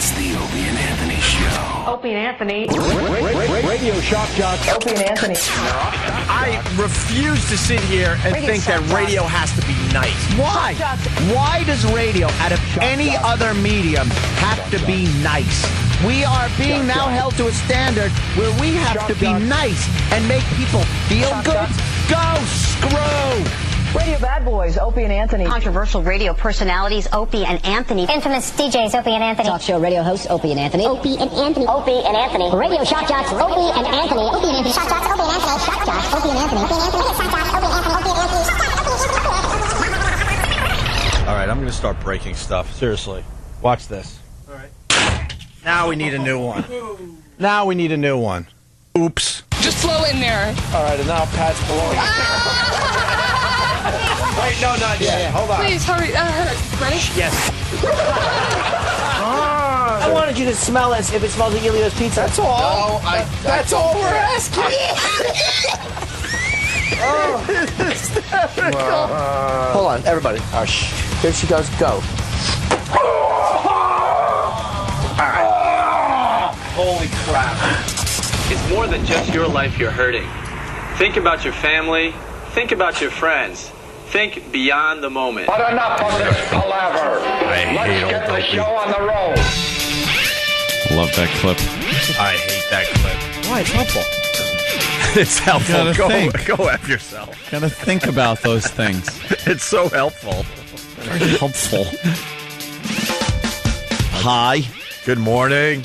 It's the Opie and Anthony Show. Opie and Anthony. Radio shock jocks. Opie and Anthony. I refuse to sit here and think that radio has to be nice. Why? Why does radio, out of any other medium, have to be nice? We are being now held to a standard where we have to be nice and make people feel good. Go screw! Radio bad boys, Opie and Anthony. Controversial radio personalities, Opie and Anthony. Infamous DJs, Opie and Anthony. Talk show radio hosts, Opie and Anthony. Opie and Anthony. Opie and Anthony. Radio shock jocks, Opie and Anthony. Opie and Anthony. Shock jocks, Opie and Anthony. Shock jocks, Opie and Anthony. Opie and Anthony. Shock jocks, Opie and Anthony. Opie and Anthony. All right, I'm going to start breaking stuff. Seriously. Watch this. All right. Now we need a new one. Now we need a new one. Oops. Just flow in there. All right, and now Pat's blowing. Wait, no, not yet. Yeah. Hold on. Please, hurry. Ready? Yes. I wanted you to smell as if it smells like Elio's pizza. That's all. No, that's all we're asking. Hold on, everybody. Here she goes. Go. Holy crap. It's more than just your life you're hurting. Think about your family. Think about your friends. Think beyond the moment. But enough of this palaver. Let's get the show on the road. Love that clip. I hate that clip. Why? It's helpful. It's helpful. Go F yourself. Gotta think about those things. It's so helpful. Very helpful. Hi. Good morning.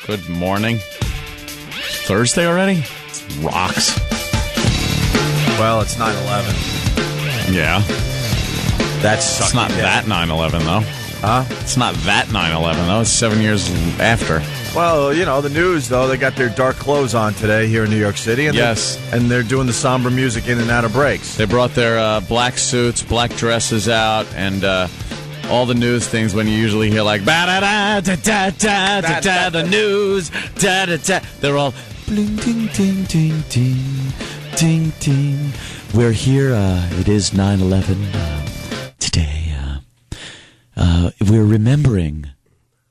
Good morning. It's Thursday already? It rocks. Well, it's 9/11. Yeah. It's not that 9/11, though. Huh? It's not that 9/11, though. It's 7 years after. Well, you know, the news, though, they got their dark clothes on today here in New York City. And yes. And they're doing the somber music in and out of breaks. They brought their black suits, black dresses out, and all the news things when you usually hear like, ba-da-da-da-da-da-da-da, the news, da-da-da. They're all, bling, ding, ding, ding, ding, ding, ding. We're here. It is 9/11 today. We're remembering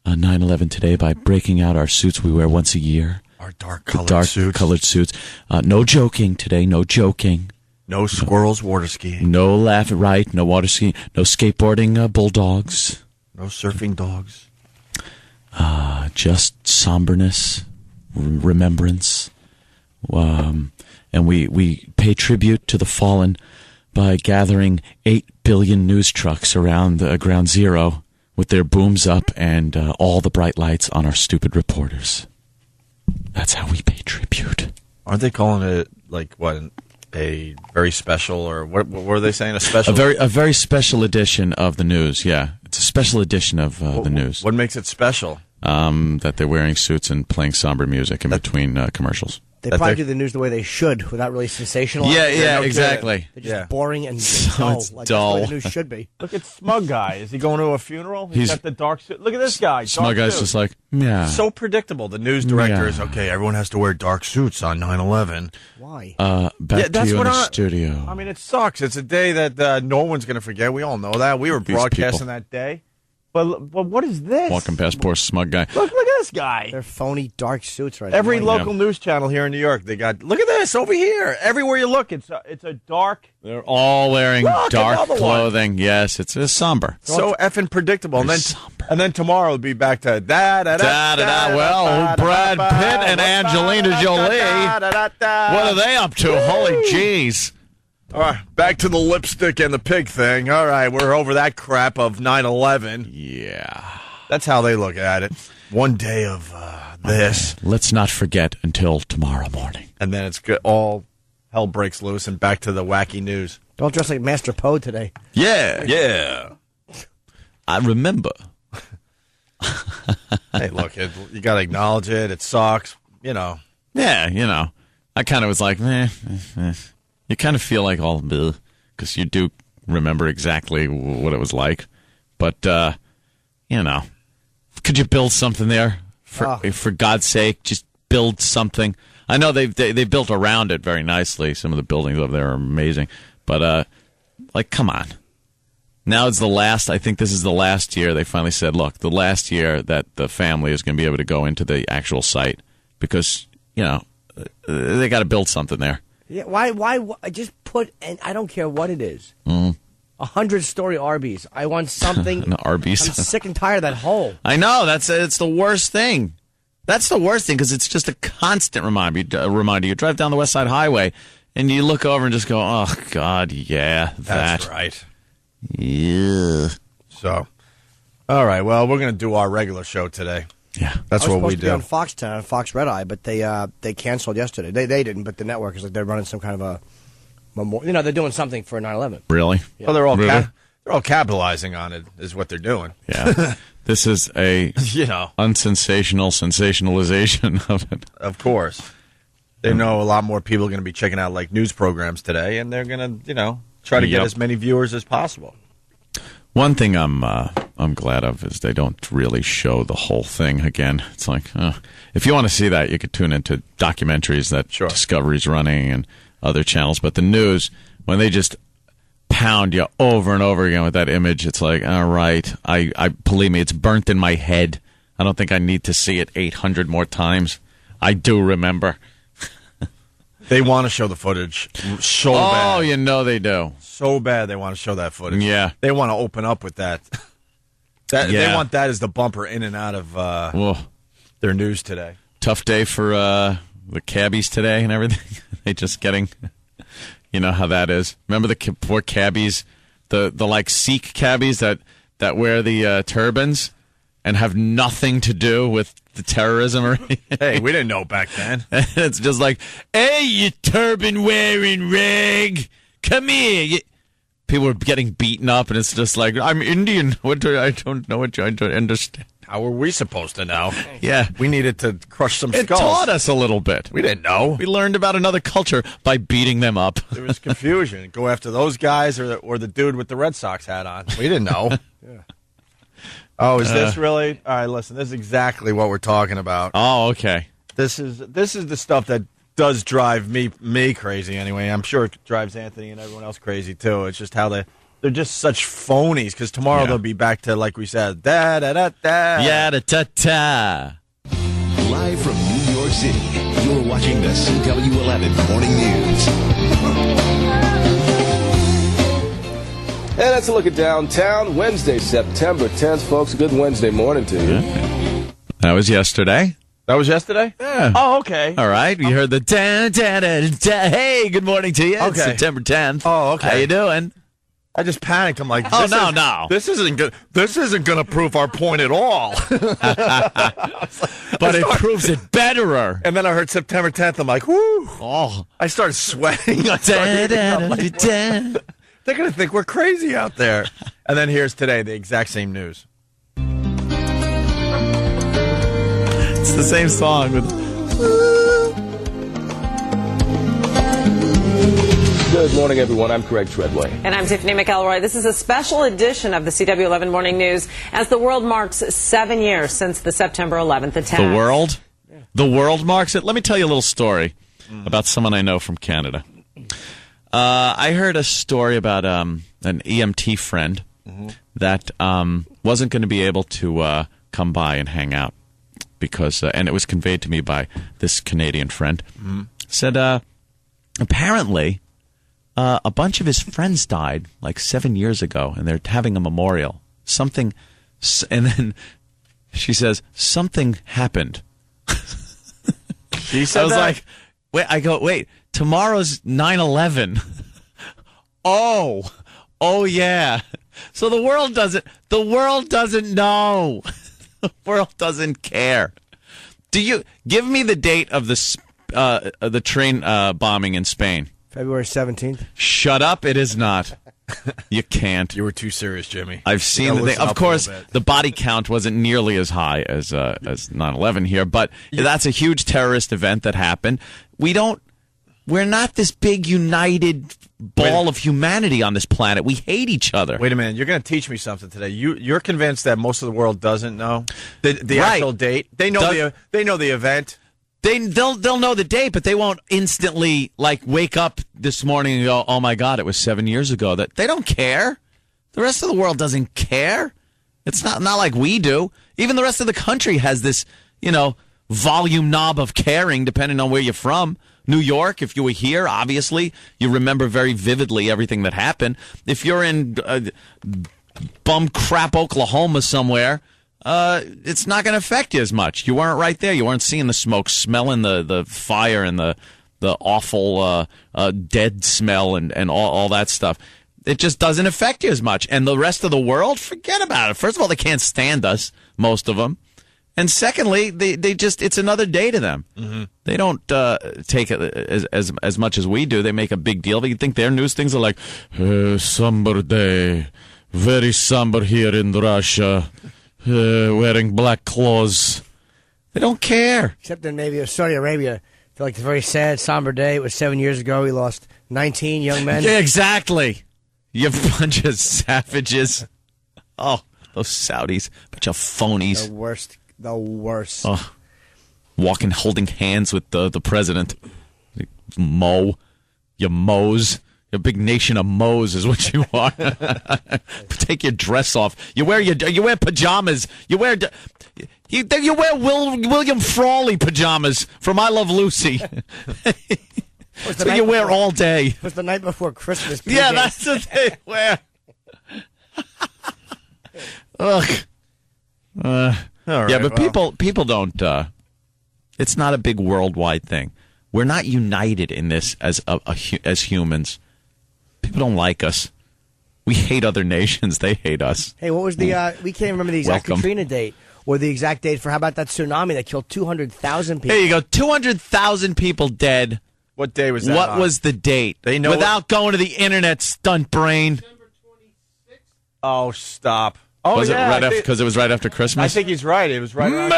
9/11 today by breaking out our suits we wear once a year. Our dark-colored suits. Colored suits. No joking today. No joking. No squirrels water skiing. No laughing. Right. No water skiing. No skateboarding bulldogs. No surfing dogs. Just somberness, remembrance. And we pay tribute to the fallen by gathering 8 billion news trucks around Ground Zero with their booms up and all the bright lights on our stupid reporters. That's how we pay tribute. Aren't they calling it, like, what, a very special, or what were they saying, a special? A very special edition of the news, yeah. It's a special edition of the news. What makes it special? That they're wearing suits and playing somber music in between commercials. They probably do the news the way they should, without really sensationalizing. Yeah, exactly. They're just boring and So dull. it's Like dull. That's the way the news should be. Look at Smug Guy. Is he going to a funeral? He's got the dark suit. Look at this guy. Smug Guy's just like, yeah. So predictable. The news director is, okay, everyone has to wear dark suits on 9/11. Why? Back to you in the studio. I mean, it sucks. It's a day that no one's going to forget. We all know that. We were broadcasting that day. But what is this? Walking past poor Smug Guy. Look at this guy. They're phony dark suits right Every now. local news channel here in New York, they got, look at this over here. Everywhere you look, it's a dark. They're all wearing dark clothing. Yes, it's somber. So effing predictable. And then tomorrow it'll be back to da-da-da. Well, Brad Pitt and Angelina Jolie. What are they up to? Holy jeez. All right, back to the lipstick and the pig thing. All right, we're over that crap of 9/11. Yeah. That's how they look at it. One day of this. Okay. Let's not forget until tomorrow morning. And then it's good. All hell breaks loose and back to the wacky news. Don't dress like Master Poe today. Yeah. I remember. Hey, look, you got to acknowledge it. It sucks, you know. Yeah, I kind of was like, You kind of feel like all because you do remember exactly what it was like. But, could you build something there? For God's sake, just build something. I know they built around it very nicely. Some of the buildings over there are amazing. But, come on. Now it's the last. I think this is the last year. They finally said, look, the last year that the family is going to be able to go into the actual site because, they got to build something there. Yeah, why just put, and I don't care what it is, 100-story Arby's. I want something. An Arby's. I'm sick and tired of that hole. I know. It's the worst thing. That's the worst thing because it's just a constant reminder. You drive down the West Side Highway and you look over and just go, oh, God, yeah, That's right. Yeah. So, all right. Well, we're going to do our regular show today. Yeah, that's what we do. I was supposed to be on Fox Red Eye, but they canceled yesterday. They didn't, but the network is like they're running some kind of a, they're doing something for 9/11. Really? Yeah. Well, they're all capitalizing on it, is what they're doing. Yeah. This is a unsensational sensationalization of it. Of course, they know a lot more people are going to be checking out like news programs today, and they're going to try to get as many viewers as possible. One thing I'm glad of is they don't really show the whole thing again. It's like, if you want to see that, you could tune into documentaries that Discovery's running and other channels. But the news, when they just pound you over and over again with that image, it's like, all right, I believe me, it's burnt in my head. I don't think I need to see it 800 more times. I do remember. They want to show the footage so bad. Oh, you know they do. So bad they want to show that footage. Yeah. They want to open up with that. They want that as the bumper in and out of their news today. Tough day for the cabbies today and everything. They just getting, you know how that is. Remember the poor cabbies, the like Sikh cabbies that wear the turbans and have nothing to do with the terrorism or anything. Hey, we didn't know back then. It's just like, hey, you turban-wearing rag, come here. People are getting beaten up, and it's just like, I'm Indian. I don't know what you understand. How were we supposed to know? Yeah. We needed to crush some skulls. It taught us a little bit. We didn't know. We learned about another culture by beating them up. There was confusion. Go after those guys or the dude with the Red Sox hat on. We didn't know. Yeah. Oh, is this really? All right, listen. This is exactly what we're talking about. Oh, okay. This is the stuff that does drive me crazy. Anyway, I'm sure it drives Anthony and everyone else crazy too. It's just how they're just such phonies. Because tomorrow they'll be back to, like we said, da da da da. Yeah, da ta ta. Live from New York City, you're watching the CW11 Morning News. And that's a look at downtown. Wednesday, September 10th, folks. Good Wednesday morning to you. That was yesterday. That was yesterday? Yeah. Oh, okay. All right. You heard the da da da da. Hey, good morning to you. It's September 10th. Oh, okay. How you doing? I just panicked. I'm like, oh, no. This isn't good. This isn't going to prove our point at all. But it proves it betterer. And then I heard September 10th. I'm like, whoo. Oh. I started sweating. They're going to think we're crazy out there. And then here's today, the exact same news. It's the same song with. Good morning, everyone. I'm Craig Treadway. And I'm Tiffany McElroy. This is a special edition of the CW11 Morning News as the world marks 7 years since the September 11th attack. The world? Yeah. The world marks it? Let me tell you a little story about someone I know from Canada. I heard a story about an EMT friend that wasn't going to be able to come by and hang out because, and it was conveyed to me by this Canadian friend. Said apparently a bunch of his friends died like 7 years ago, and they're having a memorial. Something, and then she says something happened. She said I was like, wait. Tomorrow's 9/11. Oh yeah. So the world doesn't know. The world doesn't care. Do you give me the date of the train bombing in Spain? February 17th. Shut up! It is not. You can't. You were too serious, Jimmy. I've seen the thing. Of course, the body count wasn't nearly as high as 9/11 here, but that's a huge terrorist event that happened. We're not this big united ball of humanity on this planet. We hate each other. Wait a minute. You're going to teach me something today. You're convinced that most of the world doesn't know the actual date? They know the event. They'll know the date, but they won't instantly wake up this morning and go, "Oh my God, it was 7 years ago." That they don't care. The rest of the world doesn't care. It's not like we do. Even the rest of the country has this, volume knob of caring, depending on where you're from. New York, if you were here, obviously, you remember very vividly everything that happened. If you're in bum crap Oklahoma somewhere, it's not going to affect you as much. You weren't right there. You weren't seeing the smoke, smelling the fire and the awful dead smell and all that stuff. It just doesn't affect you as much. And the rest of the world, forget about it. First of all, they can't stand us, most of them. And secondly, they just, it's another day to them. Mm-hmm. They don't take it as much as we do. They make a big deal. But you think their news things are like, somber day, very somber here in Russia, wearing black clothes. They don't care. Except in maybe Saudi Arabia. I feel like it's a very sad, somber day. It was 7 years ago. We lost 19 young men. Yeah, exactly. You bunch of savages. Oh, those Saudis. Bunch of phonies. The worst. Oh, walking, holding hands with the president. Mo. You moes. You're a big nation of moes is what you are. Take your dress off. You wear pajamas. You wear William Frawley pajamas from I Love Lucy. So you wear all day. It was the night before Christmas. Yeah, that's what they wear. Ugh. Right, yeah, but people don't. It's not a big worldwide thing. We're not united in this as humans. People don't like us. We hate other nations. They hate us. Hey, what was the? We can't remember the exact Katrina date or the exact date for how about that tsunami that killed 200,000 people? There you go. 200,000 people dead. What day was that? What was the date? They know without going to the internet, stunt brain. December 26th. Oh, stop. Oh, was yeah, it right because it was right after Christmas? I think he's right. It was right around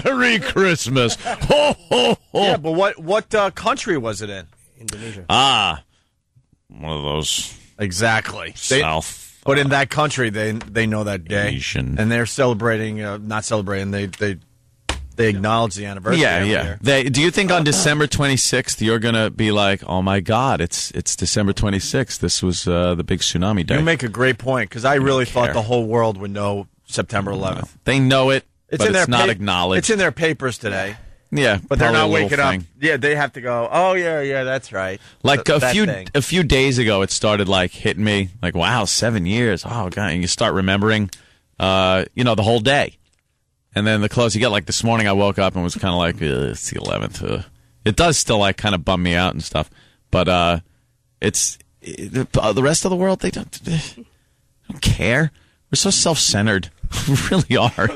Merry Christmas. Ho, ho, ho. Yeah, but what country was it in? Indonesia. Ah, one of those. Exactly. South. But in that country, they know that day. Asian. And they're celebrating, not celebrating, they acknowledge the anniversary. Yeah. Do you think on December 26th you're going to be like, oh, my God, it's December 26th. This was the big tsunami day. You make a great point, because I really thought the whole world would know September 11th. They know it, but it's not acknowledged. It's in their papers today. Yeah, but they're not waking up. Yeah, they have to go, oh, yeah, that's right. Like a few days ago, it started like hitting me, like, wow, 7 years. Oh, God, and you start remembering, the whole day. And then the close you get, like this morning I woke up and was kind of like, it's the 11th. It does still like kind of bum me out and stuff. But the rest of the world, they don't care. We're so self-centered. We really are.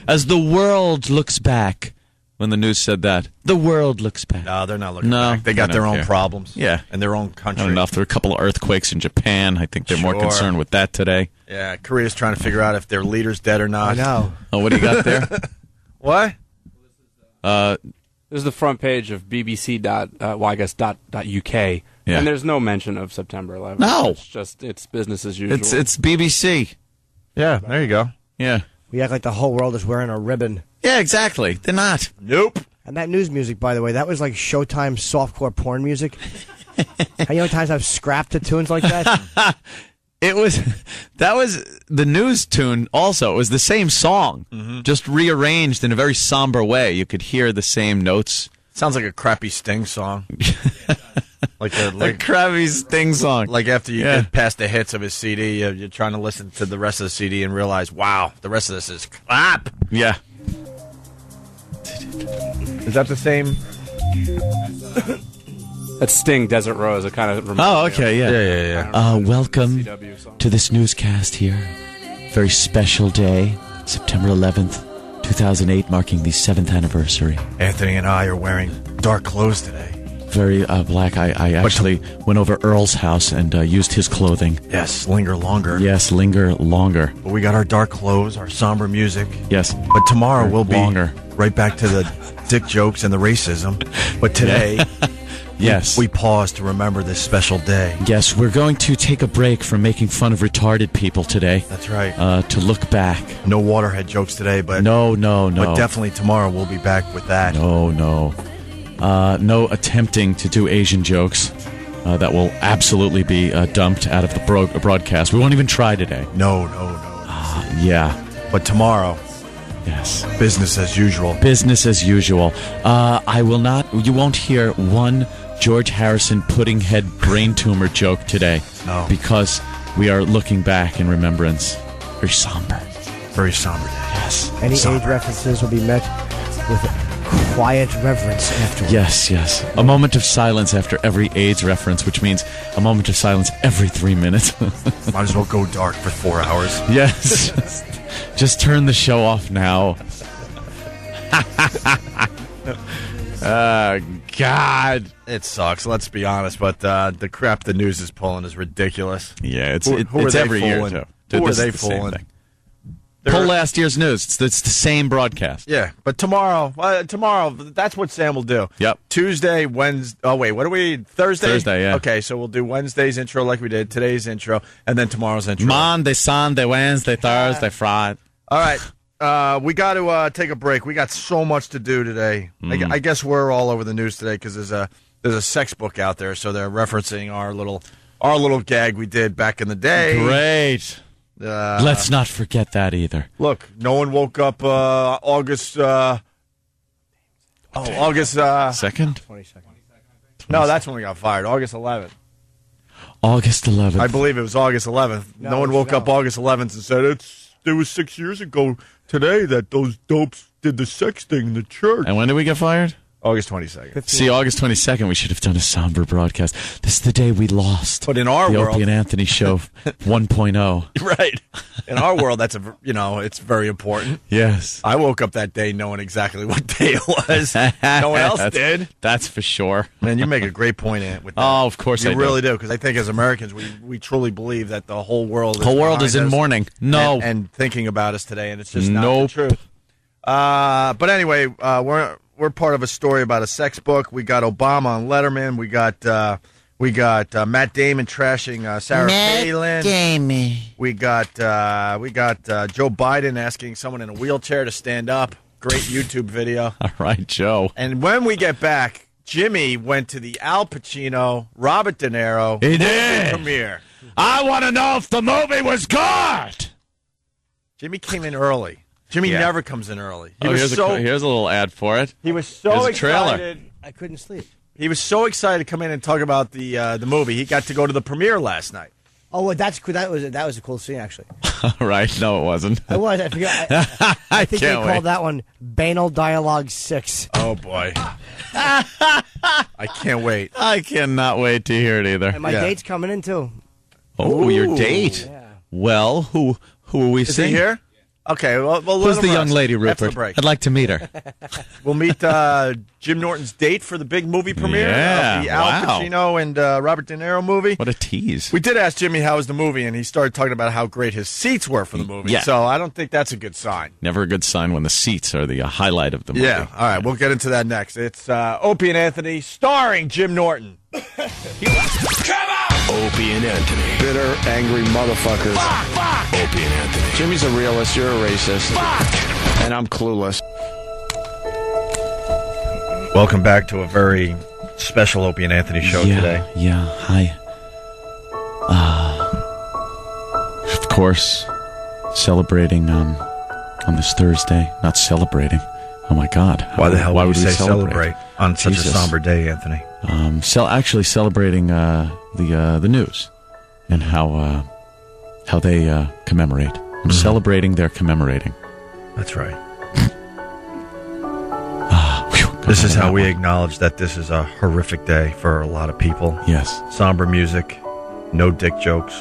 As the world looks back, when the news said that, the world looks back. No, they're not looking back. They got their own problems. Yeah. And their own country. Not enough. There were a couple of earthquakes in Japan. I think they're more concerned with that today. Yeah, Korea's trying to figure out if their leader's dead or not. I know. Oh, what do you got there? What? This is the front page of bbc.uk, yeah. and there's no mention of September 11th. No. It's business as usual. It's BBC. Yeah, there you go. Yeah. We act like the whole world is wearing a ribbon. Yeah, exactly. They're not. Nope. And that news music, by the way, that was like Showtime softcore porn music. How many times I've scrapped to tunes like that? That was the news tune also. It was the same song, just rearranged in a very somber way. You could hear the same notes. Sounds like a crappy Sting song. like a crappy Sting song. Like after you get past the hits of his CD, you're trying to listen to the rest of the CD and realize, wow, the rest of this is crap. Yeah. Is that the same? That's Sting, Desert Rose. It kind of. Oh, okay, yeah. Welcome to this newscast here. Very special day, September 11th, 2008, marking the 7th anniversary. Anthony and I are wearing dark clothes today. Very black. I actually went over Earl's house and used his clothing. Yes, linger longer. Yes, linger longer. But we got our dark clothes, our somber music. Yes. But tomorrow we'll be longer. Right back to the dick jokes and the racism. But today... Yes. We pause to remember this special day. Yes, we're going to take a break from making fun of retarded people today. That's right. To look back. No waterhead jokes today, but... No. But definitely tomorrow we'll be back with that. No. No attempting to do Asian jokes. that will absolutely be dumped out of the broadcast. We won't even try today. No. Yeah. But tomorrow, yes, business as usual. Business as usual. I will not. You won't hear one George Harrison pudding head brain tumor joke today. No. Because we are looking back in remembrance. Very somber. Very somber day. Yes. Any age references will be met with quiet reverence afterwards. Yes. A moment of silence after every AIDS reference, which means a moment of silence every 3 minutes. Might as well go dark for 4 hours. Yes. Just turn the show off now. God. It sucks, let's be honest, but the crap the news is pulling is ridiculous. Yeah, it's fooling? every year, too. Who are This they is the same fooling? thing. Pull last year's news. It's the same broadcast. Yeah, but tomorrow, that's what Sam will do. Yep. Tuesday, Wednesday. Oh, wait, what are we? Thursday? Thursday, yeah. Okay, so we'll do Wednesday's intro like we did, today's intro, and then tomorrow's intro. Monday, Sunday, Wednesday, Thursday, Friday. All right. We got to take a break. We got so much to do today. I guess we're all over the news today because there's a sex book out there, so they're referencing our little gag we did back in the day. Great. Let's not forget that either. Look, no one woke up August 2nd? 22nd? No, that's when we got fired. August 11th. August 11th. I believe it was August 11th. No one woke up August 11th and said, it was 6 years ago today that those dopes did the sex thing in the church. And when did we get fired? August 22nd. See, August 22nd, we should have done a somber broadcast. This is the day we lost. But in our the world, Opie and Anthony show 1.0. Right. In our world, it's very important. Yes. I woke up that day knowing exactly what day it was. No one else did. That's for sure. Man, you make a great point with that. Oh, of course you I do. You really do, because I think as Americans, we truly believe that the whole world is in mourning. No. And thinking about us today, and it's just not the truth. But anyway, we're part of a story about a sex book. We got Obama on Letterman. We got Matt Damon trashing Sarah Palin. Damon. We got Joe Biden asking someone in a wheelchair to stand up. Great YouTube video. All right, Joe. And when we get back, Jimmy went to the Al Pacino, Robert De Niro movie premiere. I want to know if the movie was good. Jimmy came in early. Jimmy never comes in early. Here's a little ad for it. He was so excited. Trailer. I couldn't sleep. He was so excited to come in and talk about the movie. He got to go to the premiere last night. Oh, well, that's cool. That was a cool scene, actually. Right? No, it wasn't. It was. I forgot. I think they called that one Banal Dialogue 6. Oh boy, I can't wait. I cannot wait to hear it either. And my date's coming in too. Oh, your date? Yeah. Well, who are we seeing? Is he here? Okay, well who's the young lady, Rupert? After the break. I'd like to meet her. We'll meet Jim Norton's date for the big movie premiere of the Al Pacino and Robert De Niro movie. What a tease. We did ask Jimmy how was the movie, and he started talking about how great his seats were for the movie. Yeah. So I don't think that's a good sign. Never a good sign when the seats are the highlight of the movie. Yeah, all right, we'll get into that next. It's Opie and Anthony starring Jim Norton. Come on! Opie and Anthony. Bitter, angry motherfuckers. Fuck! Opie and Anthony. Jimmy's a realist, you're a racist. Fuck! And I'm clueless. Welcome back to a very special Opie and Anthony show today. Yeah, hi. Of course, celebrating on this Thursday. Not celebrating. Oh my God! Why the hell would you we say celebrate on such Jesus. a somber day, Anthony? Actually celebrating the news and how they commemorate. I'm celebrating their commemorating. That's right. This is how we acknowledge that this is a horrific day for a lot of people. Yes. Somber music, no dick jokes,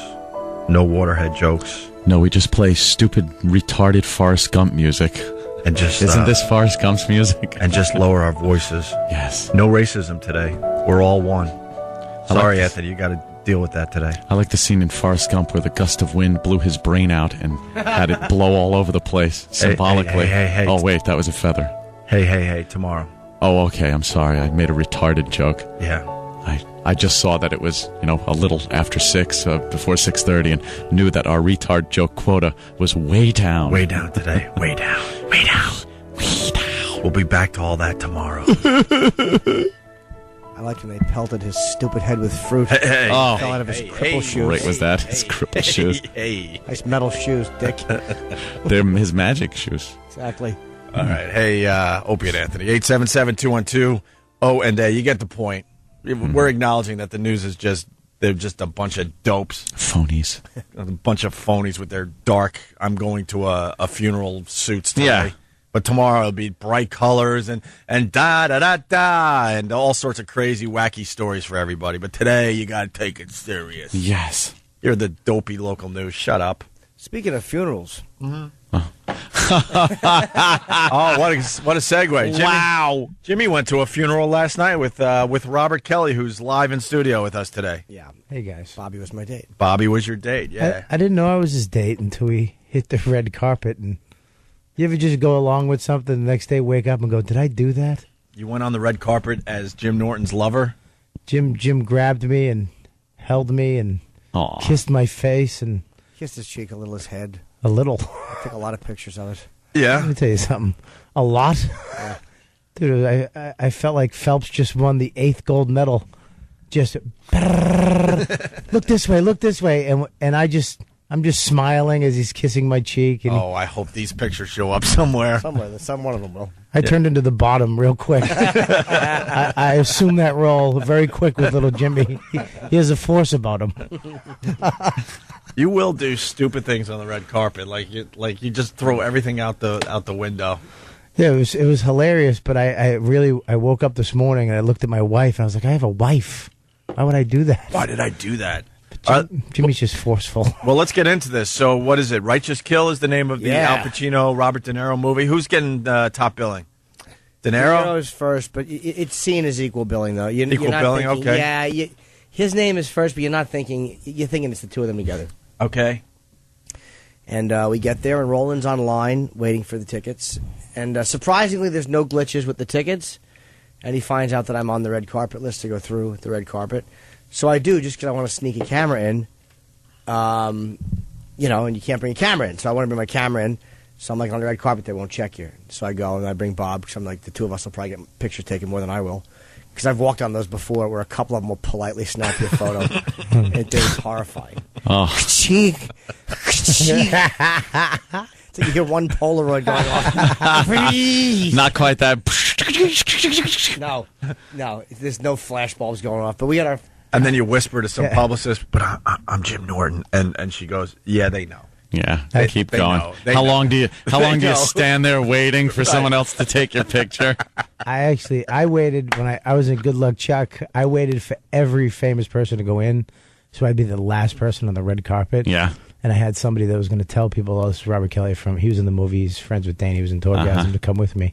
no Waterhead jokes. No, we just play stupid, retarded Forrest Gump music. And just isn't this Forrest Gump's music? And just lower our voices. Yes. No racism today. We're all one. Sorry, Anthony, you got to deal with that today. I like the scene in Forrest Gump where the gust of wind blew his brain out and had it blow all over the place symbolically. Hey. Oh wait, that was a feather. Hey, tomorrow. Oh, okay. I'm sorry. I made a retarded joke. Yeah. I just saw that it was, a little after 6, before 6:30, and knew that our retard joke quota was way down. Way down today. Way down. We'll be back to all that tomorrow. I liked when they pelted his stupid head with fruit. Hey, oh, fell out of his cripple shoes. Great was that? His cripple shoes. Nice metal shoes, Dick. They're his magic shoes. Exactly. All right. Hey, Opie and Anthony. 877-212-O&A. You get the point. We're acknowledging that the news is they're just a bunch of dopes. Phonies. A bunch of phonies with their dark, I'm going to a funeral suits today. Yeah. But tomorrow it'll be bright colors and da-da-da-da and all sorts of crazy, wacky stories for everybody. But today you got to take it serious. Yes. You're the dopey local news. Shut up. Speaking of funerals. Oh, what a segue. Jimmy, wow. Jimmy went to a funeral last night with Robert Kelly, who's live in studio with us today. Yeah. Hey, guys. Bobby was my date. Bobby was your date, yeah. I didn't know I was his date until we hit the red carpet. And you ever just go along with something, the next day wake up and go, did I do that? You went on the red carpet as Jim Norton's lover? Jim grabbed me and held me and kissed my face and kissed his cheek, a little his head. A little. I took a lot of pictures of it. Yeah. Let me tell you something. A lot? Yeah. Dude, I felt like Phelps just won the 8th gold medal. Just, look this way. And I'm just smiling as he's kissing my cheek. And I hope these pictures show up somewhere. Some one of them will. I turned into the bottom real quick. I assumed that role very quick with little Jimmy. He has a force about him. You will do stupid things on the red carpet, like you just throw everything out the window. Yeah, it was hilarious. But I woke up this morning and I looked at my wife and I was like, I have a wife. Why would I do that? Why did I do that? Jimmy's just forceful. Well, let's get into this. So, what is it? Righteous Kill is the name of the Al Pacino, Robert De Niro movie. Who's getting top billing? De Niro? De Niro's first, but it's seen as equal billing, though. Equal billing, thinking, okay. Yeah, his name is first, but you're thinking it's the two of them together. Okay. And we get there, and Roland's online waiting for the tickets. And surprisingly, there's no glitches with the tickets. And he finds out that I'm on the red carpet list to go through the red carpet. So I do, just because I want to sneak a camera in. And you can't bring a camera in. So I want to bring my camera in. So I'm like, on the red carpet, they won't check you. So I go, and I bring Bob, because I'm like, the two of us will probably get pictures taken more than I will. Because I've walked on those before, where a couple of them will politely snap your photo. It is horrifying. Oh. Cheek. It's like you hear one Polaroid going off. Not quite that. No. There's no flash bulbs going off. But we got our... And then you whisper to some publicist, but I'm Jim Norton. And she goes, yeah, they know. Yeah, keep going. How long do you stand there waiting for someone else to take your picture? I waited when I was in Good Luck Chuck. I waited for every famous person to go in, so I'd be the last person on the red carpet. Yeah. And I had somebody that was going to tell people, this is Robert Kelly he was in the movie, he's friends with Danny, he was in Torgasm, to come with me.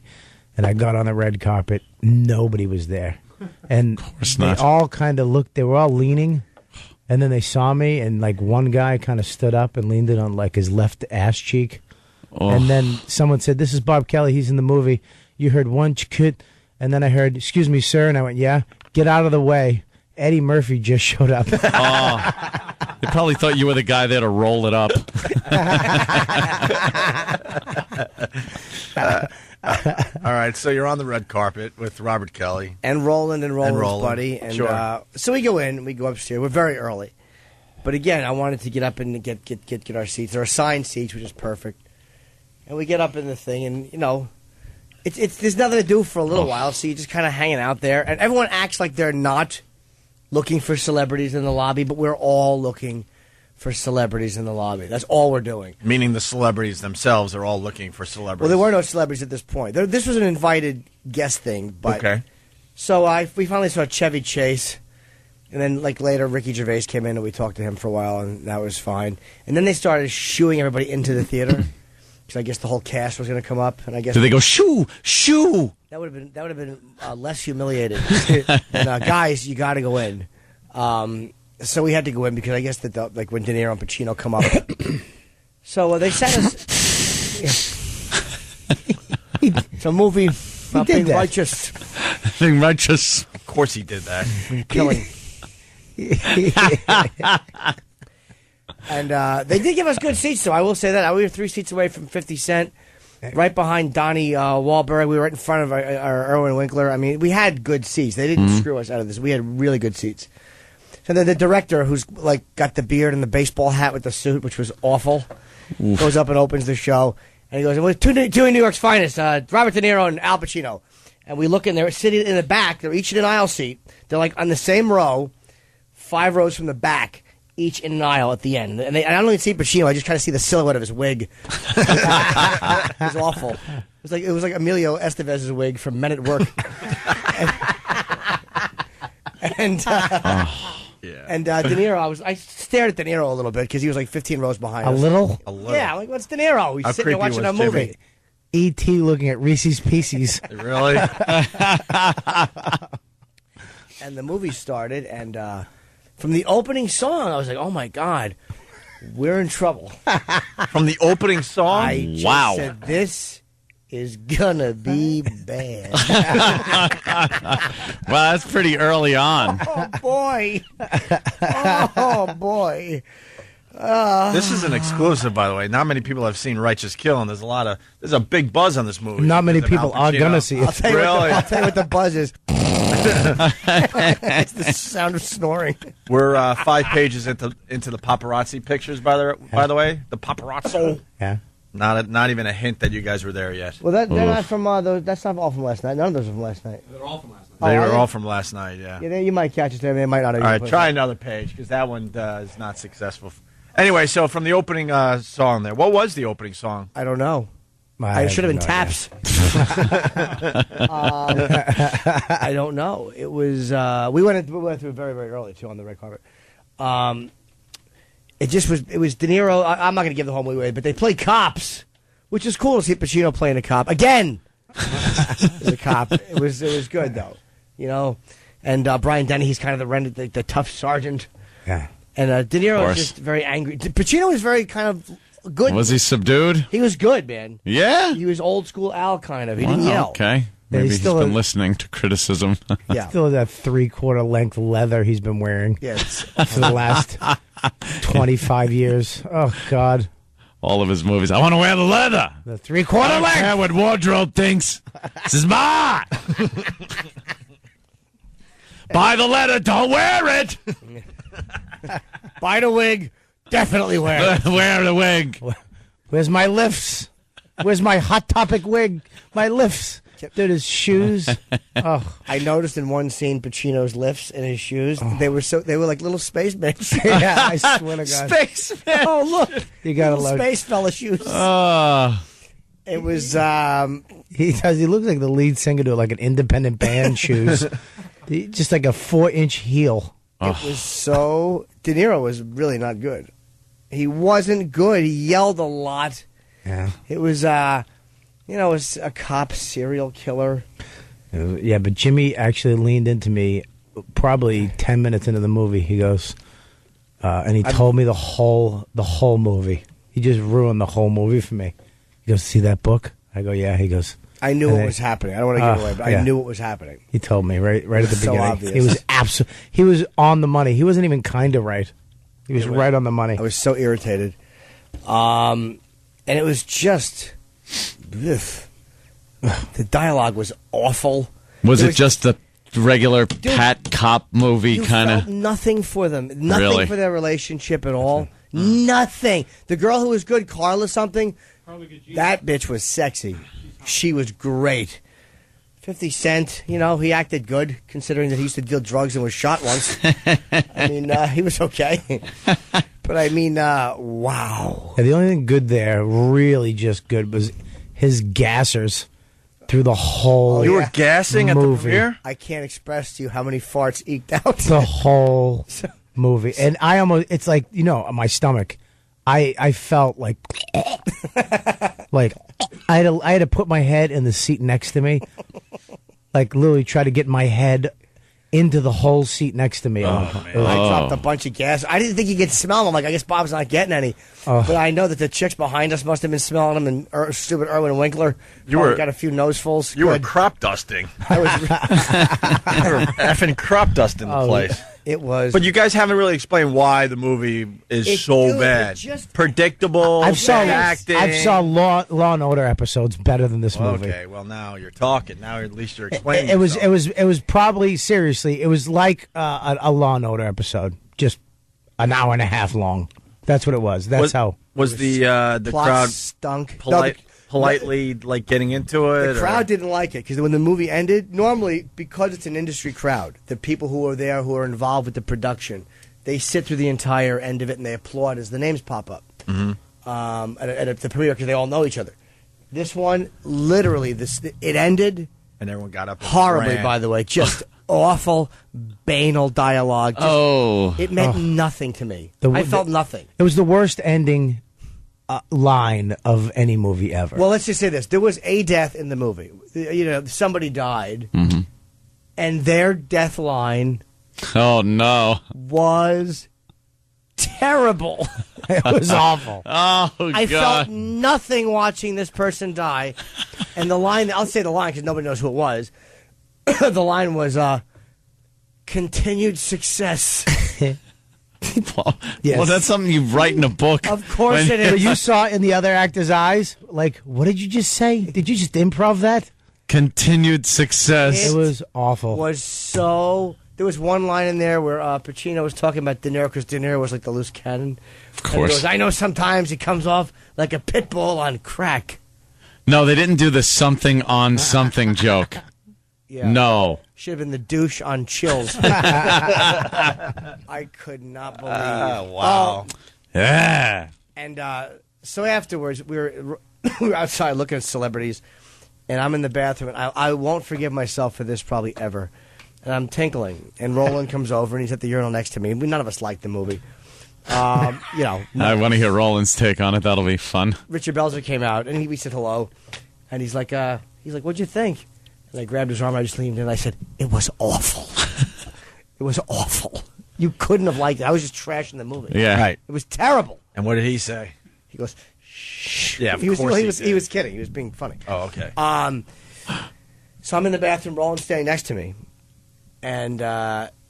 And I got on the red carpet, nobody was there. And they all kind of looked, they were all leaning. And then they saw me, and like one guy kind of stood up and leaned it on like his left ass cheek. Oh. And then someone said, "This is Bob Kelly. He's in the movie." You heard one kid, and then I heard, "Excuse me, sir." And I went, "Yeah, get out of the way." Eddie Murphy just showed up. Oh, they probably thought you were the guy there to roll it up. All right, so you're on the red carpet with Robert Kelly. And Roland's buddy. And sure. So we go in, we go upstairs. We're very early. But again, I wanted to get up and get our seats. There are assigned seats, which is perfect. And we get up in the thing, and, it's there's nothing to do for a little while, so you're just kind of hanging out there. And everyone acts like they're not looking for celebrities in the lobby, but we're all looking for celebrities in the lobby. That's all we're doing. Meaning the celebrities themselves are all looking for celebrities. Well, there were no celebrities at this point. This was an invited guest thing. But okay. So we finally saw Chevy Chase, and then later Ricky Gervais came in and we talked to him for a while, and that was fine. And then they started shooing everybody into the theater because I guess the whole cast was going to come up. And I guess did they go shoo? That would have been less humiliated. And, guys, you got to go in. So we had to go in because I guess that when De Niro and Pacino come up. So they sat us. It's a movie about being righteous. Being righteous. Of course he did that. Killing. And they did give us good seats, so I will say that. We were 3 seats away from 50 Cent. right behind Donnie Wahlberg. We were right in front of our Irwin Winkler. I mean, we had good seats. They didn't screw us out of this. We had really good seats. So then the director, who's like got the beard and the baseball hat with the suit, which was awful, goes up and opens the show. And he goes, well, two of New York's finest, Robert De Niro and Al Pacino. And we look in there, sitting in the back. They're each in an aisle seat. They're like on the same row, 5 rows from the back, each in an aisle at the end. And I don't even see Pacino. I just kind of see the silhouette of his wig. It was awful. It was like Emilio Estevez's wig from Men at Work. And De Niro, I stared at De Niro a little bit because he was like 15 rows behind us. A little? Yeah, like, what's De Niro? He's sitting there watching a movie. E.T. looking at Reese's Pieces. Really? And the movie started, and from the opening song, I was like, oh, my God, we're in trouble. From the opening song? I just said, this is going to be bad. Well, that's pretty early on. Oh, boy. Oh, boy. This is an exclusive, by the way. Not many people have seen Righteous Kill, and there's a big buzz on this movie. Not many people are gonna see it. I'll tell you what the buzz is. It's the sound of snoring. We're 5 pages into the paparazzi pictures, by the way. The paparazzo. Yeah. Not even a hint that you guys were there yet. Well, they're not from that's not all from last night. None of those are from last night. They're all from last night. They were all from last night. Yeah. Yeah, you might catch it there. They might not. All right, try another page because that one is not successful. Anyway, so from the opening song there, what was the opening song? I don't know. I should have been Taps. I don't know. It was we went through it very, very early too on the red carpet. It was De Niro. I'm not going to give the whole movie away, but they play cops, which is cool to see Pacino playing a cop again. As a cop, it was good though, you know. And Brian Denny, he's kind of the tough sergeant. Yeah. And De Niro was just very angry. Pacino was very kind of good. Was he subdued? He was good, man. Yeah? He was old school Al kind of. He didn't yell. Okay. Maybe he's been listening to criticism. Yeah. Still that 3/4 length leather he's been wearing for the last 25 years. Oh, God. All of his movies. I want to wear the leather. The 3/4 length. I don't care what wardrobe thinks. This is mine. Buy the leather. Don't wear it. Buy the wig. Definitely wear it. Wear the wig. Where's my lifts? Where's my Hot Topic wig? My lifts. Dude, his shoes. Oh. I noticed in one scene Pacino's lifts and his shoes. Oh. They were like little space mitts. Yeah, I swear to God. Space mitts. Oh, look. You got little space fella shoes. It was he looks like the lead singer to like an independent band shoes. Just like a 4-inch heel. It was so... De Niro was really not good. He wasn't good. He yelled a lot. Yeah. It was, it was a cop serial killer. Yeah, but Jimmy actually leaned into me probably 10 minutes into the movie. He goes, and he told me the whole movie. He just ruined the whole movie for me. He goes, see that book? I go, yeah. He goes... I knew what was happening. I don't want to give it away, but I knew what was happening. He told me right at the beginning. Obvious. He was on the money. He wasn't even kind of right. He was right on the money. I was so irritated. And it was just... The dialogue was awful. Was it just the regular Pat cop movie kind of? Nothing for them. Nothing for their relationship at all. Nothing. The girl who was good, Carla something, that bitch was sexy. She was great. 50 Cent, he acted good, considering that he used to deal drugs and was shot once. I mean, he was okay. But I mean, wow. Yeah, the only thing good there, really just good, was his gassers through the whole You were gassing movie. At the premiere? I can't express to you how many farts eked out. The whole movie. And I almost, it's like, my stomach. I felt like I had to put my head in the seat next to me, like literally try to get my head into the whole seat next to me. I dropped a bunch of gas. I didn't think you could smell them. I'm like, I guess Bob's not getting any. But I know that the chicks behind us must have been smelling them, and stupid Irwin Winkler got a few nosefuls. You were crop dusting. You were effing crop dusting the place. It was. But you guys haven't really explained why the movie is so bad. Predictable. I saw acting. Law and Order episodes better than this movie. Okay, well now you're talking. Now at least you're explaining. It was probably seriously. It was like a Law and Order episode, just an hour and a half long. That's what it was. Was the crowd stunk. Politely like getting into it? The crowd didn't like it because when the movie ended, normally because it's an industry crowd, the people who are there who are involved with the production, they sit through the entire end of it and they applaud as the names pop up at the premiere because they all know each other. This one, literally, it ended and everyone got up horribly. By the way, just awful, banal dialogue. It meant nothing to me. I felt nothing. It was the worst ending line of any movie ever. Well, let's just say this: there was a death in the movie. Somebody died, and their death line. Oh no! Was terrible. It was awful. Oh God! I felt nothing watching this person die, and the line. I'll say the line because nobody knows who it was. The line was continued success. Well, that's something you write in a book. Of course it is. But you saw it in the other actor's eyes? Like, what did you just say? Did you just improv that? Continued success. It was awful. There was one line in there where Pacino was talking about De Niro because De Niro was like the loose cannon. Of course. And he goes, I know sometimes he comes off like a pit bull on crack. No, they didn't do the something on something joke. Yeah. No. Should have been the douche on Chills. I could not believe. Wow. Yeah. And so afterwards, we were outside looking at celebrities, and I'm in the bathroom, and I won't forgive myself for this probably ever. And I'm tinkling, and Roland comes over, and he's at the urinal next to me. None of us liked the movie. I want to hear Roland's take on it. That'll be fun. Richard Belzer came out, and we said hello, and he's like, what'd you think? And I grabbed his arm, I just leaned in, and I said, it was awful. It was awful. You couldn't have liked it. I was just trashing the movie. Yeah. Right. It was terrible. And what did he say? He goes, shh. Yeah, he was kidding. He was being funny. Oh, okay. So I'm in the bathroom, Roland's standing next to me, and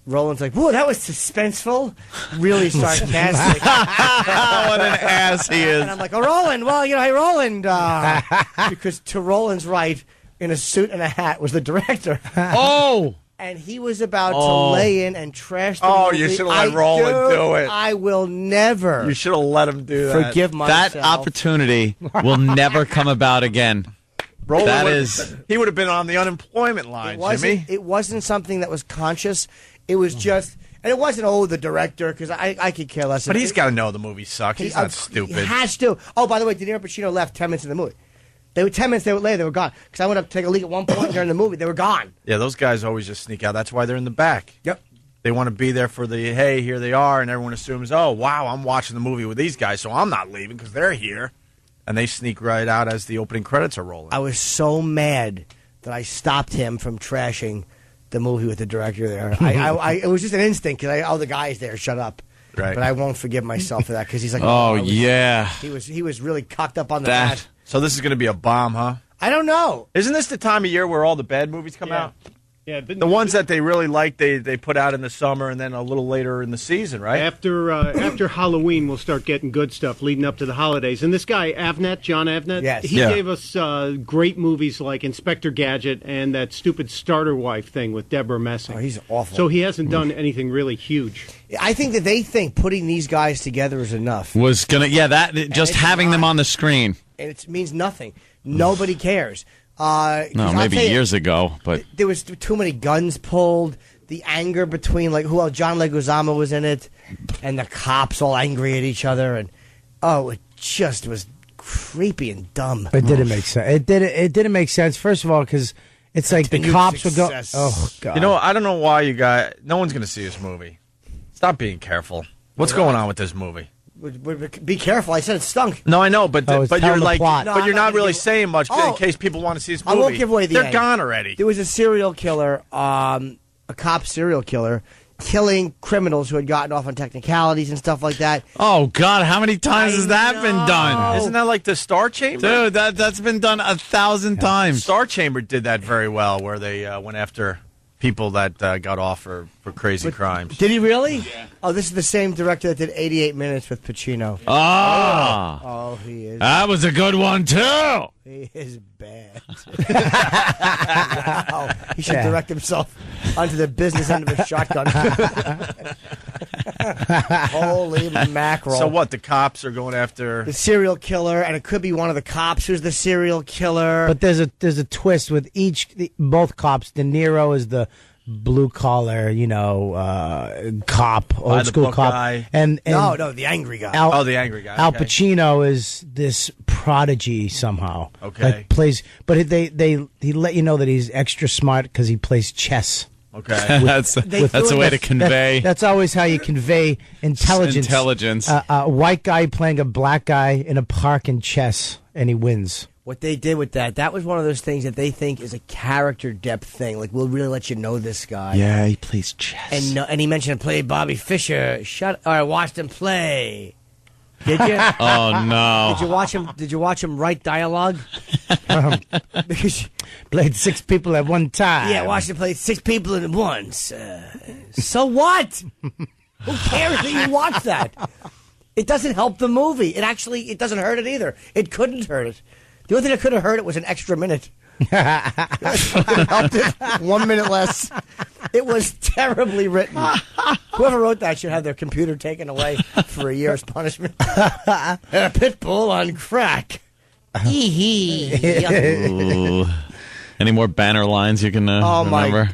Roland's like, whoa, that was suspenseful. Really sarcastic. What an ass he is. And I'm like, oh, Roland, well, hey, Roland. Because to Roland's right, in a suit and a hat, was the director. Oh! And he was about to lay in and trash the movie. You should have let Roland do it. I will never. You should have let him do that. Forgive myself. That opportunity will never come about again. He would have been on the unemployment line, Jimmy. It wasn't something that was conscious. It was just, and it wasn't, the director, because I could care less. But he's got to know the movie sucks. He's not stupid. He has to. Oh, by the way, De Niro and Pacino left 10 minutes in the movie. They were 10 minutes later, they were gone. Because I went up to take a leak at one point during the movie. They were gone. Yeah, those guys always just sneak out. That's why they're in the back. Yep. They want to be there for the, hey, here they are, and everyone assumes, oh, wow, I'm watching the movie with these guys, so I'm not leaving because they're here. And they sneak right out as the opening credits are rolling. I was so mad that I stopped him from trashing the movie with the director there. It was just an instinct because the guy's there, shut up. Right. But I won't forgive myself for that because he's like, yeah. He was really cocked up on the bat. So this is going to be a bomb, huh? I don't know. Isn't this the time of year where all the bad movies come out? Yeah, but the ones that they really like, they put out in the summer and then a little later in the season, right? After Halloween, we'll start getting good stuff leading up to the holidays. And this guy, John Avnet, he gave us great movies like Inspector Gadget and that stupid Starter Wife thing with Deborah Messing. Oh, he's awful. So he hasn't done anything really huge. I think that they think putting these guys together is enough. Having them on the screen. And it means nothing. Nobody cares. No, maybe years ago, but there was too many guns pulled. The anger between who else? John Leguizamo was in it, and the cops all angry at each other, and it just was creepy and dumb. It didn't make sense. It didn't make sense. First of all, because it's like the cops would go. Oh God! I don't know why you guys. No one's going to see this movie. Stop being careful. What's going on with this movie? Be careful! I said it stunk. No, I know, but you're like, plot. but you're not really saying much in case people want to see this movie. I won't give away the They're end. gone already. There was a serial killer, a cop serial killer, killing criminals who had gotten off on technicalities and stuff like that. Oh God, how many times has that been done? Isn't that like the Star Chamber? Dude, that's been done 1,000 times. Star Chamber did that very well, where they went after people that got off for crazy crimes. Did he really? Yeah. Oh, this is the same director that did 88 Minutes with Pacino. Oh, he is. That was a good one too. He is bad. Wow. He should direct himself onto the business end of a shotgun. Holy mackerel. So what? The cops are going after the serial killer, and it could be one of the cops who's the serial killer. But there's a twist with both cops. De Niro is the blue collar, cop, old school cop, guy. and no, the angry guy. The angry guy. Al Pacino is this prodigy somehow. Okay, but he let you know that he's extra smart because he plays chess. Okay, that's a way to convey. That's always how you convey intelligence. A white guy playing a black guy in a park in chess, and he wins. What they did with that was one of those things that they think is a character depth thing. Like, we'll really let you know this guy. Yeah, he plays chess. And he mentioned play Bobby Fischer. I watched him play. Did you? Oh no! Did you watch him write dialogue? Because played 6 people at one time. Yeah, watched him play 6 people at once. So what? Who cares that you watch that? It doesn't help the movie. It doesn't hurt it either. It couldn't hurt it. The only thing that could have hurt it was an extra minute. It helped it 1 minute less. It was terribly written. Whoever wrote that should have their computer taken away for a year's punishment. A pit bull on crack. Ooh. Any more banner lines you can remember?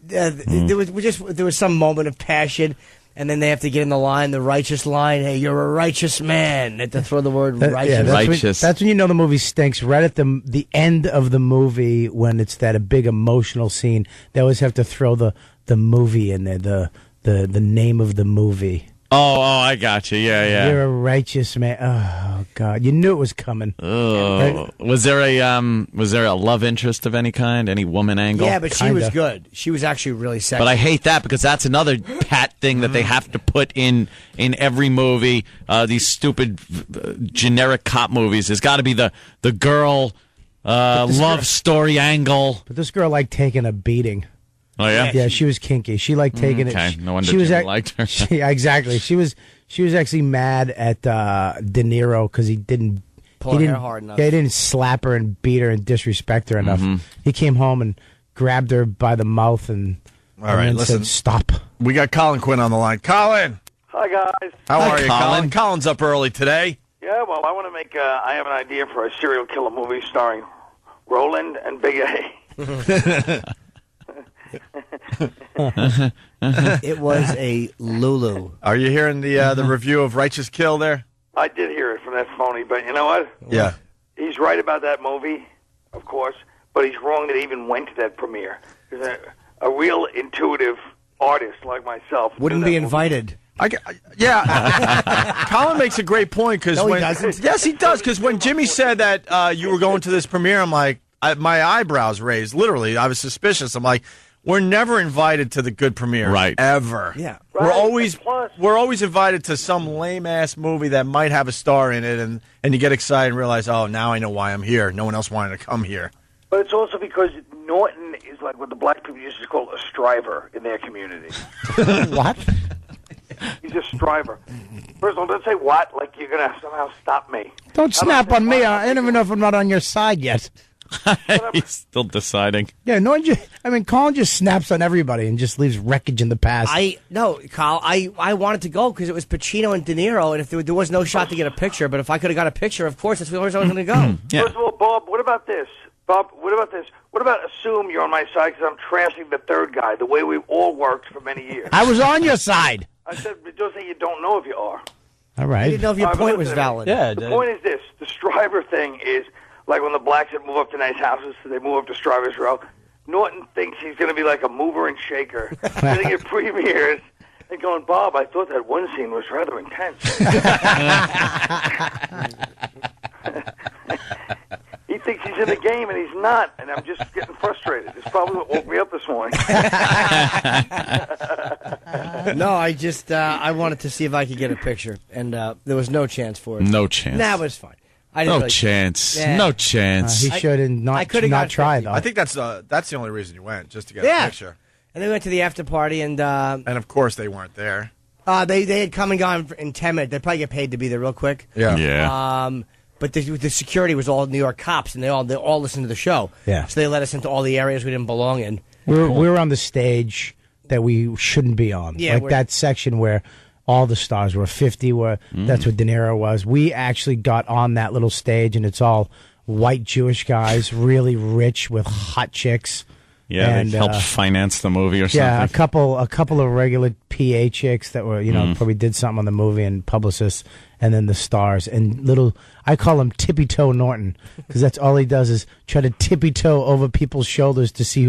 There was some moment of passion. And then they have to get in the line, the righteous line. Hey, you're a righteous man. They have to throw the word righteous. Yeah, righteous. That's when you know the movie stinks. Right at the end of the movie, when it's a big emotional scene, they always have to throw the movie in there, the name of the movie. Oh, I got you. Yeah. You're a righteous man. Oh God, you knew it was coming. Oh, was there a love interest of any kind? Any woman angle? Yeah, but she was good. She was actually really sexy. But I hate that because that's another pat thing that they have to put in every movie. These stupid generic cop movies. There's got to be the girl love story angle. But this girl liked taking a beating. Oh yeah, yeah. She was kinky. She liked taking it. No wonder Jimmy liked her. Exactly. She was actually mad at De Niro because he didn't pull her hair hard enough. Yeah, he didn't slap her and beat her and disrespect her enough. He came home and grabbed her by the mouth and said, "Stop." We got Colin Quinn on the line. Colin. Hi guys. How are you, Colin? Colin's up early today. Yeah, well, I want to make. I have an idea for a serial killer movie starring Roland and Big A. It was a Lulu. Are you hearing the review of Righteous Kill there? I did hear it from that phony, but you know what? Yeah. He's right about that movie, of course, but he's wrong that he even went to that premiere. A real intuitive artist like myself wouldn't be invited. Colin makes a great point because he doesn't. Yes, he does. Because when Jimmy said that you were going to this premiere, I'm like, my eyebrows raised. Literally, I was suspicious. I'm like, we're never invited to the good premiere, right? Ever. Yeah, right. We're always invited to some lame ass movie that might have a star in it, and you get excited and realize, oh, now I know why I'm here. No one else wanted to come here. But it's also because Norton is like what the black people used to call a striver in their community. What? He's a striver. First of all, don't say what like you're going to somehow stop me. Don't snap on me. I don't even know if I'm not on your side yet. He's still deciding. Yeah, Colin just snaps on everybody and just leaves wreckage in the past. Kyle, I wanted to go because it was Pacino and De Niro, and if there was no shot to get a picture, but if I could have got a picture, of course, that's where I was going to go. Yeah. First of all, Bob, what about this? What about assume you're on my side because I'm trashing the third guy, the way we've all worked for many years? I was on your side. I said, don't say you don't know if you are. All right. You didn't know if your point was valid. Yeah. The point is this. The striver thing is like when the blacks that move up to nice houses, so they move up to Striver's Row. Norton thinks he's going to be like a mover and shaker, sitting at premieres and going, Bob, I thought that one scene was rather intense. He thinks he's in the game, and he's not, and I'm just getting frustrated. It's probably what woke me up this morning. No, I wanted to see if I could get a picture, and there was no chance for it. No chance. Nah, it was fine. No chance. Yeah. No chance. He should not try, though. I think that's the only reason you went, just to get a picture. And they went to the after party, and of course they weren't there. They had come and gone in 10 minutes. They'd probably get paid to be there real quick. Yeah. But the security was all New York cops, and they all listened to the show. Yeah. So they let us into all the areas we didn't belong in. We were on the stage that we shouldn't be on. Yeah, like that section where all the stars were 50, that's what De Niro was. We actually got on that little stage, and it's all white Jewish guys, really rich with hot chicks. Yeah, and they helped finance the movie or something. Yeah, a couple of regular PA chicks that were, probably did something on the movie, and publicists, and then the stars. And I call him Tippy Toe Norton, because that's all he does is try to tippy toe over people's shoulders to see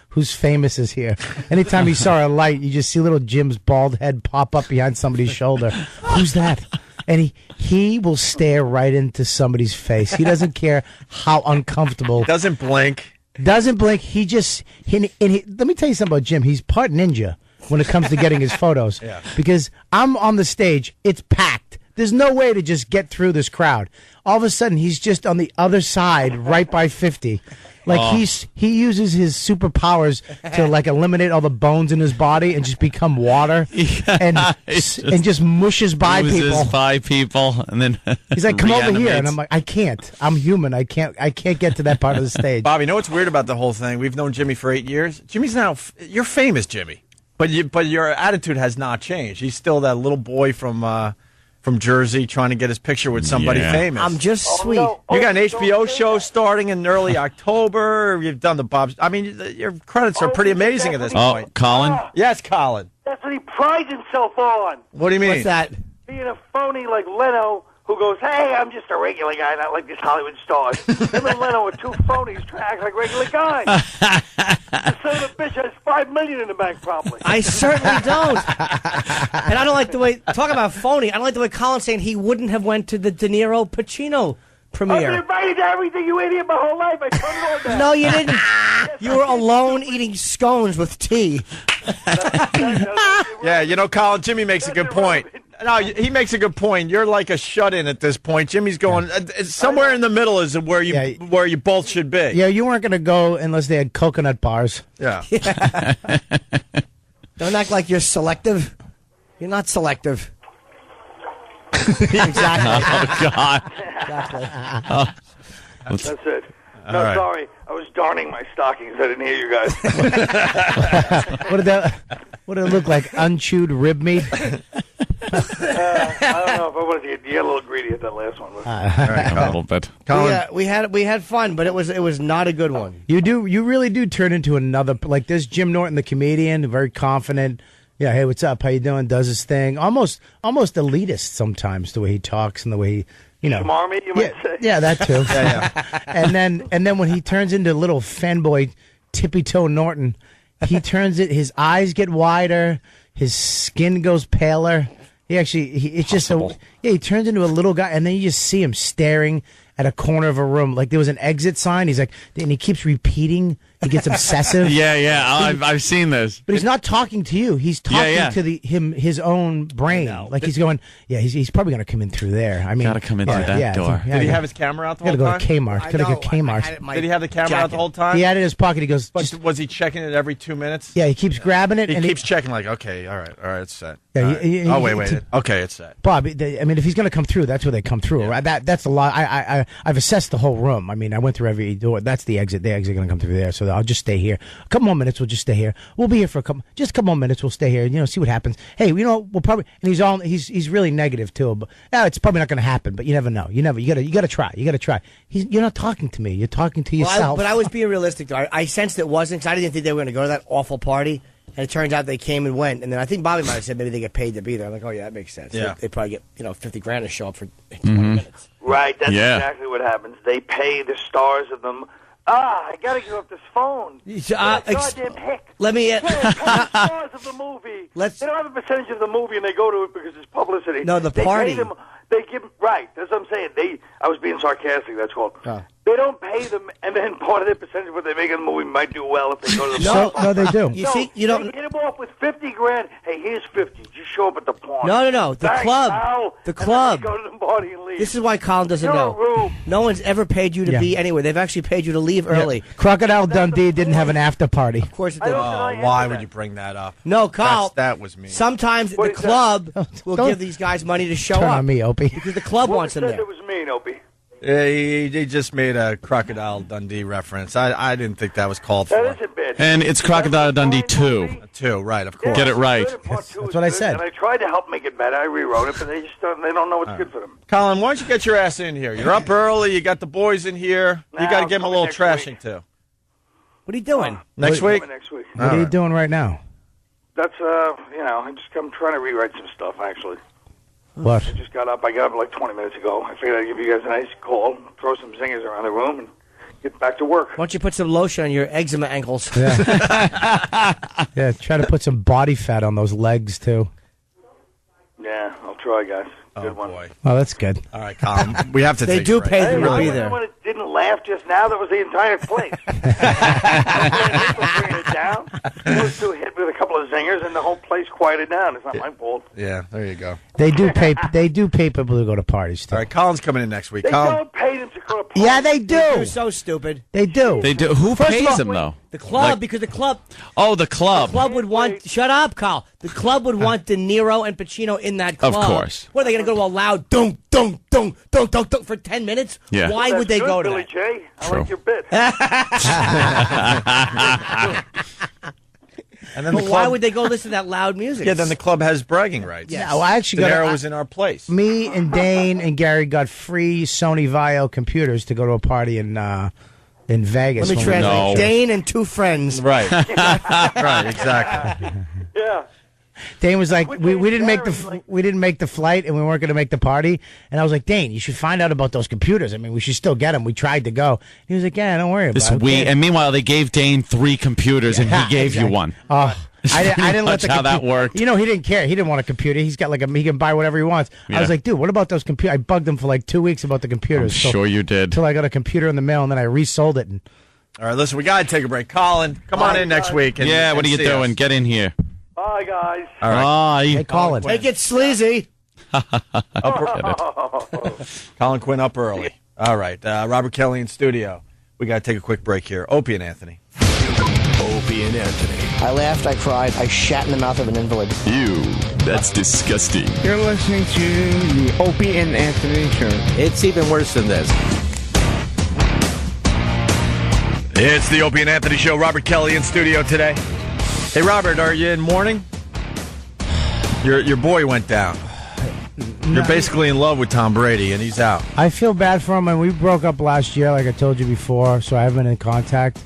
who's famous is here. Anytime he saw a light, you just see little Jim's bald head pop up behind somebody's shoulder. Who's that? And he will stare right into somebody's face. He doesn't care how uncomfortable. Doesn't blink. Doesn't blink. He just. Let me tell you something about Jim. He's part ninja when it comes to getting his photos. Yeah. Because I'm on the stage. It's packed. There's no way to just get through this crowd. All of a sudden, he's just on the other side, right by 50. Like he uses his superpowers to like eliminate all the bones in his body and just become water, and just mushes by people, and then he's like, "Come over here," and I'm like, "I can't. I'm human. I can't get to that part of the stage." Bobby, you know what's weird about the whole thing? We've known Jimmy for 8 years. Jimmy's now you're famous, Jimmy, but your attitude has not changed. He's still that little boy from Jersey trying to get his picture with somebody famous. I'm just sweet. You got an HBO show starting in early October. You've done the Bob's. I mean, your credits are pretty amazing at this point. Colin? Yes, Colin. That's what he prides himself on. What do you mean? What's that? Being a phony like Leno, who goes, "Hey, I'm just a regular guy, not like these Hollywood stars." Him and Leno are two phonies trying to act like regular guys. The son of a bitch has $5 million in the bank, probably. I certainly don't. And I don't like the way, talk about phony, I don't like the way Colin's saying he wouldn't have went to the De Niro Pacino premiere. I've been invited to everything, you idiot, my whole life. I turned it all down. No, you didn't. You were alone eating scones with tea. Yeah, Colin, Jimmy makes a good point. No, he makes a good point. You're like a shut-in at this point. Jimmy's going somewhere in the middle is where you both should be. Yeah, you weren't going to go unless they had coconut bars. Yeah. Don't act like you're selective. You're not selective. Exactly. Oh, God. Exactly. That's it. No, right. sorry. I was darning my stockings. I didn't hear you guys. What did it look like? Unchewed rib meat? I don't know if I wanted to get a little greedy at that last one. A little bit. We had fun, but it was not a good one. You really do turn into another, like this Jim Norton, the comedian, very confident. Yeah, hey, what's up? How you doing? Does his thing. Almost elitist sometimes, the way he talks and the way he, Smarmy, you might say. Yeah, that too. And then when he turns into little fanboy Tippy Toe Norton, his eyes get wider, his skin goes paler. He turns into a little guy, and then you just see him staring at a corner of a room. Like there was an exit sign. He's like, and he keeps repeating. He gets obsessive. I've seen this. But he's not talking to you. He's talking to his own brain. Like he's going, he's probably going to come in through there. I mean, got to come in through that door. Did he have his camera out the whole time? Got to go to Kmart. Did he have the camera out the whole time? He had it in his pocket. He goes, was he checking it every 2 minutes? Yeah, he keeps grabbing it. He keeps checking like, okay, all right, it's set. Yeah, wait. Okay, it's set. Bob, I mean, if he's going to come through, that's where they come through. Right? That's a lot. I've assessed the whole room. I mean, I went through every door. That's the exit. The exit going to come through there. So I'll just stay here. A couple more minutes. We'll just stay here. We'll be here for a couple more minutes. We'll stay here. See what happens. Hey, we'll probably. And he's really negative too. But it's probably not going to happen. But you never know. You got to try. You got to try. You're not talking to me. You're talking to yourself. But I was being realistic though. I sensed it wasn't. Cause I didn't think they were going to go to that awful party. And it turns out they came and went. And then I think Bobby might have said maybe they get paid to be there. I'm like, oh, yeah, that makes sense. Yeah. They probably get $50,000 to show up for 20 minutes. Right, that's exactly what happens. They pay the stars of them. I got to give up this phone. Goddamn heck. Let me... the stars of the movie. They don't have a percentage of the movie, and they go to it because it's publicity. No, the party. They give... Right, that's what I'm saying. I was being sarcastic, that's called. They don't pay them, and then part of their percentage of what they make in the movie might do well if they go to the No, they do. You see, you don't. They hit them off with $50,000. Hey, here's 50. Just show up at the pawn. No. The Thanks, club. pal. The And then club. they go to the party and leave. This is why Colin doesn't You're know. a rube. No one's ever paid you to Yeah. be anywhere. They've actually paid you to leave early. Crocodile Dundee didn't have an after party. Of course it I did. don't deny Why any of would that. you bring that up? No, Carl. That was me. Sometimes What the is that? club will Don't- give these guys money to show Turn up on me, Opie. because the club Whoever wants them said there. it was mean, Opie. Yeah, he just made a Crocodile Dundee reference. I didn't think that was called for. That is a bit. And it's Crocodile Dundee 2. Two, right, of course. Get it right. Good and part two That's is what I good, said. And I tried to help make it better. I rewrote it, but they just don't know what's good for them. Colin, why don't you get your ass in here? You're up early. You got the boys in here. You Nah, got to I'll give them a come little next trashing, week. too. What are you doing? Next week? Coming next week. What are you doing right now? That's I'm trying to rewrite some stuff actually. What? I just got up. I got up like 20 minutes ago. I figured I'd give you guys a nice call, throw some zingers around the room, and get back to work. Why don't you put some lotion on your eczema ankles? Yeah, try to put some body fat on those legs, too. Yeah, I'll try, guys. Good one. Boy. Oh, that's good. All right, Colin. We have to They take do a break. pay Hey, them to I be was the there. one that didn't laugh just now. That was the entire place. Bringing it down. Those two hit with a couple of zingers, and the whole place quieted down. It's not my fault. Yeah, there you go. They do pay people to go to parties, too. All right, Colin's coming in next week. They Colin, don't pay them to go to parties. Yeah, they do. You're so stupid. They do. They do. Who First of pays all, them, though? The club, Like- because the club Oh, the club. would want. Shut up, Carl. The club would want De Niro and Pacino in that Of club. course. What are they going to go to a loud dunk, dunk, dunk, dunk, dunk, dunk for 10 minutes? Yeah. Why That's would they good, go to Billy that? J. I True. like your bit. and then But the why club. would they go listen to that loud music? Yeah, then the club has bragging rights. Yeah, well, I actually De got Niro was in our place. Me and Dane and Gary got free Sony Vaio computers to go to a party in Vegas. Let me when we- translate. No. Dane and two friends. Right. Right, exactly. Yeah. Dane was like, Which we is didn't make the Gary, like- we didn't make the flight, and we weren't going to make the party. And I was like, Dane, you should find out about those computers. I mean, we should still get them. We tried to go. He was like, Yeah, don't worry This about it. we, and meanwhile, they gave Dane 3 computers, and he gave you one. Oh, I didn't let much the how that worked. You know, he didn't care. He didn't want a computer. He's got he can buy whatever he wants. I Yeah. was like, dude, what about those computers? I bugged him for like 2 weeks about the I'm computers. sure you did. Until I got a computer in the mail, and then I resold it. And All right, listen, we got to take a break. Colin, come on in next week. And, Yeah, what and are you see doing? us. Get in here. Bye, guys. All right. Bye. hey, Colin. Make it sleazy. Colin Quinn up early. All right, Robert Kelly in studio. We got to take a quick break here. Opie and Anthony. Opie and Anthony. I laughed, I cried, I shat in the mouth of an invalid. Ew, that's disgusting. You're listening to the Opie and Anthony Show. It's even worse than this. It's the Opie and Anthony Show. Robert Kelly in studio today. Hey, Robert, are you in mourning? Your boy went down. You're basically in love with Tom Brady, and he's out. I feel bad for him, and we broke up last year, like I told you before, so I haven't been in contact,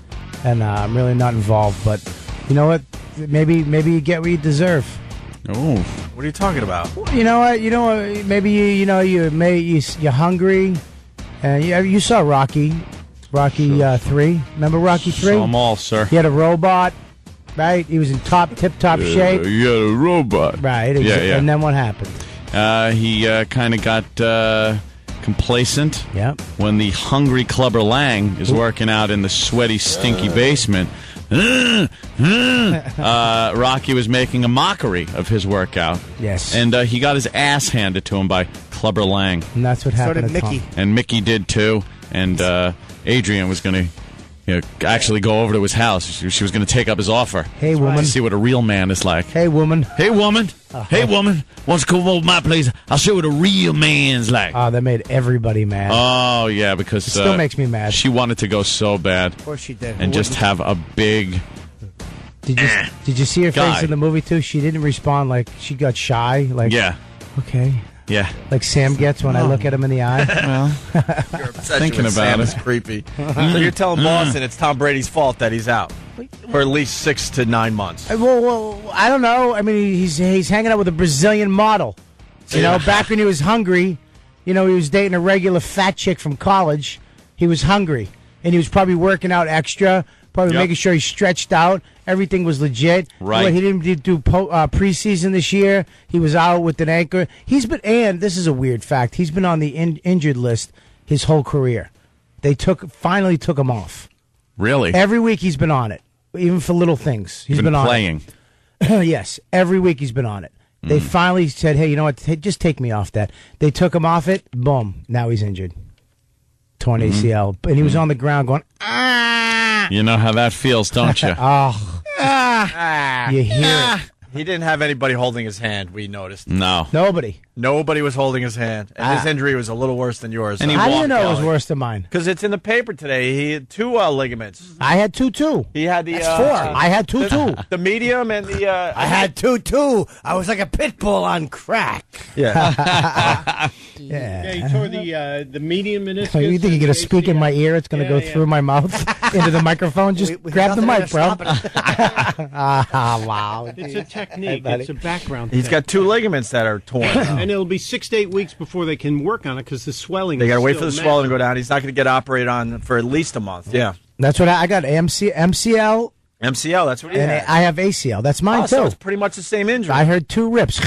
and I'm really not involved. But you know what? Maybe you get what you deserve. Oh, What are you talking about? You know what? Maybe you're hungry, and you saw Rocky 3. Remember Rocky 3? saw 'em all, sir. He had a robot, right? He was in tip-top shape, You got a robot. right? Yeah. And then what happened? He kind of got complacent Yep. when the hungry Clubber Lang is working out in the sweaty, stinky basement. Rocky was making a mockery of his workout. Yes. And he got his ass handed to him by Clubber Lang. And that's what So happened did to Tom. Mickey. And Mickey did too. And Adrian was going to actually go over to his house. She was going to take up his offer. Hey, woman. See what a real man is like. Hey, woman. Hey, woman. Hey, woman. Wants to come over to my place? I'll show you what a real man's like. Oh, that made everybody mad. Oh, yeah, because... It still makes me mad. She wanted to go so bad. Of course she did. And just have a big... Did you see her Guy. face in the movie, too? She didn't respond. Like, she got shy. Like, Yeah. okay. Yeah. Like Sam gets when I look at him in the eye. Well, thinking with about Sam it. is creepy. So you're telling Boston it's Tom Brady's fault that he's out for at least 6 to 9 months. Well, I don't know. I mean, he's hanging out with a Brazilian model. You know, back when he was hungry, he was dating a regular fat chick from college. He was hungry, and he was probably working out extra, probably Yep. making sure he stretched out. Everything was legit. Right. Well, he didn't do preseason this year. He was out with an ankle. And this is a weird fact, he's been on the injured list his whole career. They finally took him off. Really? Every week he's been on it, even for little things. He's been playing. On it. Yes, every week he's been on it. They finally said, "Hey, you know what? Just take me off that." They took him off it. Boom! Now he's injured, torn ACL, and he was on the ground going, "Ah!" You know how that feels, don't you? You hear it. He didn't have anybody holding his hand, we noticed. No. Nobody was holding his hand. And his injury was a little worse than yours. And how do you know it was worse than mine? Because it's in the paper today. He had 2 ligaments. I had 2 too. He had the... That's 4. I had 2 too. The medium and the... I had 2 too. I was like a pit bull on crack. Yeah. Yeah, he tore the medium meniscus. So you think you're going to speak in my ear? It's going to go through my mouth into the microphone? Just grab the mic, bro. Wow. It's a technique. It's a background. He's got 2 ligaments that are torn. And it'll be 6 to 8 weeks before they can work on it because the swelling. They got to wait for the massive. swelling to go down. He's not going to get operated on for at least a month. Yeah. That's what I got. MCL. MCL, that's what he and had. I have ACL. That's mine too. So it's pretty much the same injury. I heard 2 rips.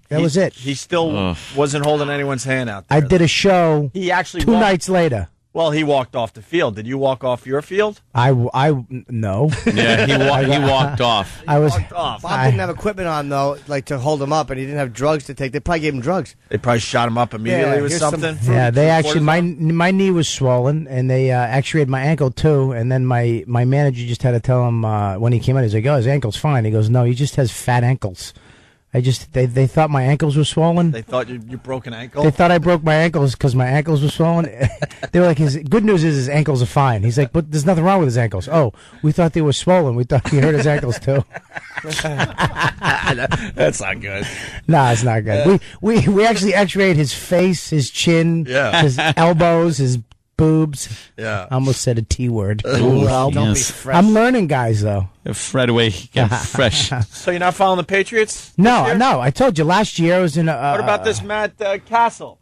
That was it. He still wasn't holding anyone's hand out there. I did a show. He actually 2 nights later. Well, he walked off the field. Did you walk off your field? No. Yeah, he walked off. I was. Bob didn't have equipment on though, like to hold him up, and he didn't have drugs to take. They probably gave him drugs. They probably shot him up immediately with something. Yeah, they actually my knee was swollen, and they x-rayed my ankle too. And then my manager just had to tell him when he came in, he's like, "Oh, his ankle's fine." He goes, "No, he just has fat ankles." They thought my ankles were swollen. They thought you broke an ankle? They thought I broke my ankles because my ankles were swollen. They were like, his good news is his ankles are fine. He's like, but there's nothing wrong with his ankles. Oh, we thought they were swollen. We thought he hurt his ankles too. That's not good. Nah, it's not good. We actually x-rayed his face, his chin, his elbows, his boobs. Yeah. I almost said a T word. Don't be fresh. I'm learning, guys, though. Right away, get fresh. So you're not following the Patriots? No. I told you last year I was in. What about this Matt Castle?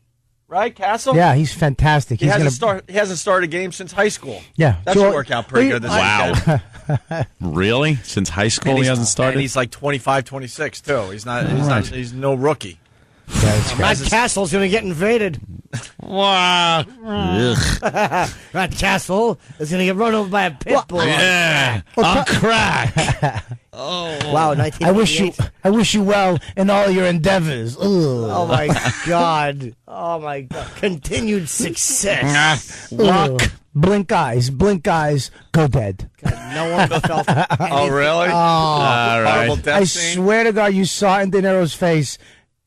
Right, Castle? Yeah, he's fantastic. He hasn't started a game since high school. Yeah, that should work out pretty good this weekend. Really? Since high school he hasn't started? And he's like 25, 26 too. He's he's no rookie. Yeah, Matt Castle's going to get invaded. Wow. Matt Castle is going to get run over by a pit bull. Yeah, on crack. Wow, 1988. I wish you well in all your endeavors. Oh my God. Oh my God. Continued success. Blink eyes, go dead. God, no one felt anything. Oh, really? All right. I swear to God, you saw in De Niro's face.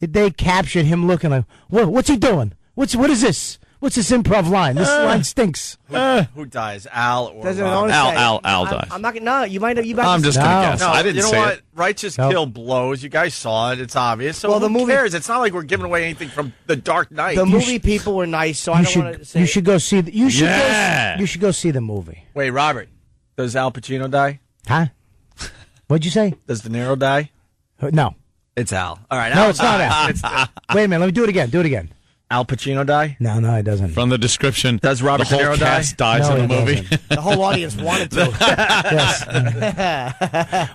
They captured him looking like, what's he doing? What is this? What's this improv line? This line stinks. Who dies? Al or Al dies. I'm not going to. No, you might. I'm just going to guess. No, I didn't say what? it. Righteous kill blows. You guys saw it. It's obvious. So the movie cares? It's not like we're giving away anything from The Dark Knight. The movie people were nice, so I don't want to say. You should go see. You should go see the movie. Wait, Robert. Does Al Pacino die? Huh? What'd you say? Does De Niro die? No. It's Al. All right. No, it's not Al. Wait a minute. Let me do it again. Al Pacino die? No, it doesn't. From the description, does Robert the De whole Niro die? cast dies in the movie. The whole audience wanted to. Yes.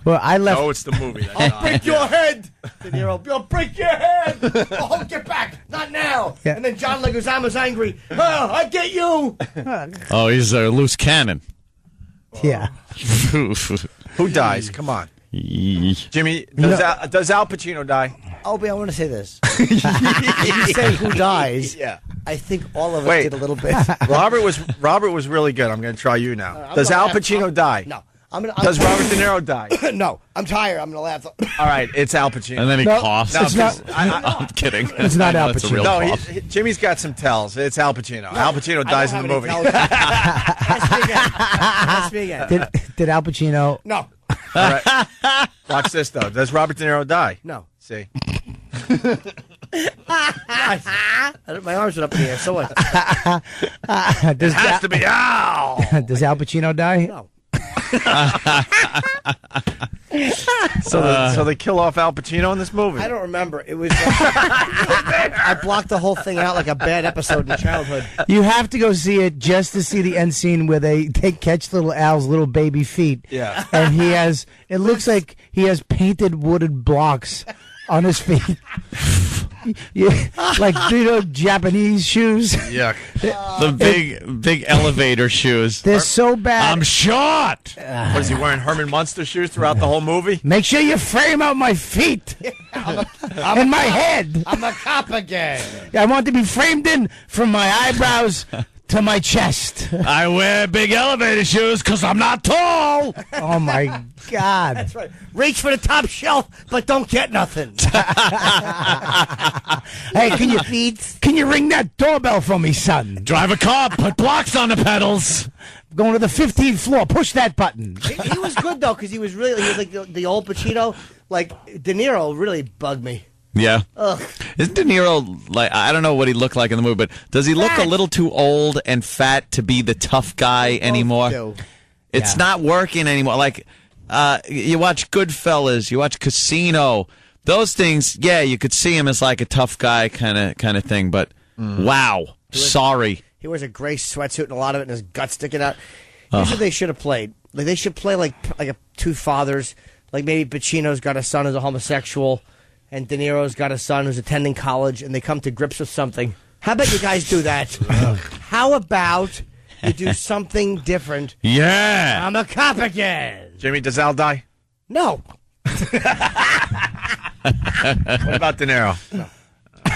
Well, I left. No, it's the movie. I'll break your head, De Niro. I'll break your head. Oh, get back! Not now. Yeah. And then John Leguizamo's angry. Oh, I get you. Oh, he's a loose cannon. Yeah. Who dies? Come on. Jimmy, does Al Pacino die? Opie, I want to say this. If you say who dies, I think all of us did a little bit. Robert was really good. I'm going to try you now. Does Al Pacino die? No. Does Robert De Niro die? No. I'm tired. I'm going to laugh. All right, it's Al Pacino. And then he coughs. It's not. I'm kidding. It's not Al Pacino. No, Jimmy's got some tells. It's Al Pacino. Al Pacino dies in the movie. Ask me again. Did Al Pacino? No. All right. Watch this, though. Does Robert De Niro die? No. See? My arms are up in the air. So what? It has to be Al. Does Al Pacino die? No. So they kill off Al Pacino in this movie? I don't remember. It was. I blocked the whole thing out like a bad episode in childhood. You have to go see it just to see the end scene where they catch little Al's little baby feet. Yeah. And he has. It looks like he has painted wooden blocks on his feet. Japanese shoes. Yuck. The big elevator shoes. They're so bad. I'm short. What is he wearing? Herman Munster shoes throughout the whole movie? Make sure you frame out my feet and my head. I'm a cop again. I want to be framed in from my eyebrows to my chest. I wear big elevator shoes because I'm not tall. Oh, my God. That's right. Reach for the top shelf, but don't get nothing. Hey, can you ring that doorbell for me, son? Drive a car, put blocks on the pedals. Going to the 15th floor. Push that button. He was good, though, because he was like the old Pacino. Like, De Niro really bugged me. Yeah. Ugh. Isn't De Niro, like, I don't know what he looked like in the movie, but does he look a little too old and fat to be the tough guy anymore? It's not working anymore. Like, you watch Goodfellas, you watch Casino, those things, yeah, you could see him as like a tough guy kind of thing, but wow, sorry. He wears a gray sweatsuit and a lot of it and his gut sticking out. Here's what they should have played. Like, they should play like two fathers. Like maybe Pacino's got a son who's a homosexual, and De Niro's got a son who's attending college, and they come to grips with something. How about you guys do that? How about you do something different? Yeah. I'm a cop again. Jimmy, does Al die? No. What about De Niro? No.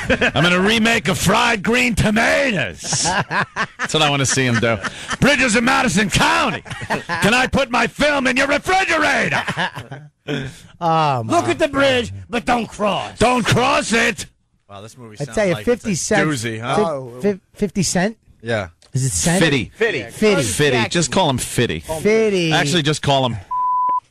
I'm going to remake of Fried Green Tomatoes. That's what I want to see him do. Bridges in Madison County. Can I put my film in your refrigerator? Look at the bridge, but don't cross. Don't cross it. Wow, this movie I sounds tell you, like 50 it's a cent. doozy, huh? 50 Cent? Yeah. Is it Cent? Fitty. Fitty. Just call him Fitty. Fitty. Actually, just call him.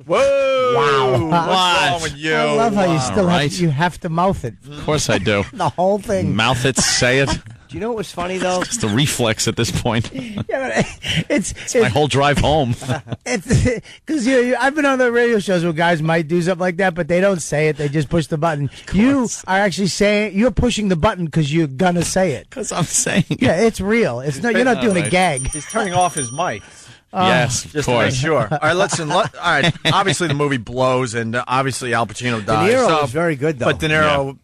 Whoa! Wow. What's wrong with you? I love how you still right. have to mouth it. Of course I do. The whole thing. Mouth it, say it. Do you know what was funny, though? It's just a reflex at this point. Yeah, but it's my whole drive home. Because I've been on the radio shows where guys might do something like that, but they don't say it. They just push the button. You are actually saying you're pushing the button because you're gonna say it. Because I'm saying it. Yeah, it's real. It's not. You're not doing a gag. He's turning off his mic. Yes, just to make sure. All right, listen. All right, obviously the movie blows, and obviously Al Pacino dies. De Niro was very good, though. But De Niro,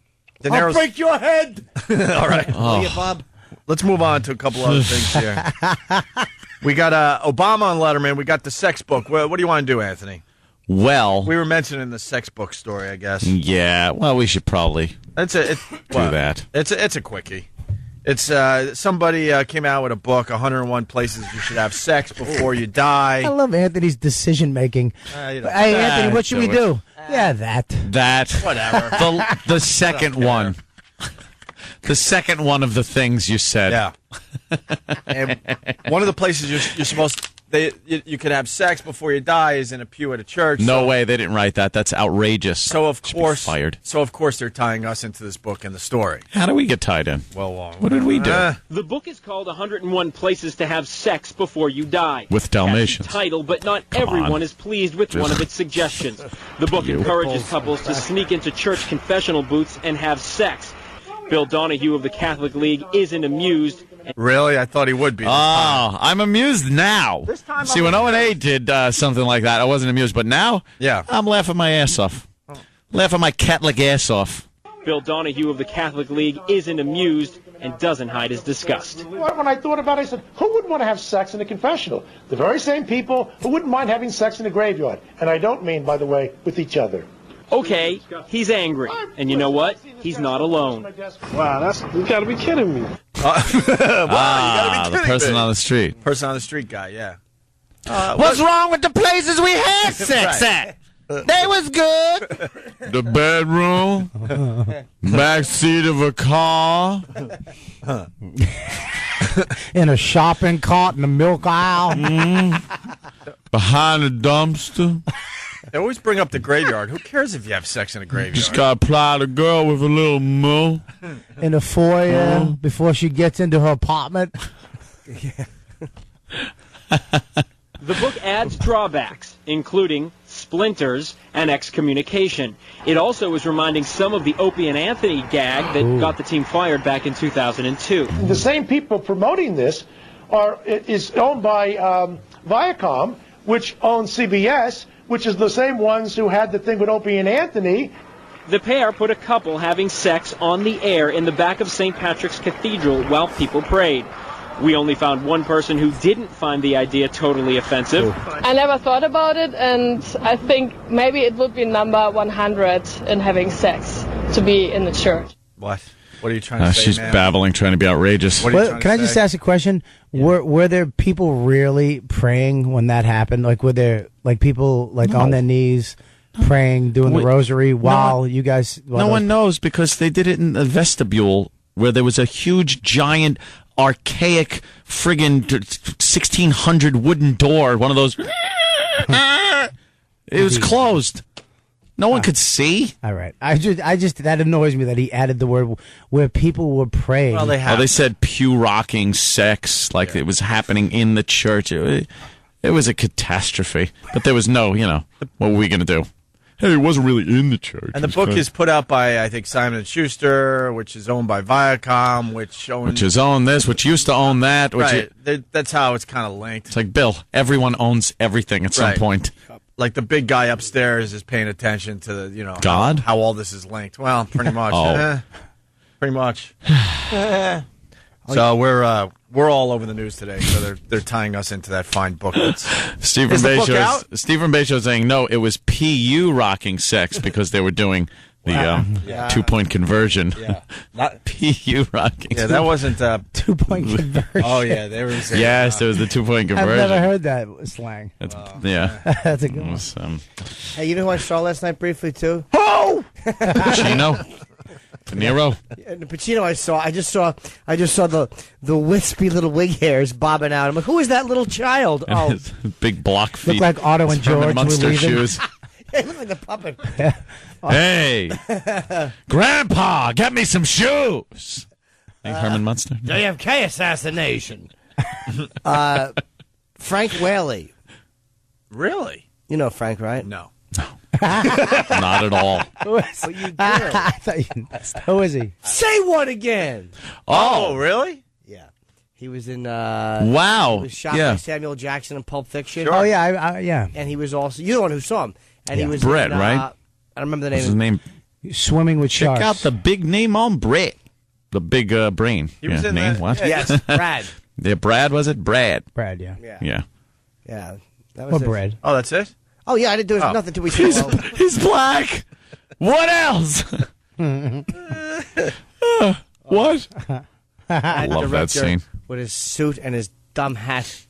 I'll break your head. All right, Will you, Bob? Let's move on to a couple other things here. We got Obama on Letterman. We got the sex book. What do you want to do, Anthony? Well, we were mentioning the sex book story, I guess. Yeah. Well, we should probably do that. It's a quickie. It's somebody came out with a book, 101 places you should have sex before you die. I love Anthony's decision making. Hey, Anthony, what should we do? Yeah, that. Whatever. The second one. The second one of the things you said. Yeah. And one of the places you're supposed to, you could have sex before you die is in a pew at a church. No way, they didn't write that. That's outrageous. So of course, fired. So of course they're tying us into this book and the story. How do we get tied in? Well, what did we do? The book is called 101 Places to Have Sex Before You Die. With Dalmatians. Title, but not everyone is pleased with one of its suggestions. The book encourages couples to sneak into church confessional booths and have sex. Bill Donahue of the Catholic League isn't amused. Really? I thought he would be. I'm amused now. This time See, when O&A did something like that, I wasn't amused. But now, yeah, I'm laughing my ass off. Laughing my Catholic ass off. Bill Donahue of the Catholic League isn't amused and doesn't hide his disgust. When I thought about it, I said, who wouldn't want to have sex in a confessional? The very same people who wouldn't mind having sex in a graveyard. And I don't mean, by the way, with each other. Okay, he's angry. And you know what? He's not alone. Wow, you gotta be kidding me. You gotta be kidding the person me. on the street. Person on the street guy, yeah. What's wrong with the places we had sex at? They was good. The bedroom, back seat of a car, in a shopping cart in the milk aisle, behind the dumpster. They always bring up the graveyard. Who cares if you have sex in a graveyard? Just gotta ply the girl with a little moo. In the foyer before she gets into her apartment. The book adds drawbacks, including splinters and excommunication. It also is reminding some of the Opie and Anthony gag that got the team fired back in 2002. The same people promoting this is owned by Viacom, which owns CBS, which is the same ones who had the thing with Opie and Anthony. The pair put a couple having sex on the air in the back of St. Patrick's Cathedral while people prayed. We only found one person who didn't find the idea totally offensive. I never thought about it, and I think maybe it would be number 100 in having sex to be in the church. What? What are you trying to say, She's man? babbling, trying to be outrageous. Can I just ask a question? Yeah. Were there people really praying when that happened? Like, were there people on their knees praying, doing the rosary while you guys? No one knows because they did it in the vestibule where there was a huge, giant, archaic, friggin' 1600 wooden door. One of those. It was closed. No one could see. All right. I just that annoys me that he added the word where people were praying. Well, they said pew rocking sex, like it was happening in the church. It was a catastrophe. But there was no, what were we going to do? Hey, it wasn't really in the church. And the book is put out by, I think, Simon & Schuster, which is owned by Viacom, which is owned this, which used to own that. Right. That's how it's kind of linked. It's like, Bill, everyone owns everything at some point. Like the big guy upstairs is paying attention to the, God? how all this is linked. Well, pretty much. Pretty much. So we're all over the news today. So they're tying us into that fine book. Stephen Beisho is saying no, it was PU rocking sex because they were doing the 2-point conversion. Yeah. Not PU rocking. Yeah, that wasn't 2-point conversion. Oh yeah, there was. Yes, there was the 2-point conversion. I've never heard that slang. That's a good one. Hey, you know who I saw last night briefly too? Oh, Pacino. De Niro. The Pacino I just saw the wispy little wig hairs bobbing out. I'm like, who is that little child? And his big block feet. Look like Otto and George. Munster shoes. They look like the puppet. Hey, Grandpa, get me some shoes. Herman Munster. JFK assassination. Frank Whaley. Really? You know Frank, right? No. Not at all. Who is he? I thought who is he? Say what again? Oh, really? Yeah. He was in. Wow. He was shot by Samuel Jackson in Pulp Fiction. Sure. Oh yeah, yeah. And he was also. You're the one who saw him. And he was Brett, in, right? I don't remember the name. What's his name? Swimming with Sharks. Check out the big name on Brett. The big brain. He was in name. that. What? Yes, Brad. Yeah, Brad was it? Brad. Brad. Yeah. Yeah. That was What Brad? Oh, that's it. Oh yeah, I didn't do nothing till we saw him. He's black. What else? What? I love that scene. With his suit and his dumb hat.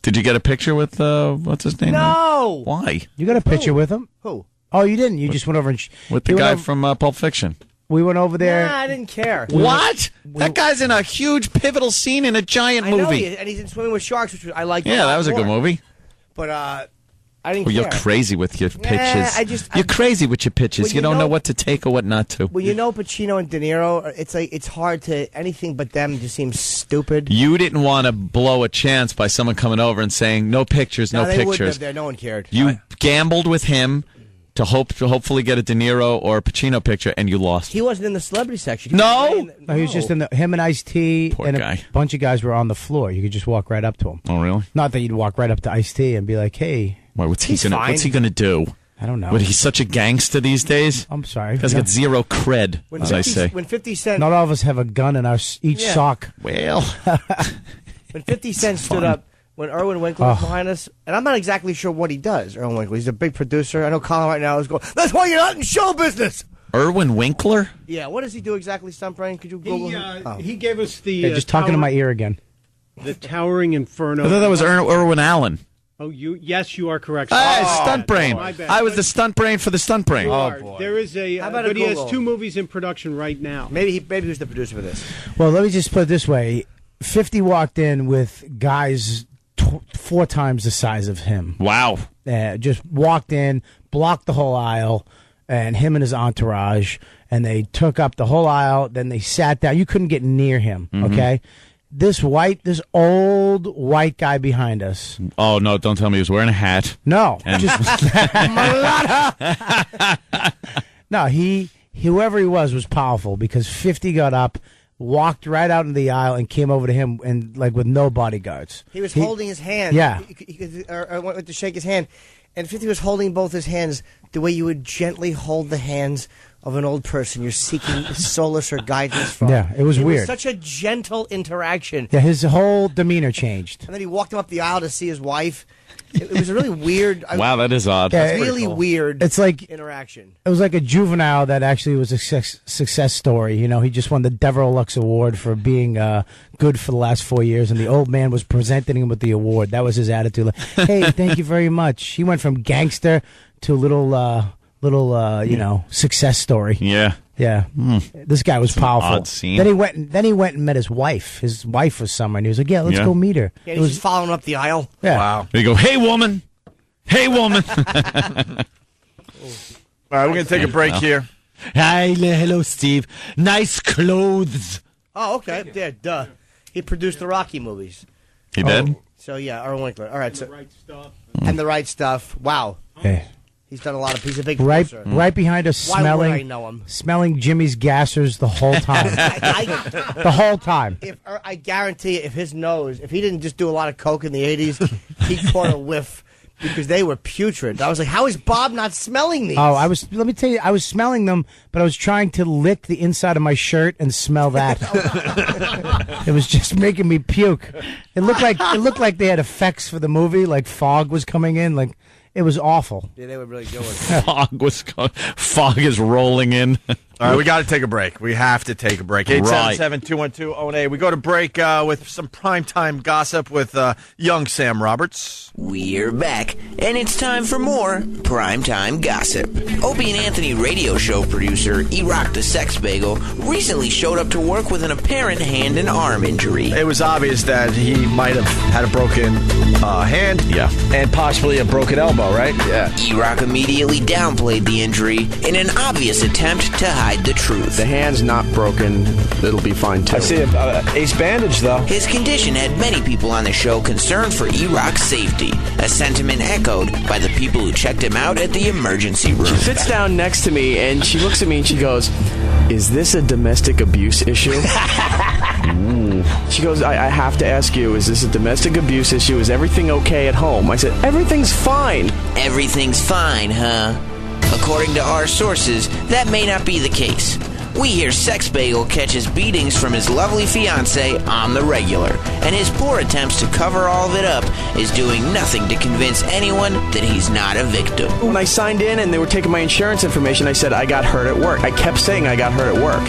Did you get a picture with what's his name? No. Why? You got a picture with him? Who? Oh, you didn't. You just went over and with the guy from Pulp Fiction. We went over there. Nah, I didn't care. What? That guy's in a huge pivotal scene in a giant movie. And he's in Swimming with Sharks, which I like. Yeah, that was a good movie. But I didn't care. You're crazy with your pitches. You're crazy with your pitches. You don't know what to take or what not to. Well, Pacino and De Niro, it's hard to anything but them just seems stupid. You didn't want to blow a chance by someone coming over and saying no pictures, no they pictures. wouldn't have there. No one cared. You gambled with him to hopefully get a De Niro or a Pacino picture, and you lost. He wasn't in the celebrity section. No, he was just in him and Ice-T, and guy. A bunch of guys were on the floor. You could just walk right up to him. Oh, really? Not that you'd walk right up to Ice-T and be like, "Hey." What's he gonna do? I don't know. But he's such a gangster these days. I'm sorry. He's got zero cred, as I say. When 50 Cent, not all of us have a gun in our each sock. Well, when 50 Cent stood up, when Irwin Winkler was behind us, and I'm not exactly sure what he does. Irwin Winkler, he's a big producer. I know Colin right now is going. That's why you're not in show business. Irwin Winkler? Yeah. What does he do exactly, Stuntbrain? Could you Google him? He gave us the. Just talking to my ear again. The Towering Inferno. I thought that was Irwin Allen. Oh, yes, you are correct. Hey, Stunt Brain. I was the Stunt Brain for the Stunt Brain. Oh, boy. There is a. But he has 2 movies in production right now. Maybe he was the producer for this. Well, let me just put it this way: 50 walked in with guys 4 times the size of him. Wow! Just walked in, blocked the whole aisle, and him and his entourage, and they took up the whole aisle. Then they sat down. You couldn't get near him. Mm-hmm. Okay. This old white guy behind us. Oh, no, don't tell me he was wearing a hat. No. And No, whoever he was powerful because 50 got up, walked right out in the aisle, and came over to him and with no bodyguards. He was holding his hand. Yeah. I went to shake his hand, and 50 was holding both his hands the way you would gently hold the hands of an old person you're seeking solace or guidance from. Yeah, it was weird. Such a gentle interaction. Yeah, his whole demeanor changed. And then he walked him up the aisle to see his wife. It was a really weird. Wow, that is odd. Yeah, That's really cool. Weird. It's like interaction. It was like a juvenile that actually was a success story. You know, he just won the Devereux Award for being good for the last 4 years, and the old man was presenting him with the award. That was his attitude. Like, hey, thank you very much. He went from gangster to little success story. Yeah. Yeah, this guy was powerful. Odd scene. Then he went and met his wife. His wife was somewhere, and he was like, "Yeah, let's go meet her." Yeah, he's just following up the aisle. Yeah. Wow. They go, "Hey, woman! Hey, woman!" All right, we're going to take a break here. Hi, hello, Steve. Nice clothes. Oh, okay. Yeah, duh. He produced the Rocky movies. He did? So, yeah, Irwin Winkler. All right. So, Right Stuff. And The Right Stuff. Wow. Hey. He's done a lot of. He's a big right producer. Right behind us, Why would I know him? smelling Jimmy's gassers the whole time. The whole time. I guarantee you, if he didn't just do a lot of coke in the 80s, he caught a whiff because they were putrid. I was like, how is Bob not smelling these? Oh, let me tell you, I was smelling them, but I was trying to lick the inside of my shirt and smell that. It was just making me puke. It looked like they had effects for the movie, like fog was coming in, like. It was awful. Yeah, they were really doing it. Fog is rolling in. All right, we got to take a break. We have to take a break. 877-212-08. We go to break with some primetime gossip with young Sam Roberts. We're back, and it's time for more primetime gossip. Opie and Anthony radio show producer E-Rock the Sex Bagel recently showed up to work with an apparent hand and arm injury. It was obvious that he might have had a broken hand, and possibly a broken elbow, right? Yeah. E-Rock immediately downplayed the injury in an obvious attempt to hide the truth. The hand's not broken. It'll be fine, too. I see ace bandage, though. His condition had many people on the show concerned for E-Rock's safety, a sentiment echoed by the people who checked him out at the emergency room. She sits down next to me, and she looks at me, and she goes, "Is this a domestic abuse issue?" She goes, I have to ask you, is this a domestic abuse issue? Is everything okay at home? I said, everything's fine. Everything's fine, huh? According to our sources, that may not be the case. We hear Sex Bagel catches beatings from his lovely fiancée on the regular, and his poor attempts to cover all of it up is doing nothing to convince anyone that he's not a victim. When I signed in and they were taking my insurance information, I said I got hurt at work. I kept saying I got hurt at work.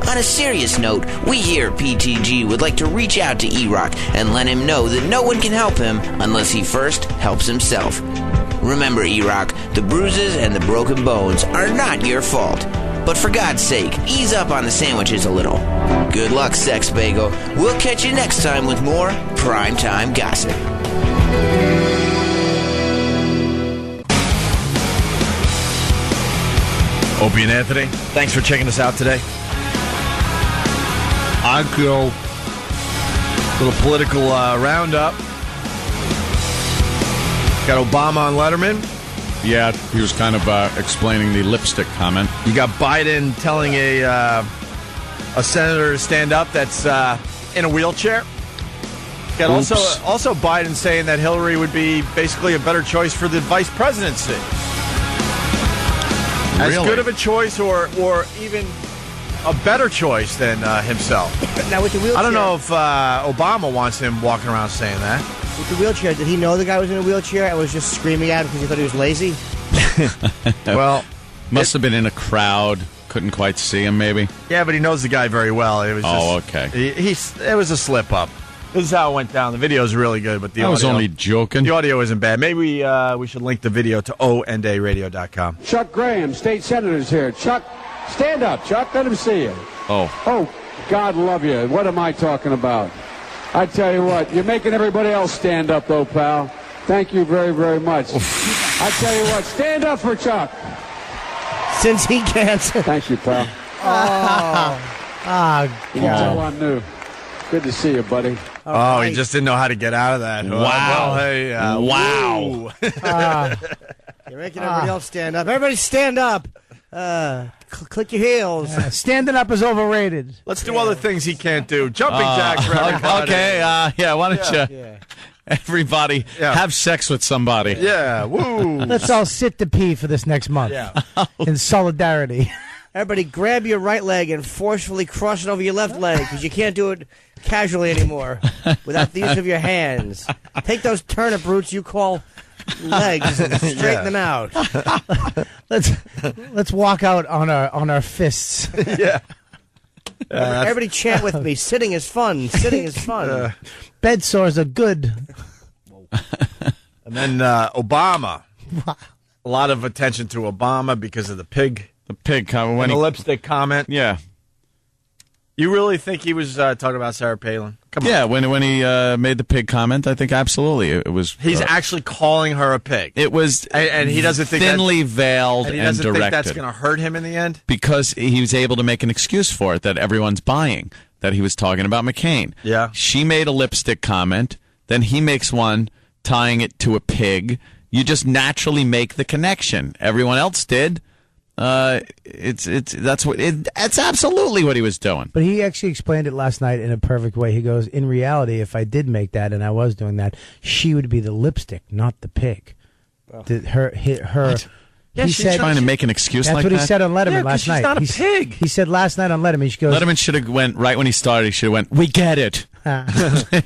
On a serious note, we here at PTG would like to reach out to E-Rock and let him know that no one can help him unless he first helps himself. Remember, E-Rock, the bruises and the broken bones are not your fault. But for God's sake, ease up on the sandwiches a little. Good luck, Sex Bagel. We'll catch you next time with more Primetime Gossip. Opie and Anthony, thanks for checking us out today. Agro. Little political roundup. Got Obama on Letterman. Yeah, he was kind of explaining the lipstick comment. You got Biden telling a senator to stand up that's in a wheelchair. Got also Biden saying that Hillary would be basically a better choice for the vice presidency. As good of a choice or even a better choice than himself. Now with the wheelchair, I don't know if Obama wants him walking around saying that. With the wheelchair, did he know the guy was in a wheelchair and was just screaming at him because he thought he was lazy? Well, must have been in a crowd. Couldn't quite see him, maybe. Yeah, but he knows the guy very well. It was okay. It was a slip up. This is how it went down. The video is really good, but the audio, was only joking. The audio isn't bad. Maybe we should link the video to ondaradio.com. Chuck Graham, state senator's here. Chuck, stand up, Chuck. Let him see you. Oh, God love you. What am I talking about? I tell you what, you're making everybody else stand up, though, pal. Thank you very, very much. I tell you what, stand up for Chuck. Since he can't. Thank you, pal. That's all I knew. Good to see you, buddy. He just didn't know how to get out of that. Wow. Well, hey, wow. You're making everybody else stand up. Everybody stand up. Click your heels. Standing up is overrated. Let's do other things he can't do. Jumping jacks for everybody. Okay, why don't you? Everybody have sex with somebody. Yeah, woo. Let's all sit to pee for this next month. In solidarity. Everybody grab your right leg and forcefully cross it over your left leg because you can't do it casually anymore without the use of your hands. Take those turnip roots you call legs and straighten them out. Let's walk out on our fists. Yeah. Everybody chant with me. Sitting is fun. Sitting is fun. Bed sores are good. And then Obama. A lot of attention to Obama because of the pig. The pig comment. And the lipstick comment. Yeah. You really think he was talking about Sarah Palin? Come on. Yeah, when he made the pig comment, I think absolutely it was. He's actually calling her a pig. It was, and he doesn't think thinly veiled and he doesn't directed. think that's going to hurt him in the end because he was able to make an excuse for it that everyone's buying. That he was talking about McCain. Yeah, she made a lipstick comment, then he makes one tying it to a pig. You just naturally make the connection. Everyone else did. That's absolutely what he was doing. But he actually explained it last night in a perfect way. He goes, in reality, if I did make that and I was doing that, she would be the lipstick, not the pig. Her. Yeah, she's trying to make an excuse like that. That's what he said on Letterman last night. She's not a pig. He said last night on Letterman, she goes, Letterman should have went right when he started. He should have went, we get it.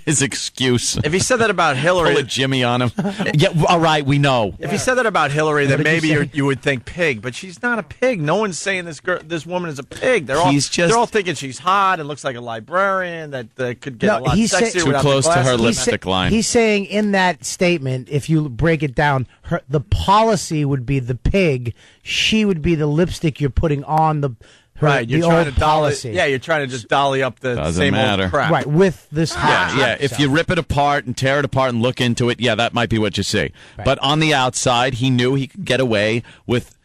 His excuse. If he said that about Hillary, pull a Jimmy on him. Yeah, all right, we know. If he said that about Hillary, then maybe you would think pig, but she's not a pig. No one's saying this woman is a pig. They're all thinking she's hot and looks like a librarian that could get a lot sexier too close to her lipstick line. He's saying in that statement, if you break it down, the policy would be the pig. She would be the lipstick you're putting on the. Right, you're trying to dolly. Yeah, you're trying to just dolly up the same old crap. Right, with this. Yeah. If you rip it apart and tear it apart and look into it, that might be what you see. Right. But on the outside, he knew he could get away with,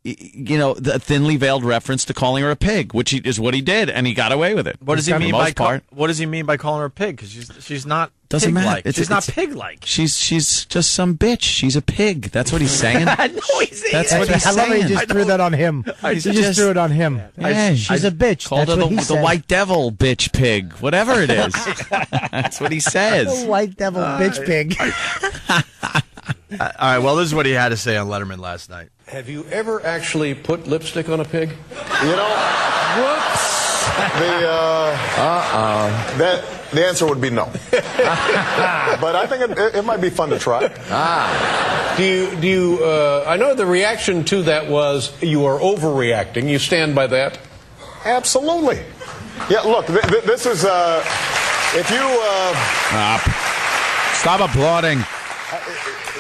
the thinly veiled reference to calling her a pig, which is what he did, and he got away with it. What does he mean by what does he mean by calling her a pig? Because she's not. Doesn't pig-like. matter. She's not pig-like. She's just some bitch. She's a pig. That's what he's saying. No, he's saying. That's what he's saying. I love how you just threw that on him. He just threw it on him. Yeah, she's a bitch. Called her the white devil bitch pig. Whatever it is. That's what he says. The white devil bitch pig. All right, well, this is what he had to say on Letterman last night. Have you ever actually put lipstick on a pig? Whoops. The answer would be no. But I think it might be fun to try. Do you? I know the reaction to that was you are overreacting. You stand by that? Absolutely. Yeah. Look, this is if you stop applauding.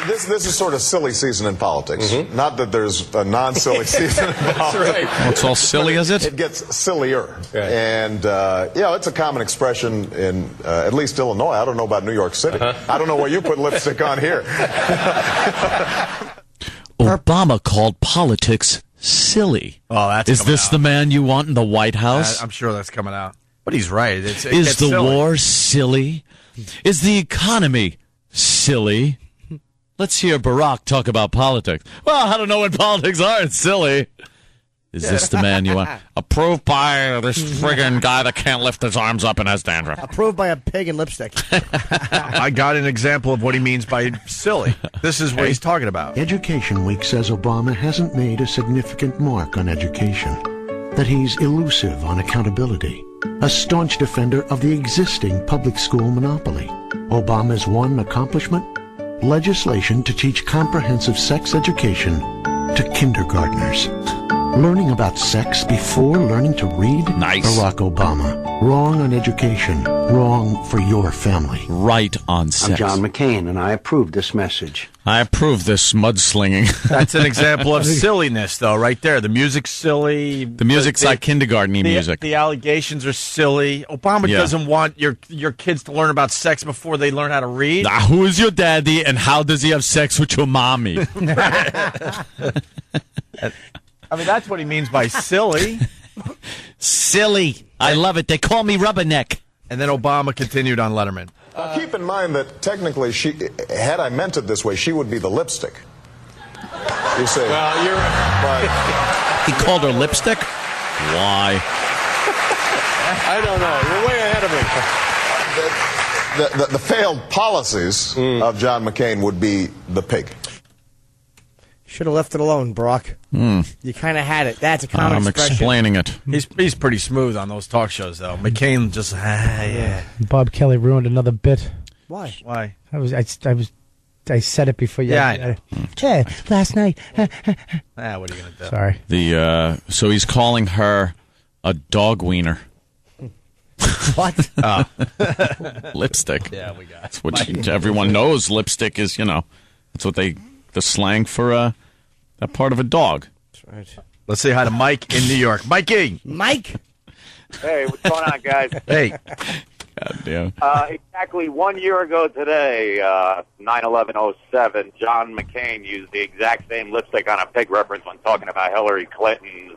This is sort of silly season in politics. Mm-hmm. Not that there's a non-silly season in politics. Right. Well, it's all silly, is it? It gets sillier. Okay. And, it's a common expression in at least Illinois. I don't know about New York City. I don't know where you put lipstick on here. Obama called politics silly. Oh, Is this the man you want in the White House? I'm sure that's coming out. But he's right. Is the war silly? Is the economy silly? Let's hear Barack talk about politics. Well, I don't know what politics are. It's silly. Is this the man you want? Approved by this friggin' guy that can't lift his arms up and has dandruff. Approved by a pig in lipstick. I got an example of what he means by silly. This is what he's talking about. Education Week says Obama hasn't made a significant mark on education, that he's elusive on accountability, a staunch defender of the existing public school monopoly. Obama's one accomplishment? Legislation to teach comprehensive sex education to kindergartners. Learning about sex before learning to read? Nice. Barack Obama. Wrong on education. Wrong for your family. Right on sex. I'm John McCain, and I approve this message. I approve this mudslinging. That's an example of silliness, though, right there. The music's silly. The music's like kindergarten-y music. The allegations are silly. Obama doesn't want your kids to learn about sex before they learn how to read. Now, who is your daddy, and how does he have sex with your mommy? I mean, that's what he means by silly. Silly. I love it. They call me Rubberneck. And then Obama continued on Letterman. Keep in mind that technically, had I meant it this way, she would be the lipstick. You say. Well, you're. But he called her lipstick? Why? I don't know. You're way ahead of me. the failed policies of John McCain would be the pig. Should have left it alone, Brock. You kind of had it. That's a common expression. I'm explaining it. He's pretty smooth on those talk shows, though. McCain just yeah. Bob Kelly ruined another bit. Why? Why? I said it before. Yeah, I know. Hey, last night. What are you gonna do? Sorry. So he's calling her a dog wiener. What? Lipstick. Yeah, we got. That's what everyone knows. Lipstick is, that's what the slang for that part of a dog. That's right. Let's say hi to Mike in New York. Mikey. Mike. Hey, what's going on, guys? Hey. God damn. Exactly 1 year ago today, 9/11/07, John McCain used the exact same lipstick on a pig reference when talking about Hillary Clinton's.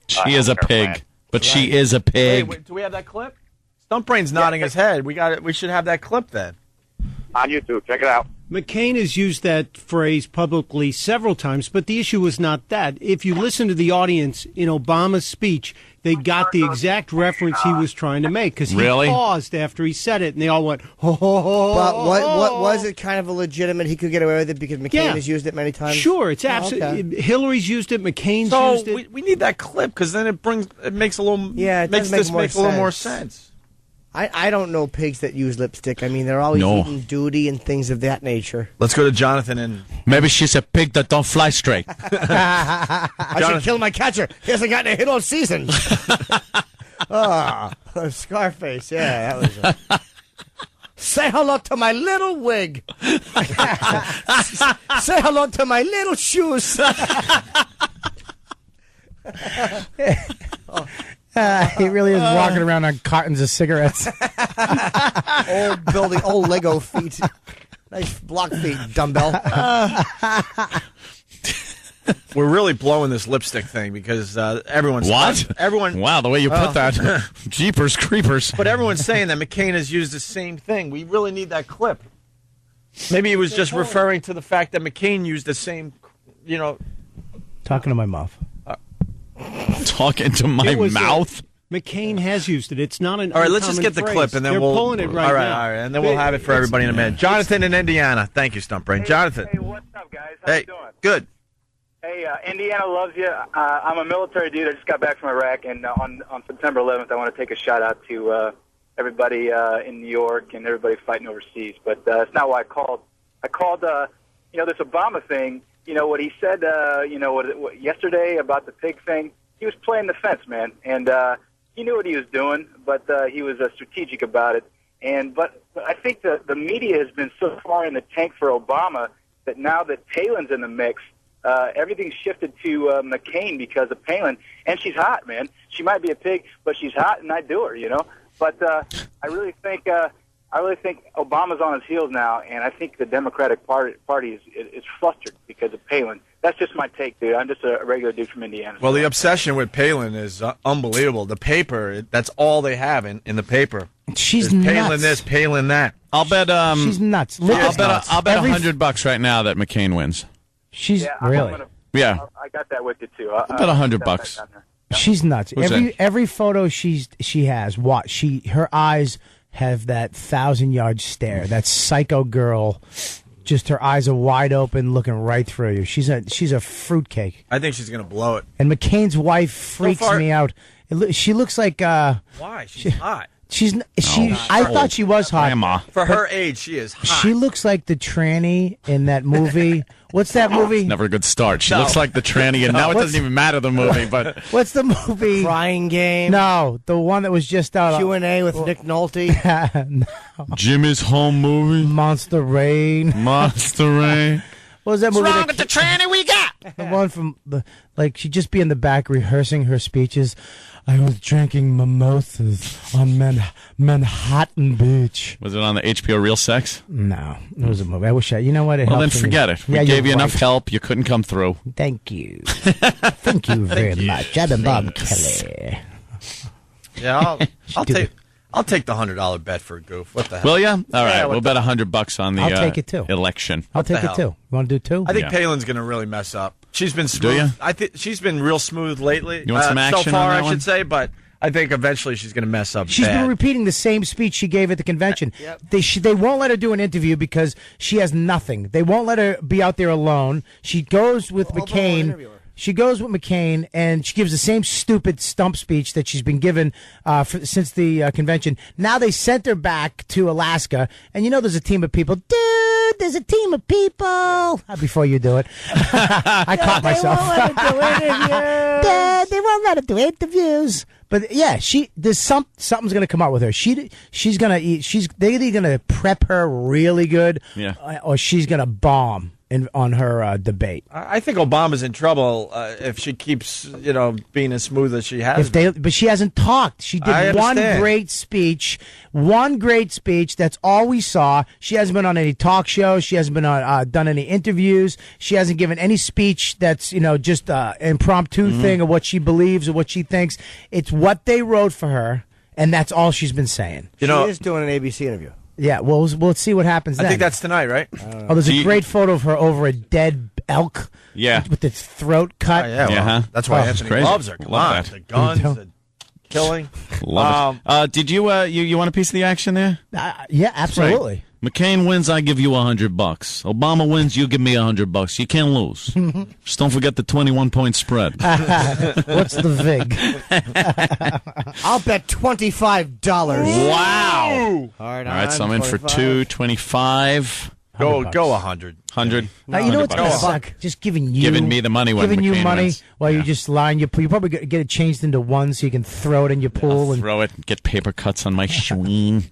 She is a pig, plan. but she is a pig. Wait, do we have that clip? Stumpbrain's nodding his head. We should have that clip then. On YouTube, check it out. McCain has used that phrase publicly several times, but the issue was not that. If you listen to the audience in Obama's speech, they got the exact reference he was trying to make because he paused after he said it, and they all went, ho, ho, ho. But what was it kind of a legitimate? He could get away with it because McCain has used it many times? Sure, it's absolutely. Okay. Hillary's used it, McCain's used it. We need that clip because then it makes a little makes this make a little more sense. I don't know pigs that use lipstick. I mean, they're always eating duty and things of that nature. Let's go to Jonathan and... Maybe she's a pig that don't fly straight. I should kill my catcher. He hasn't gotten a hit all season. Scarface. Yeah, that was Say hello to my little wig. Say hello to my little shoes. He really is walking around on cartons of cigarettes. old Lego feet. Nice block feet, dumbbell. We're really blowing this lipstick thing because everyone's... What? Wow, the way you put that. Jeepers creepers. But everyone's saying that McCain has used the same thing. We really need that clip. Maybe he was just referring to the fact that McCain used the same, Talking to my mouth. Talking to my mouth? McCain has used it. It's not an All right, let's just get the clip, and then They're we'll... pulling it right now. All right, and then we'll have it for everybody in a minute. Jonathan in Indiana. Thank you, Stumpbrain. Jonathan. Hey, what's up, guys? How you doing? Good. Hey, Indiana loves you. I'm a military dude. I just got back from Iraq, and on September 11th, I want to take a shout-out to everybody in New York and everybody fighting overseas. But that's not why I called. I called, this Obama thing. What he said, what yesterday about the pig thing, he was playing the fence, man. And he knew what he was doing, but he was strategic about it. But I think the media has been so far in the tank for Obama that now that Palin's in the mix, everything's shifted to McCain because of Palin. And she's hot, man. She might be a pig, but she's hot, and I do her, But I really think Obama's on his heels now, and I think the Democratic Party is flustered because of Palin. That's just my take, dude. I'm just a regular dude from Indiana. Well, the obsession with Palin is unbelievable. The paper, that's all they have in the paper. She's There's nuts. Palin this, Palin that. I'll bet she's nuts. I'll bet $100 right now that McCain wins. She's really. I got that with you too. I'll bet $100. She's nuts. Every photo she has, her eyes have that 1,000-yard stare. That psycho girl, just her eyes are wide open, looking right through you. She's a fruitcake. I think she's gonna blow it. And McCain's wife freaks me out. She looks like why? She's hot. I thought she was hot. Grandma. For her age, she is hot. She looks like the tranny in that movie. What's that movie? Never a good start. She looks like the tranny, and now it doesn't even matter the movie. But what's the movie? Crying Game. No, the one that was just out. Q&A with Nick Nolte. No. Jimmy's Home movie. Monster Rain. Monster Rain. What was that movie? What's wrong with the tranny we got? The one from she'd just be in the back rehearsing her speeches. I was drinking mimosas on Manhattan Beach. Was it on the HBO Real Sex? No, it was a movie. I wish you know what? Well, then forget it. We gave you enough help. You couldn't come through. Thank you. Thank you very much. I've been Bob Kelly. Yeah, I'll take the $100 bet for a goof. What the hell? Will you? All right, we'll bet $100 on the I'll take it too. Election. I'll take it too. You want to do two? I think Palin's going to really mess up. She's been smooth. Do you? I think she's been real smooth lately. You want some action so far, on that I should say, but I think eventually she's going to mess up. She's bad. been repeating the same speech she gave at the convention. They won't let her do an interview because she has nothing. They won't let her be out there alone. She goes with McCain. She goes with McCain, and she gives the same stupid stump speech that she's been given since the convention. Now they sent her back to Alaska, and there's a team of people. Dude, there's a team of people. Before you do it, I caught myself. They won't let her do interviews. But yeah, there's something's gonna come out with her. She's gonna eat. They're either gonna prep her really good, or she's gonna bomb on her debate. I think Obama's in trouble if she keeps, being as smooth as she has. But she hasn't talked. She did one great speech. That's all we saw. She hasn't been on any talk shows. She hasn't been on done any interviews. She hasn't given any speech that's just impromptu thing of what she believes or what she thinks. It's what they wrote for her, and that's all she's been saying. She is doing an ABC interview. Yeah, well, let's see what happens then. I think that's tonight, right? Oh, there's a great photo of her over a dead elk. Yeah. With its throat cut. That's why Anthony loves her. Come on, the guns, the killing. Love it. Did you you want a piece of the action there? Yeah, absolutely. Right. McCain wins, I give you $100. Obama wins, you give me $100. You can't lose. Just don't forget the 21-point spread. What's the vig? I'll bet $25. Wow! All right, so I'm in for 225. Go 100. 100. You know what's going to suck? Just giving me the money when giving you McCain money wins. while you just line your pool. You probably get it changed into one so you can throw it in your pool. And throw it, get paper cuts on my schween.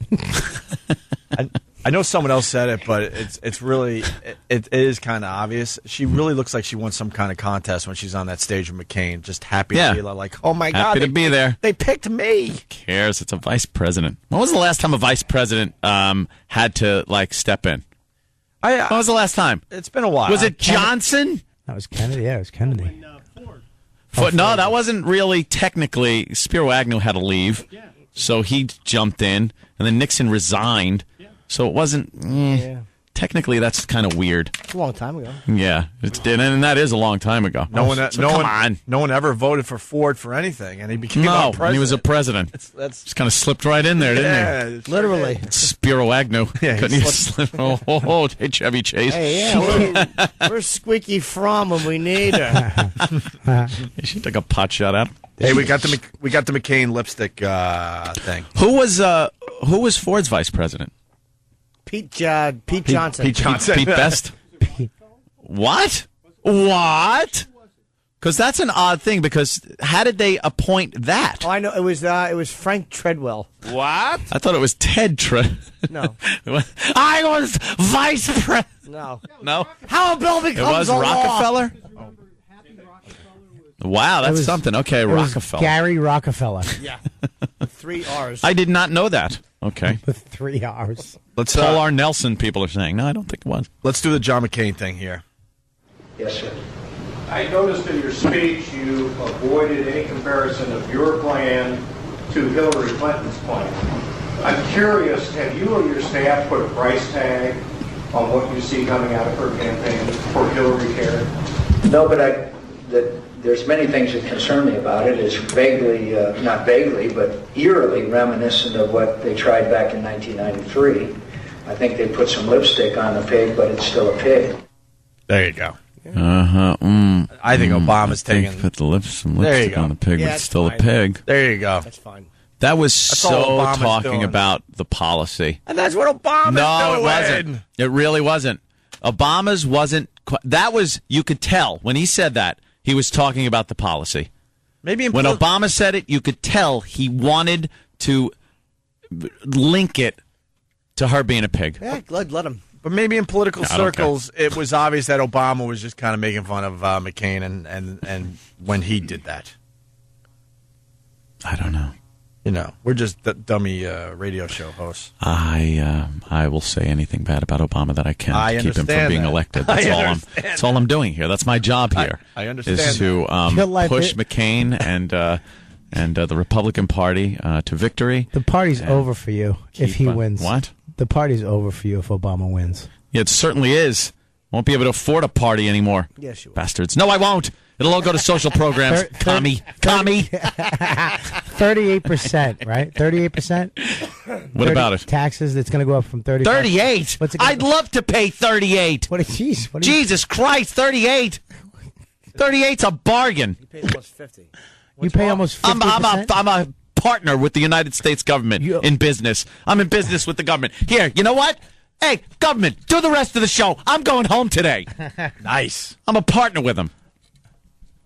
I know someone else said it, but it's really it is kind of obvious. She really looks like she won some kind of contest when she's on that stage with McCain, just happy to be like, oh my God, happy to be there. They picked me. Who cares? It's a vice president. When was the last time a vice president had to step in? When was the last time? It's been a while. Was it Johnson? That was Kennedy. Yeah, it was Kennedy. Ford. No, that wasn't really technically. Spiro Agnew had to leave, so he jumped in, and then Nixon resigned. So it wasn't. Technically, that's kind of weird. It's a long time ago. Yeah, and that is a long time ago. No one ever voted for Ford for anything, and he became our president. And he was a president. That's just kind of slipped right in there, didn't he? Literally. Spiro Agnew. Couldn't he slip? Hey, Chevy Chase. Hey, we're squeaky from when we need her. She took a pot shot at him. Hey, we got the McCain lipstick thing. Who was Ford's vice president? Pete Johnson. Pete Best? What? Because that's an odd thing, because how did they appoint that? Oh, I know. It was Frank Treadwell. What? I thought it was Ted Treadwell. No. I was vice president. No. How a bill becomes It was a Rockefeller? law. Wow, that's something. Okay, Rockefeller. Gary Rockefeller. Yeah. 3 R's. I did not know that. Okay. With 3 R's. Let's Paul R. Nelson, people are saying. No, I don't think it was. Let's do the John McCain thing here. Yes, sir. I noticed in your speech you avoided any comparison of your plan to Hillary Clinton's plan. I'm curious, have you or your staff put a price tag on what you see coming out of her campaign for Hillary care? No, but there's many things that concern me about it. It's vaguely, not vaguely, but eerily reminiscent of what they tried back in 1993. I think they put some lipstick on the pig, but it's still a pig. There you go. I think Obama's taking... Put some lipstick on the pig, but it's still a pig. There you go. That's fine. That was so talking about the policy. And that's what Obama's doing. No, it wasn't. It really wasn't. Obama's wasn't... That was... You could tell. When he said that, he was talking about the policy. Maybe when Obama said it, you could tell he wanted to link it to her being a pig. Yeah, let him. But maybe in political circles, it was obvious that Obama was just kind of making fun of McCain, and when he did that, I don't know. We're just dummy radio show hosts. I will say anything bad about Obama that I can to keep him from being elected. That's all I'm doing here. That's my job here. I understand. Is to push McCain and the Republican Party to victory. The party's over for you if he wins. What? The party's over for you if Obama wins. Yeah, it certainly is. Won't be able to afford a party anymore. Yes, you will. Bastards. No, I won't. It'll all go to social programs. Commie. 38%, right? 38%. What about it? Taxes. That's going to go up from 30. 38. I'd love to pay 38. Jesus Christ, 38. 38's a bargain. You pay almost 50. You pay almost 50%? I'm a partner with the United States government in business. I'm in business with the government. Here, you know what? Hey, government, do the rest of the show. I'm going home today. Nice. I'm a partner with them.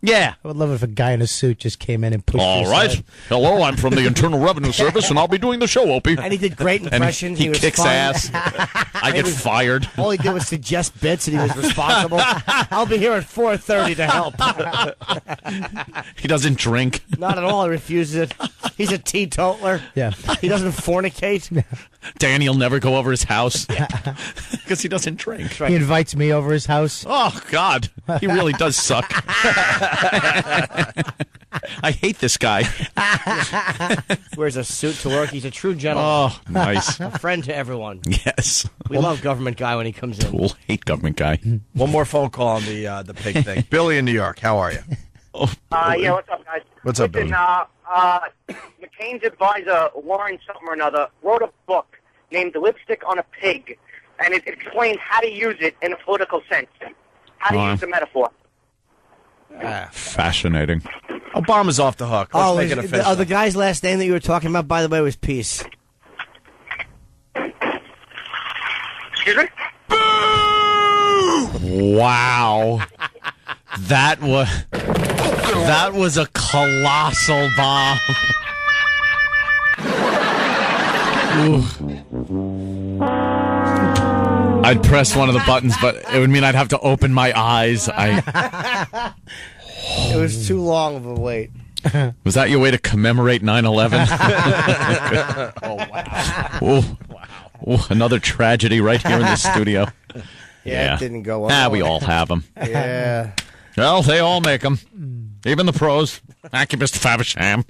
Yeah. I would love if a guy in a suit just came in and pushed All right. aside. Hello, I'm from the Internal Revenue Service, and I'll be doing the show, Opie. And he did great impressions. And he was kicks fun. ass. I get fired. All he did was suggest bits, and he was responsible. I'll be here at 4:30 to help. He doesn't drink. Not at all. He refuses it. He's a teetotaler. Yeah. He doesn't fornicate. Danny will never go over his house because he doesn't drink. He invites me over his house. Oh, God. He really does suck. I hate this guy. Wears a suit to work. He's a true gentleman. Oh, nice. A friend to everyone. Yes. We love government guy when he comes in. Cool. Hate government guy. One more phone call on the pig thing. Billy in New York, how are you? Yeah, what's up, guys? What's up, Billy? McCain's advisor, Warren something or another, wrote a book named Lipstick on a Pig, and it explains how to use it in a political sense. How to use the metaphor. Fascinating. Obama's off the hook. Let's make it official. The guy's last name that you were talking about, by the way, was Peace. Excuse me? Wow. That was a colossal bomb. I'd press one of the buttons, but it would mean I'd have to open my eyes. It was too long of a wait. Was that your way to commemorate 9/11? Oh, wow. Ooh, another tragedy right here in the studio. Yeah, it didn't go well. We all have them. Yeah. Well, they all make them. Even the pros. Thank you, Mr. Faversham.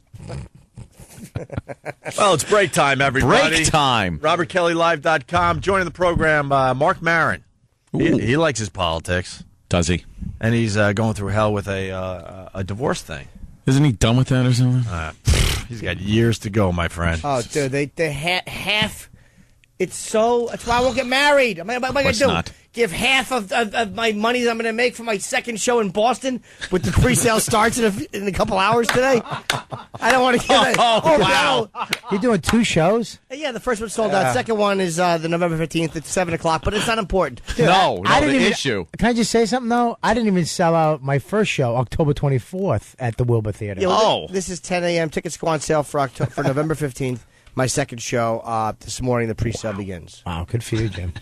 Well, it's break time, everybody. Break time. RobertKellyLive.com. Joining the program, Mark Maron. He likes his politics. Does he? And he's going through hell with a divorce thing. Isn't he done with that or something? He's got years to go, my friend. Oh, dude, they half. It's so. That's why I won't get married. What am I going to do? Not. Give half of my money that I'm going to make for my second show in Boston with the pre-sale starts in a couple hours today? I don't want to get it. Oh, wow. No. You're doing 2 shows? Yeah, the first one's sold out. Second one is the November 15th at 7 o'clock, but it's not important. Dude, I didn't the even, issue. Can I just say something, though? I didn't even sell out my first show, October 24th, at the Wilbur Theater. Yeah, well, this is 10 a.m. Tickets go on sale for November 15th. My second show this morning. The pre-sale begins. Wow, good for you, Jim.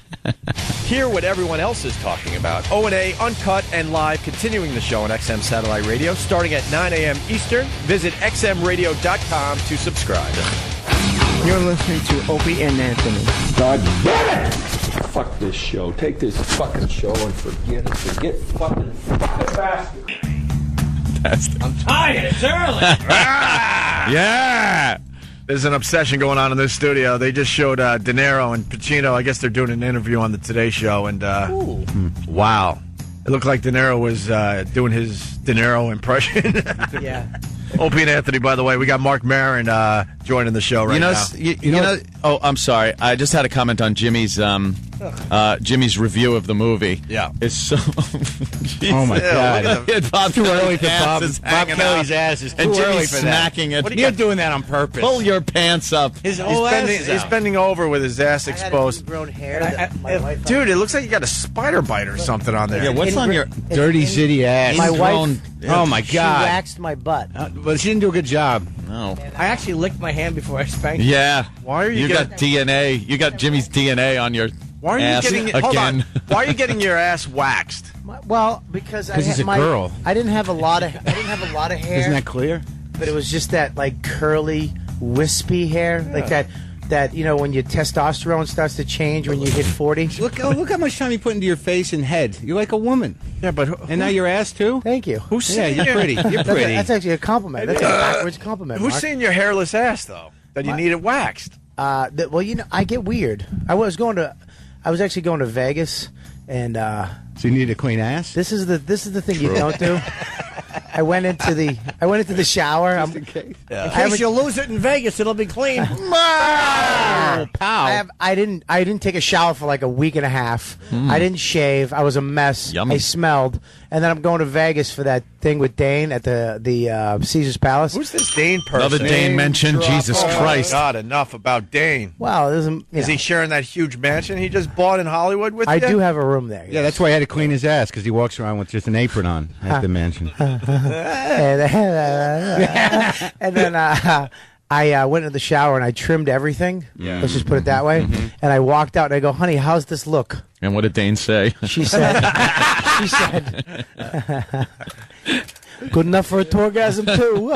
Hear what everyone else is talking about. O&A, uncut and live, continuing the show on XM Satellite Radio, starting at 9 a.m. Eastern. Visit xmradio.com to subscribe. You're listening to Opie and Anthony. God damn it! Fuck this show. Take this fucking show and forget it. Forget fucking bastard. I'm tired. It's early. Yeah! There's an obsession going on in this studio. They just showed De Niro and Pacino. I guess they're doing an interview on the Today Show. And wow. It looked like De Niro was doing his De Niro impression. Yeah. Opie and Anthony, by the way, we got Mark Maron joining the show right now. You know. Oh, I'm sorry. I just had a comment on Jimmy's review of the movie. Yeah, it's so. Oh my God! It's too early for Bob. Bob Kelly's ass is too and early Jimmy's for that. smacking it. You're doing that on purpose. Pull your pants up. His whole ass is He's out. bending over with his ass exposed. Grown hair. Dude, it looks like you got a spider bite or something on there. Yeah, what's on your dirty city ass? My wife. Oh my God! She waxed my butt. But she didn't do a good job. No. I actually licked my hand before I spanked. Yeah. Why are you got DNA? You got Jimmy's DNA on your Why are you ass getting again? Hold on. Why are you getting your ass waxed? Well, because he's a girl. I didn't have a lot of hair. Isn't that clear? But it was just that like curly, wispy hair, like that when your testosterone starts to change when you hit 40. Look how much time you put into your face and head. You're like a woman. Yeah, but and now your ass too. Thank you. Yeah, you're pretty. You're pretty. That's actually a compliment. That's a backwards compliment. Who's Mark. seen your hairless ass though? That you need it waxed. Well, I get weird. I was actually going to Vegas, and so you need a clean ass. This is the thing you don't do. I went into the shower. In case you lose it in Vegas, it'll be clean. I didn't take a shower for like a week and a half. I didn't shave. I was a mess. Yummy. I smelled. And then I'm going to Vegas for that thing with Dane at the Caesar's Palace. Who's this Dane person? Another Dane mention. Jesus Christ. God, enough about Dane. Wow, is he sharing that huge mansion he just bought in Hollywood with you? I do have a room there. Yeah, that's why I had to clean his ass, because he walks around with just an apron on at the mansion. And then I went into the shower and I trimmed everything. Yeah. Let's just put it that way. And I walked out and I go, honey, how's this look? And what did Dane say? She said, good enough for a torgasm too.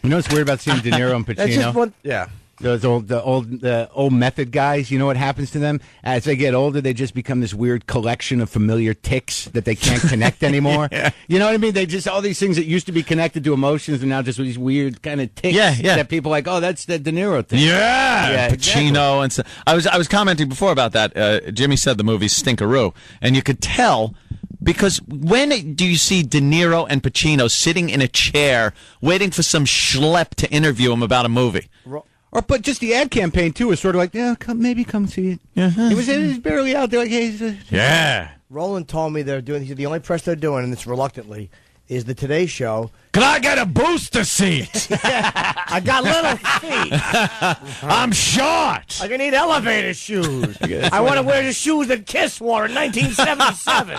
You know what's weird about seeing De Niro and That's just Pacino? one- Yeah. The old method guys, you know what happens to them? As they get older, they just become this weird collection of familiar tics that they can't connect anymore. Yeah. You know what I mean? They just, all these things that used to be connected to emotions are now just these weird kind of tics that people are like, oh, that's the De Niro thing. Yeah, Pacino and so. I was commenting before about that. Jimmy said the movie's stinkeroo, and you could tell. Because when do you see De Niro and Pacino sitting in a chair waiting for some schlep to interview him about a movie? But just the ad campaign, too, is sort of like, yeah, come see it. Uh-huh. It was barely out there like, hey. Yeah. Roland told me they're doing. The only press they're doing, and it's reluctantly, is the Today Show. Can I get a booster seat? I got little feet. I'm short. I can need elevator shoes. I want to wear the shoes that Kiss wore in 1977.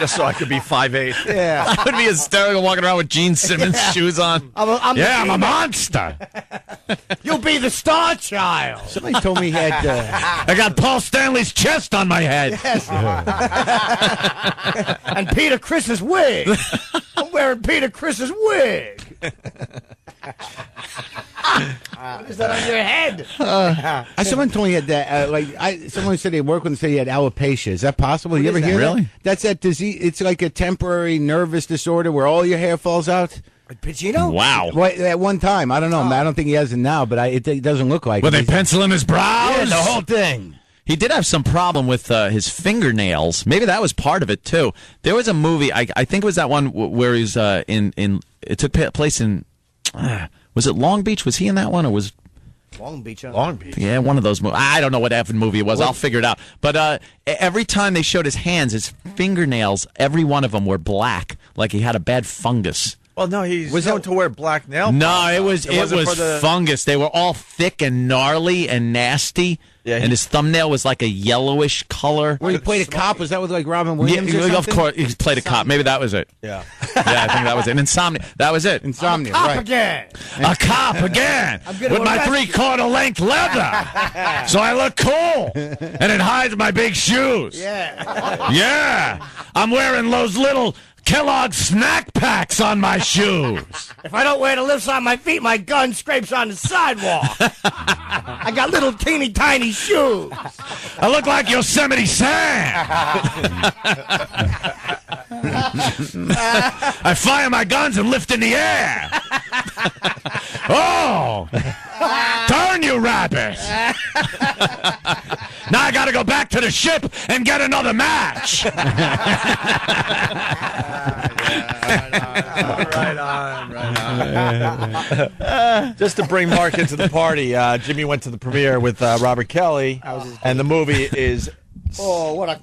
Just so I could be 5'8". Yeah. I would be hysterical walking around with Gene Simmons shoes on. I'm a monster. You'll be the star child. Somebody told me he had... I got Paul Stanley's chest on my head. Yes. And Peter Chris's wig. I'm wearing Peter Chris's wig. Is that on your head? Someone told me he had that. Someone said they worked with him and said he had alopecia. Is that possible? You ever hear that? Really? That's that disease. It's like a temporary nervous disorder where all your hair falls out. Pacino? Wow. Well, at one time, I don't know. I don't think he has it now, but it doesn't look like. Were they penciling his brows? Yeah, the whole thing. He did have some problem with his fingernails. Maybe that was part of it too. There was a movie. I think it was that one where he's in. It took place in. Was it Long Beach? Was he in that one, or was Long Beach? Long Beach. Yeah, one of those movies. I don't know what effing movie it was. I'll figure it out. But every time they showed his hands, his fingernails, every one of them were black, like he had a bad fungus. Well, no, he's known to wear black nail polish. No, it was fungus. They were all thick and gnarly and nasty. Yeah, and his thumbnail was like a yellowish color. When he played a cop, was that with like Robin Williams? Yeah, of course, he played a cop. Maybe that was it. Yeah, I think that was it. Insomnia. That was it. Insomnia. Cop right. again. A cop again with my 3/4 length leather, so I look cool, and it hides my big shoes. Yeah. I'm wearing those little Kellogg snack packs on my shoes. If I don't wear the lifts on my feet, my gun scrapes on the sidewalk. I got little teeny tiny shoes. I look like Yosemite Sam. I fire my guns and lift in the air. Oh! Turn, you rabbit! Now I gotta go back to the ship and get another match. Right on. Just to bring Mark into the party, Jimmy went to the premiere with Robert Kelly, and the movie is... Oh, what a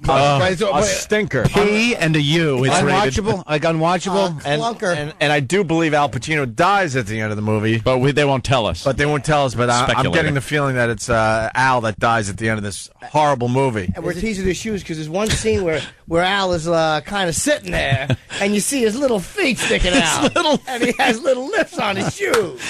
a stinker. P and a U. It's unwatchable, rated. Unwatchable. And I do believe Al Pacino dies at the end of the movie. But they won't tell us. But I'm getting the feeling that it's Al that dies at the end of this horrible movie. And we're teasing his shoes because there's one scene where Al is kind of sitting there, and you see his little feet sticking out, and he has little lips on his shoes,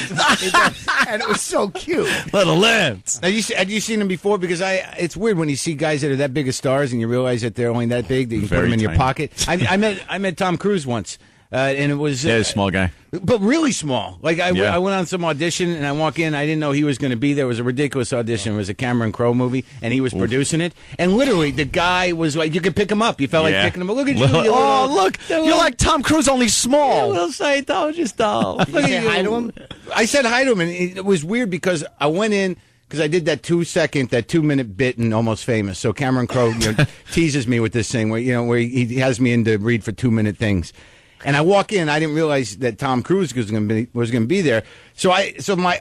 and it was so cute. Little lips. Have you seen him before? Because it's weird when you see guys that are that big of stars and you realize that they're only that big that you can put them in your pocket. I met Tom Cruise once. And it was a small guy, but really small. Like I went on some audition, and I walk in. I didn't know he was going to be there. It was a ridiculous audition. It was a Cameron Crowe movie, and he was producing it. And literally, the guy was like, you could pick him up. You felt like picking him up. Look at you! Look, you're like Tom Cruise, only small. Little Scientologist doll. Did you say hi to him? I said hi to him, and it was weird because I went in because I did that 2-minute bit in Almost Famous. So Cameron Crowe teases me with this thing where he has me in to read for 2-minute things. And I walk in, I didn't realize that Tom Cruise was going to be there. So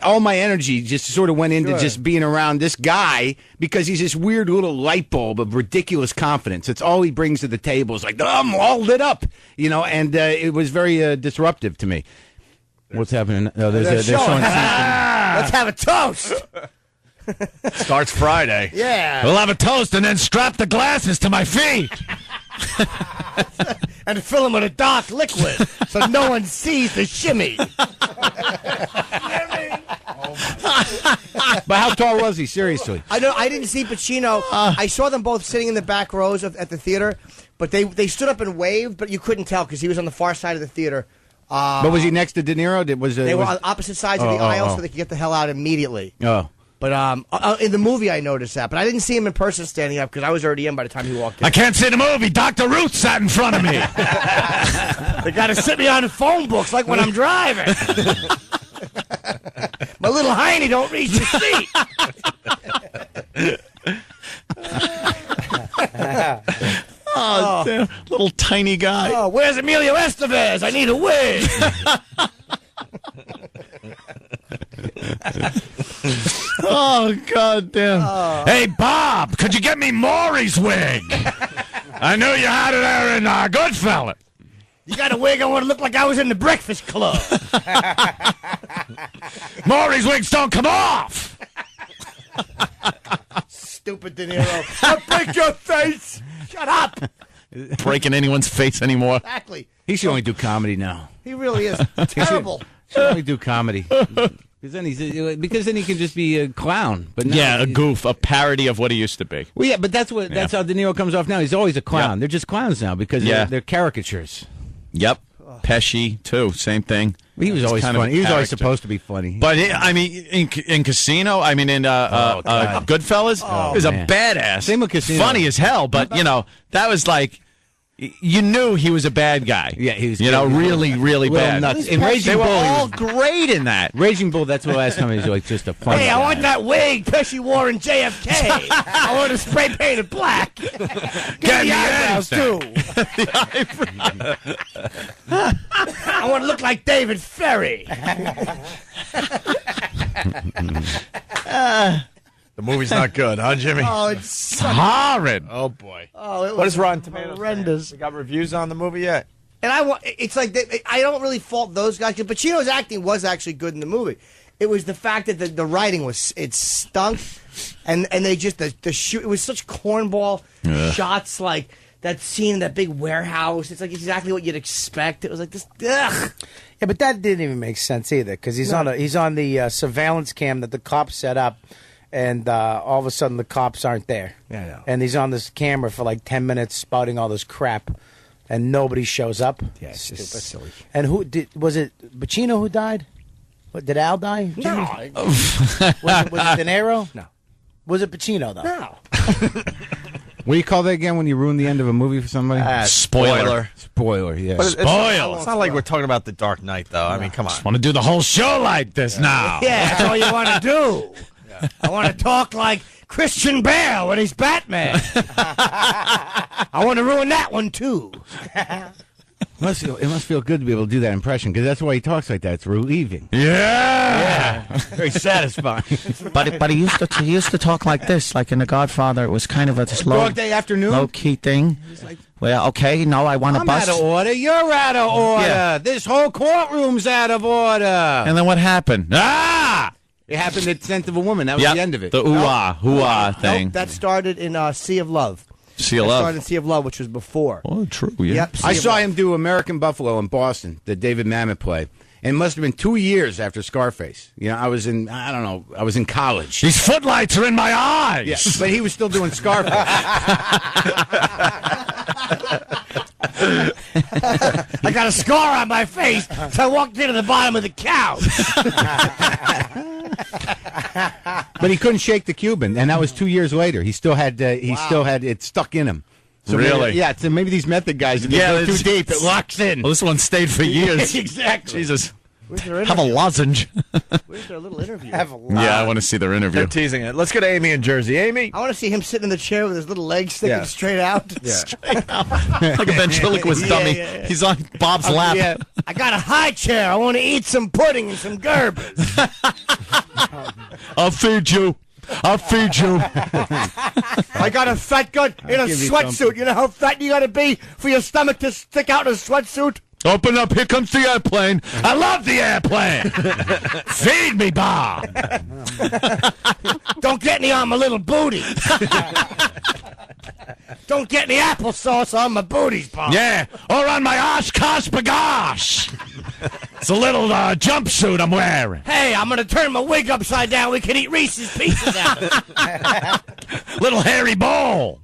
all my energy just sort of went into just being around this guy because he's this weird little light bulb of ridiculous confidence. It's all he brings to the table. It's like, I'm all lit up, and it was very disruptive to me. What's happening? No, there's someone. Let's have a toast. Starts Friday. Yeah. We'll have a toast and then strap the glasses to my feet. And fill them with a dark liquid so no one sees the shimmy. But how tall was he, seriously? I didn't see Pacino. I saw them both sitting in the back rows at the theater, but they stood up and waved, but you couldn't tell because he was on the far side of the theater. But was he next to De Niro? They were on opposite sides of the aisle so they could get the hell out immediately. Oh. But in the movie, I noticed that. But I didn't see him in person standing up because I was already in by the time he walked in. I can't see the movie. Dr. Ruth sat in front of me. They got to sit me on the phone books like when I'm driving. My little hiney don't reach the seat. Oh, damn. Little tiny guy. Oh, where's Emilio Estevez? I need a wig. Oh, God damn. Hey, Bob, could you get me Maury's wig? I knew you had it there in Goodfellas. You got a wig, I want to look like I was in the Breakfast Club. Maury's wigs don't come off. Stupid De Niro. I'll break your face. Shut up. Breaking anyone's face anymore. Exactly. He should only do comedy now. He really is terrible. He should only do comedy. Because then he can just be a clown. But a goof, a parody of what he used to be. Well, yeah, but that's how De Niro comes off now. He's always a clown. Yep. They're just clowns now because they're caricatures. Yep. Pesci too, same thing. He was always funny. He was always supposed to be funny. But in Casino, in Goodfellas, he was a badass. Same with Casino. Funny as hell, but that was like. You knew he was a bad guy. Yeah, he was. Really, really bad. Nuts. In Raging Bull, they were all great in that. Raging Bull. That's the last time he was like just a funny. Hey, guy. I want that wig Pesci wore in JFK. I want to spray painted black. Get the eyebrows too. I want to look like David Ferry. The movie's not good, huh, Jimmy? Oh, it's horrid. Oh boy. Oh, it was what is Rotten Tomatoes? Horrendous. We got reviews on the movie yet? And it's like I don't really fault those guys because Pacino's acting was actually good in the movie. It was the fact that the writing it stunk, and they just the shoot. It was such cornball shots, like that scene in that big warehouse. It's like exactly what you'd expect. It was like this. Ugh. Yeah, but that didn't even make sense either because he's on the surveillance cam that the cops set up. And all of a sudden, the cops aren't there. Yeah, I know. And he's on this camera for like 10 minutes spouting all this crap, and nobody shows up. Yeah, it's Stupid. just silly. And was it Pacino who died? What, did Al die? No. was it De Niro? No. Was it Pacino, though? No. What do you call that again when you ruin the end of a movie for somebody? Spoiler. Spoiler, yeah. But Spoil. It's not like we're talking about The Dark Knight, though. I mean, come on. I want to do the whole show like this now. Yeah, that's all you want to do. I want to talk like Christian Bale when he's Batman. I want to ruin that one, too. It must feel good to be able to do that impression, because that's why he talks like that. It's relieving. Yeah. Very satisfying. But he used to talk like this, like in The Godfather. It was kind of a Dog Day Afternoon? low-key thing. Well, okay, no, I want to bust. I'm out of order. You're out of order. Yeah. This whole courtroom's out of order. And then what happened? Ah! It happened at Scent of a Woman. That was the end of it. The ooh-ah thing. Nope, that started in Sea of Love. Sea of Love. That started in Sea of Love, which was before. Oh, true, yeah. Yep, I saw him do American Buffalo in Boston, the David Mamet play. And it must have been 2 years after Scarface. I was in college. These footlights are in my eyes. Yeah, but he was still doing Scarface. I got a scar on my face, so I walked into the bottom of the couch. But he couldn't shake the Cuban, and that was 2 years later. He still had it stuck in him. So really? Maybe, so maybe these method guys, if they go too deep, it locks in. Well, this one stayed for years. Exactly. Jesus. Have a lozenge. Where's their little interview? Yeah, I want to see their interview. They're teasing it. Let's go to Amy in Jersey. Amy. I want to see him sitting in the chair with his little legs sticking straight out. Yeah. Straight out. Like a ventriloquist dummy. Yeah. He's on Bob's lap. Yeah. I got a high chair. I want to eat some pudding and some gerbers. I'll feed you. I'll feed you. I got a fat gut in a sweatsuit. You know how fat you got to be for your stomach to stick out in a sweatsuit? Open up. Here comes the airplane. I love the airplane. Feed me, Bob. Don't get any on my little booty. Don't get any applesauce on my booties, Bob. Yeah, or on my Oshkosh bagosh. It's a little jumpsuit I'm wearing. Hey, I'm going to turn my wig upside down. We can eat Reese's Pieces out of it. Little hairy bowl.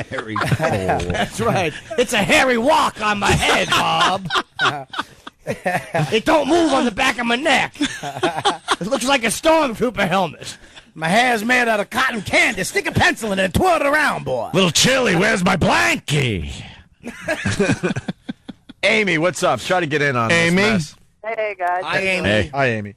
Hairy bowl. That's right. It's a hairy walk on my head, Bob. It don't move on the back of my neck. It looks like a stormtrooper helmet. My hair's made out of cotton candy. Stick a pencil in it and twirl it around, boy. Little chilly, where's my blankie? Amy, what's up? Try to get in on Amy. this mess. Hey, guys. Hi, Amy. Hey. Hi, Amy.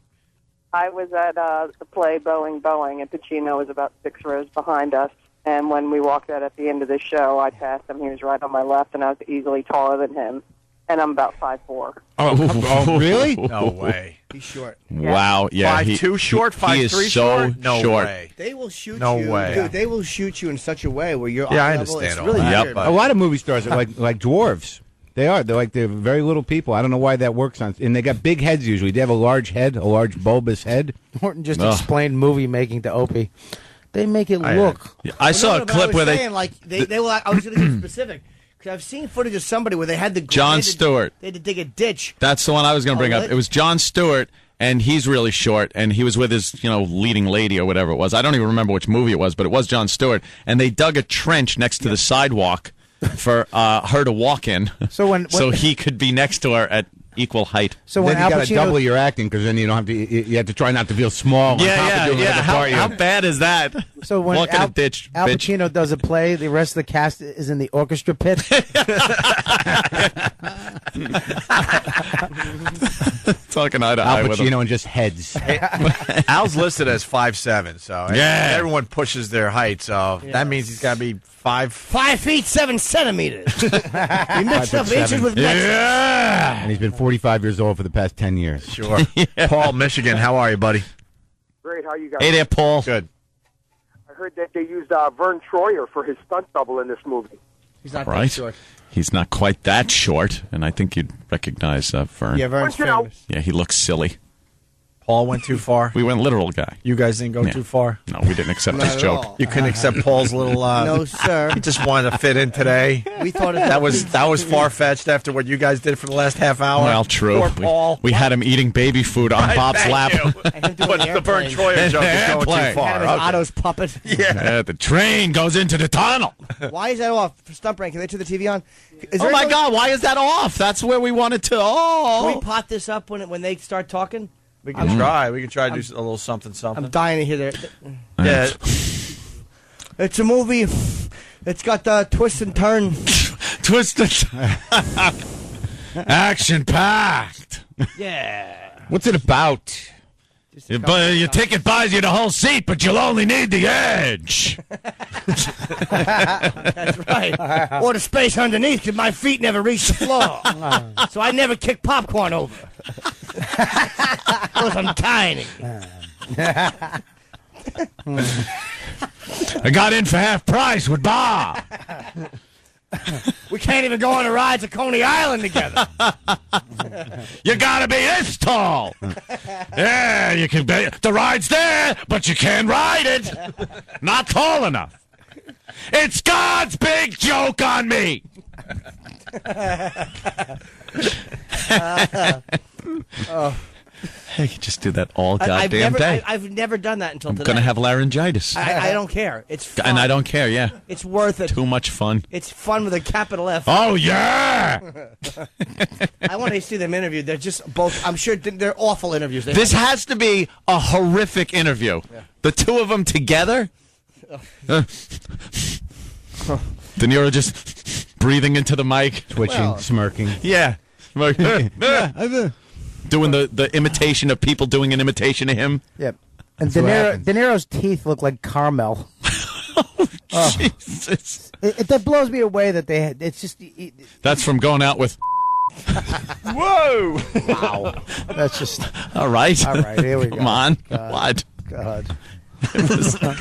I was at the play Boeing, and Pacino was about 6 rows behind us. And when we walked out at the end of the show, I passed him. He was right on my left, and I was easily taller than him. And I'm about 5'4". Oh, really? No way. He's short. Wow. Yeah. 5'2" short? 5'3" so short? No short. way. They will shoot you. No way. Dude, they will shoot you in such a way where you're Yeah, eye I level. understand It's all really that, weird. but- A lot of movie stars are like dwarves. They are. They're very little people. I don't know why that works on. And they got big heads usually. They have a large head, a large bulbous head. Morton just explained movie making to Opie. They make it look. I saw a clip where saying, like, they were. I was going to get specific because I've seen footage of somebody where they had the Jon Stewart. They had to dig a ditch. That's the one I was going to bring up. It was Jon Stewart, and he's really short, and he was with his, leading lady or whatever it was. I don't even remember which movie it was, but it was Jon Stewart, and they dug a trench next to the sidewalk for her to walk in, so he could be next to her at equal height. So then you got to double your acting because then you don't have to. You have to try not to feel small. On top of doing another part. How bad is that? So when Walk in a ditch, Al bitch. Pacino does a play, the rest of the cast is in the orchestra pit. Talking eye to Al eye with him. Pacino and just heads. Al's listed as 5'7", so everyone pushes their height, so that means he's got to be 5 feet 7 centimeters. You mixed up inches with metrics. And he's been 45 years old for the past 10 years. Sure. Paul, Michigan, how are you, buddy? Great, how you guys? Hey there, Paul. Good. I heard that they used Vern Troyer for his stunt double in this movie. He's not Right. that short. He's not quite that short, and I think you'd recognize Vern. Yeah, Vern's famous. Yeah, he looks silly. Paul went too far. We went literal guy. You guys didn't go too far? No, we didn't accept his joke. You couldn't accept Paul's little... No, sir. He just wanted to fit in today. We thought that was far-fetched after what you guys did for the last half hour. Well, true. Poor Paul. We had him eating baby food on Bob's lap. But the Vern Troyer joke is going too far. Otto's puppet. Yeah, the train goes into the tunnel. Why is that off? Stump rank. Can they turn the TV on? Oh, my God. Why is that off? That's where we wanted to. Can we pot this up when they start talking? We can try. We can try to do a little something. I'm dying to hear that. Yeah. It's a movie. It's got the twist and turn. Action packed. Yeah. What's it about? Your ticket buys you the whole seat, but you'll only need the edge. That's right. Or the space underneath, because my feet never reach the floor. So I never kick popcorn over. Because I'm tiny. I got in for half price with Bob. We can't even go on the rides at Coney Island together. You gotta be this tall. Yeah, you can be. The ride's there, but you can't ride it. Not tall enough. It's God's big joke on me. I could just do that all goddamn day. I've never done that until today. I'm gonna have laryngitis. I don't care. It's fun. And I don't care. Yeah, it's worth it. Too much fun. It's fun with a capital F. Oh yeah. I want to see them interviewed. They're just both. I'm sure they're awful interviews. This has to be a horrific interview. Yeah. The two of them together. De Niro just breathing into the mic, twitching, smirking. Yeah. Doing the imitation of people doing an imitation of him. Yep. And De Niro's teeth look like caramel. Oh, Jesus. That blows me away that they had. It's just. That's from going out with. Whoa! Wow. That's just. All right. All right, here we go. Come on. God. What? God.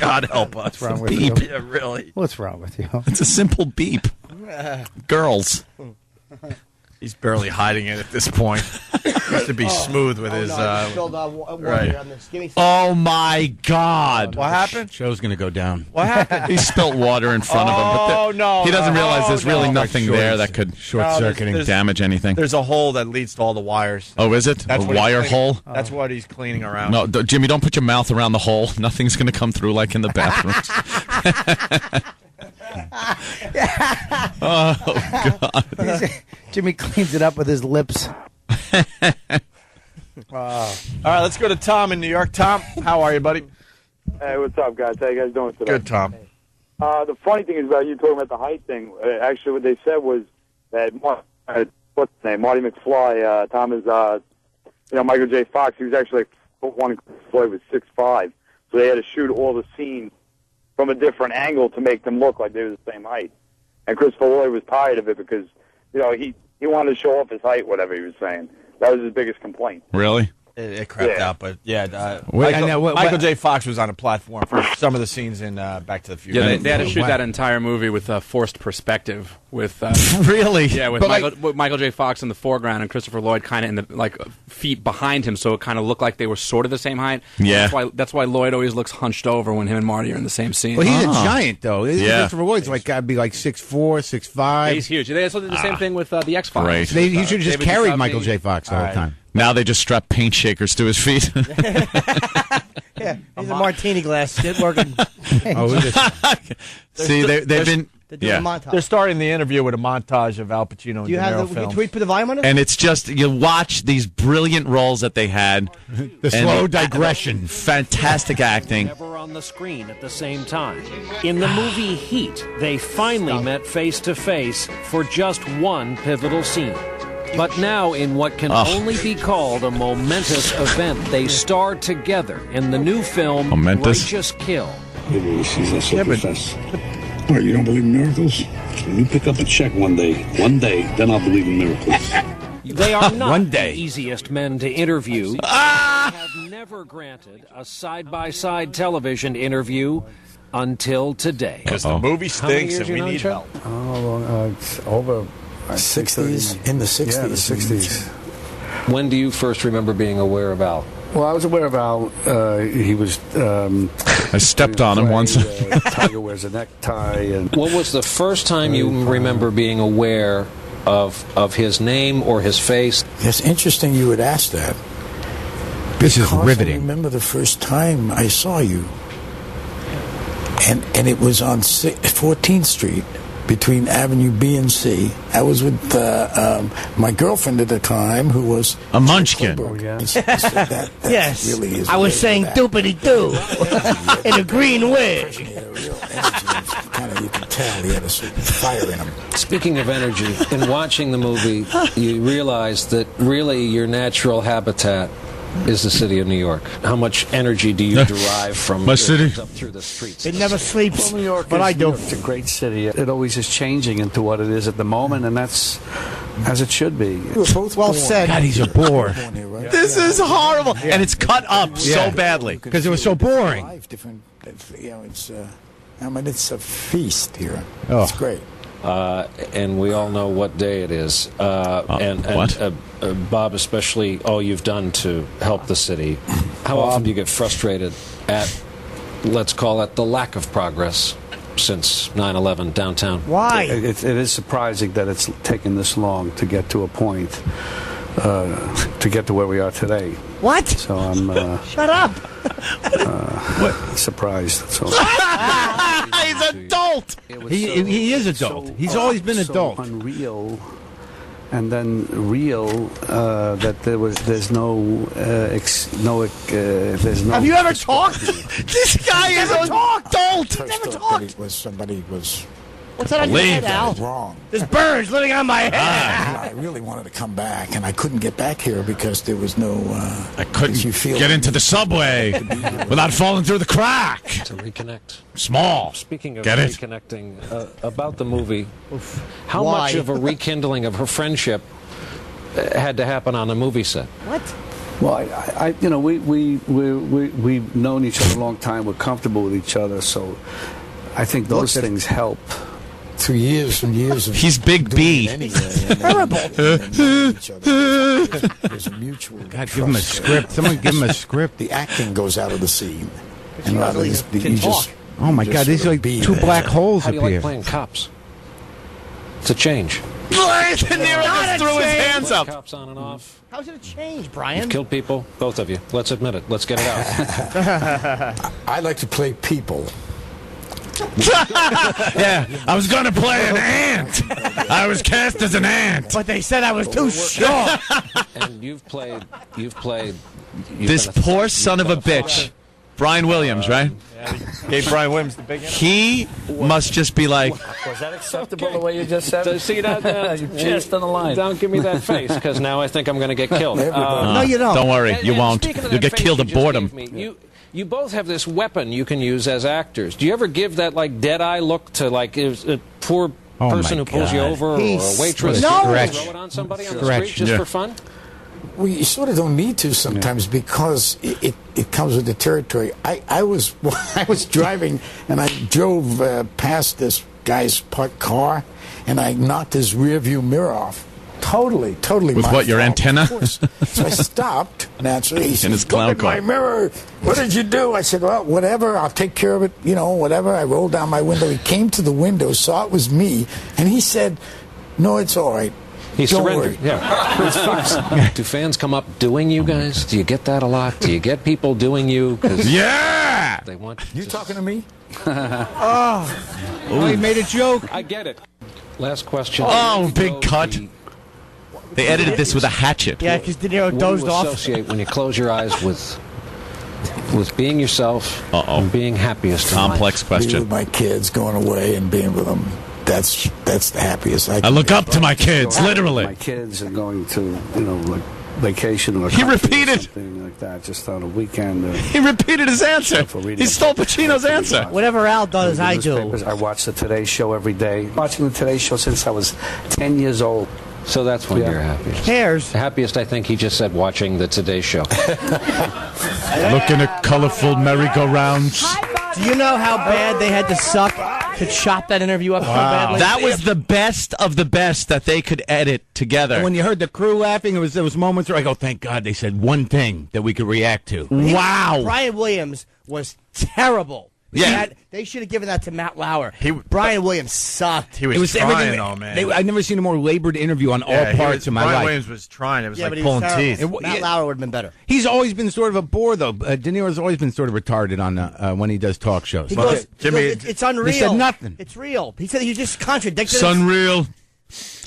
God help us. What's wrong with Beep. you? Yeah, really. What's wrong with you? It's a simple beep. Girls. He's barely hiding it at this point. He used to be smooth with his. Right. On this. Give me some. Oh my God! What happened? Show's gonna go down. What happened? He spilt water in front of him. But no! He doesn't realize there's really no. nothing there that could short-circuiting damage anything. There's a hole that leads to all the wires. Oh, is it? That's a what he's wire cleaning. hole? That's what he's cleaning around. No, Jimmy, don't put your mouth around the hole. Nothing's going to come through like in the bathrooms. Oh, God. Jimmy cleans it up with his lips. All right, let's go to Tom in New York. Tom, how are you, buddy? Hey, what's up, guys? How you guys doing today? Good, Tom. The funny thing is about you talking about the height thing. Actually, what they said was that what's his name, Marty McFly. Tom is, Michael J. Fox. He was actually one. Floyd was 6'5", so they had to shoot all the scenes from a different angle to make them look like they were the same height. And Christopher Lloyd was tired of it because he wanted to show off his height, whatever he was saying. That was his biggest complaint. Really? It crapped out, but yeah. Wait, Michael J. Fox was on a platform for some of the scenes in Back to the Future. Yeah, they had to shoot that entire movie with forced perspective. With really, yeah, with Michael J. Fox in the foreground and Christopher Lloyd kind of in the feet behind him, so it kind of looked like they were sort of the same height. Yeah, that's why Lloyd always looks hunched over when him and Marty are in the same scene. Well, he's a giant though. Yeah, Christopher Lloyd's gotta be like 6'4", 6'5". Yeah, he's huge. They also did the same thing with the X-Files. Right. He should have just carried Michael J. Fox the whole time. Now they just strap paint shakers to his feet. Yeah, he's a martini glass. Get working. See, they've been. They're doing a montage. They're starting the interview with a montage of Al Pacino and De Niro films. Can you put the volume on it? And it's just, you watch these brilliant roles that they had. The slow digression. Fantastic acting. Never on the screen at the same time. In the movie Heat, they finally met face to face for just one pivotal scene. But now, in what can only be called a momentous event, they star together in the new film Righteous Kill. Maybe she's a psychopath. What, you don't believe in miracles? When you pick up a check one day, then I'll believe in miracles. They are not the easiest men to interview. They have never granted a side-by-side television interview until today. Because the movie stinks and we need help. Oh, it's over 60s? In the 60s. Yeah, the 60s. When do you first remember being aware of Al? Well, I was aware of Al. He was... I stepped on him once. Tiger wears a necktie. And what was the first time you remember being aware of his name or his face? It's interesting you would ask that. This is riveting. I remember the first time I saw you. And it was on 14th Street, between Avenue B and C. I was with my girlfriend at the time, who was a munchkin. Oh, yeah. Yes, really is I was saying doopity-doo in a green wig. You could tell he had a certain fire in him. Speaking of energy, in watching the movie, you realize that really your natural habitat is the city of New York. How much energy do you derive from my city up through the streets? It never sleeps. Well, New York but I do. It's a great city. It always is changing into what it is at the moment, and that's as it should be. You were both well said. God, he's a bore. This is horrible, and it's cut up so badly because it was so boring. Different, it's it's a feast here. Oh. It's great. And we all know what day it is. Bob, especially all you've done to help the city. How often do you get frustrated at, let's call it, the lack of progress since 9/11 downtown? Why? It is surprising that it's taken this long to get to a point, to get to where we are today. What? So I'm... Shut up! Surprised. So. He's adult. He is adult. He's always been adult. So unreal, and then real that there's no. Have you ever talked? This guy is adult. Never talked. Somebody was What's that on your head, Al? Wrong. There's birds living on my head. I really wanted to come back, and I couldn't get back here because there was no... I couldn't get into the subway without falling through the crack. To reconnect. Small. Speaking of Get it? reconnecting, about the movie, how Why? much of a rekindling of her friendship had to happen on the movie set? What? Well, we've known each other a long time. We're comfortable with each other, so I think those things help. 2 years and years of He's Big B. Terrible. There's a mutual. God, give him a script. Someone give him a script. The acting goes out of the scene, And a lot of these you just. Oh my you God, just these are sort like of be two there. black holes How up do you like here. playing cops? It's a change. De Niro just threw his hands up. Cops on and off. How's it a change, Brian? You've killed people, both of you. Let's admit it. Let's get it out. I like to play people. Yeah, I was going to play an ant. I was cast as an ant. But they said I was too short. And you've played. This poor son of a bitch. Brian Williams, right? Gave Brian Williams the big He must just be like, Was that acceptable the way you just said it? See that? You're just on the line. Don't give me that face, because now I think I'm going to get killed. No, you don't. Don't worry, you and won't. speaking of You'll that get face killed you of just boredom. gave me, you both have this weapon you can use as actors. Do you ever give that like dead-eye look to like a poor person who pulls you over, or a waitress? No. Throw it on somebody on the street just for fun? Well, you sort of don't need to sometimes because it comes with the territory. I was driving and I drove past this guy's parked car and I knocked his rear view mirror off. Totally. With my what, your fault, antenna? of course. So I stopped naturally. He said, his clown "Look at my car." mirror. What did you do?" I said, "Well, whatever. I'll take care of it. Whatever." I rolled down my window. He came to the window, saw it was me, and he said, "No, it's all right. He Don't surrendered. worry." Yeah. Do fans come up doing you guys? Do you get that a lot? Do you get people doing you? 'Cause Yeah! They want You talking to me? Oh, he made a joke. I get it. Last question. Oh, big cut. They edited this with a hatchet. Yeah, because De Niro What do dozed you off. associate when you close your eyes with being yourself and being happiest? Complex Being question. with my kids, going away and being with them. That's the happiest I I look up to my kids, literally. My kids are going to, like vacation or He country or repeated. something like that, just on a weekend. He repeated his answer. He stole Pacino's answer. Whatever Al does, I do. I watch the Today Show every day. Watching the Today Show since I was 10 years old. So that's when you're happiest. Cares. Happiest, I think he just said, watching the Today Show. Looking at colorful merry-go-rounds. Do you know how bad they had to suck to chop that interview up so badly? That was the best of the best that they could edit together. And when you heard the crew laughing, there was moments where I go, "Thank God they said one thing that we could react to." Wow. Brian Williams was terrible. Yeah. They should have given that to Matt Lauer. Brian Williams sucked. He was trying, everything. though, man. I've never seen a more labored interview on all parts of my Brian life. Williams was trying. It was Yeah, but like he was pulling terrible. teeth. Matt Lauer would have been better. He's always been sort of a bore, though. De Niro's always been sort of retarded on when he does talk shows. He goes, it's unreal. They said nothing. It's real. He said he just contradicted It's unreal.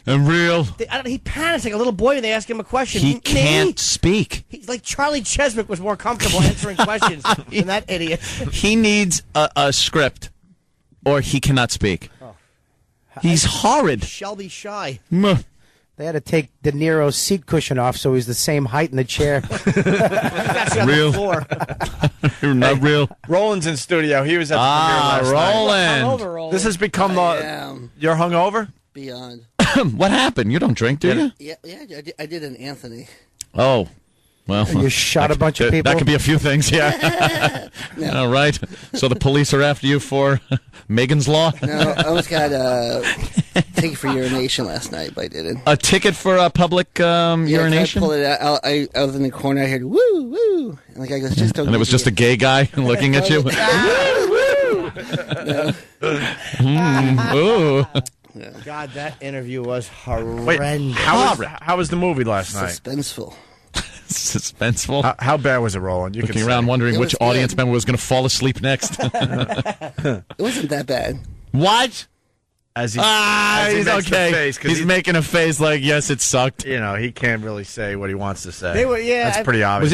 Unreal. He panics like a little boy when they ask him a question. He can't speak. He's like Charlie Cheswick was more comfortable answering questions than that idiot. He needs a script, or he cannot speak. He's horrid. Shelby Shy. They had to take De Niro's seat cushion off so he's the same height in the chair. Real. You're not real. Roland's in studio. He was at the premiere last night. This has become you're hungover? Beyond. What happened? You don't drink, do you? Yeah, I did an Anthony. Oh. Well, You shot a bunch of people? That could be a few things, yeah. No. All right. So the police are after you for Megan's Law? No, I almost got a ticket for urination last night, but I didn't. A ticket for a public urination? I pulled it out. I was in the corner. I heard woo woo, and the guy goes, "Just don't." And it was just a gay guy looking at you. Ooh. Yeah. God, that interview was horrendous. Wait, how was the movie last night? Suspenseful. Suspenseful. How bad was it, Roland? You Looking around wondering which audience member was going to fall asleep next. It wasn't that bad. What? As he's okay. He's making a face like, yes, it sucked. You know, he can't really say what he wants to say. They were, That's pretty obvious.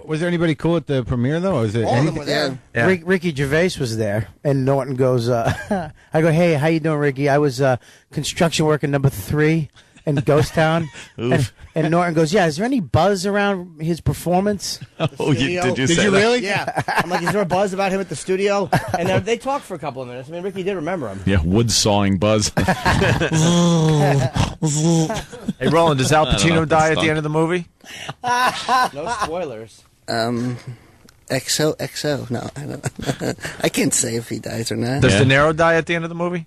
Was there anybody cool at the premiere, though? Or was it all of them were there. Yeah. Ricky Gervais was there, and Norton goes, I go, hey, how you doing, Ricky? I was construction worker number 3 in Ghost Town. And Norton goes, yeah, is there any buzz around his performance? Did you say really? Yeah. I'm like, is there a buzz about him at the studio? And they talked for a couple of minutes. I mean, Ricky did remember him. Yeah, wood sawing buzz. Hey, Roland, does Al Pacino die at the end of the movie? No spoilers. XO. No, I don't. I can't say if he dies or not. Does De Niro die at the end of the movie?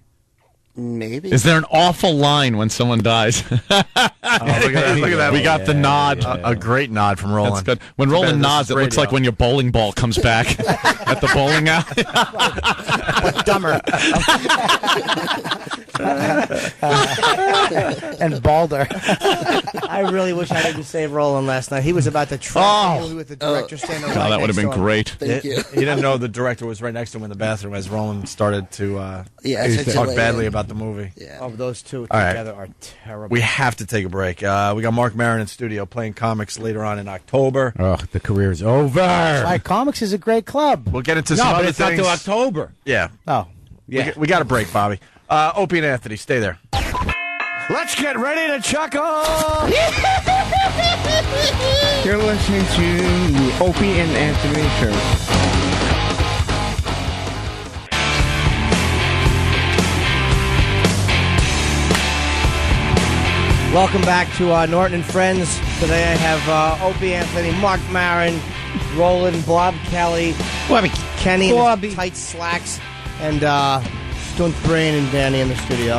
Maybe. Is there an awful line when someone dies? Look at that. We got the nod. A great nod from Roland. That's good. When Roland nods, it looks like when your bowling ball comes back at the bowling alley. But dumber. And balder. I really wish I could save Roland last night. He was about to try with the director standing God, that would have been great. Thank you. He didn't know the director was right next to him in the bathroom as Roland started to talk badly about the movie. Yeah. Oh, those two All right. together are terrible. We have to take a break. We got Mark Maron in studio playing comics later on in October. Oh, the career's over. Why, comics is a great club. We'll get into some other it's things. not till October. Yeah. Oh, yeah. We got a break, Bobby. Opie and Anthony, stay there. Let's get ready to chuckle. You're listening to the Opie and Anthony Show. welcome back to Norton and Friends. Today I have Opie, Anthony, Mark Maron, Roland, Bob Kelly, Kenny in his tight slacks, and Stunt Brain and Danny in the studio.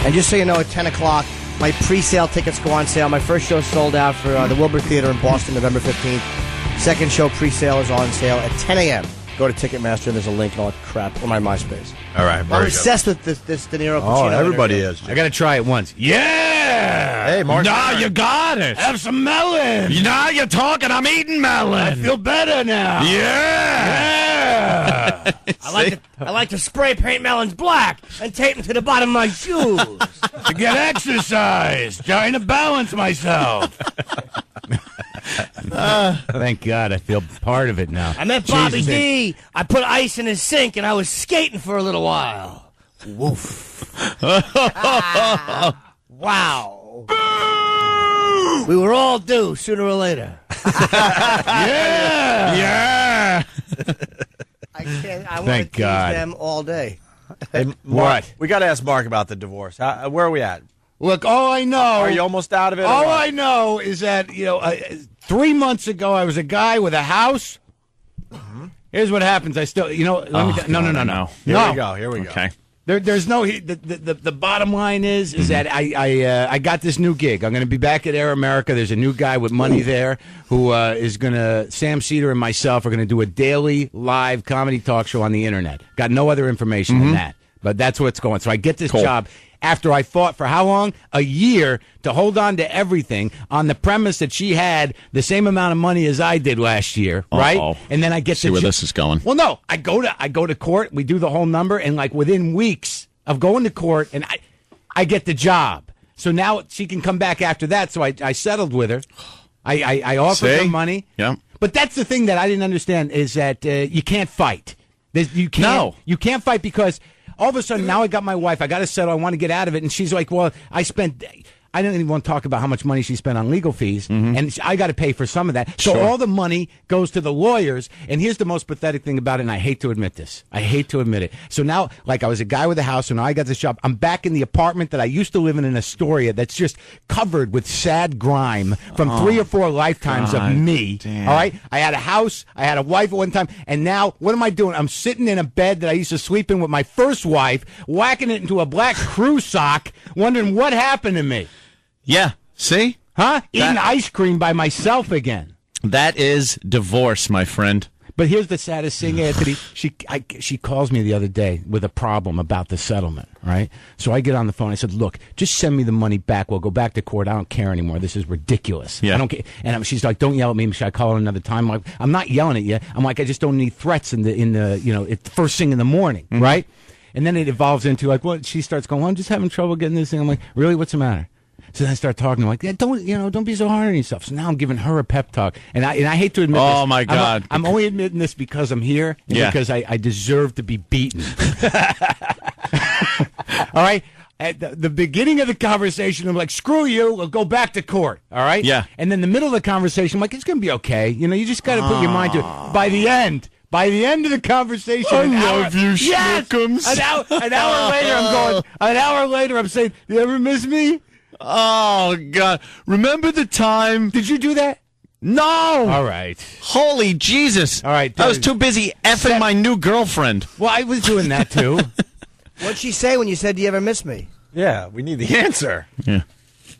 And just so you know, at 10 o'clock, my pre-sale tickets go on sale. My first show sold out for the Wilbur Theater in Boston, November 15th. Second show pre-sale is on sale at 10 a.m. Go to Ticketmaster, and there's a link and all that crap on my MySpace. All right, I'm obsessed with this De Niro Pacino. Oh, everybody interview. is. I got to try it once. Yeah! Hey, Mark. Now you got it. Have some melon. Now you're talking. I'm eating melon. I feel better now. Yeah! I like to spray paint melons black and tape them to the bottom of my shoes. To get exercise. Trying to balance myself. Thank God, I feel part of it now. I met Bobby D. I put ice in his sink, and I was skating for a little while. Woof. Wow. We were all due sooner or later. Yeah. I want Thank to tease God. them all day. Hey, Mark, What? We got to ask Mark about the divorce. Where are we at? Look, all I know. Are you almost out of it? All I know is that 3 months ago I was a guy with a house. Here's what happens. I still, no. Here we go. Okay. There's no. The bottom line is that I got this new gig. I'm going to be back at Air America. There's a new guy with money there who is going to. Sam Cedar and myself are going to do a daily live comedy talk show on the internet. Got no other information than that, but that's what's going. So I get this job after I fought for how long? A year to hold on to everything on the premise that she had the same amount of money as I did last year, right? And then I get See where this is going. Well, no, I go to court. We do the whole number, and like within weeks of going to court, and I get the job. So now she can come back after that. So I settled with her. I offered her money. Yeah. But that's the thing that I didn't understand is that you can't fight. You can't fight because all of a sudden now I got my wife. I got to settle. I want to get out of it. And she's like, well, I didn't even want to talk about how much money she spent on legal fees, and I got to pay for some of that. So all the money goes to the lawyers, and here's the most pathetic thing about it, and I hate to admit this. I hate to admit it. So now, like I was a guy with a house, and now I got this job. I'm back in the apartment that I used to live in Astoria that's just covered with sad grime from 3 or 4 lifetimes of me. Damn. All right? I had a house. I had a wife at one time, and now what am I doing? I'm sitting in a bed that I used to sleep in with my first wife, whacking it into a black crew sock, wondering what happened to me. Yeah. See? Huh? Eating ice cream by myself again. That is divorce, my friend. But here's the saddest thing, Anthony. She calls me the other day with a problem about the settlement, right? So I get on the phone. I said, look, just send me the money back. We'll go back to court. I don't care anymore. This is ridiculous. Yeah. I don't care. And she's like, don't yell at me. Should I call her another time? I'm not yelling at you. I'm like, I just don't need threats it's the first thing in the morning, right? And then it evolves into like, well, she starts going, well, I'm just having trouble getting this thing. I'm like, really? What's the matter? So then I start talking. I'm like, yeah, don't be so hard on yourself. So now I'm giving her a pep talk, and I hate to admit this. Oh my God! I'm only admitting this because I'm here, and because I deserve to be beaten. All right. At the beginning of the conversation, I'm like, screw you, we'll go back to court, all right? Yeah. And then the middle of the conversation, I'm like, it's going to be okay. You just got to put your mind to it. By the end of the conversation, I love you, Schnookums. An hour later, I'm saying, you ever miss me? Oh, God. Remember the time? Did you do that? No. All right. Holy Jesus. All right. I was too busy effing my new girlfriend. Well, I was doing that, too. What'd she say when you said, do you ever miss me? Yeah, we need the answer. Yeah.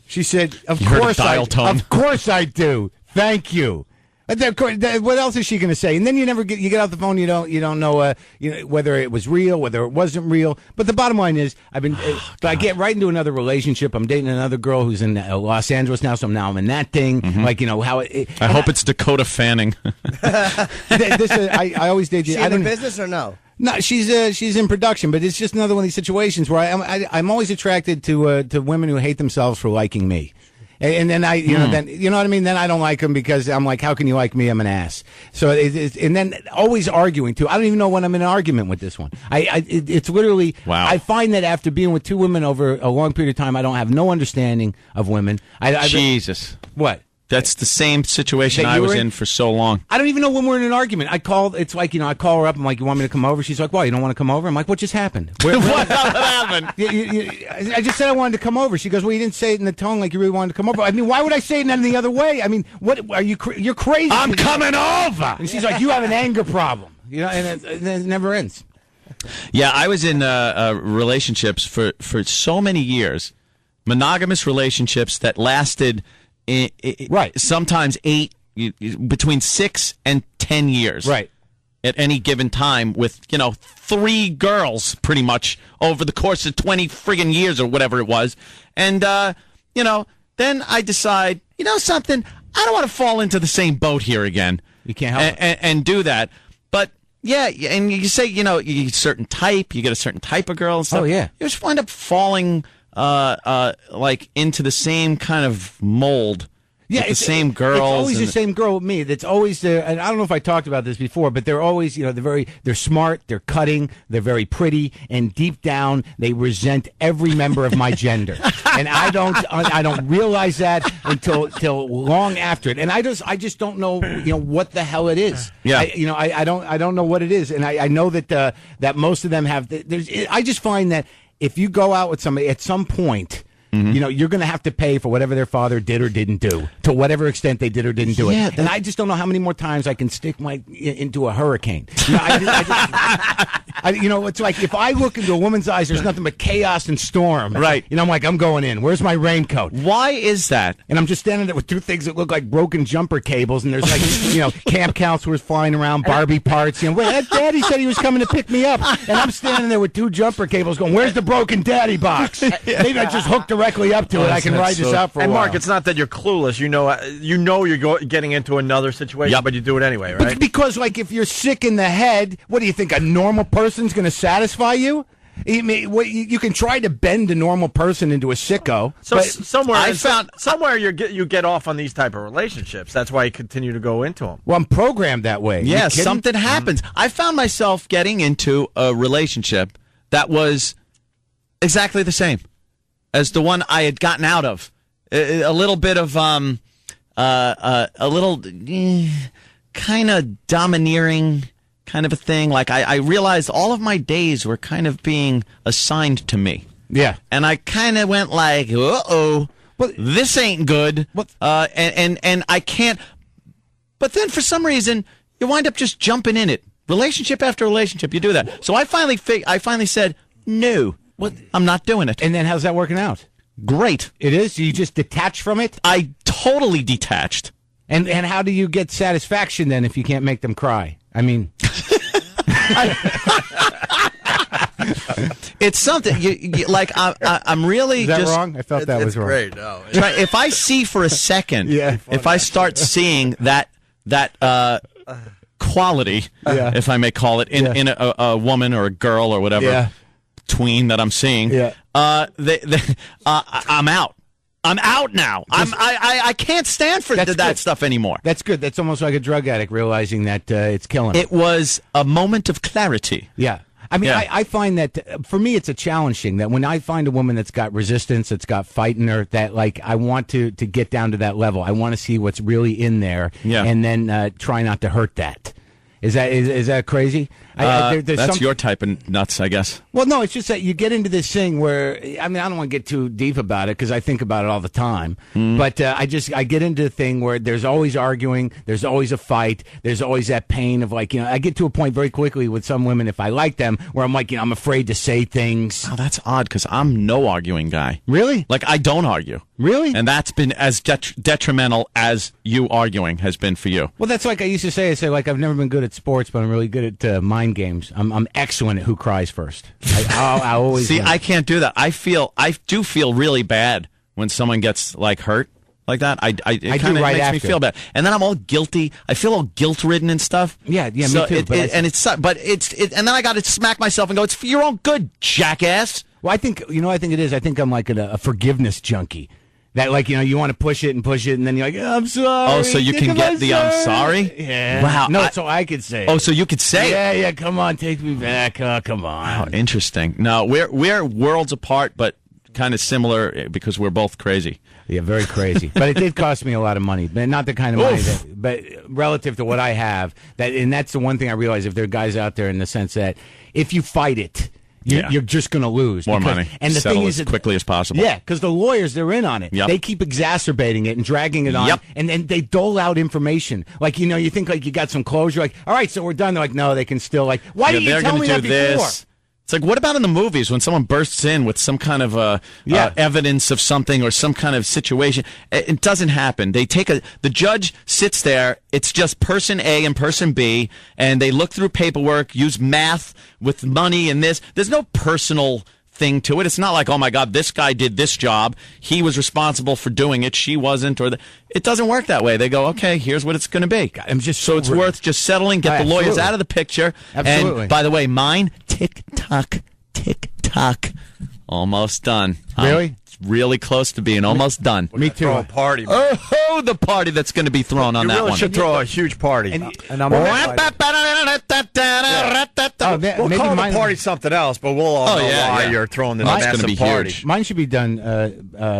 She said, of You heard course a dial tone. Of course I do. Thank you. What else is she going to say? And then you get out the phone. You don't know whether it was real, whether it wasn't real. But the bottom line is, I get right into another relationship. I'm dating another girl who's in Los Angeles now, so now I'm in that thing. Mm-hmm. I hope it's Dakota Fanning. I always date. Is she in the business or no? No, she's in production, but it's just another one of these situations where I'm always attracted to women who hate themselves for liking me. And then then you know what I mean. Then I don't like them because I'm like, how can you like me? I'm an ass. So and then always arguing too. I don't even know when I'm in an argument with this one. It's literally. Wow. I find that after being with two women over a long period of time, I don't have no understanding of women. Jesus. What? That's the same situation I was in for so long. I don't even know when we're in an argument. I call her up. I'm like, you want me to come over? She's like, why? You don't want to come over? I'm like, what just happened? What happened? I just said I wanted to come over. She goes, well, you didn't say it in the tone like you really wanted to come over. I mean, why would I say it any other way? I mean, what are you? You're crazy. I'm coming over. And she's like, you have an anger problem. And it never ends. Yeah, I was in relationships for so many years, monogamous relationships that lasted. Right. Sometimes between 6 and 10 years. Right. At any given time with, 3 girls pretty much over the course of 20 friggin' years or whatever it was. And, then I decide, something, I don't want to fall into the same boat here again. You can't help it. And do that. But, yeah, and you say, you get a certain type, you get a certain type of girl and stuff. Oh, yeah. You just wind up falling... into the same kind of mold. Yeah, it's the same girls. It's always the same girl with me. That's always there. And I don't know if I talked about this before, but they're always, they're smart, they're cutting, they're very pretty, and deep down they resent every member of my gender. And I don't realize that until long after it. And I just don't know, what the hell it is. Yeah. I don't know what it is. And I know that that most of them have. I just find that if you go out with somebody at some point. Mm-hmm. You're going to have to pay for whatever their father did or didn't do, to whatever extent they did or didn't do it. And I just don't know how many more times I can stick into a hurricane. It's like if I look into a woman's eyes, there's nothing but chaos and storm. Right. I'm like, I'm going in. Where's my raincoat? Why is that? And I'm just standing there with two things that look like broken jumper cables, and there's like, camp counselors flying around, Barbie parts. That daddy said he was coming to pick me up, and I'm standing there with two jumper cables going, where's the broken daddy box? Maybe I just hooked directly up to it. I can ride this out for a while. And Mark, it's not that you're clueless. You're getting into another situation, but you do it anyway, right? But because, if you're sick in the head, what do you think? A normal person's going to satisfy you? You can try to bend a normal person into a sicko. So somewhere you get off on these type of relationships. That's why you continue to go into them. Well, I'm programmed that way. Yeah, something happens. I found myself getting into a relationship that was exactly the same as the one I had gotten out of. A little bit of kind of domineering kind of a thing. Like I realized all of my days were kind of being assigned to me. Yeah. And I kind of went like, uh-oh, this ain't good. And I can't. But then for some reason, you wind up just jumping in it. Relationship after relationship, you do that. So I finally said, no. I'm not doing it. And then how's that working out? Great. It is? You just detach from it? I totally detached. And how do you get satisfaction then if you can't make them cry? I mean... It's something, I'm really Is that just... wrong? I felt that was wrong. Great. No. If I see for a second, if I start seeing that quality, if I may call it, in a woman or a girl or whatever... Yeah. tween that I'm seeing, I'm out. I'm out now. I can't stand for that stuff anymore. That's good. That's almost like a drug addict realizing that it's killing him. It was a moment of clarity. Yeah. I mean, I find that, for me, it's a challenge thing, that when I find a woman that's got resistance, that's got fight in her, that, like, I want to get down to that level. I want to see what's really in there, and then try not to hurt that. Is that crazy? That's your type of nuts, I guess. Well, no, it's just that you get into this thing where, I mean, I don't want to get too deep about it because I think about it all the time. But I get into the thing where there's always arguing, there's always a fight, there's always that pain of, like, I get to a point very quickly with some women, if I like them, where I'm like, I'm afraid to say things. Oh, that's odd because I'm no arguing guy. Really? Like, I don't argue. Really? And that's been as detrimental as you arguing has been for you. Well, that's like I used to say. I say, like, I've never been good at sports, but I'm really good at mind games. I'm excellent at who cries first. I always see. I can't do that. I do feel really bad when someone gets, like, hurt like that. It kind of makes me feel bad, and then I'm all guilty. I feel all guilt ridden and stuff. Yeah, so me too. And then I got to smack myself and go, "It's for your own good, jackass." Well, I think it is. I think I'm like a forgiveness junkie. That, like, you want to push it, and then you're like, I'm sorry. Oh, so you can get the I'm sorry? Yeah. Wow. No, so I could say it. Oh, so you could say it? Yeah, come on, take me back. Oh, come on. Oh, interesting. No, we're worlds apart, but kind of similar because we're both crazy. Yeah, very crazy. But it did cost me a lot of money. But not the kind of money but relative to what I have. And that's the one thing I realize, if there are guys out there, in the sense that if you fight it, you're just going to lose. More money. And the thing is, as quickly as possible. Yeah, because the lawyers, they're in on it. Yep. They keep exacerbating it and dragging it on. And then they dole out information. Like, you think, like, you got some closure. Like, all right, so we're done. They're like, no, they can still, like, why didn't you tell me that before? It's like, what about in the movies when someone bursts in with some kind of evidence of something or some kind of situation? It doesn't happen. The judge sits there. It's just person A and person B, and they look through paperwork, use math with money and this. There's no personal thing to it. It's not like, oh my God, this guy did this job. He was responsible for doing it. She wasn't. It doesn't work that way. They go, okay, here's what it's going to be. So it's worth just settling, get the lawyers out of the picture. Absolutely. And by the way, mine, tick-tock, tick-tock, almost done. Really? It's really close to being almost done. Me too. Throw a party. Oh, the party that's going to be thrown on that one. You really should throw a huge party. And I'm we'll call the party something else, but we'll all know why you're throwing this massive party. Huge. Mine should be done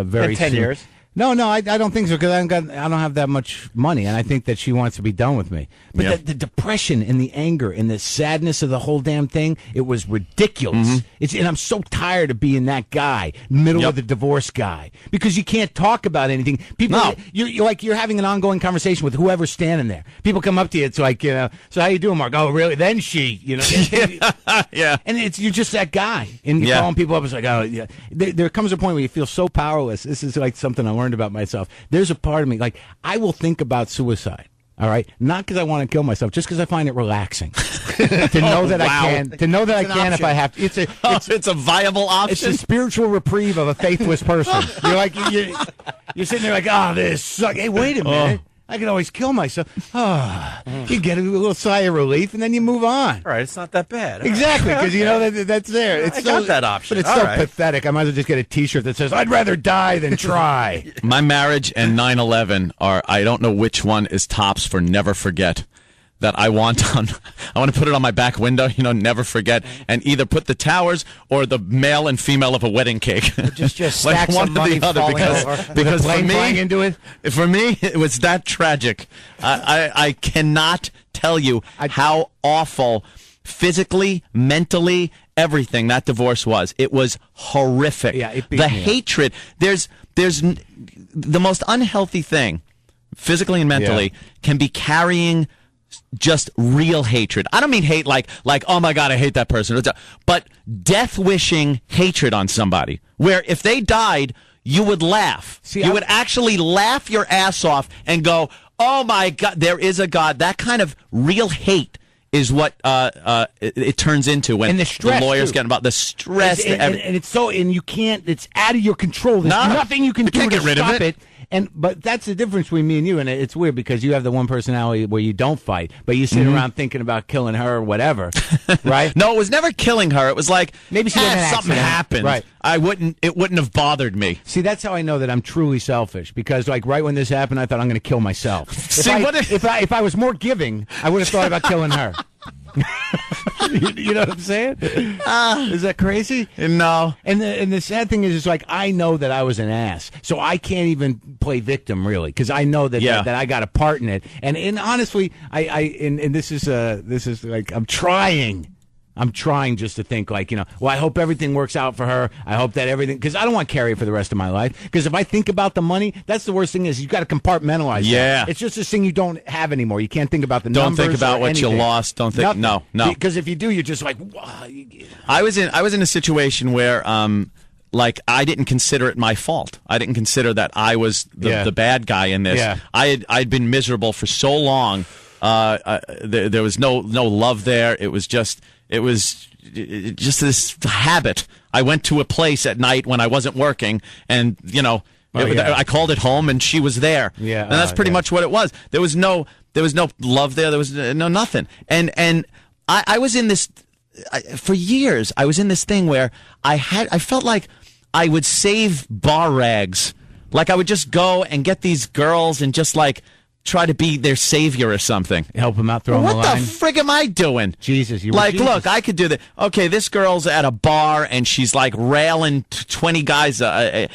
very in 10 soon. years. No, I don't think so, because I don't have that much money, and I think that she wants to be done with me. But the depression and the anger and the sadness of the whole damn thing, it was ridiculous. And I'm so tired of being that guy, middle of the divorce guy, because you can't talk about anything. People, you're having an ongoing conversation with whoever's standing there. People come up to you, it's like, so how you doing, Mark? Oh, really? Then she, yeah. And you're just that guy, and you're calling people up. It's like, oh, yeah. There comes a point where you feel so powerless. This is like something I learned about myself. There's a part of me, like, I will think about suicide. All right, not because I want to kill myself, just because I find it relaxing to know that I can. To know that I can if I have to. It's a viable option. It's the spiritual reprieve of a faithless person. You're like you're sitting there like, oh, this sucks. Hey, wait a minute. I can always kill myself. You get a little sigh of relief, and then you move on. All right, it's not that bad. Exactly, because you know that's there. It's got that option. But it's so pathetic. I might as well just get a T-shirt that says, I'd rather die than try. My marriage and 9/11 are, I don't know which one is tops for never forget. That I want to put it on my back window, never forget, and either put the towers or the male and female of a wedding cake. Just like stacks one of money or the other, because for me, into it. For me, it was that tragic. I cannot tell you how awful, physically, mentally, everything that divorce was. It was horrific. Yeah, it beat the me hatred. There's the most unhealthy thing, physically and mentally, can be carrying just real hatred. I don't mean hate like oh my God, I hate that person, but death-wishing hatred on somebody, where if they died, you would laugh. You would actually laugh your ass off and go, oh my God, there is a God. That kind of real hate is what it turns into when the lawyers get about the stress. And it's so, and you can't, it's out of your control. There's nothing you can do to stop it. But that's the difference between me and you, and it's weird because you have the one personality where you don't fight, but you sit around thinking about killing her or whatever, right? No, it was never killing her. It was like maybe she had something happened. Right. It wouldn't have bothered me. See, that's how I know that I'm truly selfish because, like, right when this happened, I thought I'm going to kill myself. If I was more giving, I would have thought about killing her. You know what I'm saying? Is that crazy? No. And the sad thing is, it's like I know that I was an ass, so I can't even play victim really because I know that I got a part in it. And honestly, and this is like I'm trying just to think like, well, I hope everything works out for her. I hope that everything, because I don't want Carrie for the rest of my life. Because if I think about the money, that's the worst thing is you got to compartmentalize. Yeah. That. It's just this thing you don't have anymore. You can't think about the numbers. Don't think about what anything. you lost. Don't think. Nothing. No. Because if you do, you're just like, wow. I was in a situation where, like, I didn't consider it my fault. I didn't consider that I was the bad guy in this. Yeah. I'd been miserable for so long. There was no love there. It was just this habit. I went to a place at night when I wasn't working, and I called it home, and she was there. Yeah, and that's pretty much what it was. There was no love there. There was no nothing. And I was in this for years. I was in this thing where I felt like I would save bar rags. Like I would just go and get these girls and just like try to be their savior or something. Help them out, throw them What the line. the frig am I doing? Jesus, you were like, Jesus. Look, I could do that. Okay, this girl's at a bar and she's like railing 20 guys a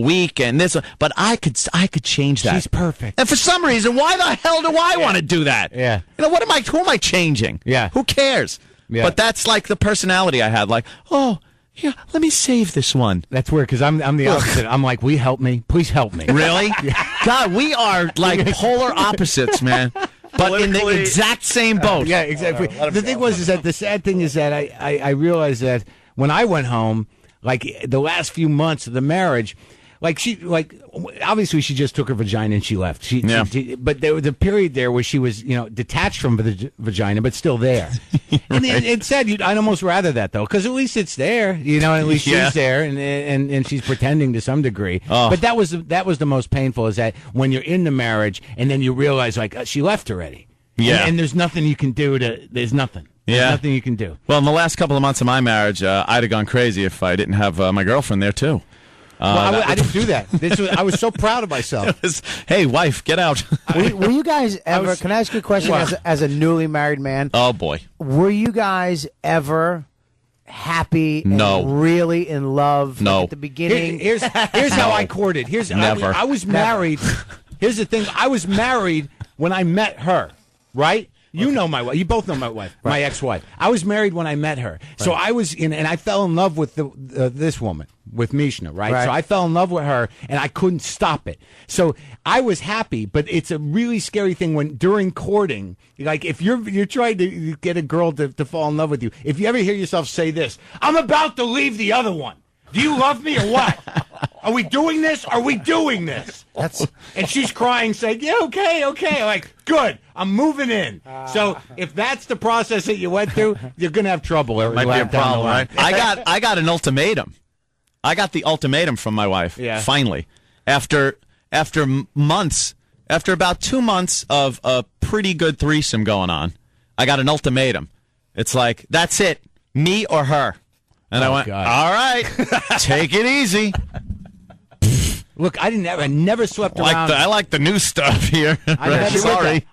week and this, but I could change that. She's perfect. And for some reason, why the hell do I want to do that? Yeah. Who am I changing? Yeah. Who cares? Yeah. But that's like the personality I had. Like, oh, yeah, let me save this one. That's weird because I'm the opposite. I'm like, will you help me? Please help me. Really? God, we are like polar opposites, man. But in the exact same boat. Yeah, exactly. The thing is that the sad thing is that I realized that when I went home, like the last few months of the marriage, obviously she just took her vagina and she left. But there was a period there where she was, detached from the vagina, but still there. And it's sad. I'd almost rather that though, because at least it's there. At least she's there, and she's pretending to some degree. Oh. But that was the most painful is that when you're in the marriage and then you realize like she left already. Yeah. And there's nothing you can do there's nothing. There's nothing you can do. Well, in the last couple of months of my marriage, I'd have gone crazy if I didn't have my girlfriend there too. I didn't do that. I was so proud of myself. Hey, wife, get out. Were you guys ever? Can I ask you a question as a newly married man? Oh boy. Were you guys ever happy and really in love at the beginning? Here's how I courted. Never. I was married. Here's the thing. I was married when I met her, right? You know my wife. You both know my wife, my ex-wife. I was married when I met her. So I was and I fell in love with this woman, with Mishna, right? So I fell in love with her, and I couldn't stop it. So I was happy, but it's a really scary thing when during courting, like if you're trying to get a girl to fall in love with you, if you ever hear yourself say this, "I'm about to leave the other one. Do you love me or what? Are we doing this? Are we doing this?" And she's crying, saying, "Yeah, okay. Like, good. I'm moving in." So if that's the process that you went through, you're going to have trouble. Might be a problem, right? I got an ultimatum. I got the ultimatum from my wife. Yeah. Finally, after months, after about 2 months of a pretty good threesome going on, I got an ultimatum. It's like, that's it, me or her. And I went, God. All right, take it easy. Look, I never swept around. I like the new stuff here. Sorry.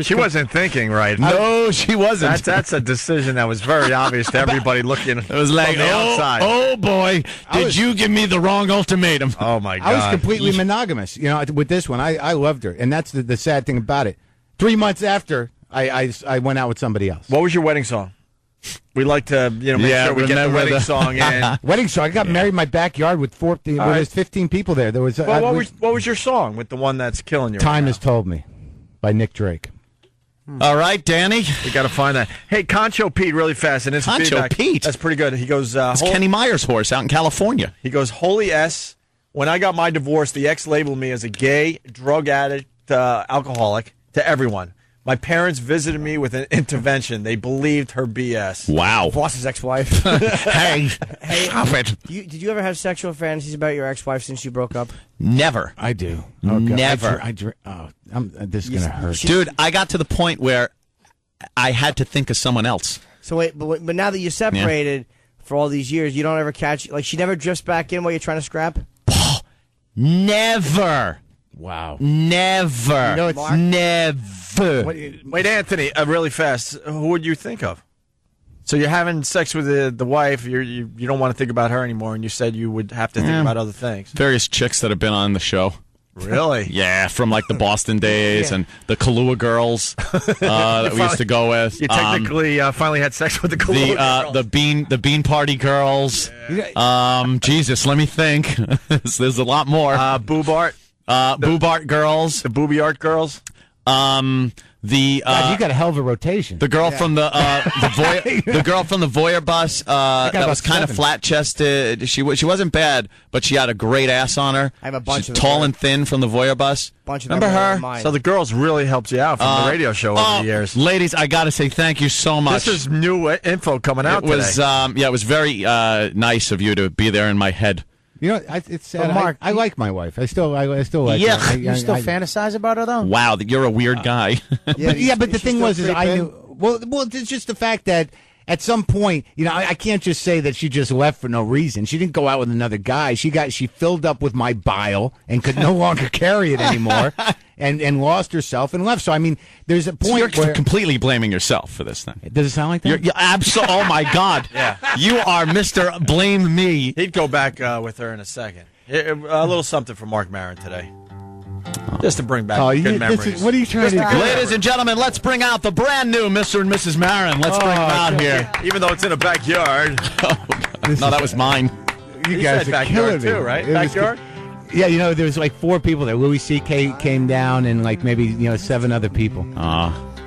She wasn't thinking right. No, she wasn't. That's a decision that was very obvious to everybody looking. It was like, from the outside. Oh boy, did you give me the wrong ultimatum? Oh my God. I was completely monogamous. With this one, I loved her, and that's the sad thing about it. 3 months after, I went out with somebody else. What was your wedding song? We like to, make sure we get the wedding song in. Wedding song. I got married in my backyard with 14. Well, there's 15 people there. There was. Well, what was your song with the one that's killing you? Time Has Told Me, by Nick Drake. All right, Danny. We got to find that. Hey, Concho Pete, really fast. And it's Concho feedback. Pete. That's pretty good. He goes. It's Kenny Meyer's horse out in California. He goes, Holy S. When I got my divorce, the ex labeled me as a gay, drug addict, alcoholic to everyone. My parents visited me with an intervention. They believed her BS. Wow. Boss's ex-wife. Hey, stop it. Did you ever have sexual fantasies about your ex-wife since you broke up? Never. I do. Oh, never. This is going to hurt. Dude, I got to the point where I had to think of someone else. So wait, but now that you're separated for all these years, you don't ever catch, like, she never drifts back in while you're trying to scrap? Never. Wow. Never. Never. Wait, Anthony, really fast. Who would you think of? So you're having sex with the wife. You don't want to think about her anymore, and you said you would have to think about other things. Various chicks that have been on the show. Really? Yeah, from like the Boston days and the Kahlua girls that we used to go with. You technically finally had sex with the Kahlua girls. The bean party girls. Yeah. Jesus, let me think. There's a lot more. Boobart. Boobart girls. The Booby Art girls. God, you got a hell of a rotation. The girl from the girl from the Voyeur bus that was kind of flat chested. She wasn't bad, but she had a great ass on her. I have a bunch She's of tall and thin from the Voyeur bus. Remember her? So the girls really helped you out from the radio show over the years. Ladies, I got to say thank you so much. This is new info coming out today. It was very nice of you to be there in my head. You know, it's sad. Mark, I like my wife. I still like her. You still fantasize about her though? Wow, you're a weird guy. But the thing was, I knew. Well, it's just the fact that at some point, I can't just say that she just left for no reason. She didn't go out with another guy. She filled up with my bile and could no longer carry it anymore, and lost herself and left. So I mean, there's a point So you're where completely blaming yourself for this thing. Does it sound like that? You're absolutely. Oh my God! Yeah. You are Mr. Blame Me. He'd go back with her in a second. A little something from Mark Maron today. Just to bring back good memories. What are you trying to do? Ladies and gentlemen, let's bring out the brand new Mr. and Mrs. Maron. Let's bring them out here. Even though it's in a backyard. No, that was mine. You guys said are backyard killing too, me. right? It was- Backyard? Yeah, there was like 4 people there. Louis C.K. came down and like maybe 7 other people.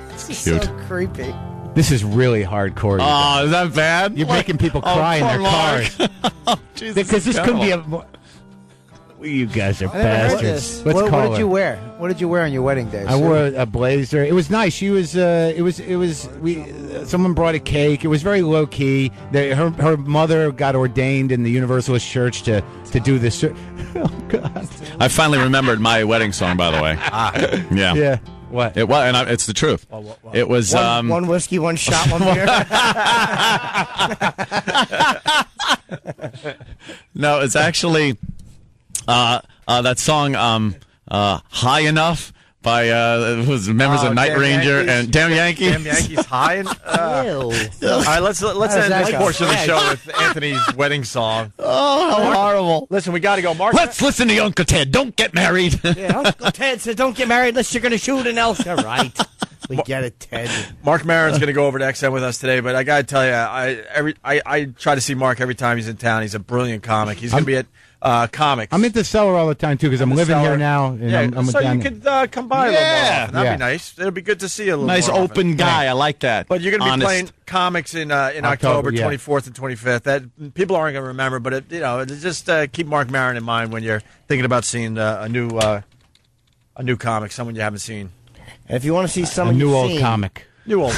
This is so creepy. This is really hardcore. Oh, is that bad? You're making people cry in their cars. Because this couldn't be a... You guys are bastards. Let's what call did her. you wear? What did you wear on your wedding day? I wore a blazer. It was nice. She was. Someone brought a cake. It was very low key. Her mother got ordained in the Universalist Church to do this. Oh God! I finally remembered my wedding song, by the way. Yeah. Yeah. What? It was, and it's the truth. It was one whiskey, one shot, one beer. No, it's actually that song "High Enough" by was members of Night Ranger and Damn Yankees. Damn Yankees High. All right, let's end this portion of the show with Anthony's wedding song. Oh, how horrible! Listen, we got to go. Mark, let's listen to Uncle Ted. Don't get married. Yeah, Uncle Ted says, "Don't get married unless you're going to shoot an elk." All right, we get it, Ted. Mark Maron's going to go over to XM with us today, but I got to tell you, I try to see Mark every time he's in town. He's a brilliant comic. He's going to be at Comics. I'm at the cellar all the time too because I'm living here now. And yeah, I'm so down you could come by a little more often. That'd Yeah. be nice. It'll be good to see you a little Nice more often. open guy. I like that. But you're going to be Honest. playing comics in October yeah. 24th and 25th. That people aren't going to remember, but just keep Mark Maron in mind when you're thinking about seeing a new comic, someone you haven't seen. And if you want to see someone a new you've old seen, comic. New old.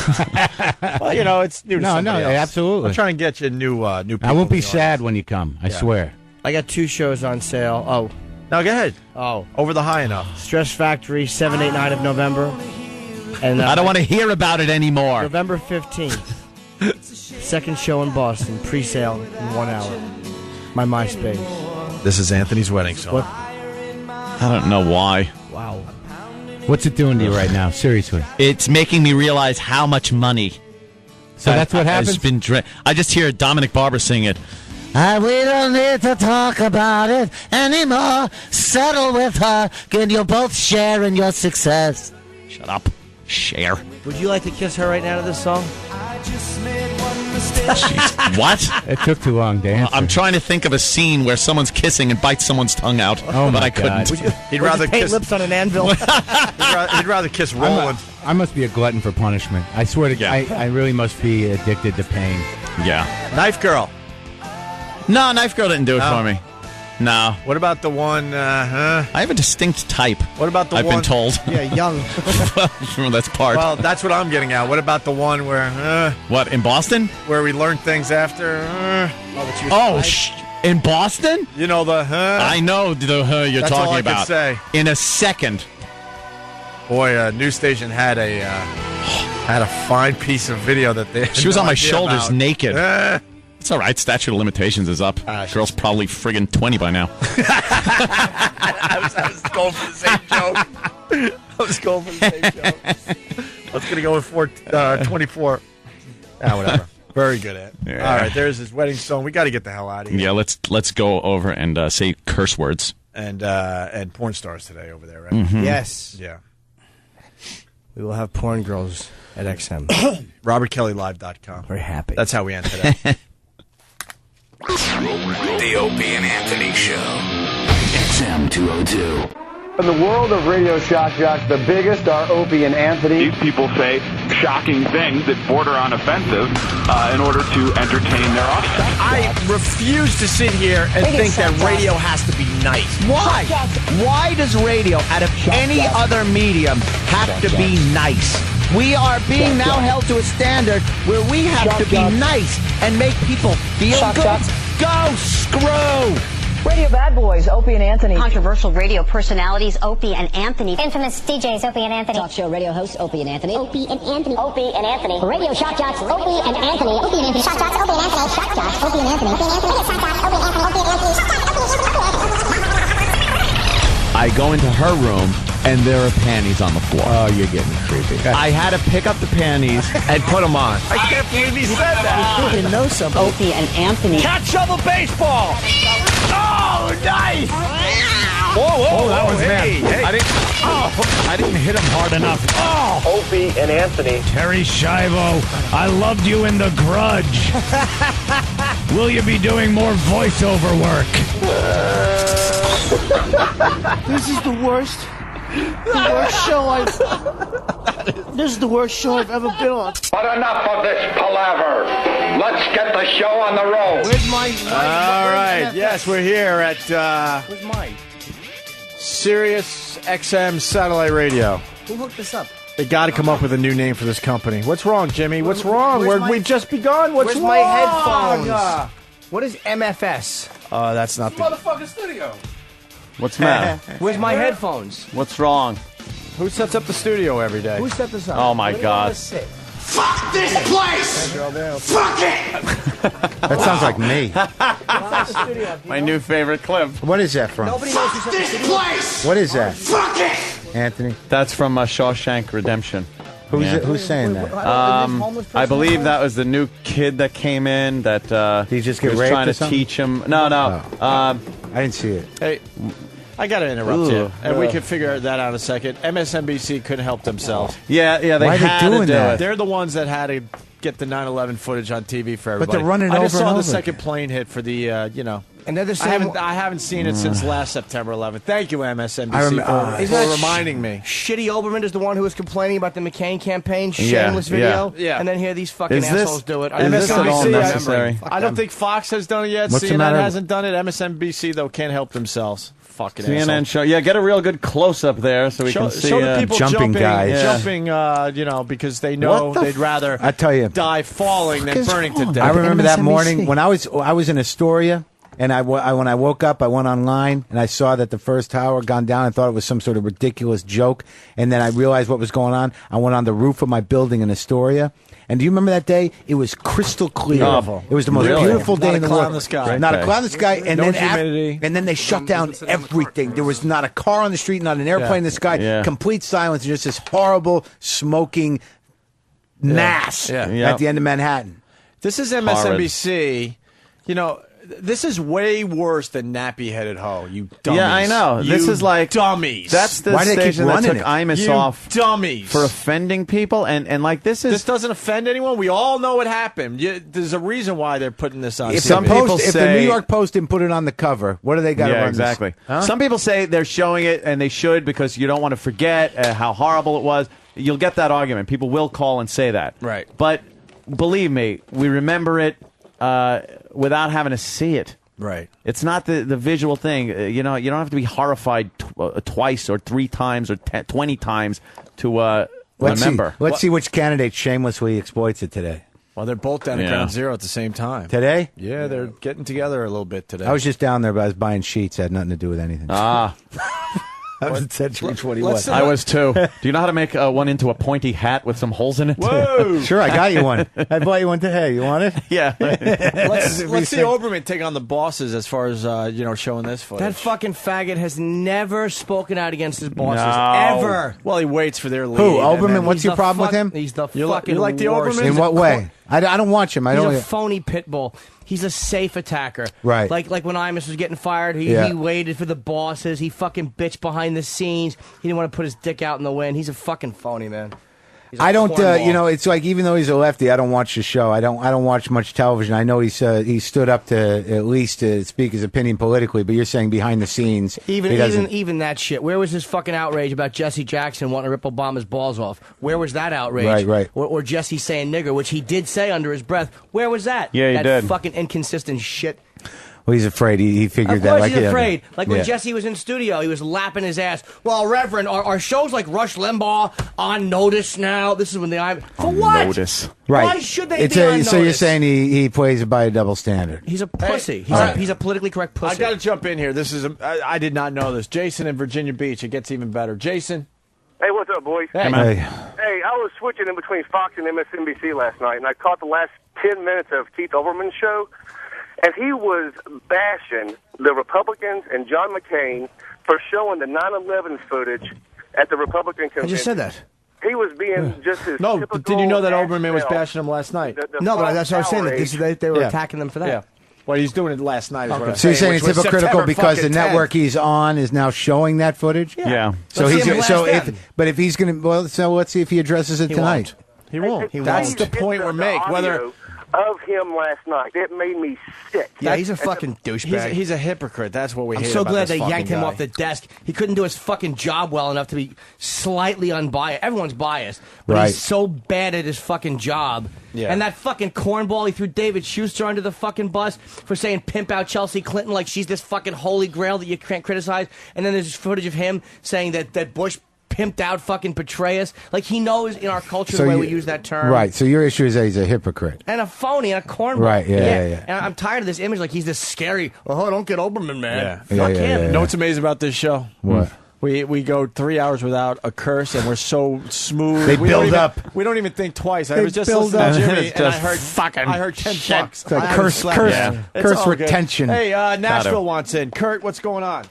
Well, it's new to somebody else. Absolutely. I'm trying to get you new people. I won't be in the sad when you come. I swear. I got 2 shows on sale. Oh, Now go ahead. oh, Over the High Enough. Stress Factory, 7, 8, 9 of November, and I don't want to hear about it anymore. November 15th. Second show in Boston, pre-sale in 1 hour. My MySpace. This is Anthony's wedding song. What? I don't know why. Wow. What's it doing to you right now? Seriously. It's making me realize how much money. So that's what happens? Has been I just hear Dominic Barber sing it. We don't need to talk about it anymore. Settle with her. Can you both share in your success? Shut up. Share. Would you like to kiss her right now to this song? Jeez. What? It took too long to answer. I'm trying to think of a scene where someone's kissing and bites someone's tongue out, Oh, but my I couldn't. God. He'd rather paint kiss. lips on an anvil. He'd rather kiss Roland. I must be a glutton for punishment. I swear to Yeah. I really must be addicted to pain. Yeah. Knife Girl. No, Knife Girl didn't do it for me. No. What about the one? I have a distinct type. What about the I've one? been told. Yeah, young. Well, that's part. Well, that's what I'm getting at. What about the one where? What, in Boston? Where we learn things after? In Boston? You know the? I know the you're That's talking all I could about. say. In a second. Boy, a news station had a fine piece of video that they. She was on my shoulders, about. naked. It's all right. Statute of limitations is up. Girl's probably friggin' 20 by now. I was going for the same joke. I was going for the same joke. I was going to go with 24. Whatever. Very good at. Yeah. All right, there's his wedding song. We got to get the hell out of here. Yeah, let's go over and say curse words. And porn stars today over there, right? Mm-hmm. Yes. Yeah. We will have porn girls at XM. RobertKellyLive.com. Very happy. That's how we end today. The Opie and Anthony Show. XM 202. In the world of radio shock jocks, the biggest are Opie and Anthony. These people say shocking things that border on offensive in order to entertain their offspring. I refuse to sit here and think that radio has to be nice. Why? Why does radio, out of any other medium, have to be nice? We are being now held to a standard where we have to be nice and make people feel good. Go screw! Radio bad boys, Opie and Anthony. Controversial radio personalities, Opie and Anthony. Infamous DJs, Opie and Anthony. Talk show radio hosts, Opie and Anthony. Opie and Anthony. Opie and Anthony. Radio shock jocks, Opie and Anthony. Opie and Anthony. Shock jocks, Opie and Anthony. Shock jocks, Opie and Anthony. Opie and Anthony. Shock jocks, Opie and Anthony. Opie and Anthony. Shock jocks, Opie and Anthony. I go into her room, and there are panties on the floor. Oh, you're getting creepy. I had to pick up the panties and put them on. I can't believe he said that. You know something. Opie and Anthony. Catch shovel baseball! Oh, nice! Whoa, that was bad. Hey. I didn't hit him hard enough. Opie and Anthony. Terry Schiavo, I loved you in The Grudge. Will you be doing more voiceover work? This is the worst. The worst show This is the worst show I've ever been on. But enough of this palaver. Let's get the show on the road. Where's my All right. Yes, we're here at Where's mine? Sirius XM Satellite Radio. Who hooked this up? They got to come up with a new name for this company. What's wrong, Jimmy? What's wrong? We've just begun. What's Where's wrong? my headphones? What is MFS? That's not the... Motherfucking studio. What's the matter? Where's my headphones? What's wrong? Who sets up the studio every day? Who set this up? Oh, my Where do you God. wanna sit? Fuck this place! Fuck it! That sounds like me. My new favorite clip. What is that from? Nobody knows who's Fuck at the this studio. place! What is that, Fuck it! Anthony? That's from Shawshank Redemption. Who's Yeah. who's saying that? I believe that was the new kid that came in that Did he just get was raped trying or to something? teach him. No. I didn't see it. Hey, I got to interrupt Ooh. you. And we can figure that out in a second. MSNBC couldn't help themselves. Yeah, they Why are they had to doing do that? it. They're the ones that had to get the 9/11 footage on TV for everybody. But they're running I over just saw and the over second again. plane hit for the, And they're the same. I haven't seen it since last September 11th. Thank you, MSNBC, I for Isn't that reminding me. Shitty Olbermann is the one who was complaining about the McCain campaign, Yeah, shameless video. yeah. And then here these fucking Is this- assholes do it. is this at all MSNBC, necessary? I don't think Fox has done it yet. What's the CNN matter? hasn't done it. MSNBC, though, can't help themselves. Fucking CNN assholes. show. Yeah, get a real good close up there so we can see. Show the people jumping guys. jumping, because they know What the they'd rather I tell you. die falling than is burning to wrong? death. I remember that MSNBC. morning when I was in Astoria, and when I woke up, I went online and I saw that the first tower had gone down. I thought it was some sort of ridiculous joke, and then I realized what was going on. I went on the roof of my building in Astoria. And do you remember that day? It was crystal clear. Oh, it was the most really? beautiful day Not a in the cloud world. in the sky. Not a Okay. cloud in the sky. And No then humidity. and then they shut down everything. There was not a car on the street, not an airplane in the sky. Yeah. Complete silence. Just this horrible smoking mass Yeah. at the end of Manhattan. This is MSNBC. This is way worse than nappy-headed hoe. You dummies. Yeah, I know. This You is like dummies. That's the Why do they keep station that running took it? Imus You off dummies for offending people, and like this This is. doesn't offend anyone. We all know what happened. There's a reason why they're putting this on. If, TV. Some people if the say- New York Post didn't put it on the cover, what do they got to Yeah, run exactly. this? Some people say they're showing it, and they should because you don't want to forget how horrible it was. You'll get that argument. People will call and say that. Right. But believe me, we remember it without having to see it. Right. It's not the visual thing. You don't have to be horrified twice or 3 times or 20 times to remember. Let's see which candidate shamelessly exploits it today. Well, they're both down at Ground Zero at the same time. Today? Yeah, they're getting together a little bit today. I was just down there, but I was buying sheets. It had nothing to do with anything. Ah. I was at Century 21. I was too. Do you know how to make one into a pointy hat with some holes in it? Whoa! Sure, I got you one. I bought you one today. You want it? Yeah. Let's see Olbermann take on the bosses as far as showing this footage. That fucking faggot has never spoken out against his bosses ever. Well, he waits for their lead. Who? Olbermann? What's your problem with him? He's the You fucking like the worst. Olbermann? In what way? I don't watch him. He's a phony pit bull. He's a safe attacker. Right. Like when Imus was getting fired, he waited for the bosses. He fucking bitched behind the scenes. He didn't want to put his dick out in the wind. He's a fucking phony, man. I don't, it's like even though he's a lefty, I don't watch the show. I don't watch much television. I know he stood up to at least to speak his opinion politically, but you're saying behind the scenes, even that shit. Where was his fucking outrage about Jesse Jackson wanting to rip Obama's balls off? Where was that outrage? Right. Or Jesse saying nigger, which he did say under his breath. Where was that? Yeah, he that did. Fucking inconsistent shit. Well, he's afraid. He figured Of that. course Like, he's afraid. Like when Yeah. Jesse was in studio, he was lapping his ass. Well, Reverend, are shows like Rush Limbaugh on notice now? This is when for what? Notice. Right. Why should they be on So you're notice? saying he plays it by a double standard? He's a pussy. Hey, He's a politically correct pussy. I got to jump in here. This is I did not know this. Jason in Virginia Beach. It gets even better. Jason. Hey, what's up, boys? Hey. Hey, I was switching in between Fox and MSNBC last night, and I caught the last 10 minutes of Keith Olbermann's show, and he was bashing the Republicans and John McCain for showing the 9/11 footage at the Republican convention. I just said that. He was being just his No, typical did you know that Olbermann was self. bashing him last night? No, but that's what I was saying. That they were Yeah. attacking them for that. Yeah. Well, he's doing it last night. Is what I'm So you're saying which it's was hypocritical September because the fucking 10th. network he's on is now showing that footage? Yeah. So Let's he's see him blast them. but if he's going to so let's see if he addresses it tonight. He won't. Hey, That's the please point get we're making. Whether audio of him last night, it made me sick. Yeah, he's a fucking douchebag. he's a hypocrite. That's what we I'm hate so about glad this they fucking yanked him guy. off the desk. He couldn't do his fucking job well enough to be slightly unbiased. Everyone's biased, but Right. he's so bad at his fucking job. Yeah. And that fucking cornball, he threw David Schuster under the fucking bus for saying pimp out Chelsea Clinton like she's this fucking holy grail that you can't criticize. And then there's footage of him saying that Bush pimped out fucking Petraeus. Like he knows in our culture the way we use that term. Right. So your issue is that he's a hypocrite. And a phony and a cornball. Right, yeah. And I'm tired of this image like he's this scary, don't get Olbermann, man. Yeah. Fuck Yeah, him. yeah. You know what's amazing about this show? What? We go 3 hours without a curse, and we're so smooth. They We don't build even- up. We don't even think twice. I They was just build listening to up. Jimmy, It's and I just heard fucking I heard 10 shit. bucks. It's like I haven't curse slept. It's curse all good. retention. Hey, Nashville Got it. wants in. Kurt, what's going on?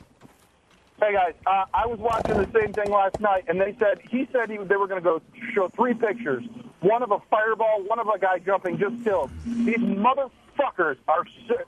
Hey guys, I was watching the same thing last night, and they said they were going to go show 3 pictures: one of a fireball, one of a guy jumping just killed. These motherfuckers are sick.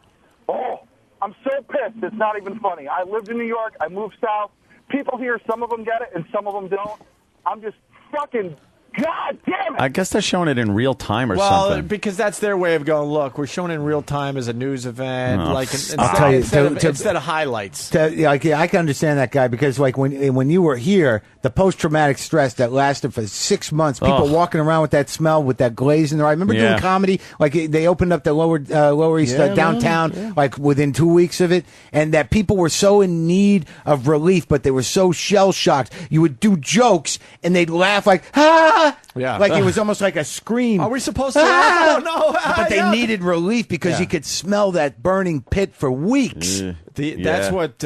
Oh, I'm so pissed. It's not even funny. I lived in New York. I moved south. People here, some of them get it, and some of them don't. I'm just fucking. God damn it! I guess they're showing it in real time or Well, something. because that's their way of going, look, we're showing in real time as a news event, Oh, like I'll tell you, instead of highlights. I can understand that guy because, like, when you were here, the post-traumatic stress that lasted for 6 months, people walking around with that smell, with that glaze in their eye. Remember doing comedy? Like, they opened up the Lower East downtown, like, within 2 weeks of it, and that people were so in need of relief, but they were so shell-shocked. You would do jokes, and they'd laugh like, ah! Yeah. Like, it was almost like a scream. Are we supposed to laugh? No. But they needed relief because you could smell that burning pit for weeks. That's what,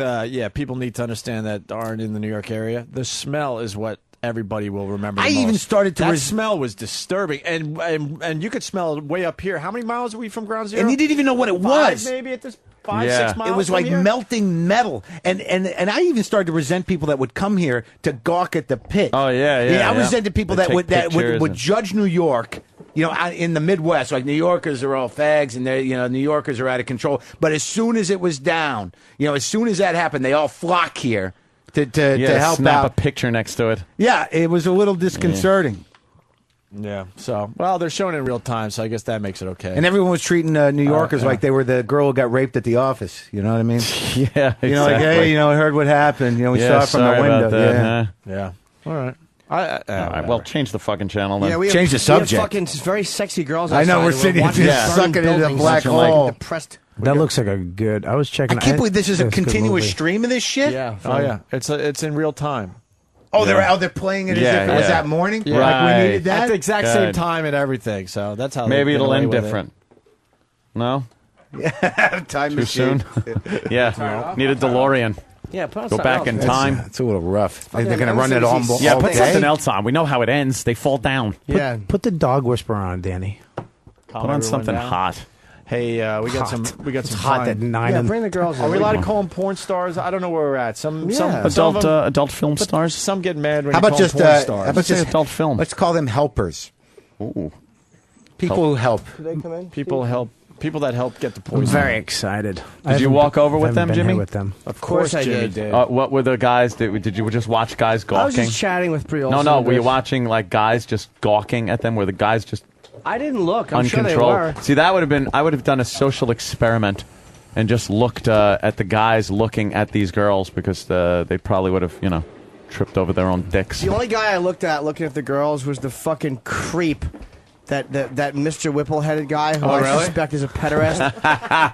people need to understand that aren't in the New York area. The smell is what everybody will remember. I the even most. started to That smell was disturbing, and you could smell it way up here. How many miles are we from Ground Zero? And you didn't even know what it was. Maybe at this 5-6 miles. It was from like here? melting metal, and I even started to resent people that would come here to gawk at the pit. Oh yeah. I resented people They that take would pictures judge New York. You know, in the Midwest, like New Yorkers are all fags, and New Yorkers are out of control. But as soon as it was down, as soon as that happened, they all flock here to help snap out. a picture next to it. Yeah, it was a little disconcerting. Yeah. So, well, they're showing it in real time, so I guess that makes it okay. And everyone was treating New Yorkers like they were the girl who got raped at the office. You know what I mean? Yeah, exactly. Like, hey, I heard what happened. We saw it from the window. About that, Yeah. All right. All right. Well, change the fucking channel then. Yeah, Change the subject. We have fucking very sexy girls I outside. know, we're who are sitting watching just burning sucking into the buildings black like hole. depressed That looks like a good. I was checking. I can't believe this is a it's good continuous movie. stream of this shit. Yeah. Oh yeah, it's in real time. Oh, they're playing it as if it was that morning. Yeah. Like we needed that at the exact Good. same time and everything. So that's how. Maybe they get it'll away end with different. No? Time Too machine. soon? Yeah. Need a DeLorean. Yeah, put on Go something back else. in time. It's a little rough. They're Fucking going to run it on. MSNBC. Yeah, all put day? something else on. We know how it ends. They fall down. Yeah. Put the dog whisperer on, Danny. Put on something hot. Hey, we got Hot. some. We got It's some. hot time. at 9. Yeah, bring the girls in. Are we allowed to call them porn stars? I don't know where we're at. Some Adult film stars? Some get mad when How you about call just them porn stars. how about Say just adult film. Let's call them helpers. Ooh. People who help. Do they come in? People help. People that help get the I'm poison. very excited. Did you walk over with them, been Jimmy? here with them. Of course, I Jimmy did. did. What were the guys? Did you just watch guys I was gawking? just chatting with Brie No, Olson. were you watching like guys just gawking at them? Were the guys just I didn't look. I'm sure uncontrolled? they were. See, that would have been. I would have done a social experiment and just looked at the guys looking at these girls because they probably would have, tripped over their own dicks. The only guy I looked at looking at the girls was the fucking creep. That Mr. Whipple-headed guy who I suspect is a pederast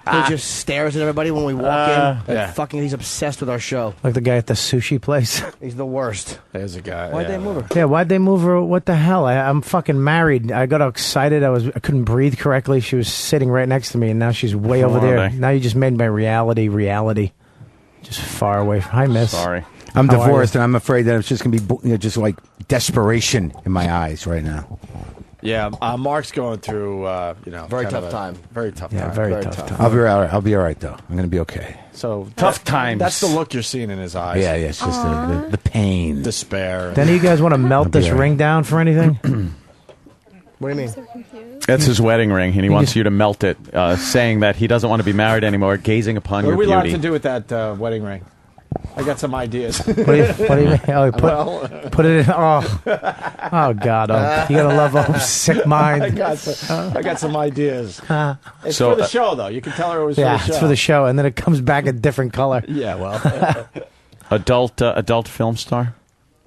who just stares at everybody when we walk in. Yeah. Fucking, he's obsessed with our show. Like the guy at the sushi place. He's the worst. There's a guy. Why'd they move her? Yeah, why'd they move her? What the hell? I'm fucking married. I got excited. I couldn't breathe correctly. She was sitting right next to me, and now she's way over there. Now you just made my reality. Just far away. Hi, miss. Sorry. I'm How are divorced, you? and I'm afraid that it's just going to be just like desperation in my eyes right now. Yeah, Mark's going through, Very tough time. Very tough Yeah, time. very tough time. I'll be all right. I'll be all right, though. I'm going to be okay. So Tough times. That's the look you're seeing in his eyes. Yeah, it's just the pain. Despair. Then you guys want to melt this ring down for anything? What do you mean? That's his wedding ring, and he wants you to melt it, saying that he doesn't want to be married anymore, gazing upon What your are we allowed beauty. to do with that wedding ring? I got some ideas. What do you mean? Oh, put it in. Oh God. Oh, you gotta love Ope's sick mind. I got some ideas. It's So, for the show, though. You can tell her it was Yeah, for the show. it's for the show, and then it comes back a different color. Yeah, well. Adult film star?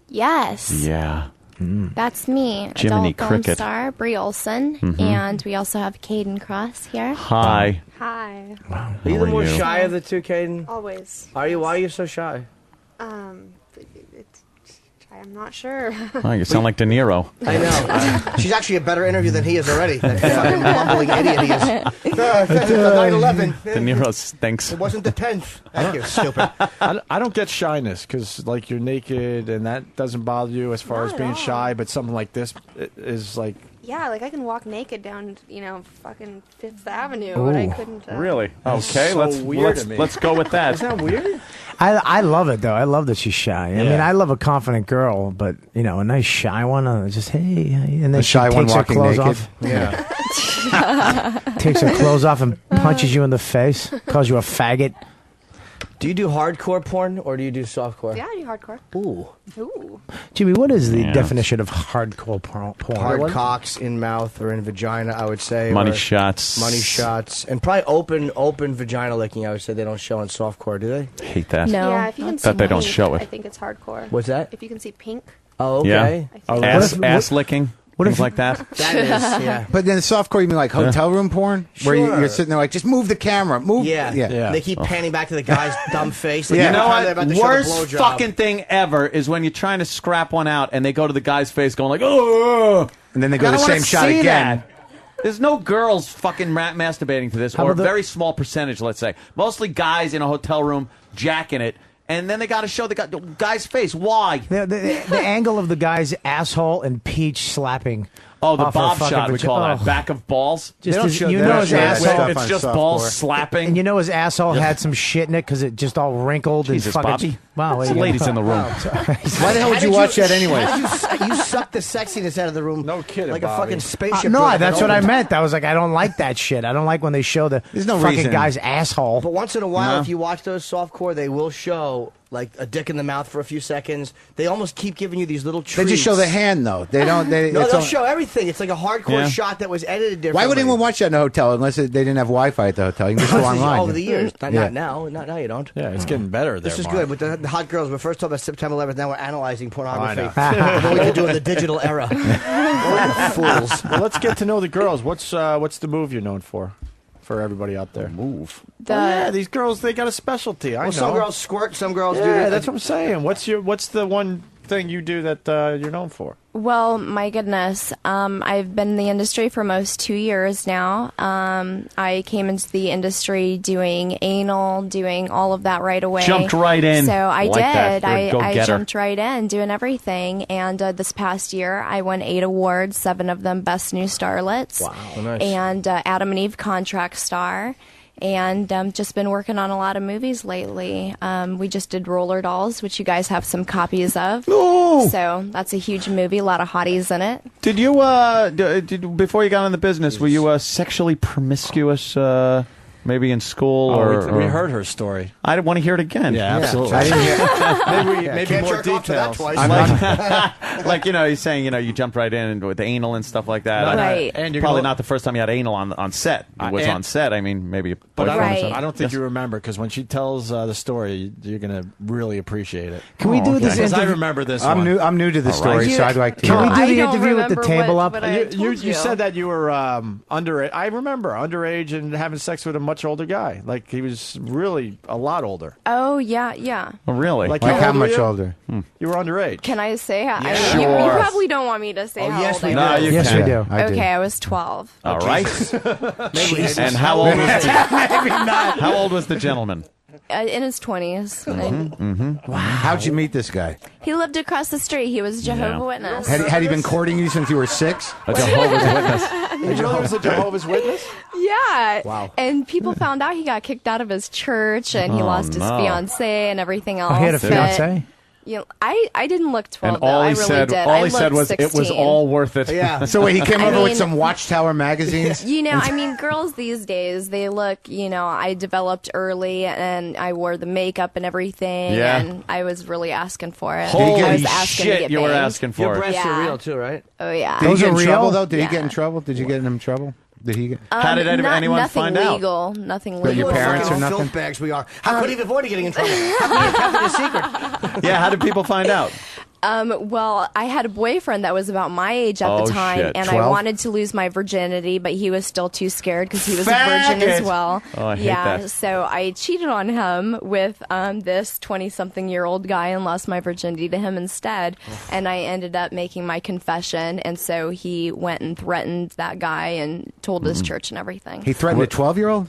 Yes. Yeah. That's me, Jiminy adult film Cricket. star Brie Olson, and we also have Caden Cross here. Hi. Hi. Are you How the are more you? shy of the two, Caden? Always. Are you? Why are you so shy? I'm not sure. Oh, you sound like De Niro. I know. She's actually a better interview than he is already. That fucking mumbling idiot he is. 9/11. De Niro stinks. It wasn't the 10th. Thank you, stupid. I don't get shyness because, like, you're naked and that doesn't bother you as far Not as at being all. shy, but something like this is like. Yeah, like I can walk naked down, fucking Fifth Avenue, but I couldn't. Really? That's Okay, so weird to me. let's go with that. Isn't that weird? I love it though. I love that she's shy. I mean, I love a confident girl, but a nice shy one. Just hey, and then A she shy one takes her walking clothes naked. off. Yeah. Takes her clothes off and punches you in the face. Calls you a faggot. Do you do hardcore porn or do you do softcore? Yeah, I do hardcore. Ooh. Ooh. Jimmy, what is the Yeah. definition of hardcore porn? Hard cocks in mouth or in vagina, I would say. Money or shots. Money shots. And probably open vagina licking, I would say they don't show in softcore, do they? Hate that. No. Yeah, if you can see That they don't pink, show it. I think it's hardcore. What's that? If you can see pink. Oh, okay. Yeah. Ass licking. Things like that. That is, yeah. But then softcore, you mean like hotel room porn? Where Sure. you're sitting there like, just move the camera. Move. Yeah. Yeah. They keep panning back to the guy's dumb face. Like You every know time they're about what? to show the Worst blowjob. fucking thing ever is when you're trying to scrap one out and they go to the guy's face going like, oh, And then they go I the don't same wanna shot see again. that. There's no girls fucking masturbating to this, How or a about the- very small percentage, let's say. Mostly guys in a hotel room jacking it, and then they got to show the guy's face. Why? The angle of the guy's asshole and Peach slapping. Oh, the off her bob fucking shot, we call vagina. that. Back of balls? Just his, show- you they know don't his show that asshole. stuff It's on just softcore. balls slapping. And you know his asshole had some shit in it because it just all wrinkled Jesus, and fucking. Bobby. Wow, It's the ladies in the room. Why the hell would you watch that anyway? You suck the sexiness out of the room. No kidding, Like Bobby. a fucking spaceship. No, door that's that what I opens. meant. I was like, I don't like that shit. I don't like when they show the There's no fucking reason. guy's asshole. But once in a while, No. if you watch those softcore, they will show like a dick in the mouth for a few seconds. They almost keep giving you these little treats. They just show the hand, though. They don't. No, it's they'll all- show everything. It's like a hardcore Yeah. shot that was edited differently. Why would anyone watch that in a hotel unless they didn't have Wi-Fi at the hotel? You can just go online. Over the years. Not Yeah. now. Not now you don't. Yeah, it's getting better there. This is Mark. good. With the hot girls, we're first talking about September 11th. Now we're analyzing pornography. I what we can do in the digital era. We're fools. Well, let's get to know the girls. What's the move you're known for? for everybody out there. Move. Yeah, these girls, they got a specialty. I know. Some girls squirt, some girls do. Yeah, that's what I'm saying. What's the one thing you do that you're known for? Well, my goodness, I've been in the industry for almost 2 years now. I came into the industry doing anal, doing all of that right away. Jumped right in. So I Like did. that. I jumped right in, doing everything. And this past year, I won 8 awards, 7 of them Best New Starlets. Wow, nice. And Adam and Eve Contract Star. And just been working on a lot of movies lately. We just did Roller Dolls, which you guys have some copies of. Oh! So that's a huge movie, a lot of hotties in it. Did you, before you got in the business, were you sexually promiscuous, maybe in school? We heard her story. I want to hear it again. Yeah, absolutely. I didn't hear maybe more details. like, you're saying, you jumped right in with anal and stuff like that. Right. And you're probably gonna, not the first time you had anal on set. It was on set. I mean, maybe. But Right. I don't think you remember, because when she tells the story, you're going to really appreciate it. Can we do this Because I interview? remember this I'm one. I'm new to the story, so I'd like to. Can we do I the don't interview with the remember table what up? I told You said that you were underage. I remember underage and having sex with a much older guy. Like, he was really a lot older. Oh, yeah. Oh, really? Like Like how old were much you? older? You were underage. Can I say how? Yeah, you sure. probably don't want me to say how old I No, was. you Yes, can. we do. I do. Okay, I was 12. All right. And how old was How old was the gentleman? In his 20s. How'd you meet this guy? He lived across the street. He was a Jehovah's Witness. Had he been courting you since you were 6? A Jehovah's Witness. Did you know he was a Jehovah's Witness? Yeah. Wow. And people found out he got kicked out of his church and he lost his fiancée and everything else. Oh, he had a but, fiance? I didn't look 12, And all though. he I really said, did. all I he said was, looked "It was 16. all worth it." Yeah. So wait, he came over with mean- some Watchtower magazines. I mean, girls these days, they look, I developed early and I wore the makeup and everything. Yeah. And I was really asking for it. Holy I was asking to shit! get You were banged. asking for Your it. breasts Yeah. are real too, right? Oh, yeah. Did he Those get are in real? trouble though? Did he Yeah. get in trouble? Did you get him in trouble? Did he get? How did anyone nothing find out? legal, Nothing But legal. your parents Fucking or nothing? filth bags we are. How could he have avoided getting in trouble? How could he have kept it a secret? Yeah. How did people find out? Well, I had a boyfriend that was about my age at the time, shit. and 12? I wanted to lose my virginity, but he was still too scared because he was a virgin as well. Oh, I hate yeah, that. so I cheated on him with this 20-something-year-old guy and lost my virginity to him instead. And I ended up making my confession, and so he went and threatened that guy and told his church and everything. He threatened a 12-year-old?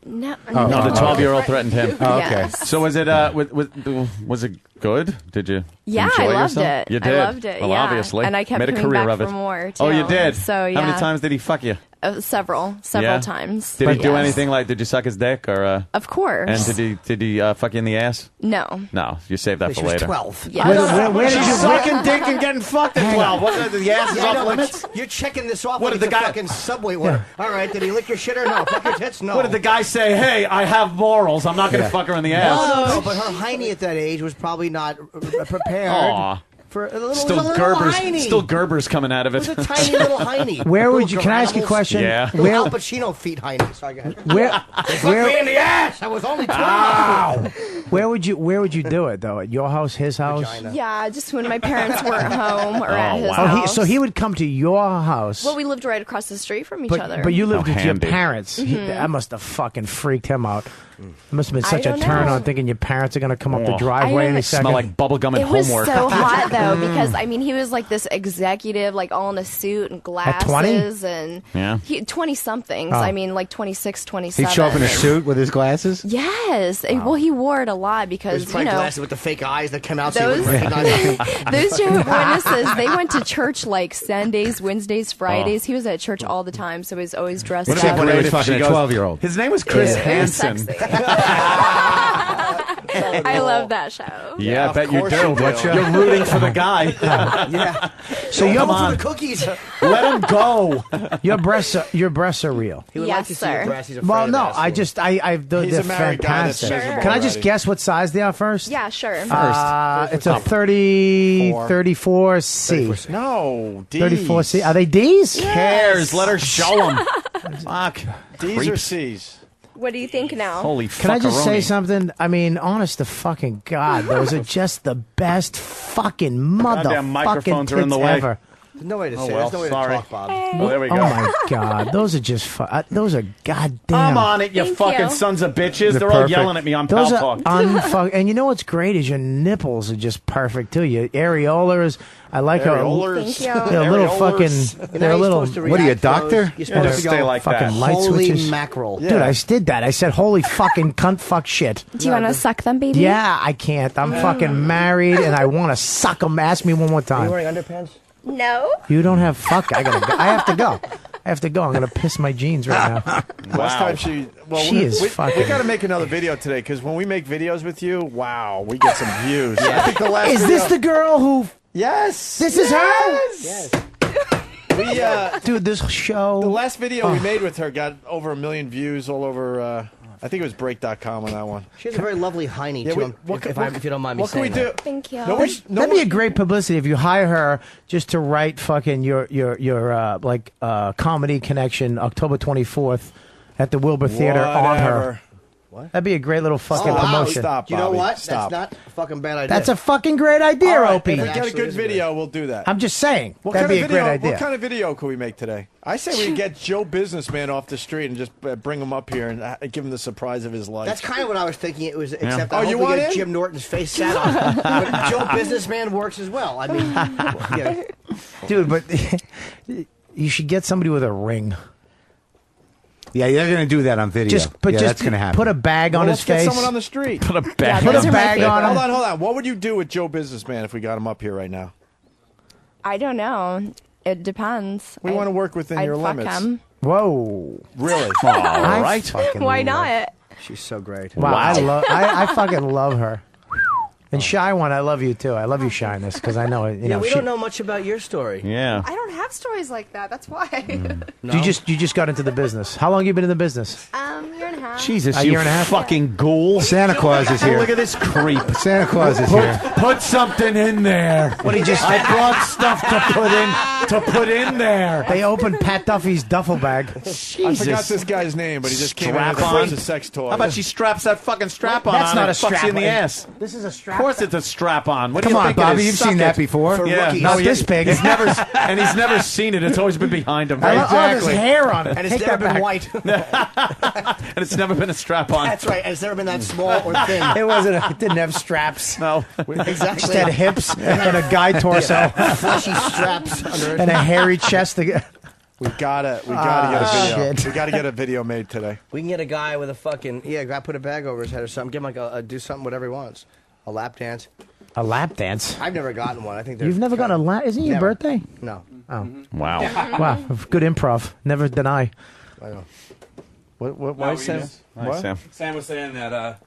No, No, the 12-year-old threatened him. Oh, okay. Yes. So was it? Was it good? Did you? Yeah, enjoy I loved yourself? it. You did. I loved it. Well, yeah. obviously, and I kept made a coming career back of it. for more. Too. Oh, you did. So yeah. How many times did he fuck you? Several Yeah? times. Did he do Yes. anything like? Did you suck his dick or? Of course. And did he fuck you in the ass? No. No, you saved that She for was later. 12. Yeah. Where did you Sucking dick and getting fucked at 12. What the ass is Yeah, I off know, but limits? you're checking this off What like did it's the a guy- fucking subway order. All right, did he lick your shit or no? Fuck your tits? No. What did the guy say? Hey, I have morals. I'm not going to fuck her in the ass. No, but her hiney at that age was probably not prepared Aw. for a little, Still it was a little Gerber's, hiney. still Gerber's coming out of It it. was a tiny little hiney. Where would Little you? Can I ask you a gravel. question? Yeah. Little Where? Al Pacino feet hiney. Sorry, go ahead. Where? Me Where? in the ass. I was only 12. Where would you? Where would you do it though? At your house? His house? Vagina. Yeah, just when my parents weren't home or at his Oh, house. so he would come to your house. Well, we lived right across the street from each other. But you lived Oh, with your handy. parents. That must have fucking freaked him out. It must have been I such a don't turn know. on thinking your parents are going to come up the Oh. driveway I any don't- second. Smell like bubblegum and It was homework. so hot though because I mean he was like this executive, like all in a suit and 20? glasses and Yeah. 20 somethings. Oh. I mean like 26, 27. He'd show up in a suit with his glasses? Yes. Well, he wore it a lot because Those bright glasses with the fake eyes that come out so you Those- wouldn't recognize him. those Jehovah's Witnesses, they went to church like Sundays, Wednesdays, Fridays. He was at church all the time, so he was always dressed What's up. that when he was If fucking she a goes- 12-year-old? His name was Chris It was Hansen. sexy. I love that show. Yeah, I bet you course do. you do. You're rooting for the guy. Yeah. So you're, Come for the cookies. Let him go. your breasts are real. He would Yes, like to see your sir. breasts. He's afraid Well, of no, that, I so- just, they're He's a married guy that's fantastic. miserable Can I just already. guess what size they are first? Yeah, sure. It's a 30, 34C. No, D's. 34C. Are they D's? Cares? Let her show him. Fuck. D's or Creeps. C's? What do you think now? Holy Can I just say fuckaroni. something? I mean, honest to fucking God, those are just the best fucking Goddamn motherfucking microphones tits are in the way. ever. There's no way to Oh, say. well, There's no way sorry. to talk, Bob. Well, there we go. Oh my God, those are just those are goddamn. I'm on it, you Thank fucking you. sons of bitches. They're all perfect. yelling at me on Those Pal are Talk. And you know what's great is your nipples are just perfect too. Your areolas, I like how Areolas. Thank you. they're a little Areolas. fucking. They're a little. What are you, a doctor? You're supposed to stay go like fucking that. light Holy switches. mackerel. Dude, I did that. I said, "Holy fucking cunt, fuck shit." Do you want to suck them, baby? Yeah, I can't. I'm fucking married, and I want to suck them. Ask me one more Are you time. wearing underpants? No. You don't have fuck. I gotta go. I have to go. I have to go. I'm gonna piss my jeans right now. Last time she fucking. We got to make another video today because when we make videos with you, wow, we get some views. I think the last Is video, this the girl who? Yes. This is her. Yes. We Dude, this show. the last video we made with her got over 1 million views all over. I think it was break.com on that one. She has a very lovely hiney, Yeah, too, if you don't mind me What can we saying do? that. Thank you. That'd be a great publicity if you hire her just to write fucking your comedy connection October 24th at the Wilbur Theater on her. Whatever. That'd be a great little fucking promotion. Stop, You know Bobby. what? Stop. That's not a fucking bad idea. That's a fucking great idea, All right, Opie. if we get a Actually good is a good video, we'll do that. I'm just saying. What That'd kind be of a video? great idea. What kind of video could we make today? I say we get Joe Businessman off the street and just bring him up here and give him the surprise of his life. That's kind of what I was thinking. It was, except Oh, I you hope we want get in? Jim Norton's face sat on. But Joe Businessman works as well. I mean, yeah. Dude, but you should get somebody with a ring. Yeah, you're going to do that on video. That's going to happen. Put a bag on his Let's get face. someone on the street. Put a bag. Put a bag on him. Hold on. What would you do with Joe Businessman if we got him up here right now? I don't know. It depends. We want to work within I'd your fuck limits. him. Whoa. Really? All right. Why not? She's so great. Wow. I fucking love her. And Shy One, I love you too. I love you, Shyness, because I know it. You Yeah, know, we don't know much about your story. Yeah. I don't have stories like that. That's why. No? You just got into the business. How long you been in the business? Year and a half. Jesus, A you year and a half? fucking ghoul. Santa Claus is here. Look at this creep. Santa Claus is here. Put something in there. What he just? I brought stuff to put in there. They opened Pat Duffy's duffel bag. I forgot this guy's name, but he just came in Strap with a on. bunch of sex toys. How about she straps that fucking strap on? That's on not and a strap fucks you in the on. ass. This is a strap. Of course, it's a strap on. What do Come you on, think it Bobby. is? You've Suck seen it. that before. For Yeah, rookies. Not he- this big. He's never seen it. It's always been behind him. Oh, there's Exactly. hair on it. And it's Take never that been back. white. And it's never been a strap on. That's right. And it's never been that small or thin. It wasn't. It didn't have straps. No. Exactly. Just had hips and a guy torso Fleshy straps under it. and a hairy chest. We gotta get a video. shit. We gotta get a video made today. We can get a guy with a fucking put a bag over his head or something. Give him like do something whatever he wants. A lap dance. A lap dance. I've never gotten one. I think they're You've never gotten a lap? Isn't it your Never. birthday? No. Oh, Wow. wow. Good improv. Never deny. I know. What? No, Why, we Sam? just- What? Sam. Sam was saying that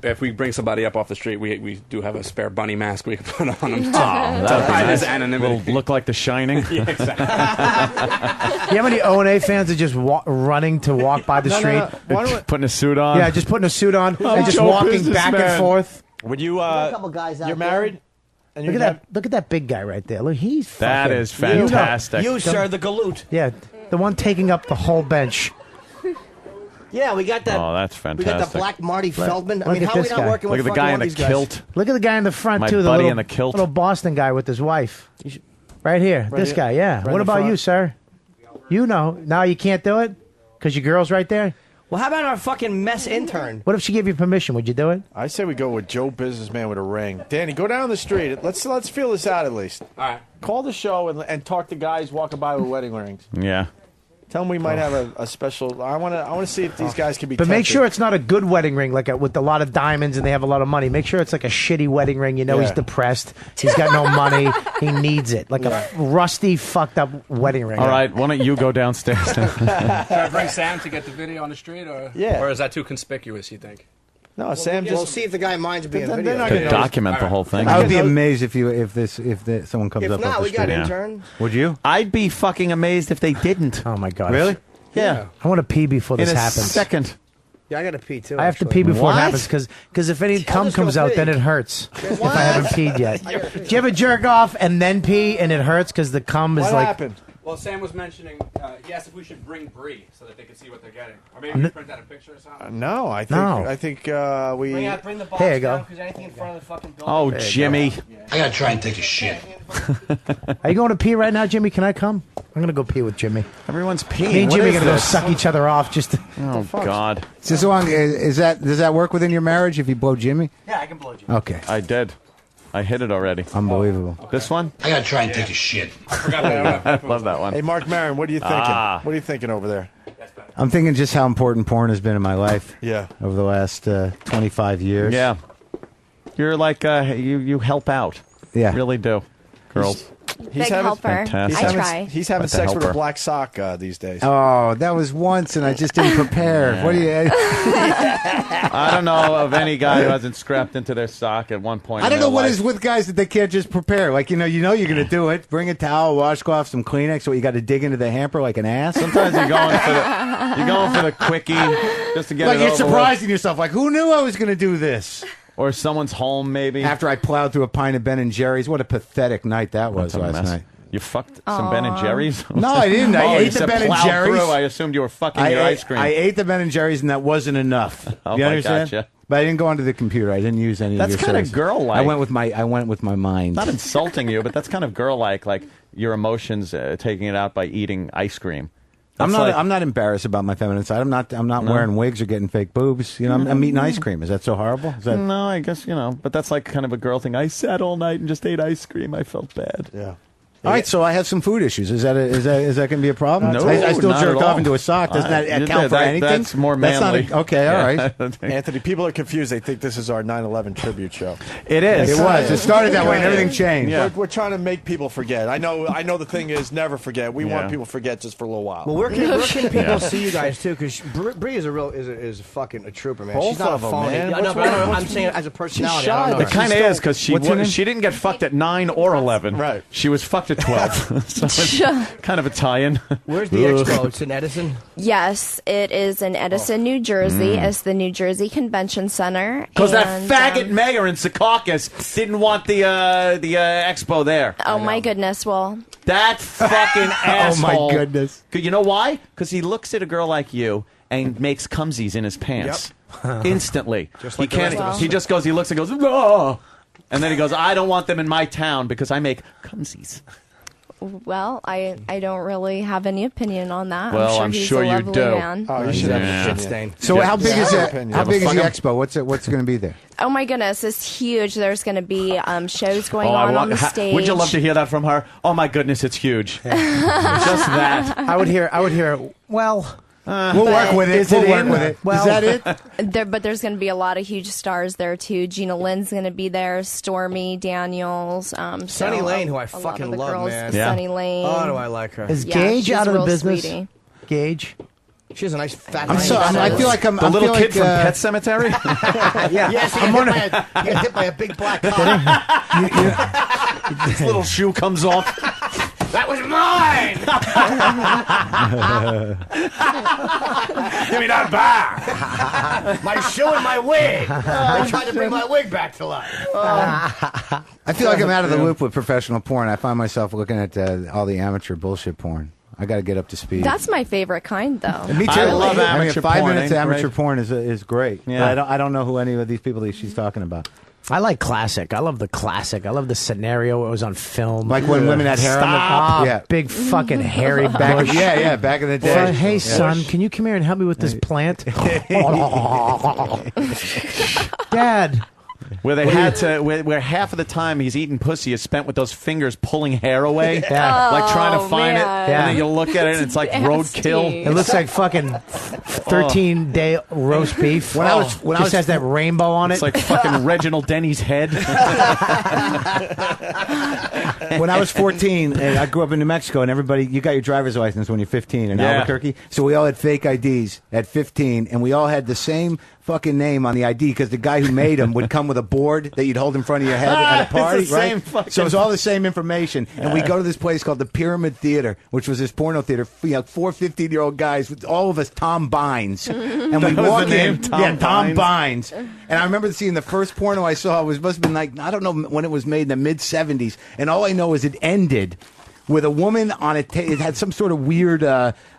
if we bring somebody up off the street, we do have a spare bunny mask we can put on him to hide his anonymity. Will look like The Shining. Yeah, exactly. You have any O&A fans that just running to walk by the street? Why don't we- Putting a suit on. Yeah, just putting a suit on and just Joe walking back and Businessman. forth. Would you? a couple guys out You're there. married. And Look you at that! Look at that big guy right there. Look, he's That fucking, is fantastic. You, sir, the galoot. Yeah, the one taking up the whole bench. Yeah, we got that. Oh, that's We got fantastic. the black Marty Feldman. I look mean, at how are we this not guy. working Look at with the guy in fucking the all these guys? kilt. Look at the guy in the front My too. buddy little, in the kilt. little Boston guy with his wife. Right here, this here? guy. Yeah. Right What in the about front? you, sir? You know. Now you can't do it because your girl's right there. Well, how about our fucking mess intern? What if she gave you permission? Would you do it? I say we go with Joe Businessman with a ring. Danny, go down the street. Let's feel this out at least. All right. Call the show and talk to guys walking by with wedding rings. Yeah. Tell them we might have a special. I want to see if these guys can be. But make tempted. sure it's not a good wedding ring, like with a lot of diamonds and they have a lot of money. Make sure it's like a shitty wedding ring. You know, he's Yeah. depressed. He's got no money. He needs it. Like a rusty, fucked up wedding ring. All right. Why don't you go downstairs? Should I bring Sam to get the video on the street, or Yeah. or is that too conspicuous? You think? No, Sam. We'll Just see if the guy minds being Then video. they're not To gonna know. document the whole thing. I would be amazed if someone comes If up off not, the we got street. intern. Would you? I'd be fucking amazed if they didn't. Oh my god. Really? Yeah. I want to pee before In this a happens. second. Yeah, I got to pee too. I have to actually. pee before What? it happens because if any cum just go comes out, pee. then it hurts. If I haven't peed yet. Do you ever jerk off and then pee and it hurts because the cum is What like happened? Well, Sam was mentioning, he asked if we should bring Bree so that they could see what they're getting. Or maybe we print out a picture or something. No, I think we. Bring the box down, because anything in front of the fucking building. Oh, Jimmy. I gotta try and take a shit. Are you going to pee right now, Jimmy? Can I come? I'm gonna go pee with Jimmy. Everyone's peeing. Me and What Jimmy is are gonna this? go suck each other off. Just. Oh God. Does that work within your marriage if you blow Jimmy? Yeah, I can blow Jimmy. Okay. I did. I hit it already. Unbelievable. This one? I gotta try and take a shit. I love that one. Hey, Mark Maron, what are you thinking? What are you thinking over there? I'm thinking just how important porn has been in my life. Yeah. Over the last 25 years. Yeah. You're like, you help out. Yeah. Really do. Girls. Big helper. I try. He's having But the sex with a helper. black sock these days. Oh, that was once, and I just didn't prepare. What do you? I don't know of any guy who hasn't scrapped into their sock at one point. I don't in know their what life. is with guys that they can't just prepare. Like, you're going to do it. Bring a towel, washcloth, some Kleenex. What, you got to dig into the hamper like an ass? Sometimes you're going for the quickie just to get Like, it you're over surprising yourself. Like, who knew I was going to do this? with. Or someone's home, maybe. After I plowed through a pint of Ben & Jerry's. What a pathetic night that was What a last mess. night. You fucked some Ben and Jerry's? No, I didn't. I ate you the said Ben and plowed Jerry's. through. I assumed you were fucking your ice cream. I ate the Ben & Jerry's, and that wasn't enough. Oh, you I understand? gotcha. But I didn't go onto the computer. I didn't use any That's of your kinda services. girl-like. I went with my mind. Not insulting you, but that's kind of girl-like, like your emotions taking it out by eating ice cream. I'm That's not. like- I'm not embarrassed about my feminine side. I'm not No? wearing wigs or getting fake boobs. I'm eating ice cream. Is that so horrible? Is that, No, I guess, but that's like kind of a girl thing. I sat all night and just ate ice cream. I felt bad. Yeah. All right, so I have some food issues. Is that going to be a problem? No, I still not jerk at off all. into a sock. Doesn't that account for anything? That's more manly. Okay, all right. Anthony, people are confused. They think this is our 9/11 tribute show. It is. It was. It started that way, and everything changed. Yeah. We're trying to make people forget. I know. The thing is never forget. We want people to forget just for a little while. Well, where can people see you guys too? Because Bree is a fucking a trooper, man. Both She's not of a them, phony. man. I know, but I'm saying as a personality. I don't know. It kind of is because she What's her name? she didn't get fucked at 9 or 11. Right. She was fucked at 12. So it's kind of Italian. Where's the expo? It's in Edison. Yes, it is in Edison, New Jersey. It's the New Jersey Convention Center. Because that and, faggot mayor in Secaucus didn't want the expo there. Oh my goodness! Well, That fucking asshole. Oh, my goodness. You know why? Because he looks at a girl like you and makes cumsies in his pants. Instantly. Just like he the rest can't. of us. He just goes, he looks and goes, oh! And then he goes, I don't want them in my town because I make cumsies. well, I don't really have any opinion on that. Well, I'm sure he's sure a you lovely do. man. Oh, you should have a Shit shit stain. So how big is it? opinion. How big is the Fuck 'em. expo? What's going to be there? Oh my goodness, it's huge. There's going to be shows going I on the stage. Would you love to hear that from her? Oh my goodness, it's huge. Just that. I would hear. Well, We'll work with it. We'll work with it. Well- Is that it? But there's going to be a lot of huge stars there too. Gina Lynn's going to be there. Stormy Daniels. Sunny Lane, who I a lot fucking of the love, girls, man. Yeah. Sunny Lane. Oh, do I like her? is Yeah, Gage she's out of the real business? sweetie. Gage. She has a nice fat. I'm name. so. I feel like I'm. The I little feel kid from Pet Cemetery? Yeah. Yes, he got hit by a big black cock. His little shoe comes off. That was mine. Give me that back. My shoe and my wig. They tried to bring my wig back to life. I feel like I'm out of the loop with professional porn. I find myself looking at all the amateur bullshit porn. I got to get up to speed. That's my favorite kind, though. Me too. I love amateur 5 porn, minutes of ain't amateur great? porn is great. Yeah. But I don't know who any of these people that she's talking about. I like classic. I love the classic. I love the scenario. It was on film. Like when women had hair on Stop. the Big fucking hairy back. bush. Yeah, back in the day. Son, hey, son, can you come here and help me with this plant? Dad. Where they had to, where half of the time he's eating pussy is spent with those fingers pulling hair away, Yeah. like trying to find it, man. and then you look at it and it's like Nasty. roadkill. It looks like fucking 13-day roast beef. When I was has that rainbow on it. It's like fucking Reginald Denny's head. When I was 14, and I grew up in New Mexico, and everybody, you got your driver's license when you're 15 in Yeah. Albuquerque. So we all had fake IDs at 15, and we all had the same fucking name on the ID because the guy who made them would come with a board that you'd hold in front of your head at a party, It's the right? same fucking- So it's all the same information. And we go to this place called the Pyramid Theater, which was this porno theater. 4 15-year-old guys, with all of us Tom Bynes. And we That was walk the name, in. Tom Tom Bynes. Bynes. And I remember seeing the first porno I saw must have been like, I don't know when it was made in the mid-'70s. And all I know is it ended with a woman on it. It had some sort of weird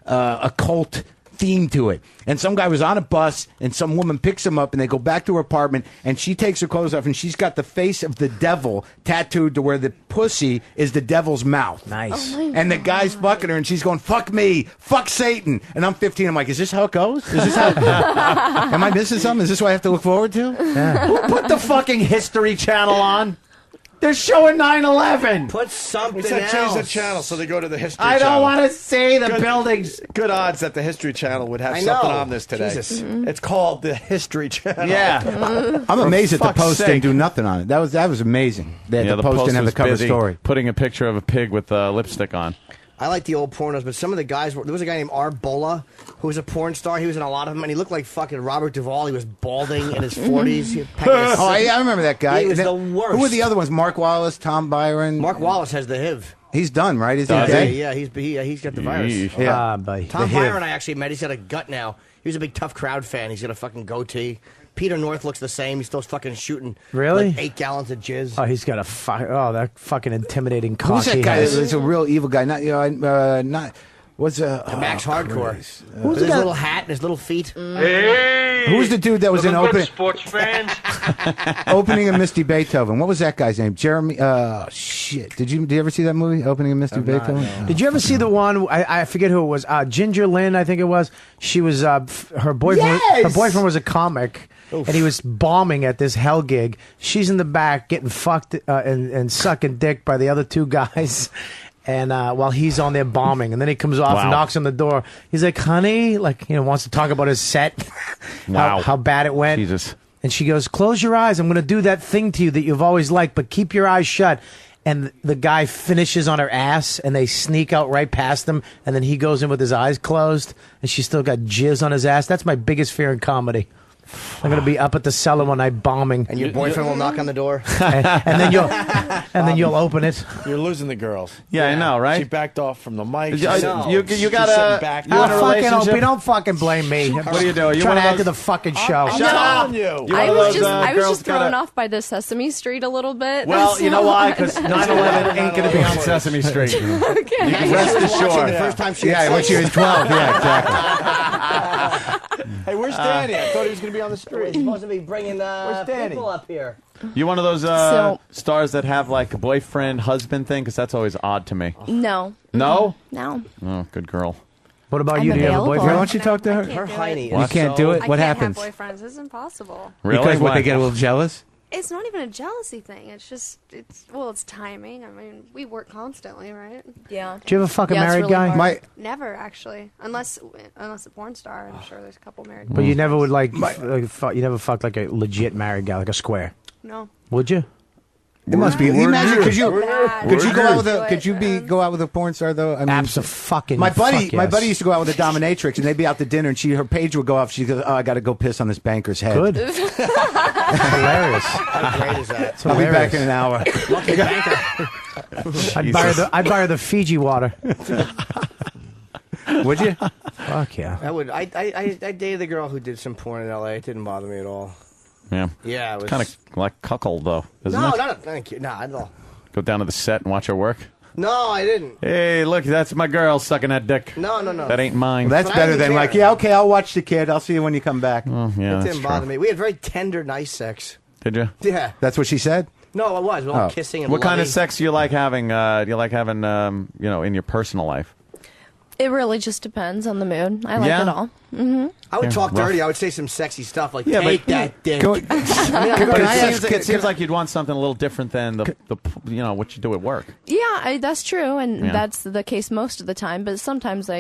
occult theme to it. And some guy was on a bus, and some woman picks him up, and they go back to her apartment, and she takes her clothes off, and she's got the face of the devil tattooed to where the pussy is the devil's mouth. Nice. And the guy's fucking her, and she's going, fuck me, fuck Satan. And I'm 15. I'm like, is this how it goes? Is this how? Am I missing something? Is this what I have to look forward to? Yeah. Who put the fucking History Channel on? They're showing 9/11. Put something We said else. change the channel, so they go to the History I Channel. don't want to see the buildings. Good odds that the History Channel would have I something know. on this today. Jesus. It's called the History Channel. Yeah. I'm amazed that the fuck's Post sake. didn't do nothing on it. That was amazing. That the Post didn't have the was cover busy story. putting a picture of a pig with lipstick on. I like the old pornos, but some of the guys there was a guy named Arbola who was a porn star. He was in a lot of them, and he looked like fucking Robert Duvall. He was balding in his 40s. Oh, I remember that guy. He was the worst. Who were the other ones? Mark Wallace, Tom Byron. Mark Wallace has the HIV. He's done, right? Is he Yeah, dead? yeah, he's got the virus. Yeah. Tom Byron, I actually met. He's got a gut now. He was a big Tough Crowd fan. He's got a fucking goatee. Peter North looks the same. He's still fucking shooting. Really? Like 8 gallons of jizz. Oh, he's got a that fucking intimidating cock. Who's that he guy? has. It's a real evil guy. Not not. What's Max Hardcore. Christ. With his little hat and his little feet. Hey! Who's the dude that was in opening? Sports fans. Opening of Misty Beethoven. What was that guy's name? Jeremy. Shit. Did you ever see that movie? Opening of Misty Beethoven. No. Did you ever see the one? I forget who it was. Ginger Lynn, I think it was. She was her boyfriend. Yes! Her boyfriend was a comic. Oof. And he was bombing at this hell gig. She's in the back getting fucked and sucking dick by the other two guys. And while he's on there bombing, and then he comes off and knocks on the door. He's like, "Honey," wants to talk about his set, how bad it went. Jesus. And she goes, "Close your eyes. I'm going to do that thing to you that you've always liked, but keep your eyes shut." And the guy finishes on her ass, and they sneak out right past him, and then he goes in with his eyes closed, and she's still got jizz on his ass. That's my biggest fear in comedy. I'm gonna be up at the cellar one night bombing, And your boyfriend will knock on the door. and then you'll open it. You're losing the girls. Yeah, I know, right? She backed off from the mic. You got back. you want a Fucking relationship? Opie, don't fucking blame me. What are you doing? You trying one to of add to those- the fucking show. I'm telling you. I was girls just thrown gotta- off by the Sesame Street a little bit. Well, That's you know all. why? Because 9/11 ain't going to be on Sesame Street. Okay. You can rest She was watching assured. the first time she Yeah, had when she was sex. 12. Yeah, exactly. Hey, where's Danny? I thought he was going to be on the He's street. supposed to be bringing Danny? people up here. You one of those So- stars that have like a boyfriend, husband thing? Because that's always odd to me. No. No? No. Oh, good girl. What about I'm you? Do you have a available. boyfriend? Why don't you talk to her? Her hiney. You can't do it? I What can't happens? have boyfriends. It's impossible. Really? Because what, Why? they get a little jealous? It's not even a jealousy thing. It's just, it's timing. I mean, we work constantly, right? Yeah. Do you ever fuck a Yeah, it's married really guy? hard. Never, actually. Unless a porn star. I'm sure there's a couple married But you never would you never fucked like a legit married guy, like a square. No. Would you? It must be. Imagine, could you Bad. go out with Do a? it, Could you man. go out with a porn star though? I mean, Abso-fucking my buddy, fuck my yes. buddy used to go out with a dominatrix, and they'd be out to dinner, and her page would go off. She goes, "Oh, I got to go piss on this banker's head." Good. That's hilarious. How great is that? It's I'll be back hilarious. in an hour. Lucky banker. I'd buy her the Fiji water. Would you? Fuck yeah. I would. I dated a girl who did some porn in L.A. It didn't bother me at all. Yeah. Yeah, it was Kind of like cuckold, though, isn't No, it? not thank you. No, I don't. Go down to the set and watch her work. No, I didn't. Hey, look, that's my girl sucking that dick. No. That ain't mine. Well, that's But I better didn't than care. like, yeah, okay, I'll watch the kid. I'll see you when you come back. Oh, yeah, It that's didn't true. bother me. We had very tender, nice sex. Did you? Yeah. That's what she said. No, it was. We were all Oh. kissing and What kind of loving. sex do you like having? Do you like having, in your personal life? It really just depends on the mood. I like Yeah? it all. Mm-hmm. I would Yeah, talk rough. dirty. I would say some sexy stuff like, Yeah, take but- that dick. Go- I mean, But it seems like you'd want something a little different than the what you do at work. Yeah, that's true, and Yeah. that's the case most of the time. But sometimes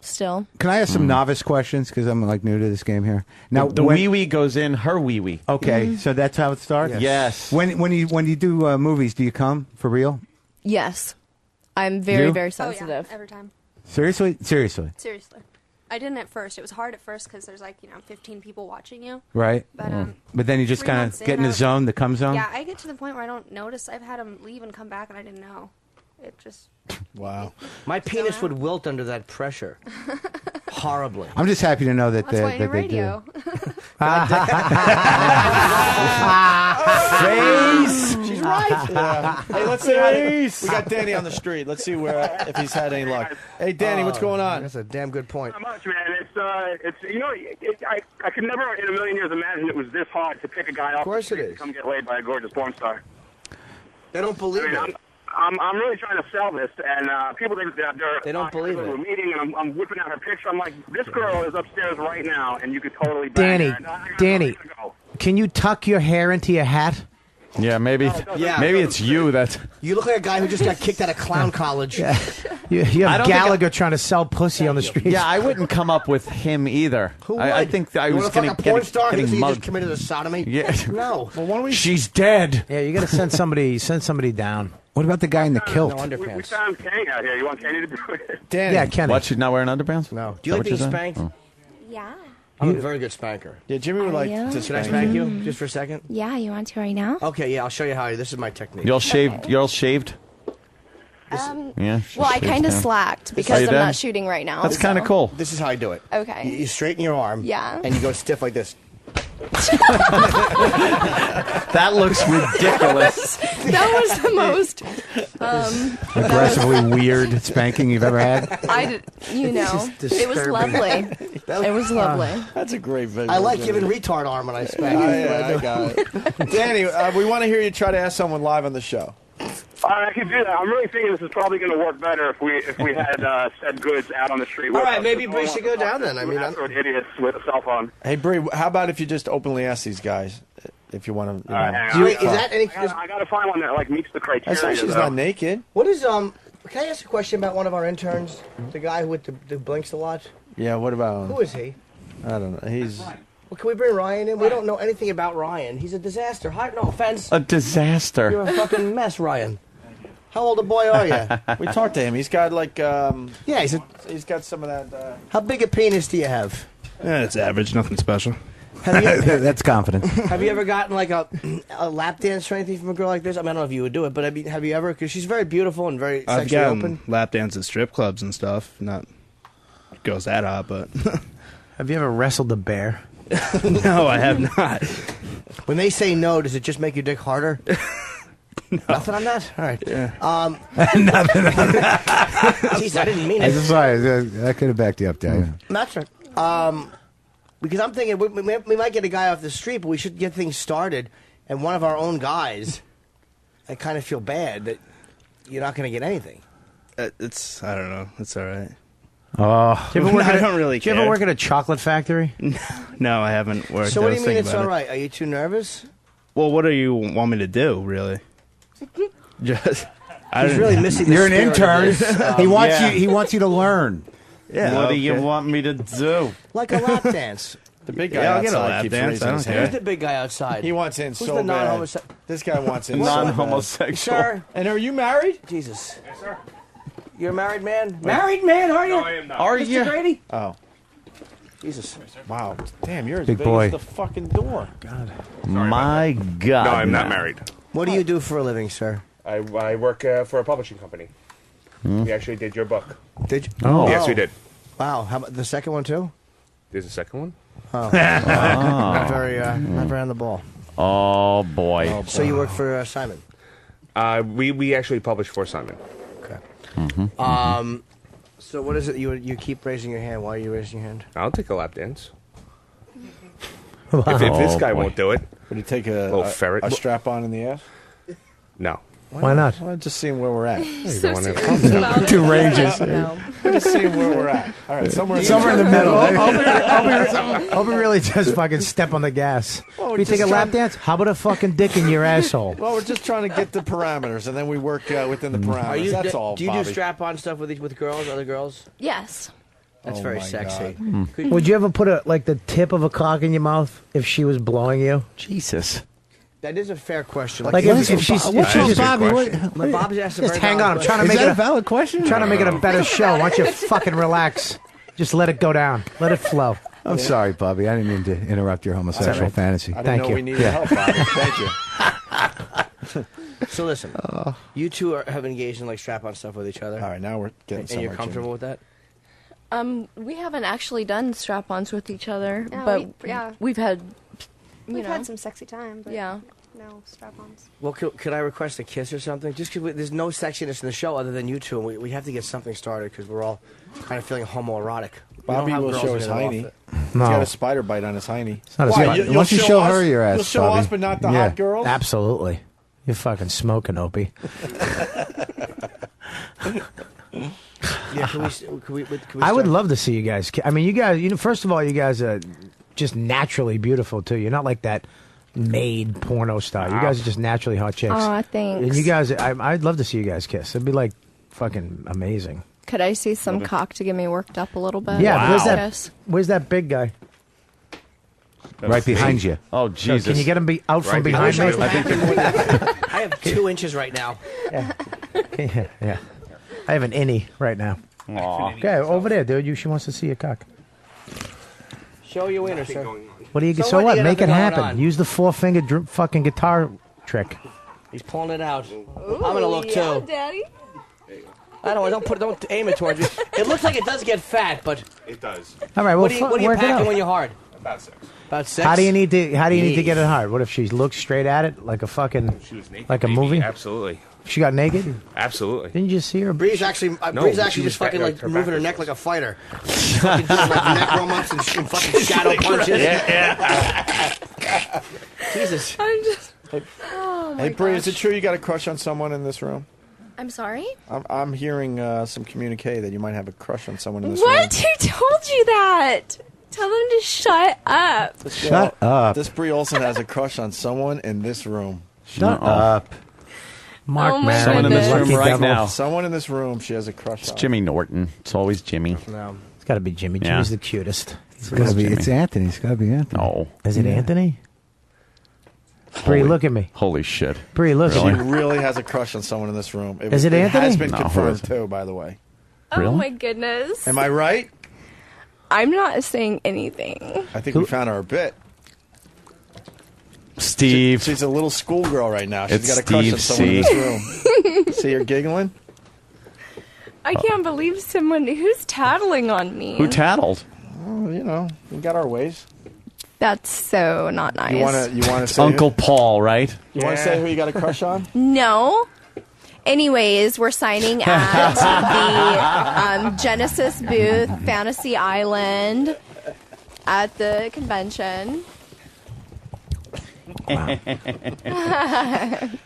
still. Can I ask some novice questions? Because I'm like new to this game here. Now, The when- wee wee goes in her wee wee. Okay, so that's how it starts. Yes. When you do movies, do you come for real? Yes, I'm very, You? very Oh, yeah, sensitive. every time. Seriously? Seriously. I didn't at first. It was hard at first because there's 15 people watching you. Right. But, But then you just 3 kind months of get in in, the zone, the come zone. Yeah, I get to the point where I don't notice. I've had them leave and come back, and I didn't know. It just. Wow. My penis would wilt under that pressure. Horribly. I'm just happy to know that That's why they you're radio. Face. She's right. Yeah. Hey, let's see. We got Danny on the street. Let's see if he's had any luck. Hey, Danny, what's going on? That's a damn good point. Not much, man. It's I could never in a million years imagine it was this hard to pick a guy off the street to come get laid by a gorgeous porn star. They don't believe it. I'm really trying to sell this, and people think that they don't believe it. We're meeting, and I'm whipping out her picture. I'm like, this girl is upstairs right now, and you could totally bang her. Danny, can you tuck your hair into your hat? Yeah, maybe. Maybe it's you that. You look like a guy who just got kicked out of clown college. You have Gallagher trying to sell pussy on the street. Yeah, I wouldn't come up with him either. Who would? I think I was going to fuck a porn star getting because he mugged. just committed a sodomy. Yeah. No. Well, why don't we? She's dead. Yeah, you got to send somebody down. What about the guy in the kilt? No We underpants. found Kenny out here. You want Kenny to do it? Danny. Yeah, Kenny. What? She's not wearing underpants? No. Do you like being spanked? Oh. Yeah. I'm a very good spanker. Yeah, Jimmy would like you? to Can I spank spank you. you just for a second? Yeah, you want to right now? Okay, yeah, I'll show you how. This is my technique. You're all shaved. You're all shaved. Yeah. Well, I kind of slacked because you I'm did? not shooting right now. That's kind of so- cool. This is how I do it. Okay. You straighten your arm. Yeah. And you go stiff like this. That looks ridiculous. That was the most Aggressively weird spanking you've ever had? This is it was disturbing. lovely. It was lovely. That's a great video. I like giving retard arm when I spank. I got it. Danny, we want to hear you try to ask someone live on the show. I can do that. I'm really thinking this is probably going to work better if we had said goods out on the street. All right, maybe we should go down then. I mean, sort of idiots with a cell phone. Hey, Bree, how about if you just openly ask these guys if you want to? All right, hang on. Wait, is that any? I got to find one that meets the criteria. That's why she's not naked. What is Can I ask a question about one of our interns, the guy with the blinks a lot? Yeah. What about? Who is he? I don't know. He's. Well, can we bring Ryan in? We don't know anything about Ryan. He's a disaster. No offense. A disaster. You're a fucking mess, Ryan. How old a boy are you? We talked to him. He's got like. Yeah, he's got some of that. How big a penis do you have? It's average, nothing special. That's confidence. Have you ever gotten like a lap dance or anything from a girl like this? I mean, I don't know if you would do it, but I mean, have you ever? Because she's very beautiful and very I've sexually gotten open. lap dance at strip clubs and stuff. Not goes that hot, but Have you ever wrestled a bear? no, I have not. When they say no, does it just make your dick harder? No. Nothing on that? All right. Yeah. Nothing on that. Jeez, I didn't mean it. I'm sorry. I could have backed you up there. That's right. Because I'm thinking we might get a guy off the street, but we should get things started. And one of our own guys, I kind of feel bad that you're not going to get anything. I don't know. It's all right. Oh, I don't really care. Do you ever work at a chocolate factory? No, I haven't worked. So what do you mean it's all right? Are you too nervous? Well, what do you want me to do, really? Just. He's really missing the You're an spirit of intern. this. He wants you. He wants you to learn. Yeah. What do you want me to do? Like a lap dance. The big guy Yeah, I'll outside get a lap keeps dance. raising I don't his care. hand. Who's the big guy outside? He wants in Who's so the bad. non-homosexual? This guy wants in. Non-homosexual. Sir. And are you married? Jesus. Yes, sir. You're a married man? Married man, are you? No, I am not. Are Mr. you? Grady? Oh. Jesus. Wow. Damn, you're as Big big boy. as the fucking door. God. My God. No, I'm not married. What do you do for a living, sir? I work for a publishing company. We actually did your book. Did you? Oh. Yes, we did. Wow. How about the second one, too? There's a second one? Oh. Not very on the ball. Oh, boy. So you work for Simon? We actually published for Simon. Okay. Mm-hmm. So what is it? You keep raising your hand. Why are you raising your hand? I'll take a lap dance. Wow. If this guy Oh, boy. won't do it. Would you take Little ferret. a strap on in the ass? No. Why not? Well, just seeing where we're at. So serious about it. Two ranges. No. Just seeing where we're at. All right, somewhere in the middle. Hope he really does fucking step on the gas. Well, If we're you take a just lap trying- dance, how about a fucking dick in your asshole? Well, we're just trying to get the parameters, and then we work within the parameters. That's all, Do you Bobby. do strap-on stuff with girls, other girls? Yes. That's Oh very my sexy. God. Would you ever put the tip of a cock in your mouth if she was blowing you? Jesus. That is a fair question. Like if she's Bobby? Bob's asked a just very hang valid on. I'm trying to Is make that it a valid question? trying to make it a better show. Why don't you fucking relax? Just let it go down. Let it flow. I'm sorry, Bobby. I didn't mean to interrupt your homosexual fantasy. I didn't Thank know you. we needed help, Bobby. Thank you. So listen, you two have engaged in like strap-on stuff with each other. All right, now we're getting And somewhere. you're comfortable with that? We haven't actually done strap-ons with each other, Yeah, but yeah. we've had, We've had some sexy time. But yeah. No strap-ons. Well, could I request a kiss or something? Just because there's no sexiness in the show other than you two, and we have to get something started because we're all kind of feeling homoerotic. Bobby will show his hiney. He's No. got a spider bite on his hiney. It's not a Why? spider. You'll Why don't you show us- her your ass, You'll show Bobby? us, but not the Yeah. hot girls? Absolutely. You're fucking smoking, Opie. Yeah, can we I would start? love to see you guys. I mean, you guys. First of all, you guys are just naturally beautiful too. You're not like that made porno star. You guys are just naturally hot chicks. Aw, thanks. And you guys, I'd love to see you guys kiss. It'd be like fucking amazing. Could I see some cock to get me worked up a little bit? Yeah, Wow. where's that big guy? Right behind you. Oh, Jesus. Can you get him out from behind me? I have 2 inches right now. Yeah. I have an innie right now. Aw. Okay, over there, dude. She wants to see your cock. Show your wiener, sir. What do you? So So, what? what? You got Make it nothing going happen. on. Use the 4-finger fucking guitar trick. He's pulling it out. I'm gonna look too. Daddy. Don't aim it towards me. It looks like it does get fat, but It does. All right. Well, what do you work it packing out. when you're hard? About 6. About 6. How do you need to get it hard? What if she looks straight at it like a fucking She was naked. like a baby. movie? Absolutely. She got naked. Absolutely. Didn't you see her? Bree's actually, No, Bree's she actually was just fucking back- like her back moving her was neck closed. like a fighter. She's fucking doing like neck warm-ups and fucking shadow punches. Jesus. I'm just. Oh my Hey, Bree, is gosh. it true you got a crush on someone in this room? I'm sorry? I'm hearing some communique that you might have a crush on someone in this room. What? Who told you that? Tell them to shut up. Shut up. This Bree Olsen has a crush on someone in this room. Shut up. Mark Oh my Maron, Someone in this goodness. room lucky right devil. now. Someone in this room she has a crush It's on. Jimmy Norton. It's always Jimmy. No. It's got to be Jimmy. Yeah. Jimmy's the cutest. It's gotta be. It's Anthony. It's gotta be Anthony. No. Is it Anthony? Bree, look at me. Holy shit. Bree, look She at me. really has a crush on someone in this room. Is it Anthony? has been No, confirmed who is it? too, by the way. Oh Really? my goodness. Am I right? I'm not saying anything. I think we found our bit. Steve. She's a little schoolgirl right now. She's It's got a crush Steve on someone in C. this room. See her giggling? I can't believe someone who's tattling on me. Who tattled? Oh, you know, we got our ways. That's so not nice. You want to say Uncle Paul, right? You want to say who you got a crush on? No. Anyways, we're signing at the Genesis booth, Fantasy Island, at the convention.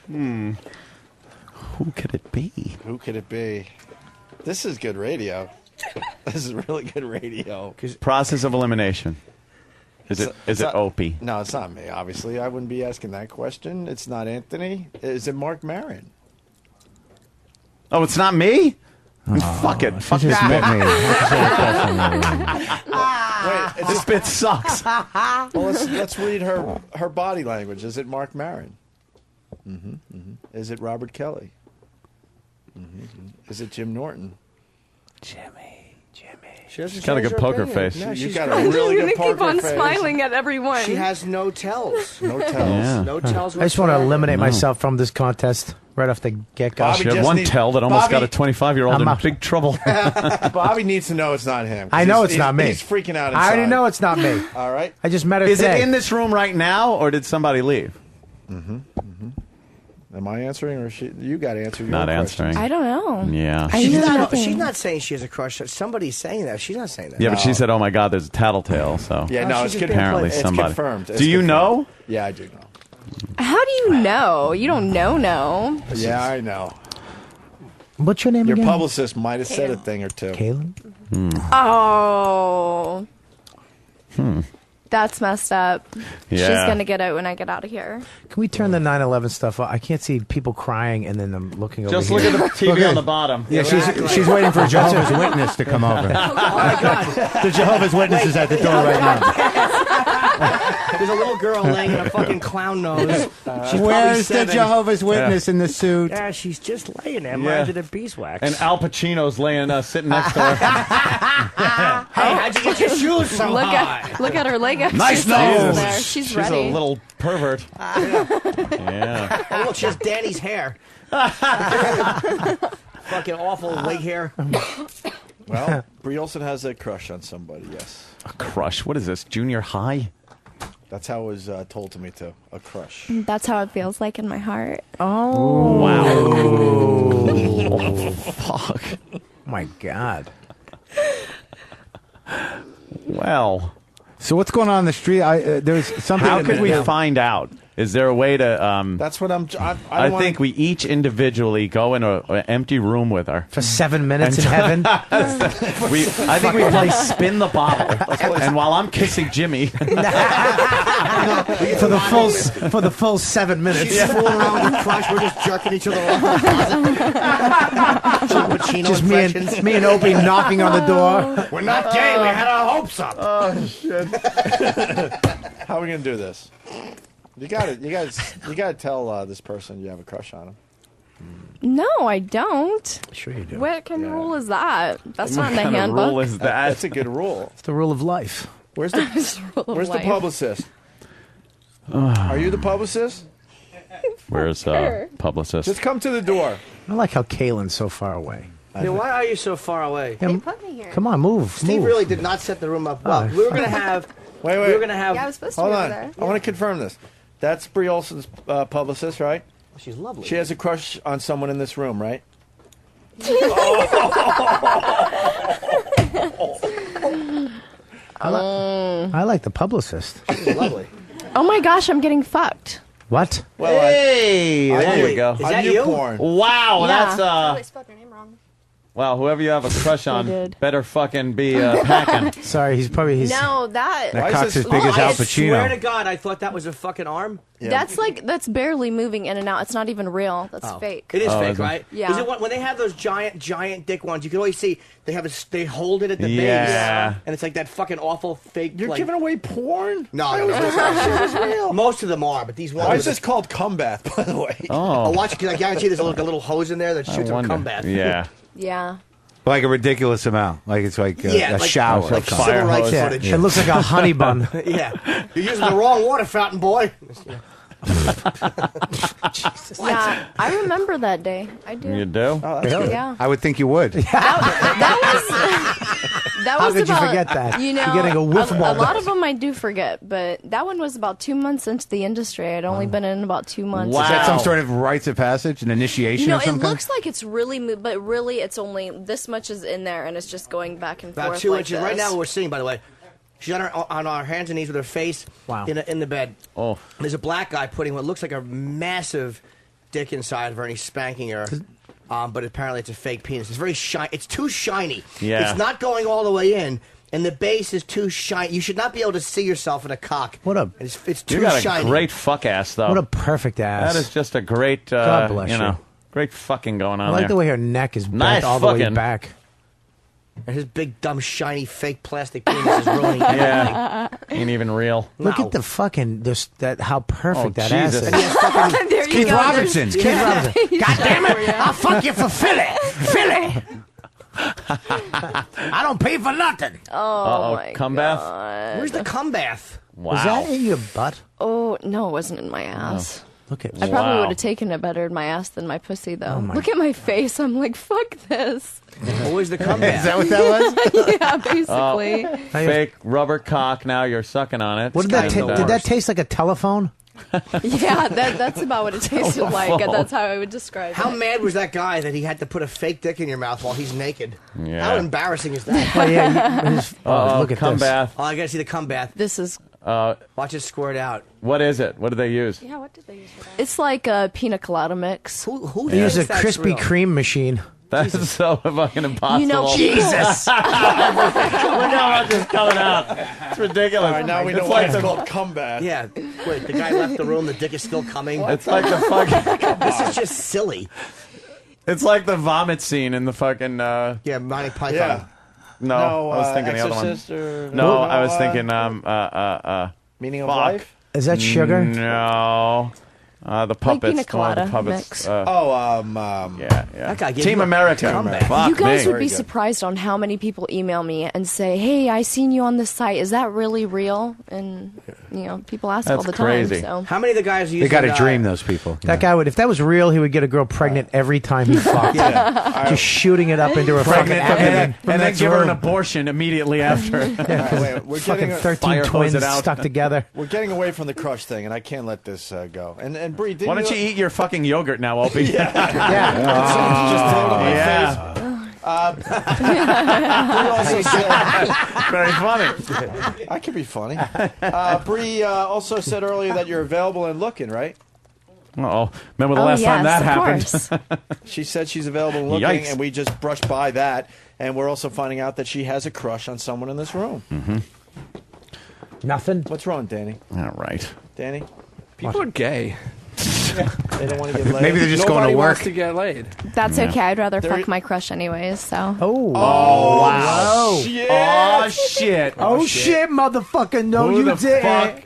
Who could it be? Who could it be? This is good radio. This is really good radio. Process of elimination. Is it Opie? No, it's not me, obviously. I wouldn't be asking that question. It's not Anthony. Is it Mark Maron? Oh, it's not me? Fuck it. Fuck just that. met me. Wait, This bit sucks. well, let's read her body language. Is it Mark Maron? Is it Robert Kelly? Is it Jim Norton? She doesn't She's got a change good her poker opinion. face. No, You she's got got a really I'm good gonna keep poker on face. smiling at everyone. She has no tells. No tells. Yeah. No tells. I just want to whatsoever. eliminate No. myself from this contest right off the get-go. Bobby She had just one need- tell that almost Bobby- got a 25-year-old I'm in out. big trouble. Bobby needs to know it's not him. I know He's- it's not me. He's freaking out inside. I already know it's not me. All right. I just met her Is today. it in this room right now, or did somebody leave? Am I answering, or you got to answer your Not question? answering. I don't know. Yeah. I She's know not, nothing. she's not saying she has a crush. Somebody's saying that. She's not saying that. Yeah, but she said, "Oh my God, there's a tattletale." So Yeah, Oh, no, she's it's just being apparently it's somebody. confirmed. It's Do you confirmed. know? Yeah, I do know. How do you know? You don't know. Yeah, I know. What's your name Your again? publicist might have said a thing or two. Kaylin? Oh. That's messed up. She's Yeah. gonna get out when I get out of here. Can we turn the 9/11 stuff off? I can't see people crying and then them looking over Just here. look at the TV on the bottom. Yeah, she's waiting for a Jehovah's Witness to come over. Oh my God! The Jehovah's Witness is at the door right now. There's a little girl laying in a fucking clown nose. She's probably Where's the 7. Jehovah's Witness in the suit? Yeah, she's just laying there, Yeah. minding her beeswax. And Al Pacino's laying sitting next to her. Hey, how'd you get your shoes so Look high? at her leg. Nice She's nose. there. She's She's ready. a little pervert. Yeah. Oh, look, she has Danny's hair. Fucking awful wig hair. Well, Brie Olsen has a crush on somebody. Yes. A crush. What is this? Junior high? That's how it was told to me too. A crush. That's how it feels like in my heart. Oh. Wow. Fuck. My God. Well. So what's going on in the street? There's something. How could we find out? Is there a way to? That's what I'm. I think we each individually go in an empty room with her for 7 minutes in heaven. I think we play spin the bottle, and while I'm kissing Jimmy, for the full 7 minutes. She's fooling around with the crush. We're just jerking each other off. Pacino Just impressions. me and Opie knocking on the door. We're not gay. We had our hopes up. Oh shit! How are we gonna do this? You got it. You gotta tell this person you have a crush on him. No, I don't. Sure you do. What kind of rule is that? That's What not in the kind of handbook. rule is that? That's a good rule. It's the rule of life. Where's the Where's the publicist? Are you the publicist? where's publicist? Just come to the door. I like how Kalen's so far away. Yeah, why are you so far away? Yeah, Put me here. come on, move. Steve move. really did not set the room up well. We were gonna have. Wait. We were gonna have. Yeah, I was supposed to Hold be on. over there. I want to confirm this. That's Brie Olson's publicist, right? She's lovely. She has a crush on someone in this room, right? I like the publicist. She's lovely. Oh my gosh, I'm getting fucked. What? Well, Hey, there you go. Is that you? Porn. Wow, Yeah. that's Probably spelled your name wrong. wow. Whoever you have a crush on, did. better fucking be packing. Sorry, he's probably No, that That Why is cock's this- as big as I Al swear to Pacino. God, I thought that was a fucking arm. that's barely moving in and out. It's not even real. That's fake. It is Oh, fake, is it? right? Yeah. Is it when they have those giant dick ones? You can always see they have they hold it at the Yeah. base, and it's like that fucking awful fake. You're like, giving away porn? no, I was just not sure it was real. most of them are, but these ones. Why is this called cum bath, by the way? Oh, Oh, watch it, 'cause I guarantee there's a little hose in there that I shoots a wonder. cum bath. Yeah. Yeah. Like a ridiculous amount. Like it's like Yeah, a like- shower. like civil rights Yeah, footage. it looks like a honey bun. Yeah, you're using the wrong water fountain, boy. Yeah, I remember that day. I do. You do? Yeah. I would think you would. That How was could you about, forget that? You know, You're getting a whiff a ball. lot of them I do forget, but that one was about 2 months into the industry. I'd only been in about 2 months. Wow. Is that some sort of rites of passage, an initiation You know, or it something? looks like it's really, but really it's only this much is in there, and it's just going back and About forth 2 like inches. this. Right now, we're seeing, by the way, she's on our hands and knees with her face in the bed. Oh. There's a black guy putting what looks like a massive dick inside of her, and he's spanking her. But apparently it's a fake penis. It's very shiny. It's too shiny. Yeah. It's not going all the way in, and the base is too shiny. You should not be able to see yourself in a cock. It's too You got a shiny. great fuck ass, though. What a perfect ass. That is just a great, God bless you know, you. great fucking going on I like there. the way her neck is bent Nice all the way fucking. back. And his big, dumb, shiny, fake plastic penis is ruining everything. Yeah, ain't even real. Look at the fucking how perfect that ass Jesus. is. And he has fucking, There you Keith go. Robinson. Keith Robinson. God damn it! I'll fuck you for Philly. Philly. I don't pay for nothing. Oh my cum God. bath? where's the cum bath? Wow. Was that in your butt? Oh no, it wasn't in my ass. Look at I probably Wow. would have taken it better in my ass than my pussy, though. my Look at my face. I'm like, fuck this. Where's the cum bath? Is that what that was? Yeah, basically. Fake rubber cock. Now you're sucking on it. What did that It's taste? the Did that worst. taste like a telephone? Yeah, that's about what it tasted like. And that's how I would describe How it. mad was that guy that he had to put a fake dick in your mouth while he's naked? Yeah. How embarrassing is that? Oh yeah. Look at cum this. bath. Oh, I gotta see the cum bath. This is. Watch it squirt out. What is it? What do they use? Yeah, what did they use for that? It's like a pina colada mix. Who They use a thinks that's Krispy real? Kreme machine. That's so fucking impossible. You know, Jesus. Look how much is coming out. It's ridiculous. All right, now we know it's why like it's the, called cum bath. Yeah. Wait, the guy left the room. The dick is still coming. it's like the fucking. This is just silly. It's like the vomit scene in the fucking. Yeah, Monty Python. Yeah. No, I was thinking the other one. Exorcist or No, I was thinking. Meaning of fuck. life. Is that sugar? No. The puppets. pina colada the puppets. mix. Yeah. That guy gave Team you a America. comeback. Fuck You guys me. would be surprised on how many people email me and say, "Hey, I seen you on this site. Is that really real?" And people ask That's all the crazy. time. So How many of the guys They got a dream, those people. That guy would, if that was real, he would get a girl pregnant every time he fucked. Just shooting it up into her fucking abdomen. and then give her an abortion immediately after. We're Fucking getting 13 twins stuck together. We're getting away from the crush thing, and I can't let this go. And Bree, Why don't you eat your fucking yogurt now, Opie? Yeah. Just throw it on my face. Very funny. I can be funny. Bree also said earlier that you're available and looking, right? Uh-oh. Remember the last time that happened? She said she's available and looking, Yikes. and we just brushed by that. And we're also finding out that she has a crush on someone in this room. Mm-hmm. Nothing? What's wrong, Danny? All right. Danny? People are gay. They don't want to get laid. Maybe they're just Nobody going to work. wants to get laid. that's okay. I'd rather fuck my crush anyways. So. Oh, wow. Shit. Oh, shit. Oh, shit, motherfucker. No, Who you the didn't.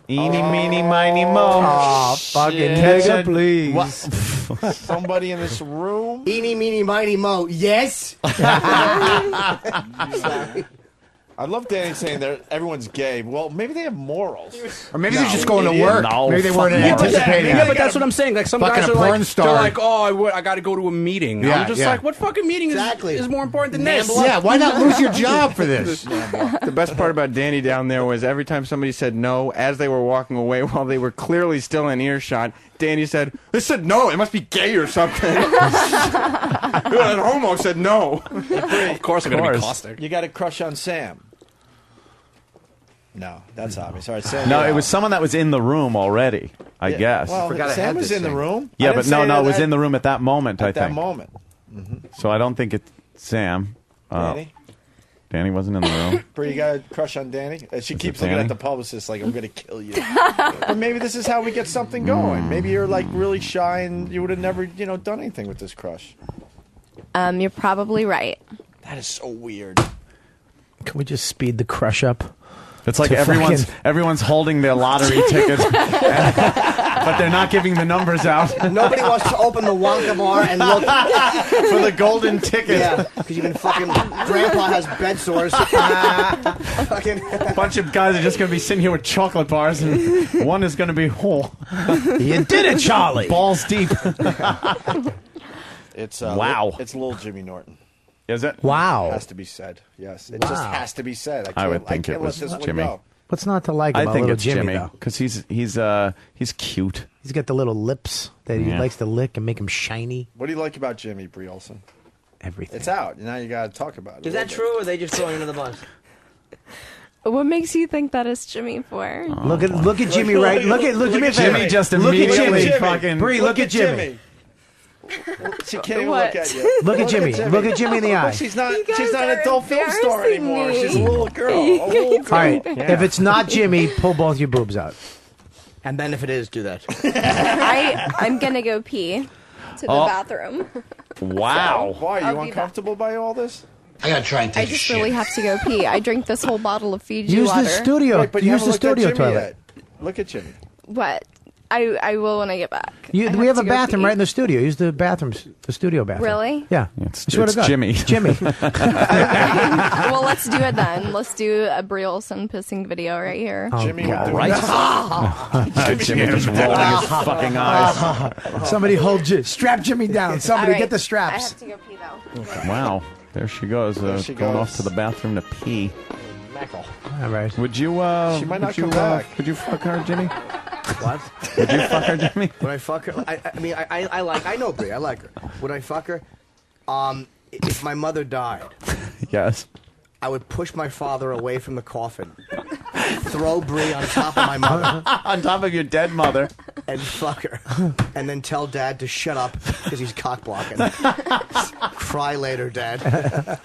Eeny, meeny, miny, mo. Oh, fucking nigga, please. Somebody in this room? Eeny, meeny, miny, mo. Yes. I love Danny saying that everyone's gay. Well, maybe they have morals. Or maybe they're just going to work. No, Maybe they weren't anticipating Yeah, it. but that's what I'm saying. Like some Fucking guys a are porn like, star. they're like, oh, I got to go to a meeting. Yeah, I'm just yeah. like, what fucking meeting is more important than this? Yeah, why not lose your job for this? The best part about Danny down there was every time somebody said no, as they were walking away while they were clearly still in earshot, Danny said, "They said no. It must be gay or something." That homo said no. Of course, I'm going to be caustic. You got a crush on Sam. No, that's obvious. All right, Sam. No, it was someone that was in the room already, I guess. Well, Sam was in the room. Yeah, but no, it was in the room at that moment, I At that think. moment. So I don't think it's Sam. Danny? Danny wasn't in the room. Bree, you got a crush on Danny? She keeps looking Danny? at the publicist like, I'm going to kill you. But maybe this is how we get something going. Maybe you're like really shy and you would have never, done anything with this crush. You're probably right. That is so weird. Can we just speed the crush up? It's like To everyone's holding their lottery tickets, but they're not giving the numbers out. Nobody wants to open the Wonka bar and look for the golden ticket. Yeah, because you've been fucking. Grandpa has bed sores. Fucking. A bunch of guys are just going to be sitting here with chocolate bars, and one is going to be whole. You did it, Charlie. Balls deep. It's Wow. It's little Jimmy Norton. Is it? Wow. Has to be said. Yes, it just Wow. has to be said. I would think can't it was let this Jimmy. one go. What's not to like I about think little it's Jimmy, Jimmy though? because he's cute. He's got the little lips that he Yeah. likes to lick and make them shiny. What do you like about Jimmy, Bree Olson? Everything. It's out. Now you got to talk about it. Is that true, or are they just throwing into the bus? What makes you think that is Jimmy for? Look at Jimmy right. Look at Jimmy. Jimmy just look at immediately Jimmy. fucking. Bree, look at Jimmy. She can't even What? look at you. Look at Jimmy. Look at Jimmy in the eye. She's not. You guys She's not an are adult film star embarrassing anymore. me. She's a little girl. You A little guys girl. All right. If it's not Jimmy, pull both your boobs out. And then if it is, do that. I'm gonna go pee to the bathroom. Wow. Why are I'll you be uncomfortable by all this? I gotta try and take I just really have to go pee. I drank this whole bottle of Fiji Use water. the studio. Right, but you Use haven't the looked at studio Jimmy toilet. yet. Look at Jimmy. What? I will when I get back. We have a bathroom right in the studio. Use the bathrooms, the studio bathroom. Really? Yeah. It's I swear to God. Jimmy. Jimmy. Well, let's do it then. Let's do a Brie Olson pissing video right here. Oh, Jimmy God. would do that. Jimmy just rolling his fucking eyes. Somebody strap Jimmy down. Somebody All right. get the I straps. have to go pee though. Wow. There she goes. she going goes. off to the bathroom to pee. All right. Would you? She might not come back. Would you fuck her, Jimmy? What? Would you fuck her, Jimmy? Would I fuck her? I know Brie. I like her. Would I fuck her? If my mother died, Yes. I would push my father away from the coffin, throw Brie on top of my mother, On top of your dead mother. and fuck her, and then tell Dad to shut up because he's cock blocking. Cry later, Dad.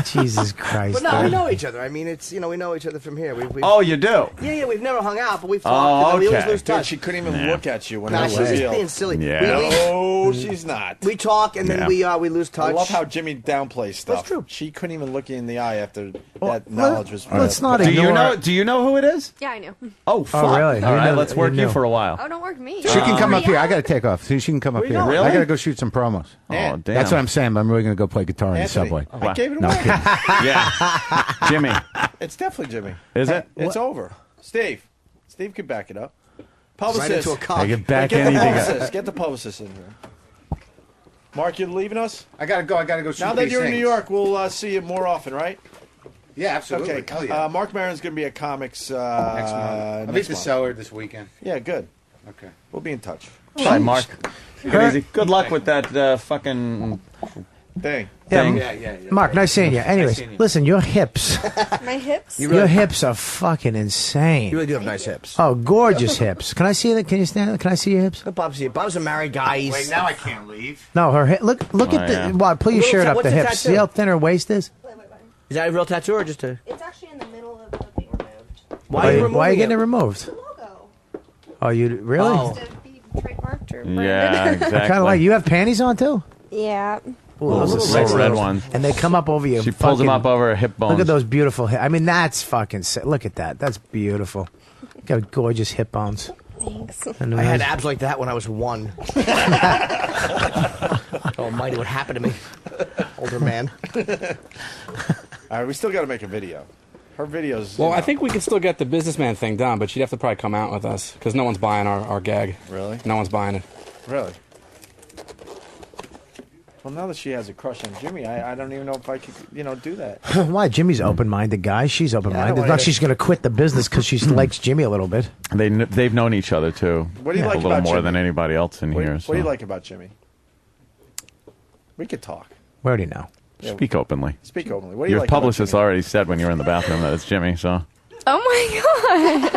Jesus Christ. But no, we Dad. know each other. I mean, it's we know each other from here. We've Oh, you do? yeah, we've never hung out, but we've Oh, talked. We always okay. lose Dude, touch. she couldn't even look at you when Nah, it she's was just real. being silly. Yeah. No, she's not. We talk and then we lose touch. I love how Jimmy downplays stuff. That's true. She couldn't even look you in the eye after that knowledge was. Let's not Do ignore. you know who it is? Yeah, I knew. Oh, fuck. really? All You right, know- let's work you you knew. for a while. Oh, don't work me. She can come up here. I got to take off. She can come up here. going? I got to go shoot some promos. Oh, damn. That's what I'm saying. I'm really going to go play guitar in the Anthony, subway. I gave it No away. kidding. Yeah. Jimmy. It's definitely Jimmy. Is it? It's over. Steve could back it up. Right Publicist. into a cock. I can back Get the anything up. publicist. Get the publicist in here. Mark, you're leaving us? I gotta go. See Now that you're in New York, we'll see you more often, right? Yeah, absolutely. Okay. Hell yeah. Mark Maron's going to be at Comics next month. I'll be at the Cellar this weekend. Yeah, good. Okay. We'll be in touch. Hi, Mark. Good luck with that fucking thing. Yeah, Mark, nice seeing you. Anyways, listen, your hips. My hips? Your hips are fucking insane. You really do have nice hips. Oh, gorgeous hips. Can I see that? Can you stand? Can I see your hips? Bob's a married guy. Wait, now I can't leave. No, her hip. Look at yeah. the. Well, pull your shirt up What's the the hips. tattoo? See how thin her waist is? Is that a real tattoo or just a? It's actually in the middle of being removed. Why are you Why are you getting it removing removed? Logo. Oh, you really? Oh. To be trademarked or Yeah, branded. exactly. Kind of like you have panties on too. Yeah. Ooh, Those are sexy so red little- ones. And they come up over you. She pulls them up over her hip bones. Look at those beautiful hips. I mean, that's fucking sick. Look at that. That's beautiful. Got gorgeous hip bones. Thanks. And I had abs like that when I was 1. Almighty, what happened to me? Older man. All right, we still got to make a video. Her videos. Well, I think we could still get the businessman thing done, but she'd have to probably come out with us because no one's buying our gag. Really? No one's buying it. Really? Well, now that she has a crush on Jimmy, I don't even know if I could, do that. Why? Jimmy's open-minded guy. She's open-minded. wanna- Not she's going to quit the business because she likes Jimmy a little bit. They've known each other too. What do you like a little about more Jimmy? than anybody else in here. What do you like about Jimmy? We could talk. We already know. Yeah, Speak openly. Speak openly. What do you Your like about publicist Jimmy? already said when you were in the bathroom that it's Jimmy, so Oh my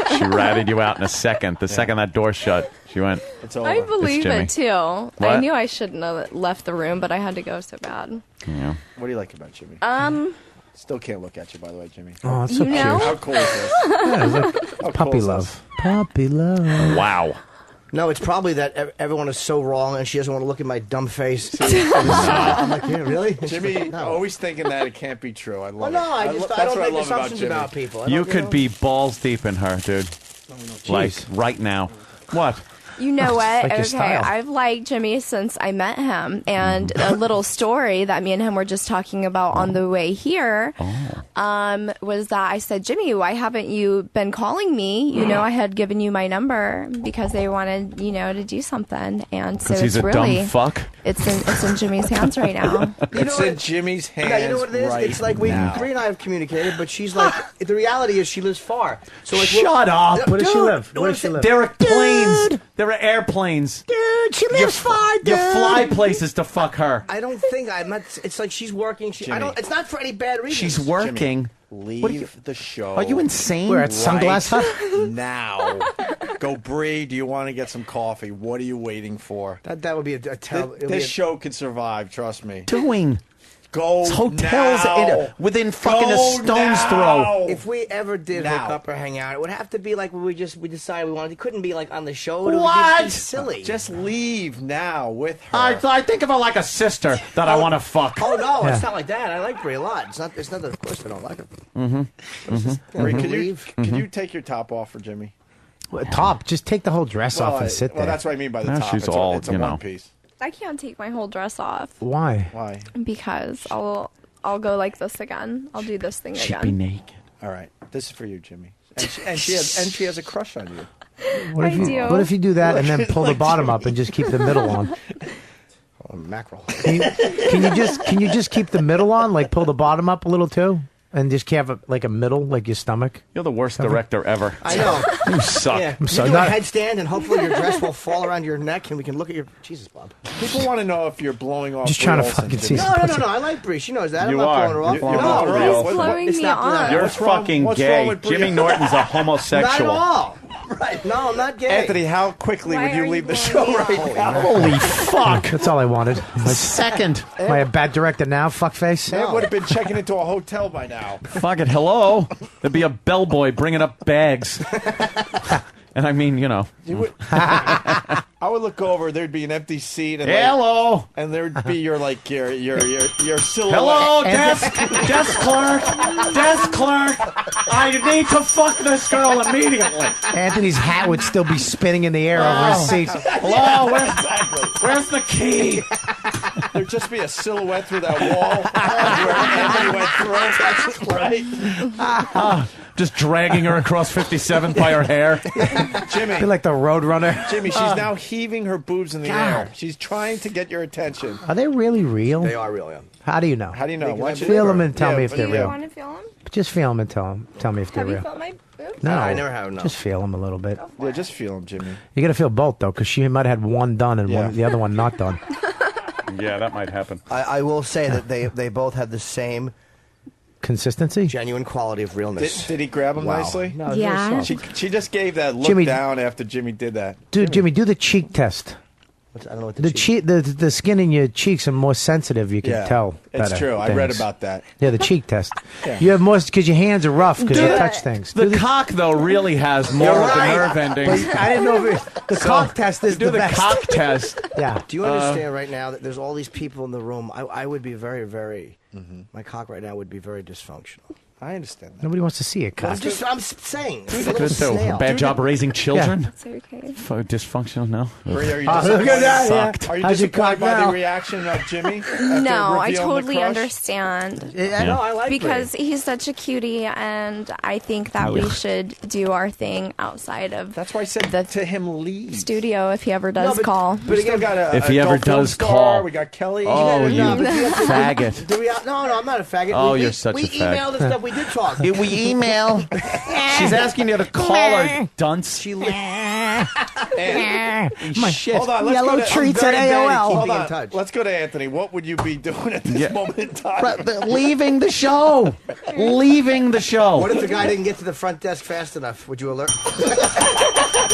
god. she ratted you out in a second. The second that door shut, she went. It's I believe Jimmy. it too. I What? knew I shouldn't have left the room, but I had to go so bad. Yeah. What do you like about Jimmy? Still can't look at you, by the way, Jimmy. Oh, it's so You know? cute. How cool is this? Yeah, look, How puppy cool is love. Puppy love. Wow. No, it's probably that everyone is so wrong and she doesn't want to look at my dumb face. I'm like, yeah, really? Jimmy, No. always thinking that it can't be true. I love Well, it. no, I lo- just I that's don't what I make love about assumptions Jimmy. about people. I You don't, could be balls deep in her, dude. Like right now. What? You know what? like your Okay, style. I've liked Jimmy since I met him, and a little story that me and him were just talking about on the way here was that I said, Jimmy, why haven't you been calling me? You know, I had given you my number because they wanted, to do something, and so Because he's it's a really dumb fuck. it's in Jimmy's hands right now. It's in Jimmy's hands. Yeah, you know what it is? right It's like now. Bree and I have communicated, but she's like, the reality is she lives far. So like, Shut up. Where does she Dude, live? no, Where I'm does she saying- live? There are planes. There are airplanes. Dude, she lives far, dude. You fly places to fuck her. I don't think I'm not. It's like she's working. I don't. It's not for any bad reasons. She's working. Leave the show. Are you insane? We're at Sunglass Hut? now. Go, Bree. Do you want to get some coffee? What are you waiting for? That would be a terrible. This show could survive. Trust me. Doing. Go It's hotels now. within fucking Go a stone's now. throw. If we ever did Now. hook up or hang out, it would have to be like when we decided we wanted. It couldn't be like on the show. It would What? be silly. Just leave now with her. I think of her like a sister that I want to fuck. Oh no, Yeah. it's not like that. I like Brie a lot. It's not. It's not that. Of course, I don't like her. Bree, could you Leave. could you take your top off for Jimmy? Well, top. Just take the whole dress off and sit there. Well, that's what I mean by the Now top. she's it's all, it's a you know. one piece. I can't take my whole dress off Why? Why? because I'll go like this again. I'll do this thing She'd again. be naked. All right, this is for you, Jimmy. And she has a crush on you. What if I you, do. What if you do that and then pull the bottom up and just keep the middle on? Oh, mackerel. Can you just keep the middle on? Like pull the bottom up a little too, and just have a middle, like your stomach. You're the worst director ever. I know. You suck. Yeah. I'm You sorry, do a not- headstand, and hopefully your dress will fall around your neck, and we can look at your. Jesus, Bob. People want to know if you're blowing off. Just Brie trying to Olsen, fucking Jimmy. see. No. I like Bree. She knows that. You I'm not are. blowing her off. You're blowing no, off Brie no, Olsen. Blowing it's me not off. that. You're What's wrong- fucking what's wrong gay. with Brie? Jimmy Norton's a homosexual. Not at all. Right. No, I'm not gay. Anthony, how quickly Why would you are leave you the show blowing me right off? now? Holy fuck! That's all I wanted. My second. Am I a bad director now? Fuckface. It would have been checking into a hotel by now. Fuck it. Hello. There'd be a bellboy bringing up bags. And I mean, You would, I would look over. There'd be an empty seat. And hello. and there'd be your silhouette. Hello, desk clerk. Desk clerk. I need to fuck this girl immediately. Anthony's hat would still be spinning in the air over his seat. Hello, where's the key? There'd just be a silhouette through that wall where Anthony went through. Right? Just dragging her across 57 by her hair. Jimmy. Be like the Roadrunner. Jimmy, she's now heaving her boobs in the air. She's trying to get your attention. Are they really real? They are real, yeah. How do you know? How do you know? Why don't you Feel them and tell me if they're You real. want to feel them? Just feel them and tell me if they're Have you real. felt my boobs? No, I never have, no. Just feel them a little bit. Yeah, just feel them, Jimmy. You got to feel both though, because she might have had one done and Yeah. the other one not done. Yeah, that might happen. I will say that they both have the same consistency, genuine quality of realness. Did he grab him nicely? No, very soft. She just gave that look Jimmy- down after Jimmy did that. Dude, Jimmy, do the cheek test. I don't know what The skin in your cheeks are more sensitive. You can Yeah, tell. it's better true. I read things. about that. Yeah, the cheek test. Yeah. You have more because your hands are rough because you Dude, touch things. The cock, though, really has more You're of the right. nerve endings. But I didn't know if the cock test is do the best. cock test. Yeah. Do you understand right now that there's all these people in the room? I would be very, very. My cock right now would be very dysfunctional. I understand that. Nobody wants to see it, cock. I'm saying. It's a Good, little though. snail. Bad job raising children. It's okay. Dysfunctional, no. Brady, are you Oh, look at that, disappointed? yeah. Are you How's your disappointed cock by now? the reaction of Jimmy? after No, I revealing the totally crush? understand. Yeah, no, I like because he's such a cutie, and I think that we should do our thing outside of. That's why I said the to him leave studio if he ever does call. But we still got If he ever adult film does star, call. we got Kelly. Oh, you No, but you have to- faggot. Do we? No, I'm not a faggot. Oh, we, you're such we a fag. emailed and stuff. We did talk. We email. She's asking you to call her, dunce. She Shit. Hold on, let's Yellow go to, treats I'm at very bad AOL. Hold Keep me in on. touch. Let's go to Anthony. What would you be doing at this moment in time? Leaving the show. Leaving the show. What if the guy didn't get to the front desk fast enough? Would you alert?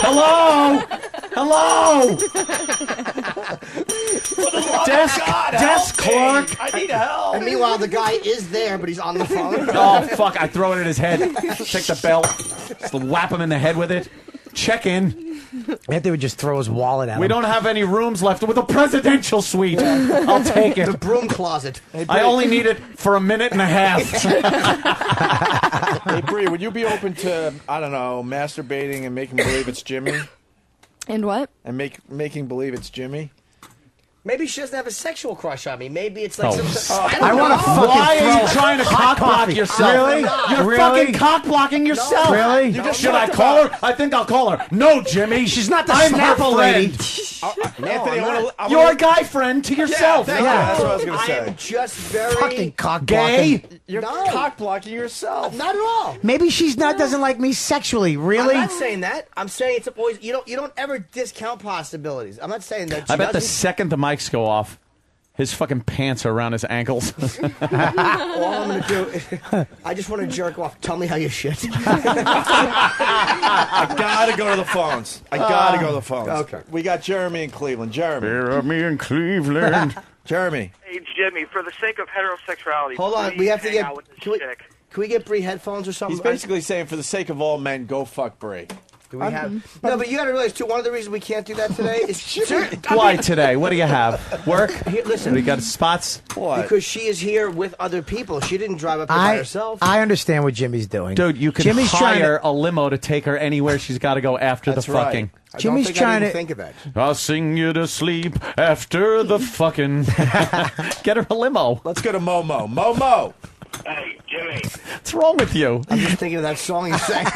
Hello? Hello? Desk clerk. I need help. And meanwhile, the guy is there, but he's on the phone. Oh, fuck. I throw it at his head. Take the belt. Just whap him in the head with it. Check in. Anthony would just throw his wallet at We him. don't have any rooms left with a presidential suite. I'll take The it. broom closet. I only need it for a minute and a half. Hey, Bree, would you be open to, I don't know, masturbating and making believe it's Jimmy? And what? And making believe it's Jimmy? Maybe she doesn't have a sexual crush on me. Maybe it's like Oh. some. I want to fucking Why are you throw trying to hot cock block coffee. yourself? Really? You're Really? fucking cock blocking yourself. Really? Should I call her? I think I'll call her. No, Jimmy. She's not the I'm her Snapple lady. friend. Anthony, I You're a guy friend to yourself. thank you. That's what I was going to I say. am just very Fucking cock Gay? blocking. You're No. cock blocking yourself. Not at all. Maybe she's not doesn't like me sexually. Really? I'm not saying that. I'm saying it's always you don't ever discount possibilities. I'm not saying that. She I bet the doesn't. second the mics go off, his fucking pants are around his ankles. All I'm gonna do, I just want to jerk off. Tell me how you shit. I gotta go to the phones. I gotta go to the phones. Okay. We got Jeremy in Cleveland. Jeremy. Here of me in Cleveland. Jeremy. Hey, Jimmy, for the sake of heterosexuality, Hold on, please we have to hang get. out with this Can we, chick. can we get Bree headphones or something? He's basically saying, for the sake of all men, go fuck Bree. Do we have? No, but you got to realize too. One of the reasons we can't do that today is Why today? What do you have? Work? Here, listen, We got spots? What? because she is here with other people. She didn't drive up here by herself. I understand what Jimmy's doing. Dude, you can Jimmy's trying hire to- a limo to take her anywhere she's got to go after That's the right. fucking. I Jimmy's don't think trying I to- didn't think of that. I'll sing you to sleep after the fucking. Get her a limo. Let's go to Momo. Momo. Hey, Jimmy. What's wrong with you? I'm just thinking of that song you sang.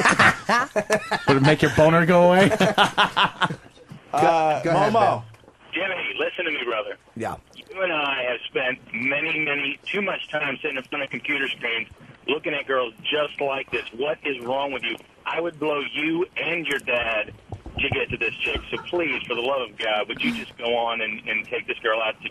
Would it make your boner go away? Go ahead, Momo. Jimmy, listen to me, brother. Yeah. You and I have spent too much time sitting in front of computer screens looking at girls just like this. What is wrong with you? I would blow you and your dad to get to this chick. So please, for the love of God, would you just go on and take this girl out to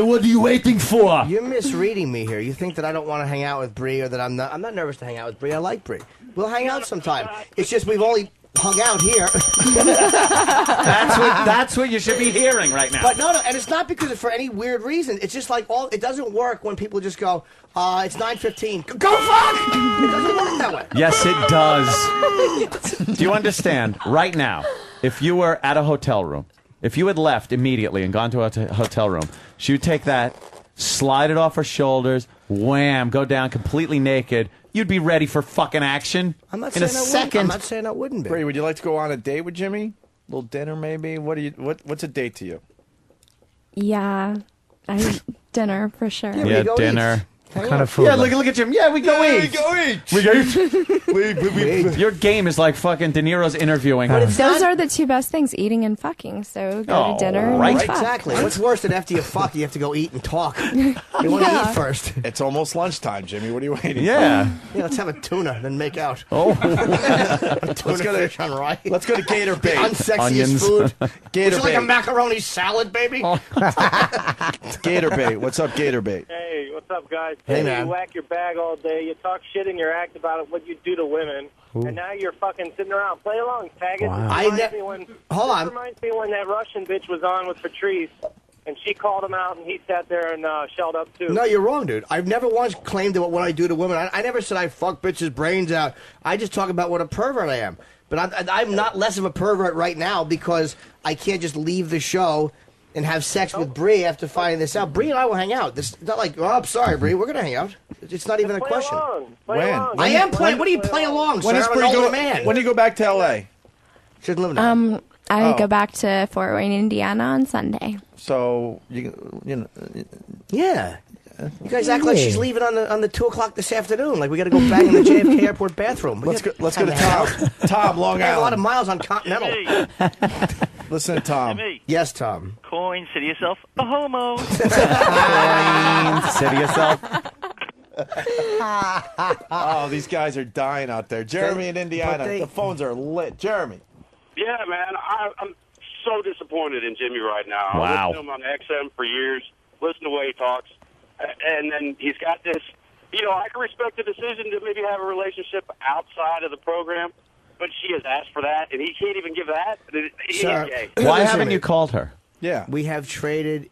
What are you waiting for? You're misreading me here. You think that I don't want to hang out with Bree, or that I'm not nervous to hang out with Bree. I like Bree. We'll hang out sometime. It's just we've only hung out here. That's what you should be hearing right now. But no, and it's not because for any weird reason. It's just like it doesn't work when people just go, it's 9:15. Go fuck! It doesn't work that way. Yes, it does. Do you understand? Right now, if you were at a hotel room, if you had left immediately and gone to a hotel room, she would take that, slide it off her shoulders, wham, go down completely naked. You'd be ready for fucking action I'm not in a saying I wouldn't. second. I'm not saying I wouldn't be. Bree, would you like to go on a date with Jimmy? A little dinner, maybe? What's a date to you? Yeah, dinner for sure. Yeah, dinner. Kind of food. Yeah, look at Jim. Yeah, we go eat. We go eat. Your game is like fucking De Niro's interviewing. Those are the two best things, eating and fucking. So go to dinner and Right, fuck. exactly. What's worse than after you fuck, you have to go eat and talk. You want to eat first. It's almost lunchtime, Jimmy. What are you waiting for? Yeah, let's have a tuna, then make out. Oh. Let's go to on right. Let's go to Gator Bait. Unsexiest Onions. food. Gator Would you like a Bait. macaroni salad, baby? Gator Bait. What's up, Gator Bait? Hey, what's up, guys? Hey, You man. whack your bag all day. You talk shit in your act about what you do to women, and now you're fucking sitting around. Play along, faggot. Wow. Hold on. This reminds me when that Russian bitch was on with Patrice, and she called him out, and he sat there and shelled up too. No, you're wrong, dude. I've never once claimed that what I do to women. I never said I fuck bitches' brains out. I just talk about what a pervert I am. But I'm not less of a pervert right now because I can't just leave the show and have sex with Bree after finding this out. Bree and I will hang out. This not like, oh, I'm sorry, Bree, we're going to hang out. It's not even a question. Play along. I am playing. What do you play along, When sir? is I'm an Bree older go? man. When do you go back to L.A.? She doesn't live now. I Oh. go back to Fort Wayne, Indiana on Sunday. So you know. Yeah. You guys act like she's leaving on the 2 o'clock this afternoon. Like we got to go bang in the JFK airport bathroom. Let's go to Tom. Tom, Long I have a lot of Island. miles on Continental. Listen to Tom. Yes, Tom. Coin, say to yourself, a homo. Say to yourself. Oh, these guys are dying out there. Jeremy in Indiana. they- The phones are lit. Jeremy. Yeah, man, I'm so disappointed in Jimmy right now. Wow. I listened to him on XM for years, listen to the way he talks, and then he's got this, I can respect the decision to maybe have a relationship outside of the program, but she has asked for that, and he can't even give that. He ain't gay. Why haven't you called her? Yeah. We have traded.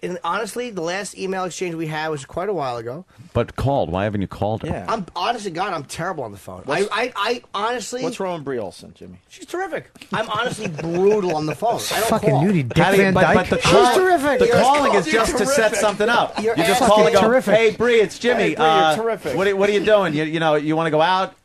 And honestly, the last email exchange we had was quite a while ago. But called. Why haven't you called her? I'm honest to God, I'm terrible on the phone. I honestly. What's wrong with Brie Olson, Jimmy? She's terrific. I'm honestly brutal on the phone. I don't Fucking call. Nudie, Dick How do you- Van but Dyke. the She's call- terrific. The You're calling is you're just to set terrific. something up. You're You just asking- call and go, terrific. "Hey, Bree, it's Jimmy. Hey, Bree, you're terrific. What are you doing? You want to go out?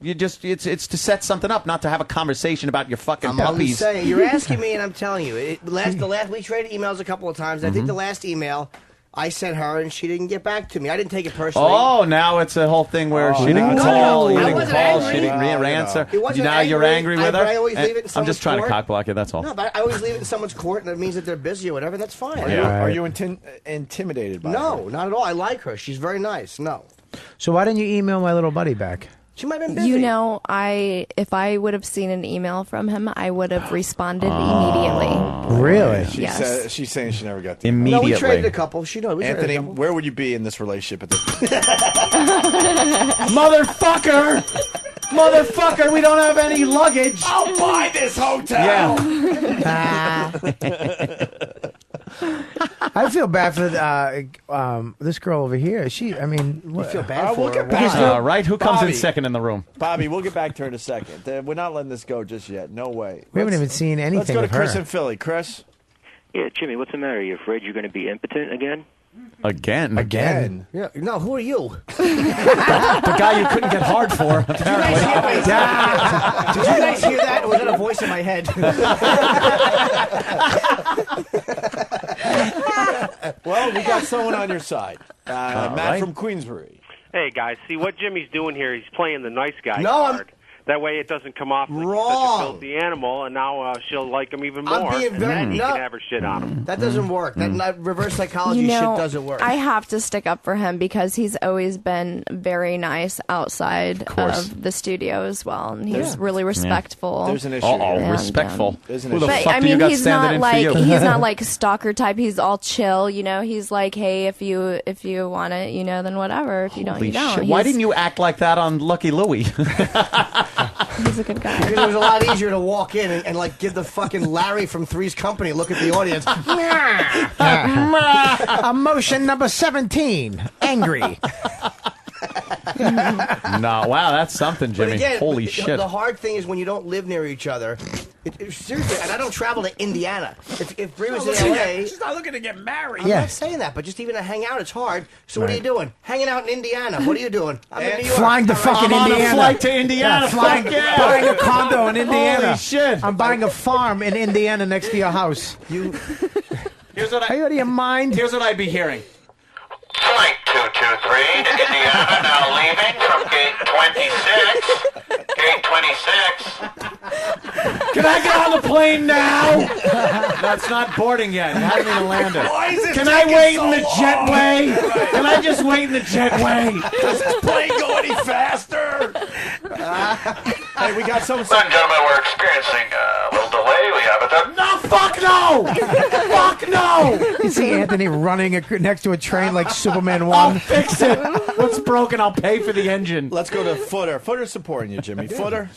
You just it's to set something up, not to have a conversation about your fucking I'm only puppies." saying. You're asking me, and I'm telling you. The last we traded emails a couple of times. I think the last email I sent her, and she didn't get back to me. I didn't take it personally. Oh, now it's a whole thing where she didn't no, call, no, you I didn't wasn't call, angry. she didn't Well, answer. It wasn't Now you're angry with her? I always leave it in I'm someone's just trying court. to cockblock you, that's all. No, but I always leave it in someone's court, and it means that they're busy or whatever. That's fine. Are you intimidated by her? No, not at all. I like her. She's very nice. No. So why didn't you email my little buddy back? She might have been busy. If I would have seen an email from him, I would have responded immediately. Really? Yes. She's saying she never got the No, we traded a couple. She knows. Anthony, where would you be in this relationship at this Motherfucker! Motherfucker, we don't have any luggage. I'll buy this hotel. I feel bad for this girl over here. I mean, You feel bad for we'll her. get back. Right? Who comes in Bobby. second in the room? Bobby, we'll get back to her in a second. We're not letting this go just yet. No way. We haven't even seen anything Let's go to of Chris her. in Philly. Chris? Yeah, Jimmy, what's the matter? You afraid you're going to be impotent again? Again? Yeah. No, who are you? The guy you couldn't get hard for, apparently. Did you guys hear that? Or was that a voice in my head? Well, we got someone on your side. Matt right. from Queensbury. Hey, guys, see what Jimmy's doing here? He's playing the nice guy No, card. That way it doesn't come off like such a Wrong. filthy animal, and now she'll like him even I'm more, being and very- then he no. can have her shit on him. That doesn't work. That reverse psychology You know, shit doesn't work. I have to stick up for him because he's always been very nice outside of the studio as well, and he's really respectful. There's an issue. And, respectful. There's an Who the issue. But fuck I do you mean, got he's standing not in for like you? he's not like stalker type. He's all chill, you know. He's like, hey, if you want it, you know, then whatever. If you don't, Holy you don't. shit. Why He's- didn't you act like that on Lucky Louie? He's a good guy. Because it was a lot easier to walk in and like give the fucking Larry from Three's Company a look at the audience. Emotion number 17. Angry. No, wow, that's something, But Jimmy. again, Holy the shit. hard thing is when you don't live near each other. Seriously, and I don't travel to Indiana. If Bree was in LA, She's not looking to get married. I'm not saying that, but just even to hang out, it's hard. So what are you doing? Hanging out in Indiana. What are you doing? I'm in New York. Flying to fucking I'm on Indiana. a flight to Indiana. Flying, Fuck yeah. buying a condo in Indiana. Holy shit. I'm buying a farm in Indiana next to your house. Here's what Are you out of your mind? Here's what I'd be hearing. Flight 223 to Indiana, now leaving from gate 26. Gate 26. Can I get on the plane now? No, it's not boarding yet. It hasn't even landed. Why is it Can I taking wait so in the long? jetway? Can I just wait in the jetway? Does this plane go any faster? Hey, we got some. Ladies and gentlemen, we're experiencing a little delay. We have it there. No, fuck no! Fuck no! You see Anthony running next to a train like Superman I'll 1. fix it. What's broken? I'll pay for the engine. Let's go to Footer. Footer's supporting you, Jimmy. Footer.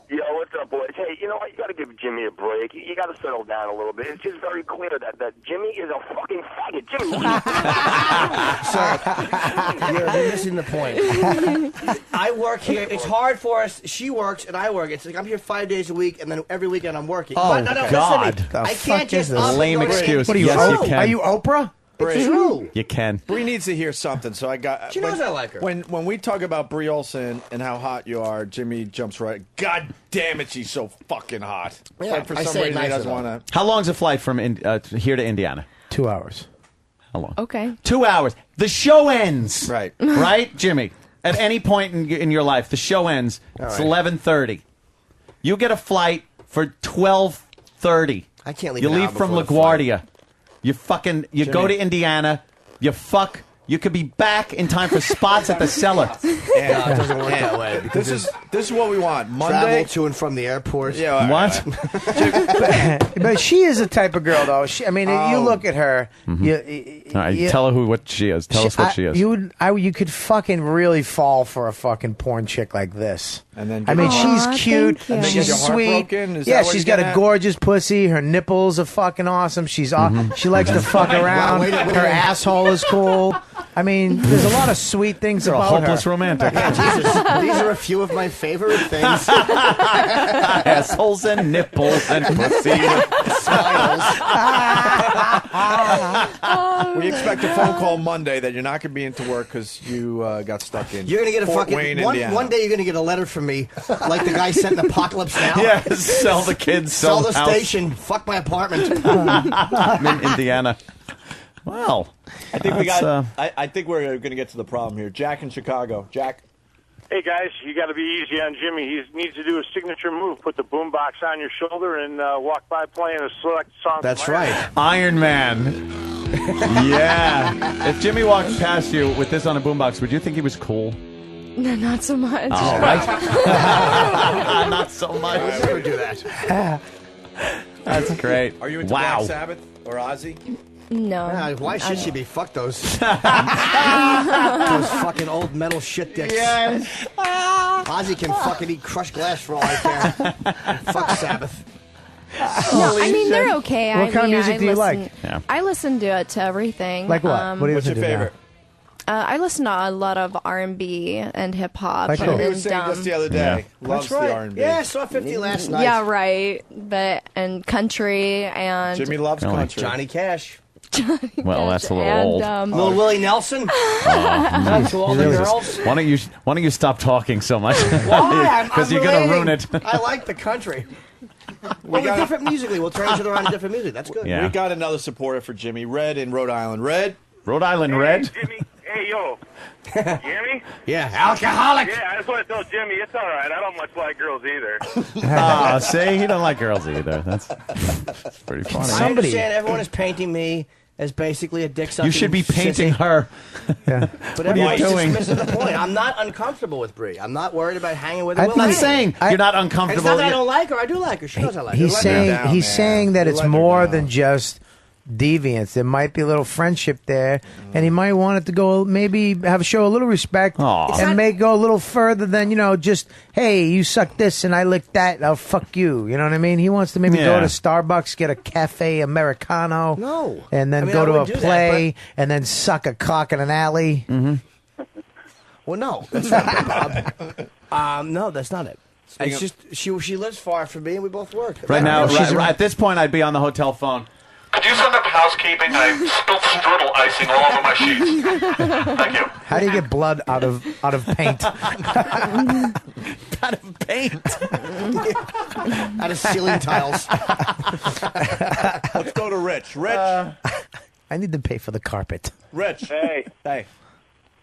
Yo, what's up, boys? Hey, you know what? You got to give Jimmy a break. You got to settle down a little bit. It's just very clear that Jimmy is a fucking faggot. Jimmy, what You're missing the point. I work here. It's hard for us. She works and I work. It's like I'm here 5 days a week, and then every weekend I'm working. Oh, no, God. listen to me. The I fuck can't just is this? Lame excuse. What are you? Yes, you can. Are you Oprah? It's true. You can. Bree needs to hear something, so I got. She knows I like her. When we talk about Bree Olsen and how hot you are, Jimmy jumps right. God damn it, she's so fucking hot. Yeah, Like for I some say it reason he nicer, doesn't want to. How long's a flight from here to Indiana? 2 hours. How long? Okay. 2 hours. The show ends. Right. Right, Jimmy? At any point in your life, the show ends. It's right. 11:30. You get a flight for 12:30. I can't leave. You an leave hour from before the LaGuardia. You go to Indiana. You fuck. You could be back in time for spots at the cellar. Yeah, it doesn't work that way. This is what we want. Monday Travel to and from the airport. Yeah. All What? But she is a type of girl, though. You look at her. All right, tell her what she is. Tell us what she is. You could fucking really fall for a fucking porn chick like this. And then she's cute. thank you. And then She's get your heart sweet. broken? Is Yeah, that what she's you're got a getting at? gorgeous pussy. Her nipples are fucking awesome. She's she likes to fuck around. wait a minute. Her asshole is cool. I mean, there's a lot of sweet things You're a about hopeless her. romantic. Jesus, these are a few of my favorite things. Assholes and nipples and pussy. Smiles. we expect a phone call Monday that you're not going to be into work because you got stuck in. You're gonna get a Fort fucking Wayne, one Indiana. day. You're gonna get a letter from me, like the guy sent in Apocalypse Now. Yeah, sell the kids, Sell the house. station. Fuck my apartment. I'm in Indiana. Well, I think we that's, got. I think we're going to get to the problem here. Jack in Chicago. Jack. Hey guys, you got to be easy on Jimmy. He needs to do a signature move: put the boombox on your shoulder and walk by playing a select song. That's from Iron right. Iron Man. Yeah. If Jimmy walked past you with this on a boombox, would you think he was cool? No, not so much. All right. Not so much. I would never do that. That's great. Are you into wow. Black Sabbath or Ozzy? No. Why should she be? Fuck those. Those fucking old metal shit dicks. Yes. Ozzy can fucking eat crushed glass for all I care. Fuck Sabbath. No, I mean they're okay. What kind of music do you listen, like? Yeah. I listen to everything. Like what? What do you What's your listen to now? favorite? I listen to a lot of R&B and hip hop. Like who? We were and saying just the other day. Loves That's right. the R&B. Yeah, I saw 50 last night. yeah, right. But and country and Jimmy loves Really? country. Johnny Cash. Well, that's a little and, old. Little Willie Nelson. That's all the girls. Why don't you stop talking so much? Why? Because you're relating. gonna ruin it. I like the country. Well, got- different musically. We'll transit around to different music. That's good. Yeah. We got another supporter for Jimmy. Red in Rhode Island. Red. Rhode Island Red. Jimmy, hey, yo. You hear me? Yeah, alcoholic. Yeah, I just want to tell Jimmy it's all right. I don't much like girls either. See, he don't like girls either. That's pretty funny. I understand everyone is painting me as basically a dick sucking. You should be painting sissy. her. Yeah. But What are you everyone's doing? just missing the point. I'm not uncomfortable with Brie. I'm not worried about hanging with her. I Will think- I'm Hang. saying you're not uncomfortable. It's not that I don't like her. I do like her. She knows I like her. He's Let me saying down. down, he's man. saying that You're it's letting her more down. than just deviance. There might be a little friendship there, and he might want it to go maybe show a little respect Aw. and go a little further than just hey, you suck this and I lick that. I'll fuck you. You know what I mean? He wants to maybe go Yeah. to Starbucks, get a cafe Americano, No. and then I mean, go I to a wouldn't do that, play and then suck a cock in an alley. Well, no, that's not it, Bob. No, that's not it. It's just she lives far from me, and we both work. Right now, at this point, I'd be on the hotel phone. Could you send up housekeeping? I spilled strudel icing all over my sheets. Thank you. How do you get blood out of paint? out of paint. Out of ceiling tiles. Let's go to Rich. Rich. I need to pay for the carpet. Rich. Hey. Hey.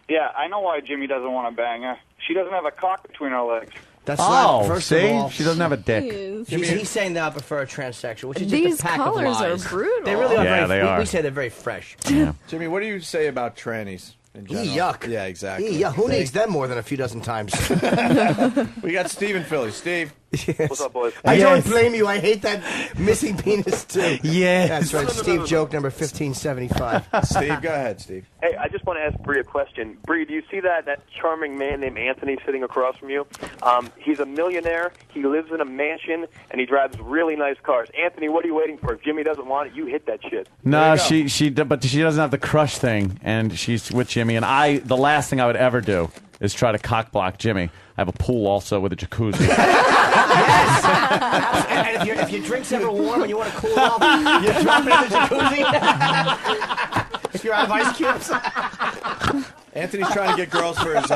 Yeah, I know why Jimmy doesn't want to bang her. She doesn't have a cock between her legs. That's not, Oh, first see? of all. She doesn't have a dick. He's saying that I prefer a transsexual, which is These just a pack of colors are lies. brutal. They really are. Yeah, very, they are. We say they're very fresh. Jimmy, what do you say about trannies in general? Yuck. Yeah, exactly. Yuck. Who See? needs them more than a few dozen times? We got Steve in Philly. Steve. What's up, boys? I don't blame you. I hate that missing penis, too. Yeah. That's right. Steve joke number 1575. Steve, go ahead, Steve. Hey, I just want to ask Bree a question. Bree, do you see that charming man named Anthony sitting across from you? He's a millionaire. He lives in a mansion, and he drives really nice cars. Anthony, what are you waiting for? If Jimmy doesn't want it, you hit that shit. No, but she doesn't have the crush thing, and she's with Jimmy. And the last thing I would ever do is try to cock block Jimmy. I have a pool also with a jacuzzi. And if your drink's ever warm and you want to cool it off, you drop it in the jacuzzi. If you're out of ice cubes. Anthony's trying to get girls for his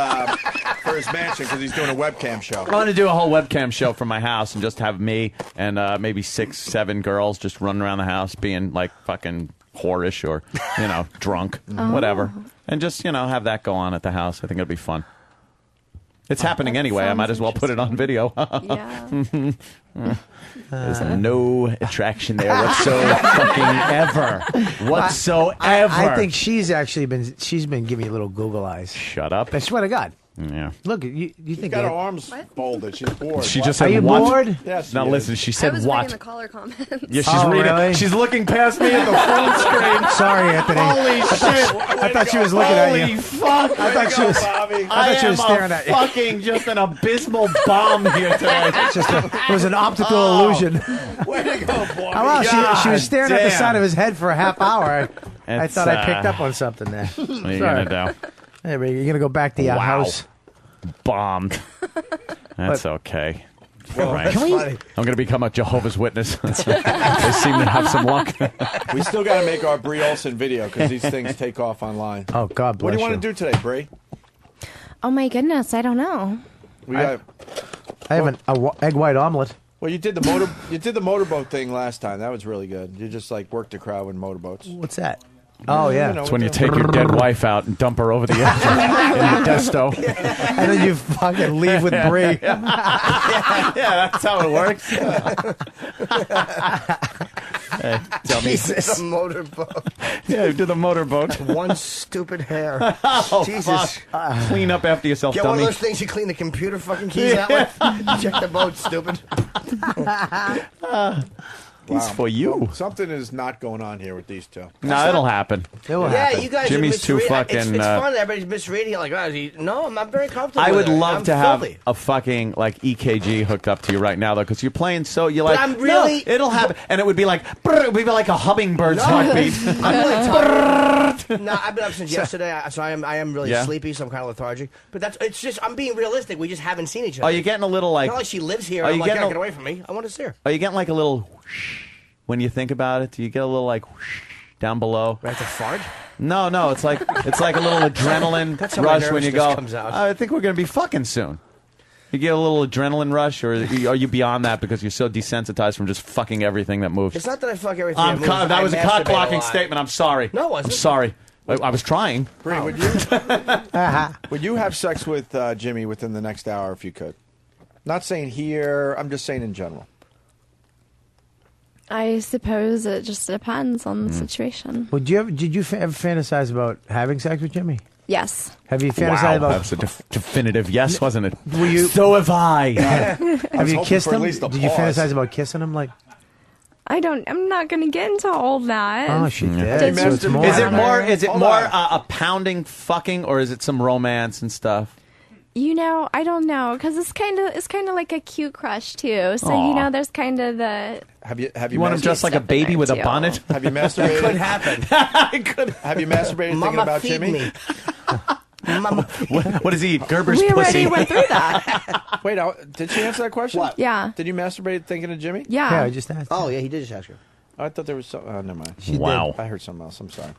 mansion because he's doing a webcam show. I want to do a whole webcam show from my house and just have me and maybe 6, 7 girls just running around the house being like fucking whorish or, drunk, whatever. And just, have that go on at the house. I think it'll be fun. It's happening anyway. I might as well put it on video. Yeah. There's no attraction there whatsoever. Whatsoever. I think she's been giving you little Google eyes. Shut up. I swear to God. Yeah. Look, you She's think got her that- arms folded. She's bored. She What? just said, Are you what? bored? Yes. Now listen, she I said was what? reading the caller comments. Yeah, she's Oh, reading. really? She's looking past me at the phone screen. Sorry, Anthony. Holy shit! I thought she was looking at you. Holy fuck! I thought she was. Bobby. I thought she was staring am at you. fucking just an abysmal bomb here today. It was an optical illusion. Way to go, boy. Oh, wow, she was staring at the damn. side of his head for a half hour. I It's, thought I picked up on something there. What are you gonna do? Hey, Ray, you're gonna go back to your Wow. house. Bombed. That's okay. Well, Right. that's funny. I'm going to become a Jehovah's Witness. They seem to have some luck. We still got to make our Brie Olson video because these things take off online. Oh, God bless What do you you. want to do today, Brie? Oh my goodness, I don't know. We got. I have an egg white omelet. Well, you did the motorboat thing last time. That was really good. You just worked the crowd with motorboats. What's that? Oh, yeah. It's when you take your dead wife out and dump her over the edge in the desto. And then you fucking leave with Brie. Yeah, that's how it works. Hey, tell me. Jesus. A motorboat. Yeah, do the motorboat. One stupid hair. Oh, Jesus. fuck. Clean up after yourself, Get dummy. one of those things you clean the computer fucking keys out with. Check the boat, stupid. These for you. Well, something is not going on here with these two. No, it'll happen. Yeah, you guys Jimmy's are too misreading. fucking. It's fun. Everybody's misreading. Like, oh, no, I'm not very comfortable. I would with it. love I'm to have filthy. a fucking EKG hooked up to you right now though, because you're playing so you're But like. I'm really- No, it'll happen, and it would be like. Brr, it would be like a hummingbird's heartbeat. I'm really tired. No, I've been up since yesterday, so I am really Yeah. sleepy, so I'm kind of lethargic. But it's just I'm being realistic. We just haven't seen each other. Are you getting a little It's like? not like she lives here. Are I'm you like, getting yeah, a- get away from me. I want to see her. Are you getting like a little? Whoosh when you think about it, do you get a little like whoosh down below? Right to fart? No, it's like a little adrenaline That's how my rush when you go. nervousness comes out. I think we're gonna be fucking soon. You get a little adrenaline rush, or are you beyond that because you're so desensitized from just fucking everything that moves? It's not that I fuck everything. that moves. That I was a masturbate cock blocking lot. statement. I'm sorry. No, it wasn't. I'm sorry. I was trying. Brie, would you have sex with Jimmy within the next hour if you could? Not saying here. I'm just saying in general. I suppose it just depends on the situation. Did you ever fantasize about having sex with Jimmy? Yes. Have you fantasized Wow, about? that was a definitive yes, wasn't it? Were you? So have I. Have you kissed for at him? least a Did you pause. fantasize about kissing him? Like, I'm not going to get into all that. oh, she did. Just- So it's more. Is it more? Is it Hold more on. a pounding fucking, or is it some romance and stuff? I don't know, because it's kind of like a cute crush too. So Aw. there's kind of the. Have you You want him dressed like a baby with a bonnet? Have you masturbated? Could happen. Have you masturbated thinking Mama, about feed Jimmy? me. Mama, What does he eat? Gerber's We pussy. already went through that. Wait, did she answer that question? What? Yeah. Did you masturbate thinking of Jimmy? Yeah. Yeah, I just asked. Oh yeah, he did just ask her. I thought there was some. Oh, never mind. Wow. I heard something else. I'm sorry.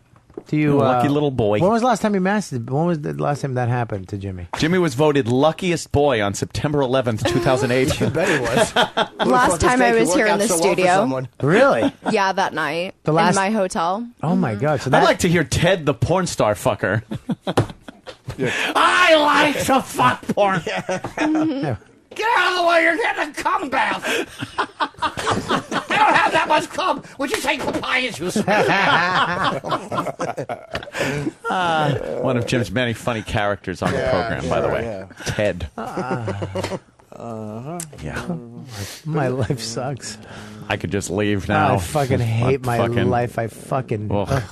Do you lucky little boy? When was the last time you masturbated? When was the last time that happened to Jimmy? Jimmy was voted luckiest boy on September 11th, 2008. You bet he was. Last time I was here in the studio. Really? Yeah, that night The last- in my hotel. Oh my God! So I'd like to hear Ted the porn star fucker. I like to fuck porn. Get out of the way, you're getting a cum bath. I don't have that much cum. Would you take papaya juice? One of Jim's many funny characters on the program, by the way. Ted. Yeah. My life sucks. I could just leave now. I fucking hate my fucking- life. I fucking. Ugh.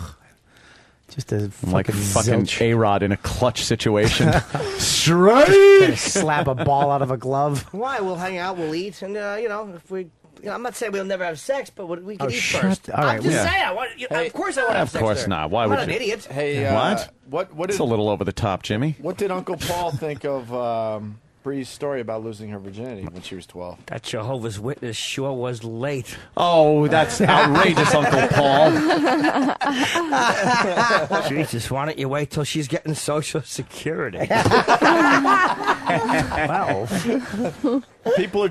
Just a I'm like a fucking zilch. A-Rod in a clutch situation. Straight. Slap a ball out of a glove. Why? We'll hang out, we'll eat, and if we, I'm not saying we'll never have sex, but we can eat shut first. all right, I'm just yeah. saying. Of course, I want to have Of sex. course there. not. Why I'm would not you? an idiot. Hey, What? What It's did a little over the top, Jimmy. what did Uncle Paul think of Bree's story about losing her virginity when she was 12? That Jehovah's Witness sure was late. Oh, that's outrageous, Uncle Paul. Jesus, why don't you wait till she's getting Social Security? Wow. People are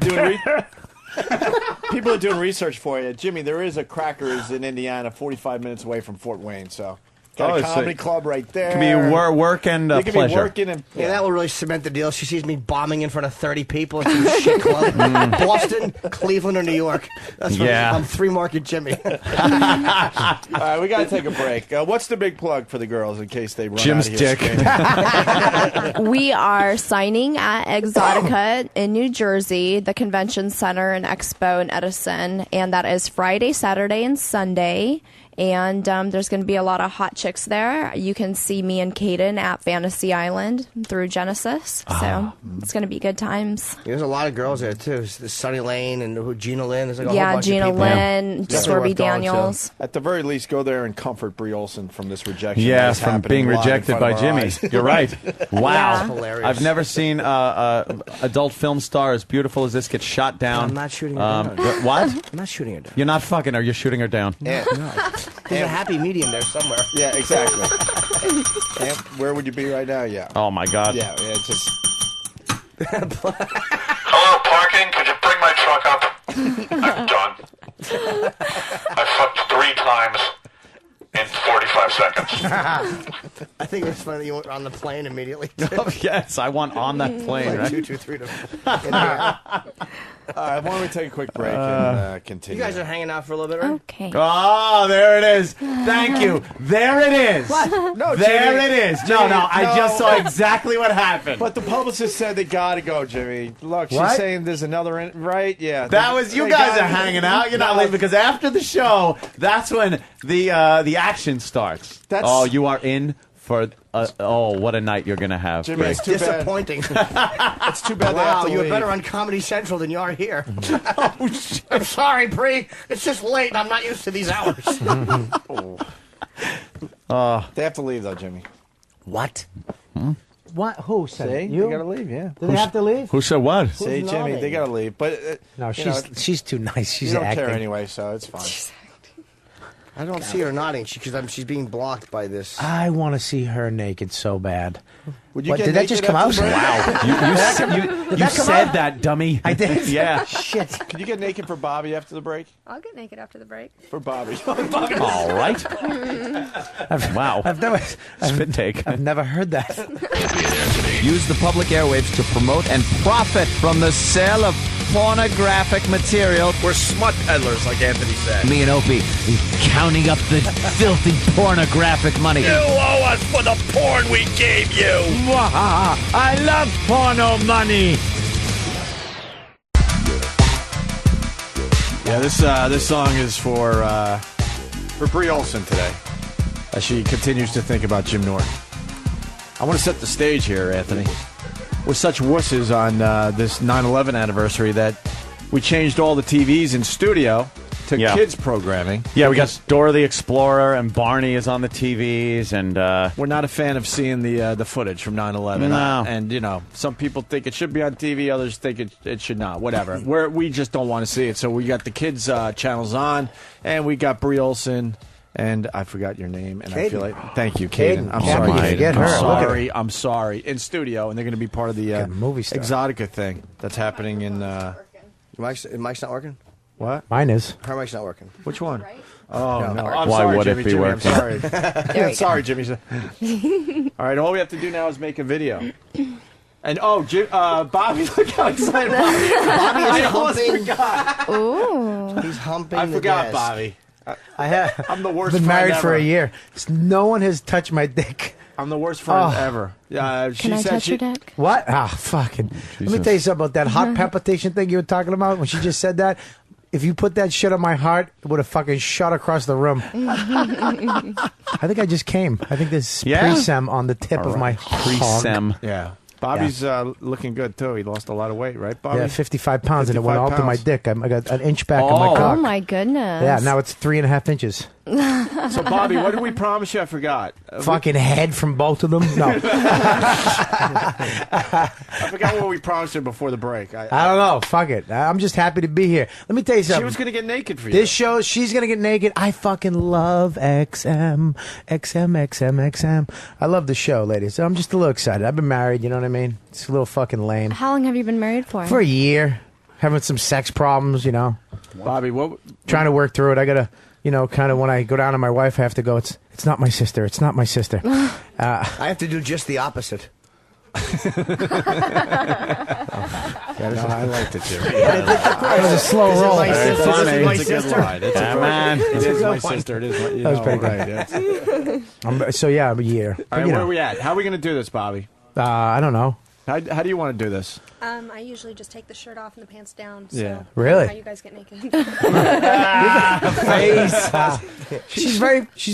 doing research for you, Jimmy. There is a Crackers in Indiana, 45 minutes away from Fort Wayne. So got a comedy club right there. Could be work and You could pleasure. be working and Yeah, that will really cement the deal. She sees me bombing in front of 30 people at some shit club. Boston, Cleveland, or New York. That's what Yeah. I'm three market Jimmy. All right, we got to take a break. What's the big plug for the girls in case they run Jim's out of here? dick. We are signing at Exotica in New Jersey, the Convention Center and Expo in Edison, and that is Friday, Saturday, and Sunday. And there's going to be a lot of hot chicks there. You can see me and Kaden at Fantasy Island through Genesis. So it's going to be good times. There's a lot of girls there too. There's Sunny Lane and Gina Lynn. There's like a whole Yeah, bunch Gina of people. Lynn, Definitely Swerby worth going to. Daniels. At the very least, go there and comfort Brie Olson from this rejection. Yeah, that's from happening being live in rejected front by of our Jimmy. eyes. You're right. Wow. Yeah. Hilarious. I've never seen adult film star as beautiful as this get shot down. I'm not shooting her down. What? I'm not shooting her down. You're not fucking her. You're shooting her down. Yeah. There's a happy medium there somewhere. Yeah, exactly. And where would you be right now? Yeah. Oh, my God. Yeah, it's just. Hello, parking. Could you bring my truck up? I'm done. I fucked 3 times in 45 seconds. I think it was funny that you went on the plane immediately. Oh, yes, I want on that plane, Like right? 2, 2, 3 to. In there. All right, why don't we take a quick break and You continue? guys are hanging out for a little bit, right? Okay. Oh, there it is. Thank you. There it is. What? No, There Jimmy. it is. Jimmy, No, I no. just saw exactly what happened. But the publicist said they gotta go, Jimmy. Look, she's What? saying there's another, right? Yeah. That was you They guys gotta- are hanging out. You're not No, leaving because after the show, that's when the action starts. That's- Oh, you are in for what a night you're gonna have. Jimmy, Greg. it's too bad. Disappointing. It's too bad they Wow, have to you're leave. better on Comedy Central than you are here. Oh, shit. I'm sorry, Bree. It's just late and I'm not used to these hours. They have to leave though, Jimmy. What? What? Who said See, it? You? they gotta leave. Yeah. Do they have to leave? Who said what? See, Jimmy, they gotta leave. But No, you she's too nice. She's you don't acting. care anyway, so it's fine. I don't see her nodding because she's being blocked by this. I want to see her naked so bad. Would you What, get did that just naked come out? after the break? Wow. You said that, dummy. I did. Yeah. Shit. Could you get naked for Bobby after the break? I'll get naked after the break. For Bobby. All right. Wow. I've never. Spit take. I've never heard that. Use the public airwaves to promote and profit from the sale of pornographic material. We're smut peddlers, like Anthony said. Me and Opie counting up the filthy pornographic money. You owe us for the porn we gave you. I love porno money. Yeah, this song is for Brie Olson today, as she continues to think about Jim Norton. I want to set the stage here, Anthony. We're such wusses on this 9/11 anniversary that we changed all the TVs in studio to kids programming. Yeah, we got Dora the Explorer and Barney is on the TVs, and we're not a fan of seeing the footage from 9/11. No. And some people think it should be on TV, others think it should not. Whatever. We just don't want to see it. So we got the kids channels on, and we got Brie Olson And I forgot your name, and I Caden. feel like thank you, Caden. Caden. I'm Happy sorry. to get her. I'm Look at sorry. I'm sorry. In studio, and they're going to be part of the movie star. Exotica thing that's happening in. Mike's not working? What? Mine is. Her mic's not working. Which one? Oh No. no! I'm Why sorry, would it Jimmy. be Jimmy, working? I'm sorry. we Sorry, Jimmy. All right, all we have to do now is make a video. And Bobby, look how excited Bobby is. I almost forgot. Ooh. He's humping. I the forgot, gas. Bobby. I'm the worst. Been friend married ever. for a year. No one has touched my dick. I'm the worst friend Oh. ever. She Can I said touch she. your dick? What? Ah, fucking. Let me tell you something about that heart palpitation thing you were talking about when she just said that. If you put that shit on my heart, it would have fucking shot across the room. I think I just came. I think there's pre-sem on the tip of my Pre-sem. Yeah. Bobby's looking good too. He lost a lot of weight, right, Bobby? Yeah, 55 pounds, and it went 55 all to my pounds. dick. I got an inch back on my Oh cock. my goodness. Yeah, now it's 3.5 inches. So, Bobby, what did we promise you? I forgot. Fucking head from both of them. No, I forgot what we promised her before the break. I don't know. Fuck it. I'm just happy to be here. Let me tell you something. She was going to get naked for you. This show, she's gonna get naked. I fucking love XM. I love the show, ladies. I'm just a little excited. I've been married, you know what I mean? It's a little fucking lame. How long have you been married for? For a year, having some sex problems, you know. Bobby, what? Trying to work through it. I gotta, kind of when I go down to my wife, I have to go. It's not my sister. It's not my sister. I have to do just the opposite. I liked it, Jimmy. It was a slow roll. It's a good line. Come on. It is my sister. It is my, That was pretty good. right, yes. So yeah, I'm a year. All But, right, you where know, are we at? How are we going to do this, Bobby? I don't know. How do you want to do this? I usually just take the shirt off and the pants down. So Yeah. Really? How you guys get naked? She's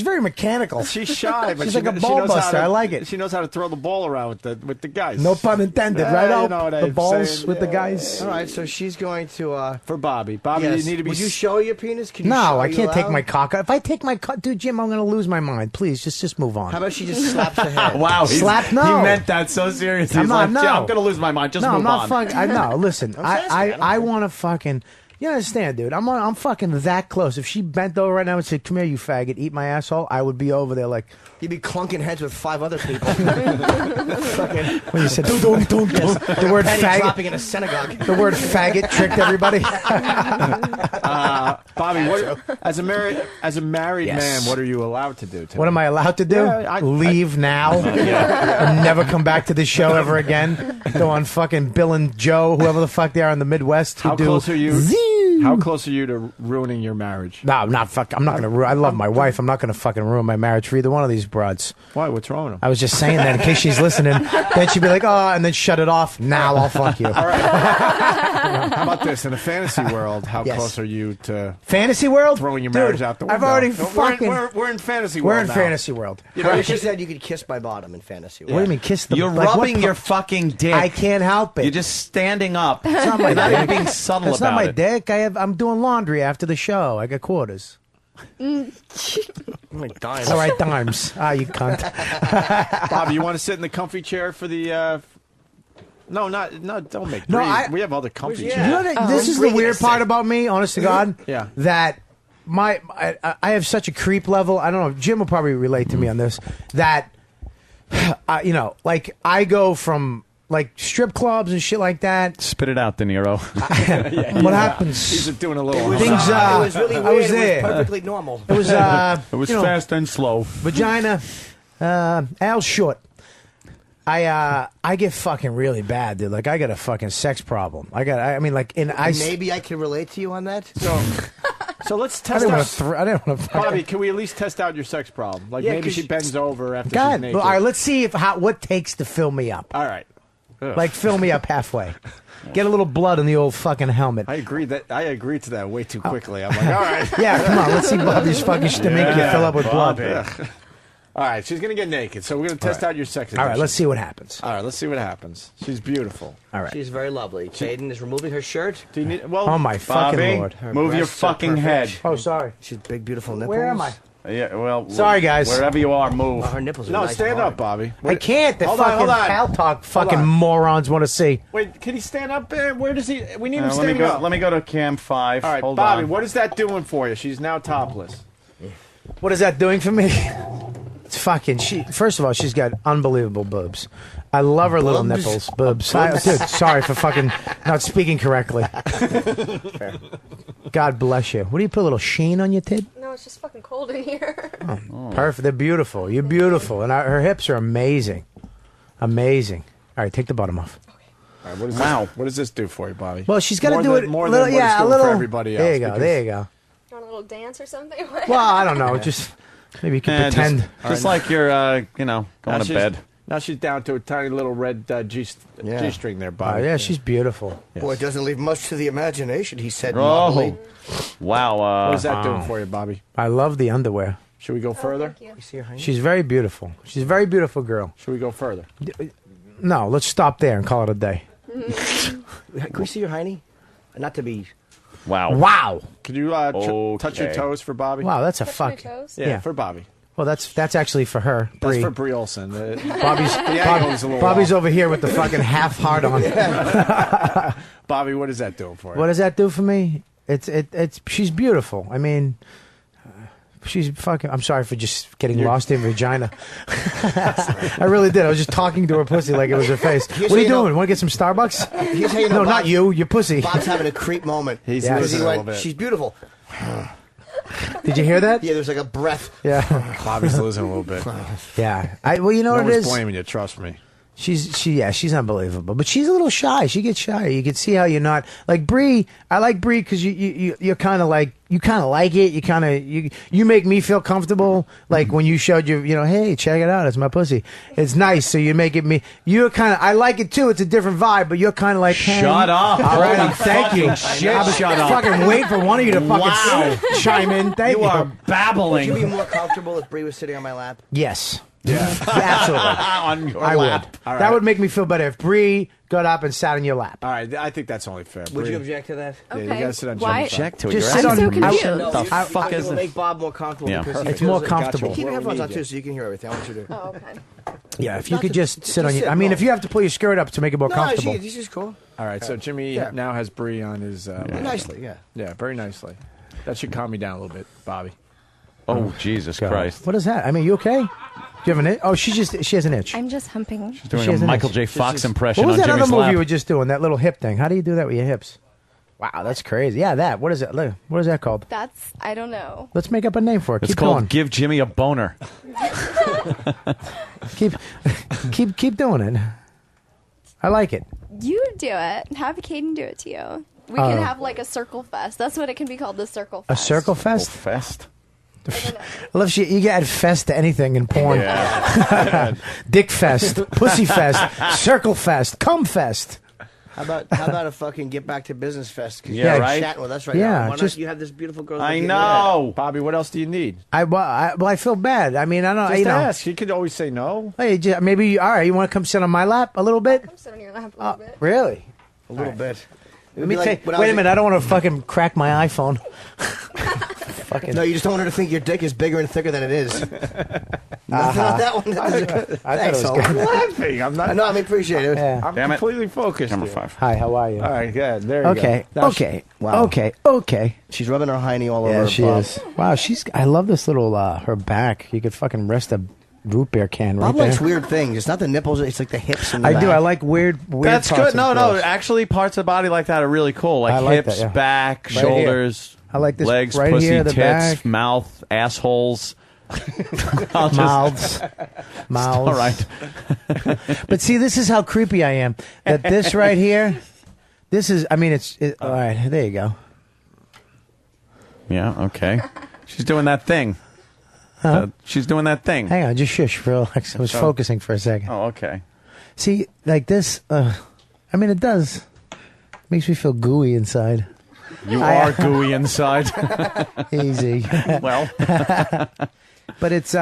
very mechanical. She's shy, but she's she, like a she ball knows how buster. to- I like it. She knows how to throw the ball around with the guys. No pun intended, right? You Al? know what The I'm balls saying? with the guys. All right, so she's going to. For Bobby. Bobby, Yes. you need to be. Would you show your penis? Can you No, show I you can't take allowed? my cock out. If I take my cock, dude, Jim, I'm gonna lose my mind. Please, just move on. How about she just slaps the head? Wow, Slap? No. He meant that so seriously. I'm He's not- like, no. "Yeah, I'm going to lose my mind. Just no, move I'm not on." fucking. No, listen. I want to fucking. You understand, dude? I'm fucking that close. If she bent over right now and said, "Come here, you faggot, eat my asshole," I would be over there like. You'd be clunking heads with 5 other people. Fucking. When you said the word Penny faggot. dropping in a synagogue. The word faggot tricked everybody. Bobby, as a married Yes. man, what are you allowed to do? Today? What am I allowed to do? Yeah, Leave now and never come back to this show ever again. Go on fucking Bill and Joe, whoever the fuck they are in the Midwest. Who How do close are you? Zing. How close are you to ruining your marriage? No, I'm not fuck. I'm not gonna. I love my wife. I'm not gonna fucking ruin my marriage for either one of these broads. Why? What's wrong with him? I was just saying that in case she's listening. Then she'd be like, "Oh," and then shut it off. Now I'll fuck you. All right. How about this? In a fantasy world, how Yes. close are you to Fantasy world? throwing your Dude, marriage out the window? I've already No, fucking. We're in fantasy world. We're in now. fantasy world. You know, she said you could kiss my bottom in fantasy. What do you mean kiss the? You're like, what rubbing pu- your fucking dick. I can't help it. You're just standing up. It's not my You're not dick. even being subtle It's about not my it. dick. I'm doing laundry after the show. I got quarters. Like dimes. All right, dimes. Ah, you cunt. Bobby, you want to sit in the comfy chair for the? No, don't make. No, Brady. We have other comfy You chairs. know that, this is the weird part about me, honest to God. Yeah. That I have such a creep level. I don't know. Jim will probably relate to me on this. That like I go from like strip clubs and shit like that. Spit it out, De Niro. What happens? He's doing a little. Things. it was really weird. I was It there. was perfectly normal. It was. It was you know, fast and slow. vagina. Al Short. I get fucking really bad, dude. Like I got a fucking sex problem. I mean, like Maybe I can relate to you on that. So let's I test didn't out. want to. I didn't want to. Bobby, can we at least test out your sex problem? Like Yeah, maybe 'cause she bends over after she's God. naked. All right. Let's see what takes to fill me up. All right. Like fill me up halfway. Get a little blood in the old fucking helmet. I agreed to that way too quickly. I'm like, all right. Yeah, come on. Let's see Bobby's fucking stomach fill up with blood. Ugh. All right, she's gonna get naked, so we're gonna test out your sex. All right, addiction. let's see what happens. All right, let's see what happens. She's beautiful. All right. She's very lovely. Jaden is removing her shirt. Do you need? Well, Oh my fucking Bobby, lord. Her move your breasts are fucking perfect. head. Oh, sorry. She's big, beautiful nipples. Where am I? Yeah, well, Sorry, guys. Wherever you are, move. Oh, her nipples are no, nice stand and up, hard. Bobby. I can't. The Hold on, fucking hold on. pal talk fucking on. morons want to see. Wait, can he stand up? Where does he? We need him Let standing me go. up. Let me go to cam 5. All right, Hold Bobby, on. what is that doing for you? She's now topless. What is that doing for me? It's fucking. First of all, she's got unbelievable boobs. I love her little nipples. Boobs. Dude, sorry for fucking not speaking correctly. God bless you. What do you put a little sheen on your tit? No, it's just fucking cold in here. Oh, perfect. They're beautiful. You're beautiful, and her hips are amazing. Amazing. All right, take the bottom off. All right, what does this do for you, Bobby? Well, she's got to do it more little, than what it's a doing little. for everybody else. There you go. There you go. You want a little dance or something? Well, I don't know. Just maybe you can pretend. Just like you're, going to bed. Now she's down to a tiny little red G-string there, Bobby. Yeah, she's beautiful. Yes. Boy, it doesn't leave much to the imagination, he said. Oh, wow. What is that doing for you, Bobby? I love the underwear. Should we go further? She's very beautiful. She's a very beautiful girl. Should we go further? No, let's stop there and call it a day. Can we see your hiney? Not to be... Wow. Wow. Can you touch your toes for Bobby? Wow, that's a Touch fuck. my toes? Yeah, for Bobby. Well, that's actually for her. That's Bree. for Bree Olson. Bobby's over here with the fucking half heart on. Bobby, what is that doing for you? What does that do for me? It's she's beautiful. I mean, she's fucking. I'm sorry for just getting lost in vagina. I really did. I was just talking to her pussy like it was her face. What are you doing? Want to get some Starbucks? Here's how you know no, not you. Your pussy. Bob's having a creep moment. He's losing a little bit. She's beautiful. Did you hear that? Yeah, there's like a breath. Yeah. Bobby's losing a little bit. Yeah. Well, you know no what it is? one's blaming you. Trust me. She's unbelievable, but she's a little shy. She gets shy. You can see how you're not like Bree. I like Bree because you're kind of like it. You make me feel comfortable. Like when you showed hey, check it out, it's my pussy. It's nice. So you make it me. You're kind of. I like it too. It's a different vibe, but you're kind of like. Hey, shut up. All right, thank you. Shit, I was shut up. fucking wait for one of you to fucking chime in. Thank you. You are babbling. Would you be more comfortable if Bree was sitting on my lap? Yes. Yeah, absolutely. On your I lap. would. All That right. would make me feel better if Bree got up and sat on your lap. All right, I think that's only fair. Would Bree. you object to that? Yeah, you Okay. gotta sit on Why- Jimmy's lap. Object to it. Just You're sit on. asking I- permission. No, The you- fuck I is will it? make Bob more comfortable Yeah. because he It's feels more like- comfortable. Keep your What do we headphones on need too, you? so you can hear everything. I want you to. Oh, okay. Yeah, if you Not could to- just sit on just your. sit, I mean, no. if you have to pull your skirt up to make it more comfortable. this is cool. All right, so Jimmy Yeah. now has Bree on his. Nicely, yeah. Yeah, very nicely. That should calm me down a little bit, Bobby. Oh, Jesus Go. Christ. What is that? I mean, you okay? Do you have an itch? Oh, she has an itch. I'm just humping. She's doing She has a an Michael itch. J. Fox impression What was on that Jimmy's other move lap. you were just doing? That little hip thing. How do you do that with your hips? Wow, that's crazy. Yeah, that. What is it? Look, what is that called? That's I don't know. Let's make up a name for it. It's Keep called going. Give Jimmy a Boner. Keep doing it. I like it. You do it. Have Caden do it to you. We can have like a circle fest. That's what it can be called. The circle A fest. circle fest. Fest. I love you add fest to anything in porn. Yeah. Dick fest, pussy fest, circle fest, cum fest. How about a fucking get back to business fest? 'Cause Yeah, you're right? chatting with us right Yeah, now. Why not just- you have this beautiful girl? I like you? know. Bobby, what else do you need? I feel bad. I mean, I don't. Just You know, ask. You could always say no. hey, maybe all right. You want to come sit on my lap a little bit? Come sit on your lap a little bit. Really? A little bit. Let me take. Wait a minute. I don't want to fucking crack my iPhone. Fucking. No, you just don't want her to think your dick is bigger and thicker than it is. Nothing on that one. I thought it Thanks, was Al. good. I'm laughing. I'm not. No, I mean appreciate it. Yeah. I'm Damn it. completely focused. Number here. 5. Hi. How are you? All right, good. There you Okay. go. Now Okay. Wow. Okay. She's rubbing her hiney all over Yeah, her she Bob. is. Wow, I love this little her back. You could fucking rest a root beer can right Bob there. likes weird things. It's not the nipples. It's like the hips and the I back. do. I like weird. That's parts good. No, of no. girls. Actually, parts of the body like that are really cool. Like I like hips, that, yeah. back, Right shoulders. I like this legs, right pussy, here, the tits, back. mouth, assholes. I'll just- Mouths. All right. But see, this is how creepy I am. That this right here, this is. I mean, all right. There you go. Yeah. Okay. She's doing that thing. Huh? She's doing that thing. Hang on, just shush, relax. I was Oh. focusing for a second. Oh, okay. See, like this. I mean, it does. Makes me feel gooey inside. You are gooey inside. Easy. Well. But it's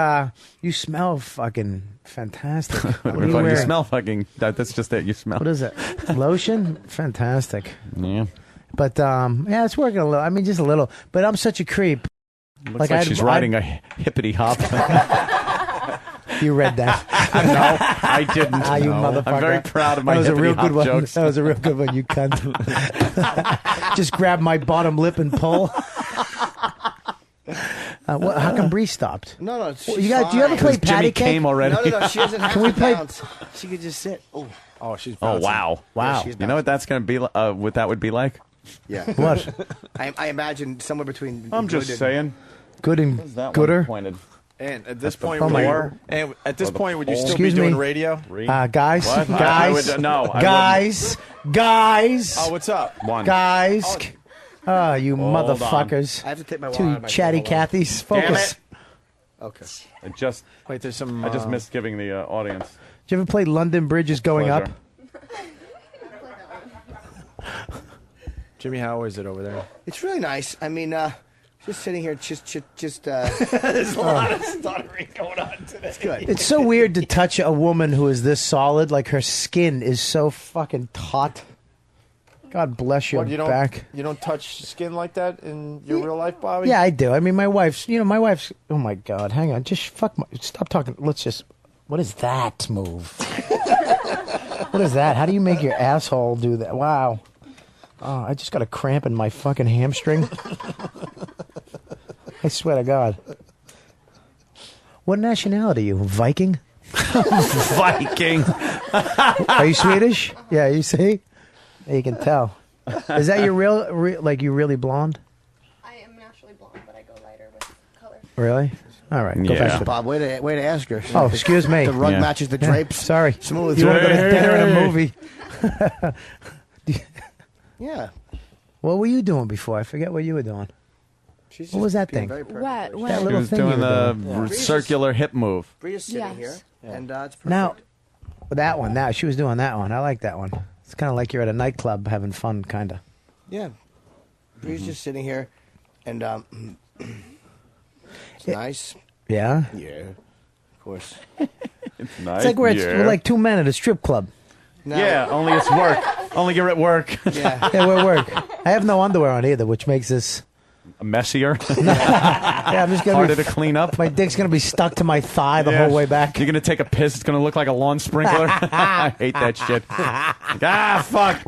you smell fucking fantastic. What are you wearing? smell fucking. That's just it. You smell. What is it? Lotion? Fantastic. Yeah. But yeah, it's working a little. I mean, just a little. But I'm such a creep. Looks like she's riding a hippity hop. You read that? No, I didn't. Ah, you No. motherfucker! I'm very proud of my That was a real hippity good hop one. jokes. That was a real good one. You cunt. Just grab my bottom lip and pull. How come Bree stopped? No, Well, you guys, do you ever play patty cake? came already. No, she doesn't have Can we to play? bounce. She could just sit. Oh, she's Oh, bouncing. wow. Wow. she's You know what that's going to be? What that would be like? Yeah. What? I imagine somewhere between. I'm just saying. Good and Where's that one gooder. pointed? And at this That's the point, floor. would you still Excuse be doing me. radio? Guys, What? guys, I would, no, I guys. Oh, what's up? One. Guys. Oh, you Hold on. motherfuckers. I have to take my wallet Two out of my chatty phone. Cathys. Focus. Okay. I just Wait, there's some. I just missed giving the audience. Did you ever play London Bridge is going Pleasure. up? Jimmy, how is it over there? It's really nice. I mean, just sitting here, just. There's a lot of stuttering going on today. It's good. It's so weird to touch a woman who is this solid. Like her skin is so fucking taut. God bless your What, you don't back. you don't touch skin like that in your real life, Bobby? Yeah, I do. I mean, my wife's. Oh my God, hang on. Just stop talking. Let's just. What is that move? What is that? How do you make your asshole do that? Wow. Oh, I just got a cramp in my fucking hamstring. I swear to God. What nationality are you? Viking? Viking. Are you Swedish? Yeah, you see? You can tell. Is that your real like you really blonde? I am naturally blonde, but I go lighter with color. Really? All right. Go back to Bob, way to ask her. Oh, excuse me. The rug matches the drapes. Sorry. Smooth. You want to go to dinner and a movie? Yeah. What were you doing before? I forget what you were doing. She's What was that being thing? very perfect. What? That What? She little was thing you doing were the doing. circular hip move. Bria's sitting Yes. here, and it's perfect. Now, that one. Now she was doing that one. I like that one. It's kind of like you're at a nightclub having fun, kind of. Yeah. Bria's just sitting here, and it's nice. Yeah. Yeah. Of course. It's nice. It's like we're like two men at a strip club. No. Yeah, only it's work. Only you're at work. Yeah. Yeah, we're at work. I have no underwear on either, which makes this. Messier. Yeah, I'm just gonna Harder to clean up. My dick's gonna be stuck to my thigh the whole way back. You're gonna take a piss. It's gonna look like a lawn sprinkler. I hate that shit. Fuck.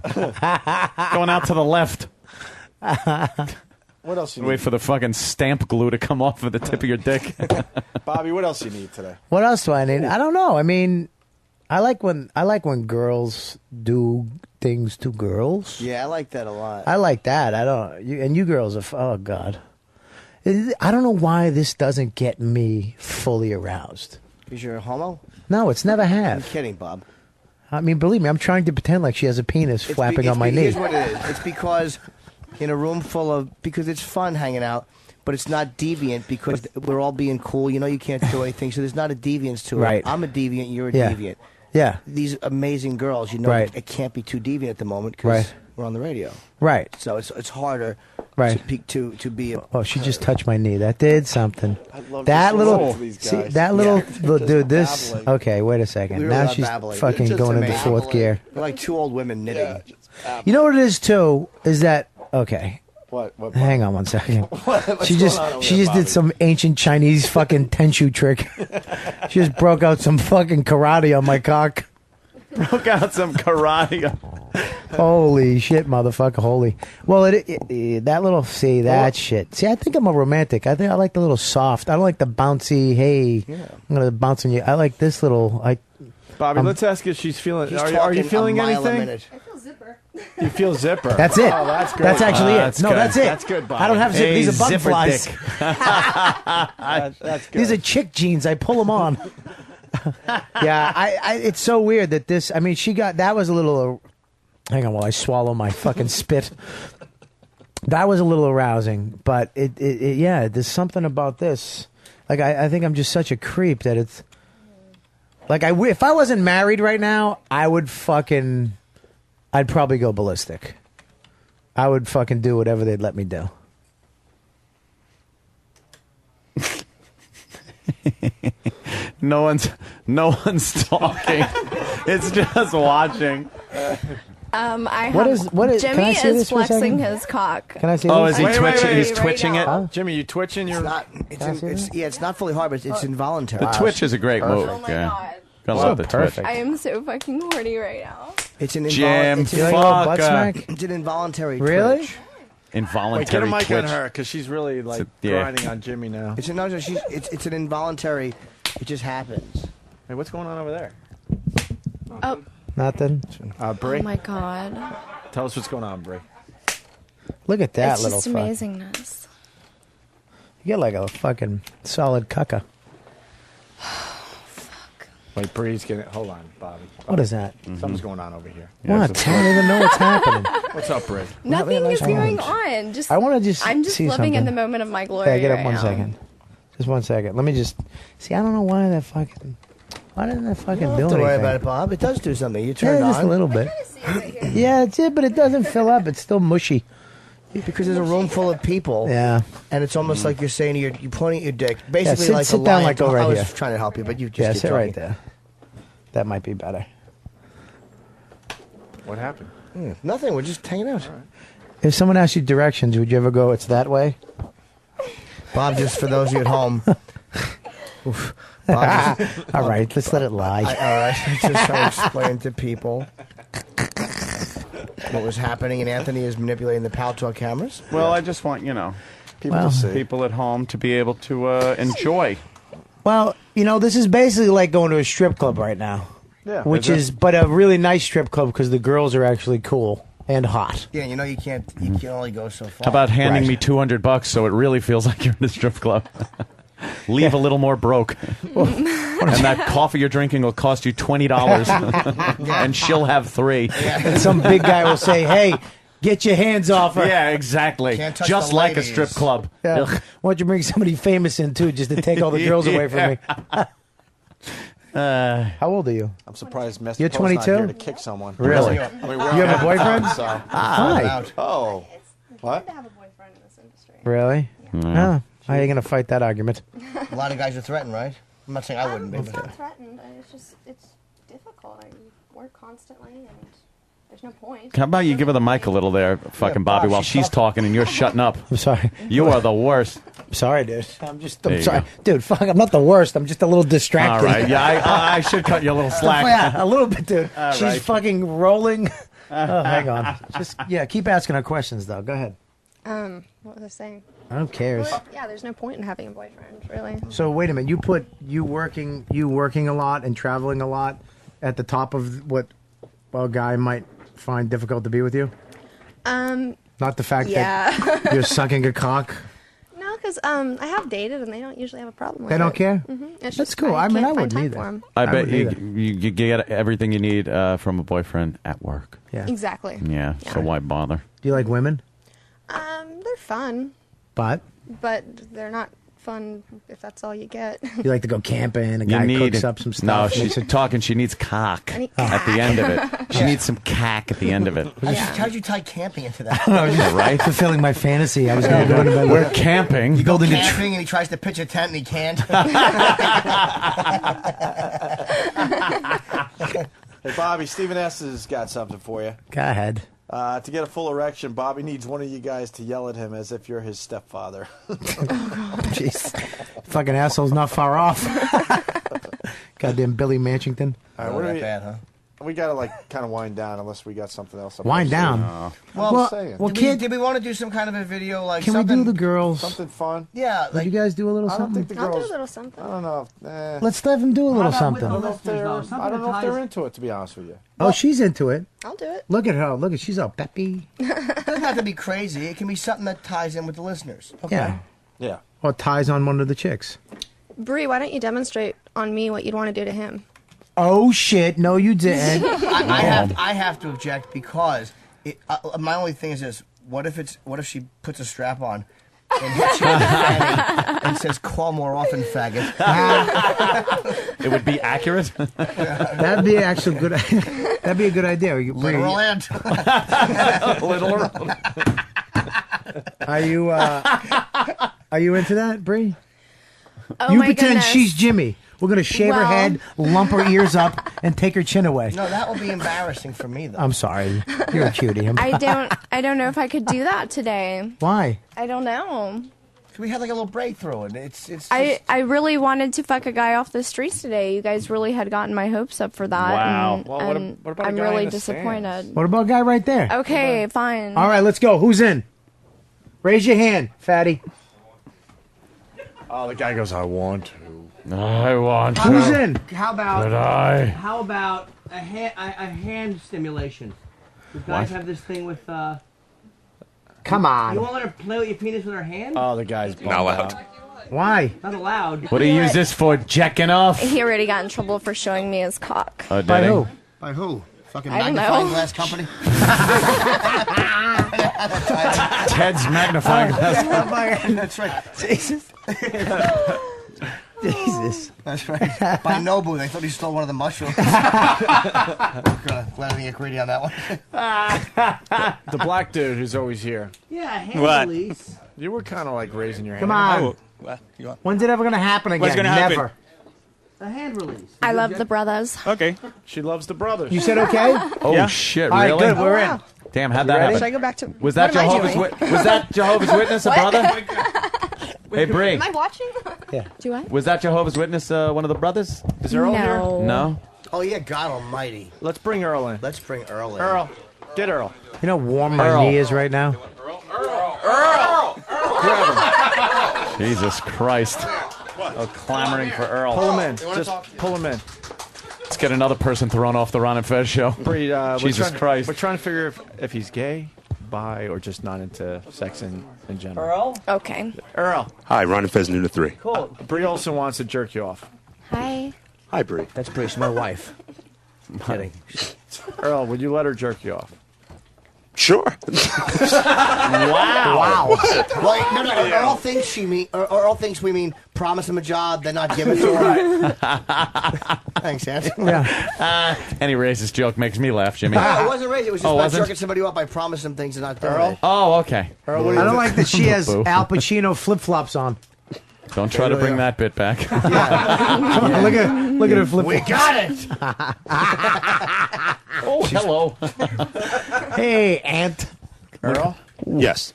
Going out to the left. What else you Wait need? for the fucking stamp glue to come off of the tip of your dick. Bobby, what else you need today? What else do I need? I don't know. I mean, I like when girls do things to girls. Yeah, I like that a lot. I like that. You girls are. Oh God. I don't know why this doesn't get me fully aroused. Because you're a homo? No, it's never I'm have. kidding, Bob. I mean, believe me, I'm trying to pretend like she has a penis flapping on my knee. Here's what it is. It's because in a room full of, because it's fun hanging out, but it's not deviant because we're all being cool. You know you can't do anything, so there's not a deviance to it. Right. I'm a deviant, you're a Yeah. deviant. Yeah. These amazing girls, you know, Right. it can't be too deviant at the moment because Right. we're on the radio. Right. So it's harder Right. to be a... Oh, she just touched my knee. That did something. I love That to little, listen to these see, guys. that little, Yeah. look, dude. This. Just babbling. Okay, wait a second. We really Now are she's babbling. fucking Just going into amazing. fourth gear. We're like two old women knitting. You know what it is too? Is that okay? What? Hang on one second. What's She going on over she there, just did Bobby? some ancient Chinese fucking tenshu trick. She just broke out some fucking karate on my cock. Broke out some karate. Holy shit, motherfucker! Holy. Well, that little that shit. See, I think I'm a romantic. I think I like the little soft. I don't like the bouncy. Hey, I'm gonna bounce on you. I like this little. Bobby, let's ask if she's feeling. He's Are you talking feeling a mile a anything? minute. I feel zipper. You feel zipper. That's it. Oh, that's great. That's actually it. That's No, good. that's it. That's good, Bobby. I don't have zip. These are bug zipper flies. dick. That's good. These are chick jeans. I pull them on. Yeah, I. It's so weird that this. I mean, she got that was a little. Hang on, while I swallow my fucking spit. That was a little arousing, but yeah, there's something about this. Like I think I'm just such a creep that it's. Like if I wasn't married right now, I'd probably go ballistic. I would fucking do whatever they'd let me do. No one's talking. It's just watching. I What have, is- what is- can Jimmy I see is this for a flexing second? his cock. Can I see Oh, this? is he Wait, twitching? wait, He's right twitching now. it. Huh? Jimmy, you twitching? You're It's not. It's see it's not fully hard, but it's involuntary. The twitch is a great move. Oh my yeah. god. Gonna So love the perfect. twitch. I am so fucking horny right now. It's an Jim, it's You an, like a little butt fuck, smack? it's an involuntary. Really? twitch. involuntary Wait, get a mic twitch. on her because she's really like yeah. grinding on Jimmy now. It's an involuntary. It just happens. Hey, what's going on over there? Oh. Nothing. Brie? Oh my God. Tell us what's going on, Brie. Look at that It's little just fuck. amazingness. You get like a fucking solid cucka. Wait, Bree's getting. Hold on, Bobby. What is that? Something's going on over here. What? I don't even know what's happening. What's up, Bree? Nothing is orange. going on. Just I want to just I'm just see living in something. the moment of my glory. Okay, get up right one now. second. Just 1 second. Let me just see. I don't know why that fucking. Why didn't that fucking You don't do have to anything? worry about it, Bob. It does do something. You turn it just on. a little bit. Yeah, it's it, but it doesn't fill up. It's still mushy. Because there's a room full of people. Yeah. And it's almost like you're saying you're pointing at your dick. Basically, sit- like sit a down lion. like go right I was here. trying to help you, but you just Yeah, keep sit right talking. there. That might be better. What happened? Nothing. We're just hanging out. If someone asked you directions, would you ever go, it's that way? Bob, just for those of you at home. Oof. Bob just- All right, let's let it lie. all right. Just trying to explain to people what was happening, and Anthony is manipulating the Paltalk cameras. Well, I just want, people at home to be able to enjoy. Well, this is basically like going to a strip club right now. Yeah. Which Is it? is, but a really nice strip club because the girls are actually cool and hot. Yeah, you can only go so far. How about handing Right. me $200 so it really feels like you're in a strip club? Leave a little more broke. and that coffee you're drinking will cost you $20. And she'll have 3. And some big guy will say, hey, get your hands off her. Yeah, exactly. Can't touch Just the like a ladies. strip club. Yeah. Ugh. Why don't you bring somebody famous in, too, just to take all the girls away from me? How old are you? I'm surprised Mr. You're Poe's not 22? here to kick someone. Really? I mean, we're You on have a the boyfriend? phone, so. Hi. Oh. What? to have a boyfriend in this industry. Really? Yeah. How are you going to fight that argument? A lot of guys are threatened, right? I'm not saying I wouldn't be. It's But not threatened. It's difficult. I work constantly, and there's no point. How about you give her the mic a little there, fucking Bobby, while she's talking and you're shutting up? I'm sorry. You are the worst. I'm sorry, dude. I'm There I'm you sorry. go. Dude, fuck, I'm not the worst. I'm just a little distracted. All right. Yeah, I should cut you a little slack. Yeah, a little bit, dude. All She's right. fucking rolling. Oh, hang on. Just, keep asking her questions, though. Go ahead. What was I saying? Who cares? Well, yeah, there's no point in having a boyfriend, really. So, wait a minute. You put you working a lot and traveling a lot at the top of what a guy might find difficult to be with you? Not the fact that you're sucking a cock? No, because I have dated, and they don't usually have a problem with it. They don't care? It's That's just, cool. I mean, I can't find wouldn't time either. for 'em. I bet wouldn't you, either. you get everything you need from a boyfriend at work. Yeah. Exactly. Yeah, so why bother? Do you like women? They're fun, But but they're not fun if that's all you get. you like to go camping. A You guy need cooks up some stuff. No, she's talking. She needs cock I need at the end of it. She needs some cack at the end of it. How'd you tie camping into that? Right? Fulfilling my fantasy. I was going to go to bed. We're camping. You go camping and he tries to pitch a tent and he can't. Hey, Bobby, Stephen S. has got something for you. Go ahead. To get a full erection, Bobby needs one of you guys to yell at him as if you're his stepfather. Jeez. Fucking asshole's not far off. Goddamn Billy Manchington. All right, Not what do that we, bad, huh? we got to kind of wind down unless we got something else. Wind down? Well, I'm saying. well, Did we want to do some kind of a video like Can we something? do the girls? Something fun. Yeah, Would like you guys do a little I don't something? think the I'll do girls. a little something. I don't know. Let's let them do a little something. I don't know if they're into it, to be honest with you. Oh, she's into it. I'll do it. Look at her. Look at she's all peppy. it doesn't have to be crazy. It can be something that ties in with the listeners. Okay. Yeah. Yeah. Or ties on one of the chicks. Bree, why don't you demonstrate on me what you'd want to do to him? Oh shit! No, you didn't. I have to object because my only thing is this: what if she puts a strap on and hits you in the fanny and says "call more often, faggot"? It would be accurate. That'd be actually good. That'd be a good idea. Literal and Literal. Are you into that, Bree? Oh You my pretend goodness. she's Jimmy. We're gonna shave her Well- head, lump her ears up, and take her chin away. No, that will be embarrassing for me though. I'm sorry. You're a cutie. I don't know if I could do that today. Why? I don't know. We had like a little breakthrough, and it's. I really wanted to fuck a guy off the streets today. You guys really had gotten my hopes up for that. Wow. And, Well, what and about a I'm guy really in the disappointed. What about a guy right there? Okay, fine. All right, let's go. Who's in? Raise your hand, fatty. Oh, the guy goes, I want to. I want Who's to. in? How about? But I. How about a hand stimulation? You guys have this thing with. Come on. You won't let her play with your penis with her hand? Oh, the guy's Not allowed. Why? Not allowed. What do you use this for? Jacking off? He already got in trouble for showing me his cock. Oh, did By he? who? By who? Fucking I don't magnifying know. glass company? Ted's magnifying glass. That's right. Jesus. Jesus. That's right. By Nobu. They thought he stole one of the mushrooms. Glad I didn't get greedy on that one. The black dude who's always here. Yeah, hand What? release. You were kind of like raising your hand. Come on. When's it ever going to happen again? What's gonna happen? Never. A hand release. I love the brothers. Okay. She loves the brothers. You said okay? Oh, Yeah. shit, All right, really? good. We're in. Damn, how'd You that ready? happen? Should I go back to? Was that what am I Jehovah's doing? Was that Jehovah's Witness, a brother? Hey, Bree. Am I watching? Yeah. Do I? Was that Jehovah's Witness, one of the brothers? Is Earl No. here? No? Oh, yeah, God almighty. Let's bring Earl in. Let's bring Earl in. Earl. Get Earl. You know how warm my Earl. knee is right now? Jesus Christ. Oh, clamoring for Earl. Pull him in. Just pull him in. Let's get another person thrown off the Ron and Fez show. Bree, Jesus Christ. We're trying to figure if he's gay, bi, or just not into sex in general. Earl? Okay. Earl. Hi, Ron and Fez, noon to 3. Cool. Bree Olson wants to jerk you off. Hi. Hi, Bree. That's Bree. She's my wife. I'm kidding. Earl, would you let her jerk you off? Sure. Wow. Well, no. Earl thinks Earl thinks we mean promise him a job, then not give it to him. Thanks, Anthony. Yeah. Any racist joke makes me laugh, Jimmy. No, it wasn't racist. It was just Oh, about wasn't? jerking somebody up by promising things and not doing Earl? it. Oh, okay. Earl, what do I you don't like that she has Boo. Al Pacino flip-flops on. Don't try to bring that bit back. Come on, look at her flip-flops. We got it. Oh, hello. Hey, Aunt. Earl? Yes.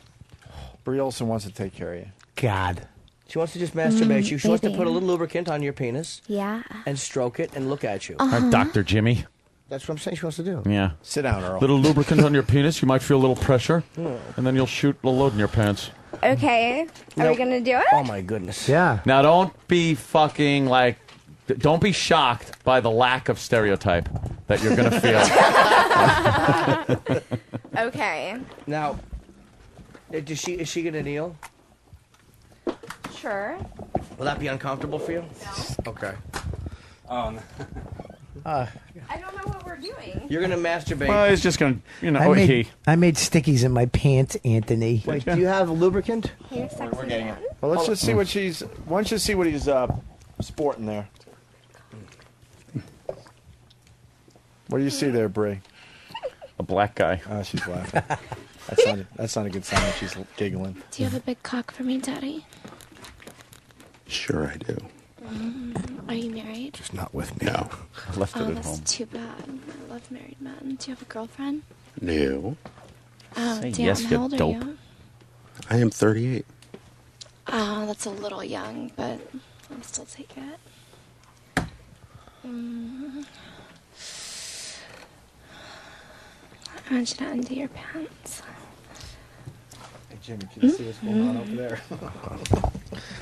Bree Olson wants to take care of you. God. She wants to just masturbate you. She wants to maybe. put a little lubricant on your penis Yeah. and stroke it and look at you. Dr. Jimmy. That's what I'm saying she wants to do. Yeah. Sit down, Earl. Little lubricant on your penis. You might feel a little pressure. And then you'll shoot a load in your pants. Okay. Are we gonna do it? Oh my goodness. Yeah. Now, don't be fucking like... Don't be shocked by the lack of stereotype that you're going to feel. Okay. Now, is she gonna kneel? Sure. Will that be uncomfortable for you? Okay. Oh, no. I don't know what we're doing. You're gonna masturbate. Well, he's just going to... I made stickies in my pants, Anthony. Wait, do you have lubricant? Hey, sexy man. Well, let's just see what she's. Why don't you see what he's sporting there? What do you see there, Bree? A black guy. Oh, she's laughing. That's not a good sign that she's giggling. Do you have a big cock for me, Daddy? Sure I do. Are you married? Just not with me. No. I left it at That's home. too bad. I love married men. Do you have a girlfriend? No. Oh, Say damn. yes, you How old dope. are you? I am 38. Oh, that's a little young, but I'll still take it. I want you to undo your pants. Hey, Jimmy, can you see what's going on over there?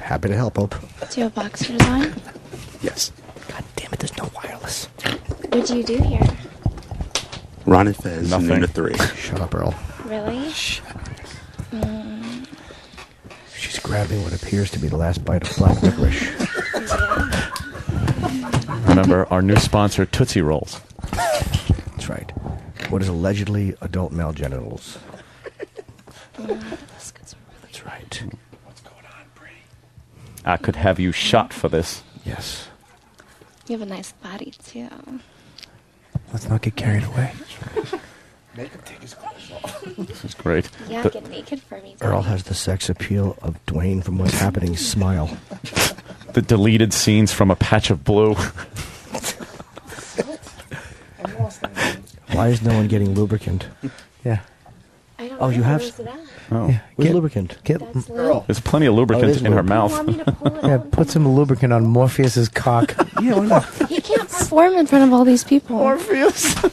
Happy to help, Hope. Do you have boxers on? Yes. God damn it, there's no wireless. What do you do here? Ron and Fez, Nothing. noon to 3. Shut up, Earl. Really? She's grabbing what appears to be the last bite of black licorice. Remember, our new sponsor, Tootsie Rolls. That's right. What is allegedly adult male genitals? That's right. What's going on, Bree? I could have you shot for this. Yes. You have a nice body, too. Let's not get carried away. Make him take his clothes off. This is great. Yeah, The- get naked for me, Earl Daddy. has the sex appeal of Dwayne from What's Happening. Smile. the deleted scenes from A Patch of Blue. Why is no one getting lubricant? Yeah. I don't Oh, know. you have? Where's it at? Oh. Yeah, get lubricant. That's lube. There's plenty of lubricant Oh, it is in her lube. mouth. You want me to pull it Yeah, out? put some lubricant on Morpheus's cock. Yeah, why not? He can't perform in front of all these people. Morpheus. I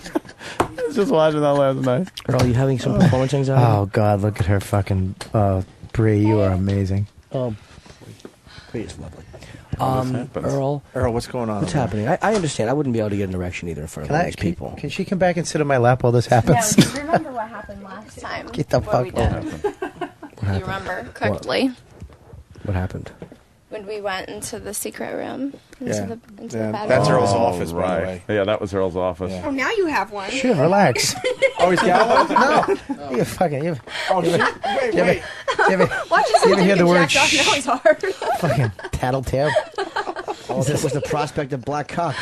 was just watching that last night. Earl, you having some performance anxiety? Oh God, look at her fucking Bree, you are amazing. Bree is lovely. Earl, what's going on? What's happening? I understand. I wouldn't be able to get an erection either in front of these people. Can she come back and sit on my lap while this happens? No, do you remember what happened last time? Get the fuck out. Do you remember correctly? What happened? When we went into the secret room, into the bedroom. That's Earl's office, right. by the way. Yeah, that was Earl's office. Oh, now you have one. Sure, relax. Oh, he's got one? No. You fucking... Wait. Watch this. You ever hear the word Now it's hard. fucking tattletale? Oh, that was the prospect of black cock.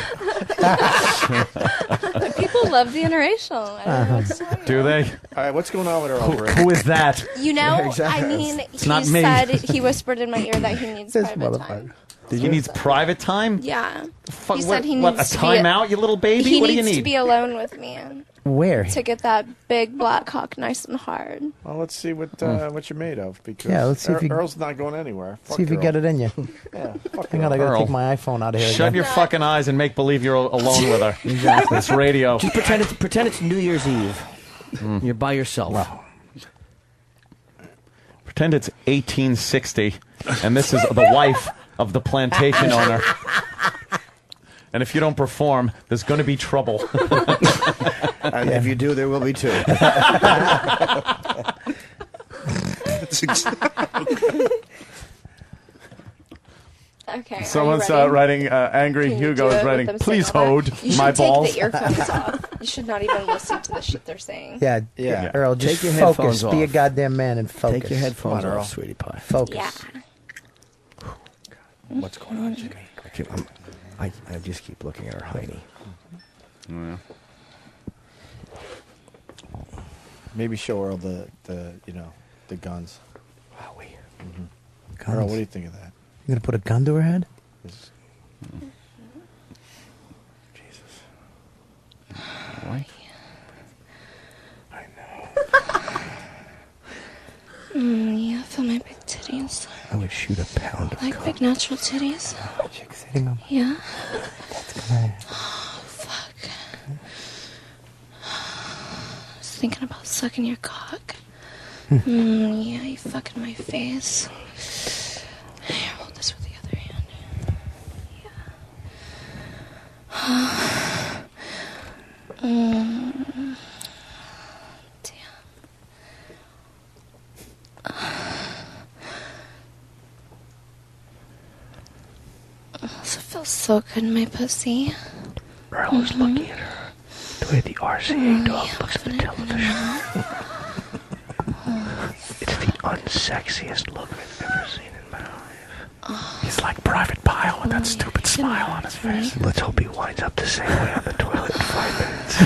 People love the interracial. I don't know what to tell you. Do they? All right, what's going on with Earl? Who is that? You know, Yeah, exactly. I mean, It's not he me. said he whispered in my ear that he needs private time. He needs private time? Yeah. Fuck, He said he what, needs a to be timeout, you little baby? He What do you needs need? to be alone with me Where? to get that big black cock nice and hard. Well, let's see what you're made of. Because Yeah, let's see if you- Earl's not going anywhere. See if you get it in you. Yeah, fuck Hang on, I gotta Earl. take my iPhone out of here. Shut again. your fucking eyes and make believe you're alone with her. Exactly. It's radio. Just pretend it's New Year's Eve. You're by yourself. Pretend it's 1860, and this is the wife of the plantation owner. And if you don't perform, there's going to be trouble. And if you do, there will be two. That's exactly. Okay. Someone's are you ready? writing, Angry Can you Hugo do is it writing, with them please sitting over? hold You should my balls. take the earphones off. You should not even listen to the shit they're saying. Yeah, Yeah. Earl, just Take your focus. headphones Be a off. goddamn man and focus. Take your headphones Come on, Earl. off, sweetie pie. Focus. Yeah. What's going on, Jimmy? I just keep looking at her hiney. Yeah. Maybe show Earl the guns. Wowie. Earl, what do you think of that? You gonna put a gun to her head? Jesus. Right? Yeah, feel my big titties. I would shoot a pound of Like coke. big natural titties. Chick sitting on my... Yeah. That's gonna... Oh, fuck. I was thinking about sucking your cock. Yeah, you fucking my face. Here, hold this with the other hand. Yeah. Damn. This feels so good in my pussy. Earl was looking at her the way the RCA dog looks at the television. It's the unsexiest look I've ever seen in my life. He's like Private Pile with that stupid smile on his face. Let's hope he winds up the same way on the toilet in 5 minutes.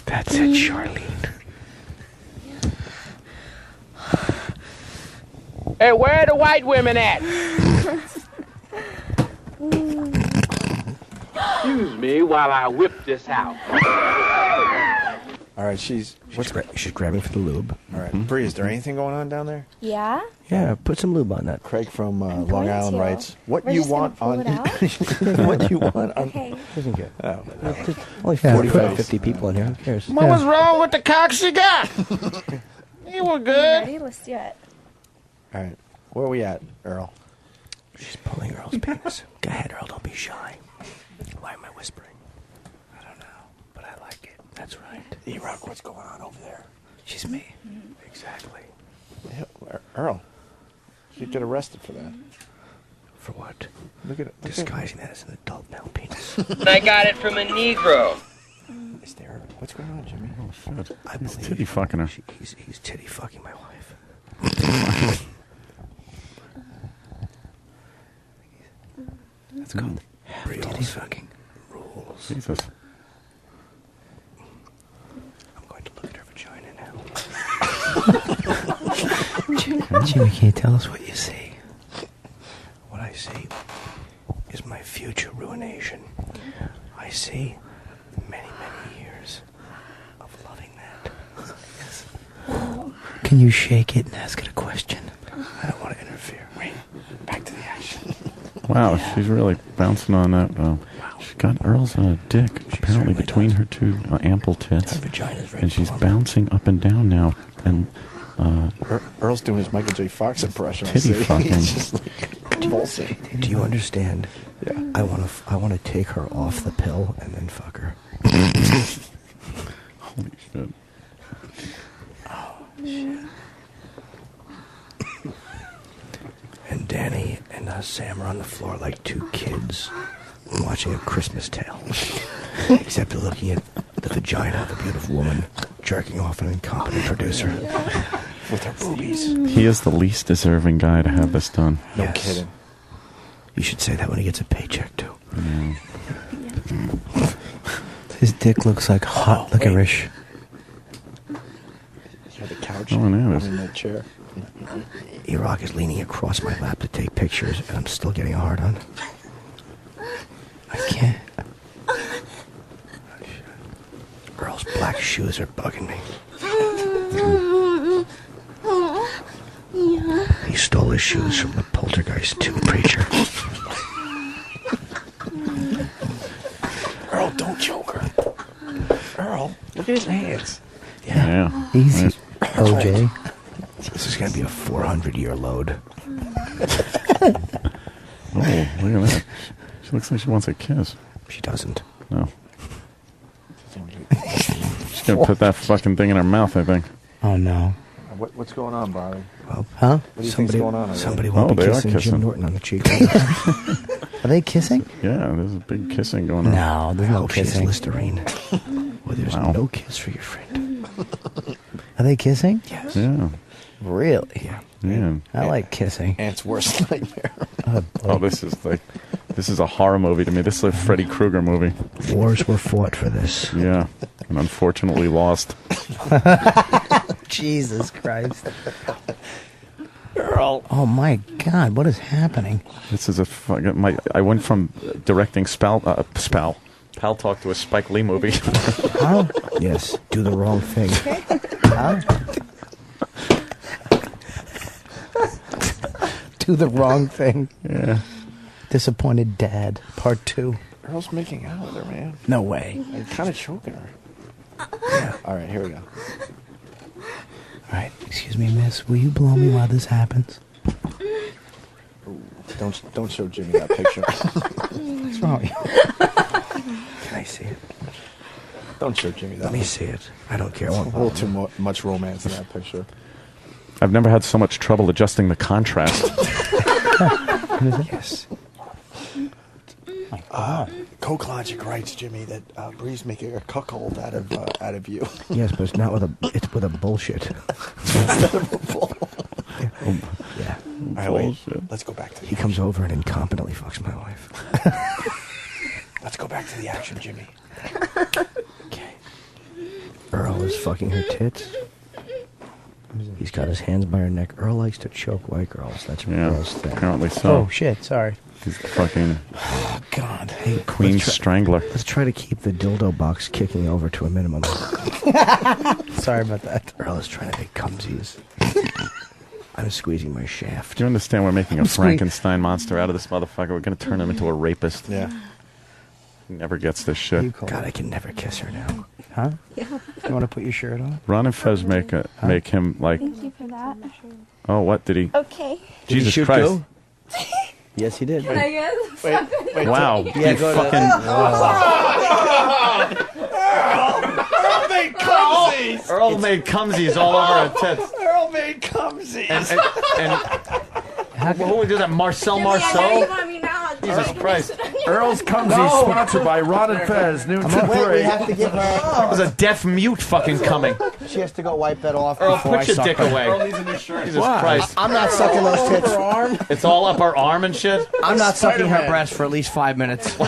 That's it, Charlene. Hey, where are the white women at? Excuse me while I whip this out. All right, she's grabbing for the lube. All right, Bree, is there anything going on down there? Yeah? Yeah, put some lube on that. Craig from Long going Island to. writes, "What We're you just gonna want pull on it out? what you want on?" Okay. Doesn't care. Oh, Only 45, 50 people in here. Who cares? What was wrong with the cock she got? You were good. Ready? Let's do it. All right, where are we at, Earl? She's pulling Earl's penis. Go ahead, Earl. Don't be shy. Why am I whispering? I don't know, but I like it. That's right. E-Rock, what's going on over there? She's me. Exactly. Yeah, Earl, you get arrested for that. For what? Look at Disguising that as an adult male penis. I got it from a Negro. Is there? What's going on, Jimmy? Oh, shit. I He's believe titty fucking her. He's titty fucking my wife. That's called titty fucking rules. Jesus. I'm going to look at her vagina now. Jimmy, can you tell us what you see? What I see is my future ruination. I see many, many years of loving that. Can you shake it and ask it a question? I don't want to interfere. Wait, back to the action. Wow, she's really bouncing on that. Wow. got Earl's dick apparently between her two ample tits, and she's bouncing up and down now. And Earl's doing his Michael J. Fox impression. Titty fucking. He's just like convulsing. Do you understand? Yeah. I want to take her off the pill and then fuck her. Holy shit. Oh, shit. And Danny and Sam are on the floor like two kids watching A Christmas Tale. Except they're looking at the vagina of a beautiful woman jerking off an incompetent producer. With her boobies. He is the least deserving guy to have this done. No kidding. You should say that when he gets a paycheck, too. Yeah. His dick looks like hot licorice. He's on the couch. Oh, no, I'm in that chair. E-Rock is leaning across my lap to take pictures, and I'm still getting a hard on. I can't. Earl's black shoes are bugging me. He stole his shoes from the Poltergeist 2 preacher. Earl, don't choke her. Earl, look at his hands. Yeah. Easy. Nice. OJ. This is going to be a 400-year load. Oh, look at that. She looks like she wants a kiss. She doesn't. No. She's going to put that fucking thing in her mouth, I think. Oh, no. What's going on, Barley? Well, huh? What do you think's going on? Somebody won't be kissing Jim Norton on the cheek. Are they kissing? Yeah, there's a big kissing going on. No, there's no kissing. Listerine. Well, there's no kiss for your friend. Are they kissing? Yes. Yeah. Really? Yeah. I like kissing. Aunt's worst nightmare. Oh, this is a horror movie to me. This is a Freddy Krueger movie. Wars were fought for this. Yeah, and unfortunately lost. Jesus Christ. Earl. Oh, my God. What is happening? This is I went from directing Pal Talk to a Spike Lee movie. Huh? Yes. Do the wrong thing. Huh? Do the wrong thing. Yeah. Disappointed Dad, Part 2. Earl's making out with her, man. No way. I'm kind of choking her. Yeah. All right, here we go. All right, excuse me, miss. Will you blow me while this happens? Ooh, don't show Jimmy that picture. What's wrong with you? Can I see it? Don't show Jimmy that. Let me see it. I don't care. A little too much romance in that picture. I've never had so much trouble adjusting the contrast. Yes. Coke Logic writes, Jimmy, that Bree's making a cuckold out of you. Yes, but it's not with a bullshit. Instead of a bull. Yeah. All right, wait. Let's go back to the He comes over and incompetently fucks my wife. Let's go back to the action, Jimmy. Okay. Earl is fucking her tits. He's got his hands by her neck. Earl likes to choke white girls. That's Earl's thing. Apparently so. Oh, shit. Sorry. He's fucking Oh, God. Hey, Queen Strangler. Let's try to keep the dildo box kicking over to a minimum. Sorry about that. Earl is trying to make cumsies. I'm squeezing my shaft. Do you understand we're making a Frankenstein monster out of this motherfucker? We're going to turn him into a rapist. Yeah. He never gets this shit. God, I can never kiss her now. Huh? You want to put your shirt on? Ron and Fez make him like. Thank you for that. Oh, what did he? Okay. Jesus shoot Christ! Joe? Yes, he did. Can I get Wait. Wow! Yeah, you go fucking. Earl made cumsies. Earl made cumsies all over her tits. Earl made cumsies. And what would we do that? Marcel Marceau? Jesus Christ! Earl's Cumsies sponsored by Ron and Fez, noon to 3. We have to give her. It was a deaf mute fucking coming. She has to go wipe that off. Earl, before put your I dick suck her. away. Earl needs a new shirt. Jesus Christ! I'm not sucking those tits. It's all up her arm and shit. I'm not sucking her breast for at least 5 minutes. Wait,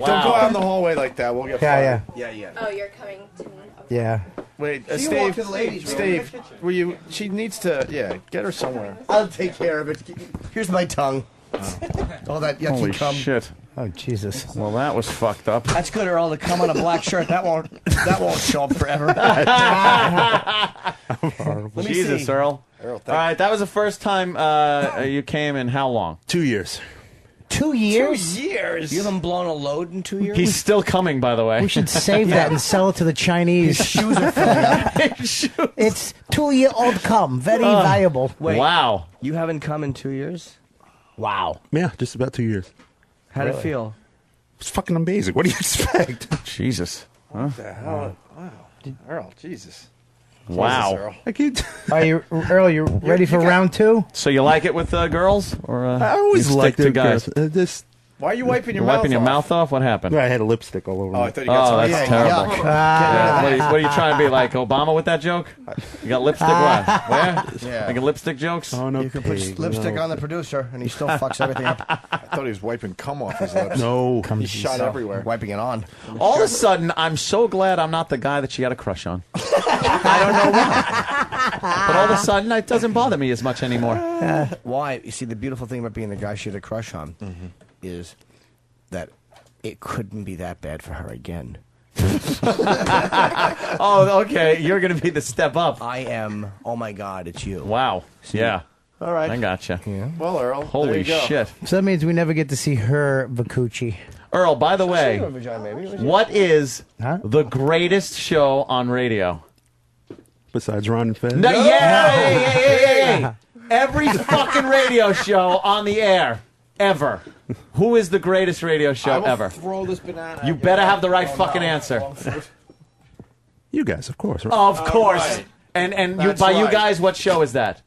don't go out in the hallway like that. We'll get fired. Yeah. Oh, you're coming to me. Yeah. Wait, So you walk to the ladies' room. Steve, will you? She needs to. Yeah, get her somewhere. I'll take care of it. Here's my tongue. All that yucky Holy cum. shit! Oh, Jesus. Well, that was fucked up. That's good, Earl. To come on a black shirt, that won't show up forever. Let me Jesus, see. Earl. Earl, All right, that was the first time you came in how long? 2 years. 2 years? 2 years? You haven't blown a load in 2 years? He's still coming, by the way. We should save that and sell it to the Chinese. His shoes are filling up. It's 2-year-old cum. Very valuable. Wait, wow. You haven't come in 2 years? Wow. Yeah, just about 2 years. How'd it feel? It's fucking amazing. What do you expect? Jesus. Huh? What the hell? Wow. Earl, Jesus. Wow. Jesus, Earl. I can't. Are you, Earl? You ready for round 2? So you like it with girls, or I always you stick liked to it, guys? This. Why are you wiping your You're mouth wiping your off? mouth off? What happened? I had a lipstick all over me. Oh, I thought you got Oh, some. that's terrible. Yuck. Yeah. What are you trying to be, like Obama with that joke? You got lipstick what? Where? Yeah. Making lipstick jokes? Oh, no. You can put lipstick on the producer, and he still fucks everything up. I thought he was wiping cum off his lips. No. He shot everywhere. Wiping it on. All of a sudden, I'm so glad I'm not the guy that she had a crush on. I don't know why. But all of a sudden, it doesn't bother me as much anymore. Why? You see, the beautiful thing about being the guy she had a crush on is that it couldn't be that bad for her again. Oh, okay. You're going to be the step up. I am. Oh my God, it's you. Wow. Yeah. All right. I gotcha. Yeah. Well, Earl. there Holy you go. shit. So that means we never get to see her Vacucci. Earl, by the way, what is the greatest show on radio? Besides Ron and Fez? No, yeah. Every fucking radio show on the air, ever. Who is the greatest radio show ever? Throw this banana. You better have the right fucking answer. You guys, of course. Right? Of course. Right. And you, That's by you right. guys, what show is that?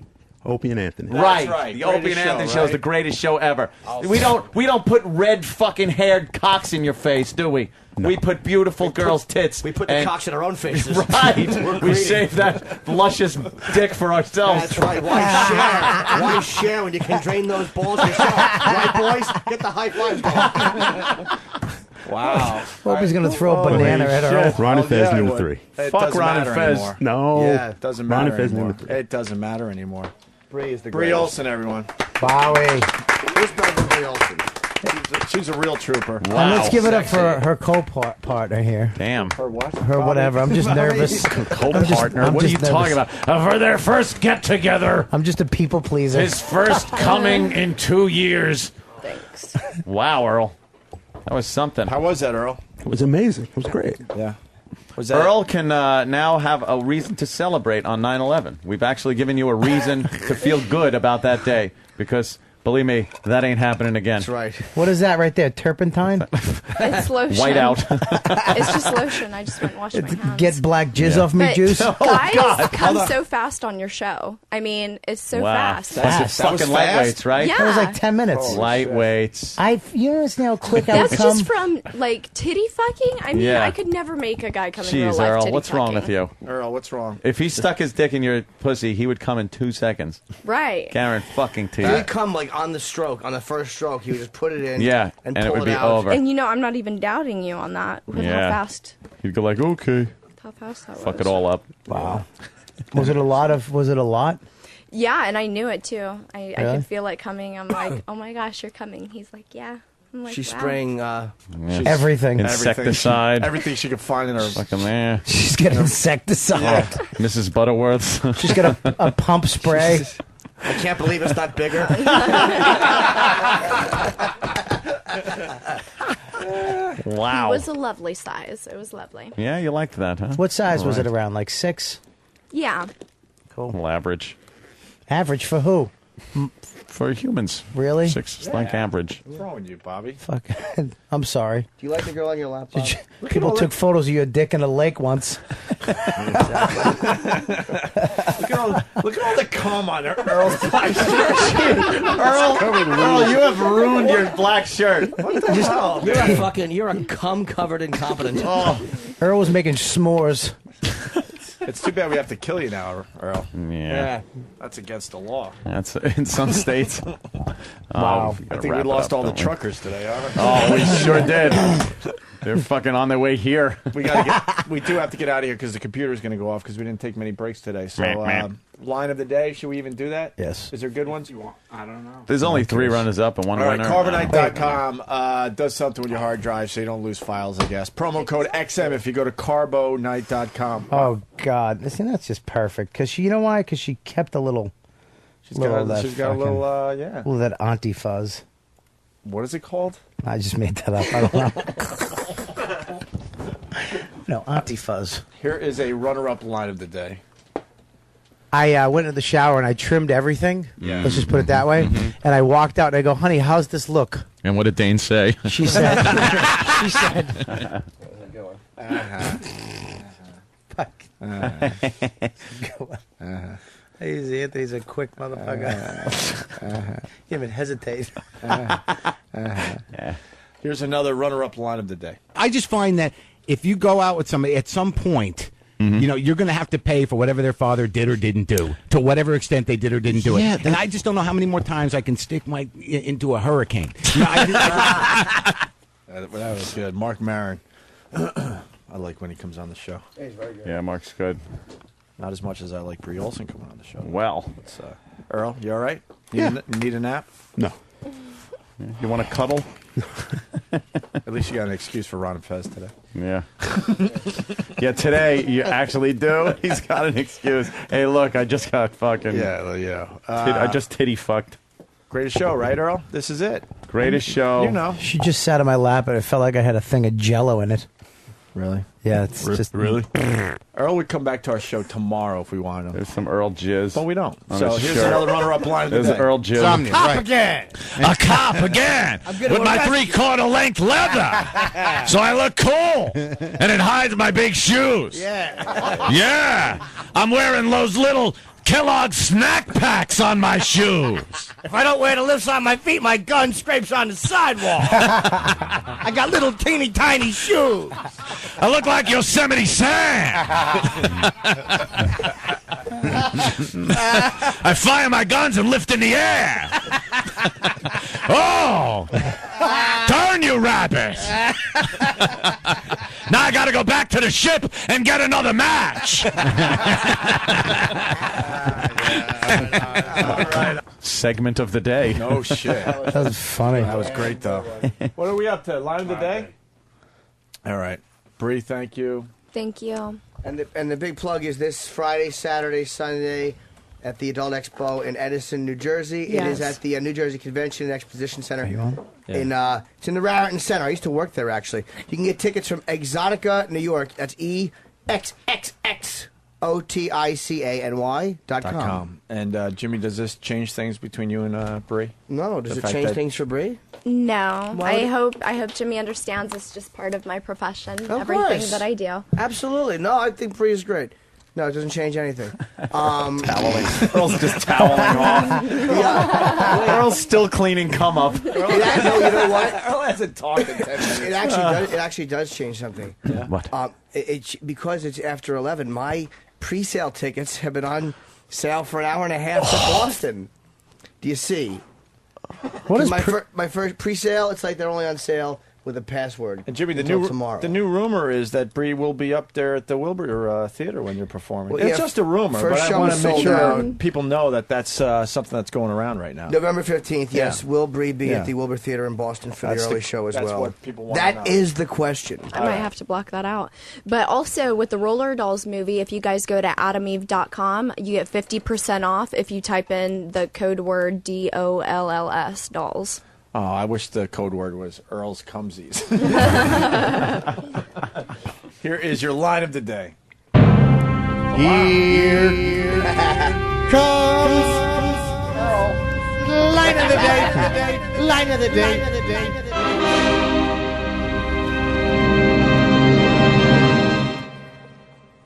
Opie and Anthony. Right. right. The Opie and Greatest Anthony show, show is right? the greatest show ever. We don't put red fucking haired cocks in your face, do we? No. We put beautiful girls' tits. We put the and- cocks in our own faces. Right. We're We greedy. save that luscious dick for ourselves. That's right. Why share? Why share when you can drain those balls yourself? Right, boys? Get the high fives going. Wow. Opie's going to throw a banana at her. Ron and Fez yeah, number it 3. It Fuck doesn't Ron and matter Fez. anymore. No. Yeah, it doesn't Ron matter and Fez anymore. number 3. It doesn't matter anymore. Bree is the Bree greatest. Olsen, everyone. Wowie. Who's better than Bree Olsen? She's a real trooper. And let's give it up for her co-partner here. Damn. Her what? Her whatever. I'm just nervous. Co-partner? I'm What are you just talking about? For their first get-together. I'm just a people pleaser. His first coming in 2 years. Thanks. Wow, Earl. That was something. How was that, Earl? It was amazing. It was great. Yeah. Was that Earl can now have a reason to celebrate on 9/11. We've actually given you a reason to feel good about that day because, believe me, that ain't happening again. That's right. What is that right there? Turpentine? It's lotion. White out. It's just lotion. I just went and washed my hands. Get black jizz off me But juice? guys come so fast on your show. I mean, it's so Wow. fast. That's That was fucking fast? lightweights, right? Yeah. That was like 10 minutes. Lightweights. You understand how quick I would That's come? just from like titty fucking. I mean, Yeah. I could never make a guy come in real Jeez, life Earl, titty what's wrong with fucking. you? Earl, what's wrong? If he stuck his dick in your pussy, he would come in 2 seconds. Right. Guarantee fucking to He you. would come like on the stroke, on the first stroke. He would just put it in. Yeah, and and it pull would be out. over. And you know, I'm not even doubting you on that. With Yeah. how fast He'd go like, okay, that fuck was. it all up. Wow. Was it a lot? Yeah, and I knew it too. I Really? could feel it coming. I'm like, oh my gosh, you're coming. He's like, yeah. I'm like, She's wow. spraying. Everything. Insecticide. Everything she could find in her. Fucking man. She's got insecticide. Mrs. Butterworth. She's got a pump spray. I can't believe it's not bigger. Wow. It was a lovely size. It was lovely. Yeah, you liked that, huh? What size All was it right. around? Like 6? Yeah. Well, average. Average for who? For humans. Really? 6 is like average. What's wrong with you, Bobby? Fuck. I'm sorry. Do you like the girl on your laptop? People took photos of your dick in a lake once. Look at all the cum on Earl's black shirt. Earl, you have ruined your black shirt. What the hell? You're a cum covered incompetent. Earl was making s'mores. It's too bad we have to kill you now, Earl. Yeah. That's against the law. That's in some states. Wow. We I gotta think we wrap it lost up, all the don't we? truckers today, huh? Oh, we sure did. They're fucking on their way here. We do have to get out of here because the computer's going to go off because we didn't take many breaks today. So, line of the day, should we even do that? Yes. Is there good ones? I don't know. There's only 3 runners up and 1 All right, winner. carbonite.com does something with your hard drive so you don't lose files, I guess. Promo code XM if you go to carbonite.com. Oh, God. Listen, that's just perfect. Because you know why? Because she kept a little... She's got a little, yeah. Little that auntie fuzz. what is it called? I just made that up. I don't know. No, Auntie Fuzz. Here is a runner-up line of the day. I went into the shower and I trimmed everything. Yeah. Let's just put it that way. And I walked out and I go, honey, how's this look? And what did Dane say? She said, fuck. Anthony's a quick motherfucker. He even hesitate. Here's another runner-up line of the day. I just find that if you go out with somebody at some point, you know, you're going to have to pay for whatever their father did or didn't do, to whatever extent they did or didn't do it. And I just don't know how many more times I can stick my into a hurricane. You know, That was good. Mark Maron. I like when he comes on the show. Yeah, he's very good. Yeah, Mark's good. Not as much as I like Brie Olson coming on the show. Well. Earl, you all right? Need a nap? No. You want to cuddle? At least you got an excuse for Ron and Fez today. Yeah. Yeah, today you actually do. He's got an excuse. Hey, look, I just got fucking... I just titty fucked. Greatest show, right, Earl? This is it. Greatest show. You know. She just sat on my lap and it felt like I had a thing of Jell-O in it. Really? Yeah, it's just... Really? Earl would come back to our show tomorrow if we wanted him. There's some Earl jizz. But we don't. On So his here's shirt. another runner-up line of the There's day. Earl jizz. Cop again! A cop again with my 3/4 length leather, so I look cool, and it hides my big shoes. Yeah, I'm wearing those little Kellogg snack packs on my shoes. If I don't wear the lifts on my feet, my gun scrapes on the sidewalk. I got little teeny tiny shoes. I look like Yosemite Sam. I fire my guns and lift in the air. Oh, turn, you rabbit. Now I gotta go back to the ship and get another match. Segment of the day. No shit. That was funny. That was great, though. What are we up to? Line of the day? All right. Bree, thank you. Thank you. And the big plug is this Friday, Saturday, Sunday at the Adult Expo in Edison, New Jersey. It is Yes. at the New Jersey Convention and Exposition Center. Yeah. It's in the Raritan Center. I used to work there, actually. You can get tickets from Exotica, New York. That's EXXXOTICANY.com. And Jimmy, does this change things between you and Bree? No, does The it fact change that- things for Bree? No, Why would I hope Jimmy understands it's just part of my profession. Of Everything course. that I do. Absolutely. No, I think Bree is great. No, it doesn't change anything. Toweling. Earl's just toweling off. Earl's still cleaning cum up. No, you know what? Earl hasn't talked in 10 minutes. It actually does change something. Yeah. What? Because it's after 11, my pre-sale tickets have been on sale for an hour and a half to Boston. Do you see? What is my first pre-sale? It's like they're only on sale with a password. And Jimmy, until tomorrow. the new rumor is that Bree will be up there at the Wilbur Theater when you're performing. Well, It's yeah, just a rumor, but first I show want to is make sold sure out. people know that that's something that's going around right now. November 15th, yes. Yeah. Will Bree be Yeah. at the Wilbur Theater in Boston for That's the the- early show as that's well? what people wanna That know. is the question. I might have to block that out. But also with the Roller Dolls movie, if you guys go to adameve.com, you get 50% off if you type in the code word DOLLS, dolls. Oh, I wish the code word was Earl's Cumsies. Here is your line of the day. Here comes line of the day. Line of the day.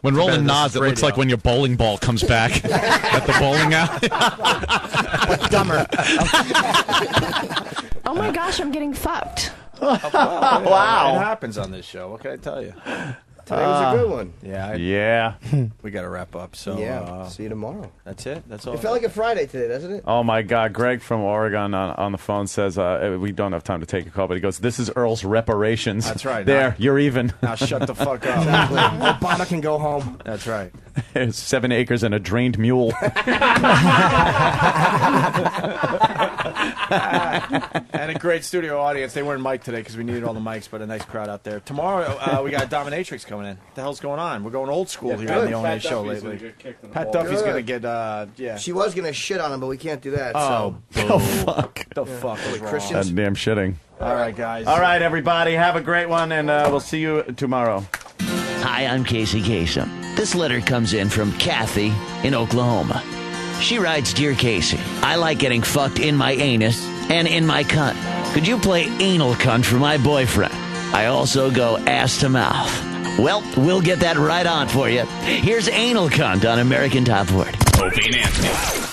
When Too bad Roland this nods, is it looks radio. like when your bowling ball comes back at the bowling alley. But dumber. Oh my gosh, I'm getting fucked. Wow. It happens on this show. What can I tell you? Today was a good one. Yeah. Yeah. We got to wrap up. So Yeah. See you tomorrow. That's it. That's all. It felt like a Friday today, doesn't it? Oh my God! Greg from Oregon on the phone says we don't have time to take a call, but he goes, "This is Earl's reparations." That's right. There, Now- you're even. Now shut the fuck up. Exactly. Obama can go home. That's right. 7 acres and a drained mule. And a great studio audience. They weren't mic'd today because we needed all the mics, but a nice crowd out there. Tomorrow, we got a dominatrix coming in. What the hell's going on? We're going old school here on the O&A show lately. Pat Duffy's going to get, yeah. She was going to shit on him, but we can't do that. Oh, oh fuck. The fuck is wrong? Christians? That damn shitting. All right, guys. All right, everybody. Have a great one, and we'll see you tomorrow. Hi, I'm Casey Kasem. This letter comes in from Kathy in Oklahoma. She writes, Dear Casey, I like getting fucked in my anus and in my cunt. Could you play anal cunt for my boyfriend? I also go ass to mouth. Well, we'll get that right on for you. Here's anal cunt on American Top 40. Opie and Anthony.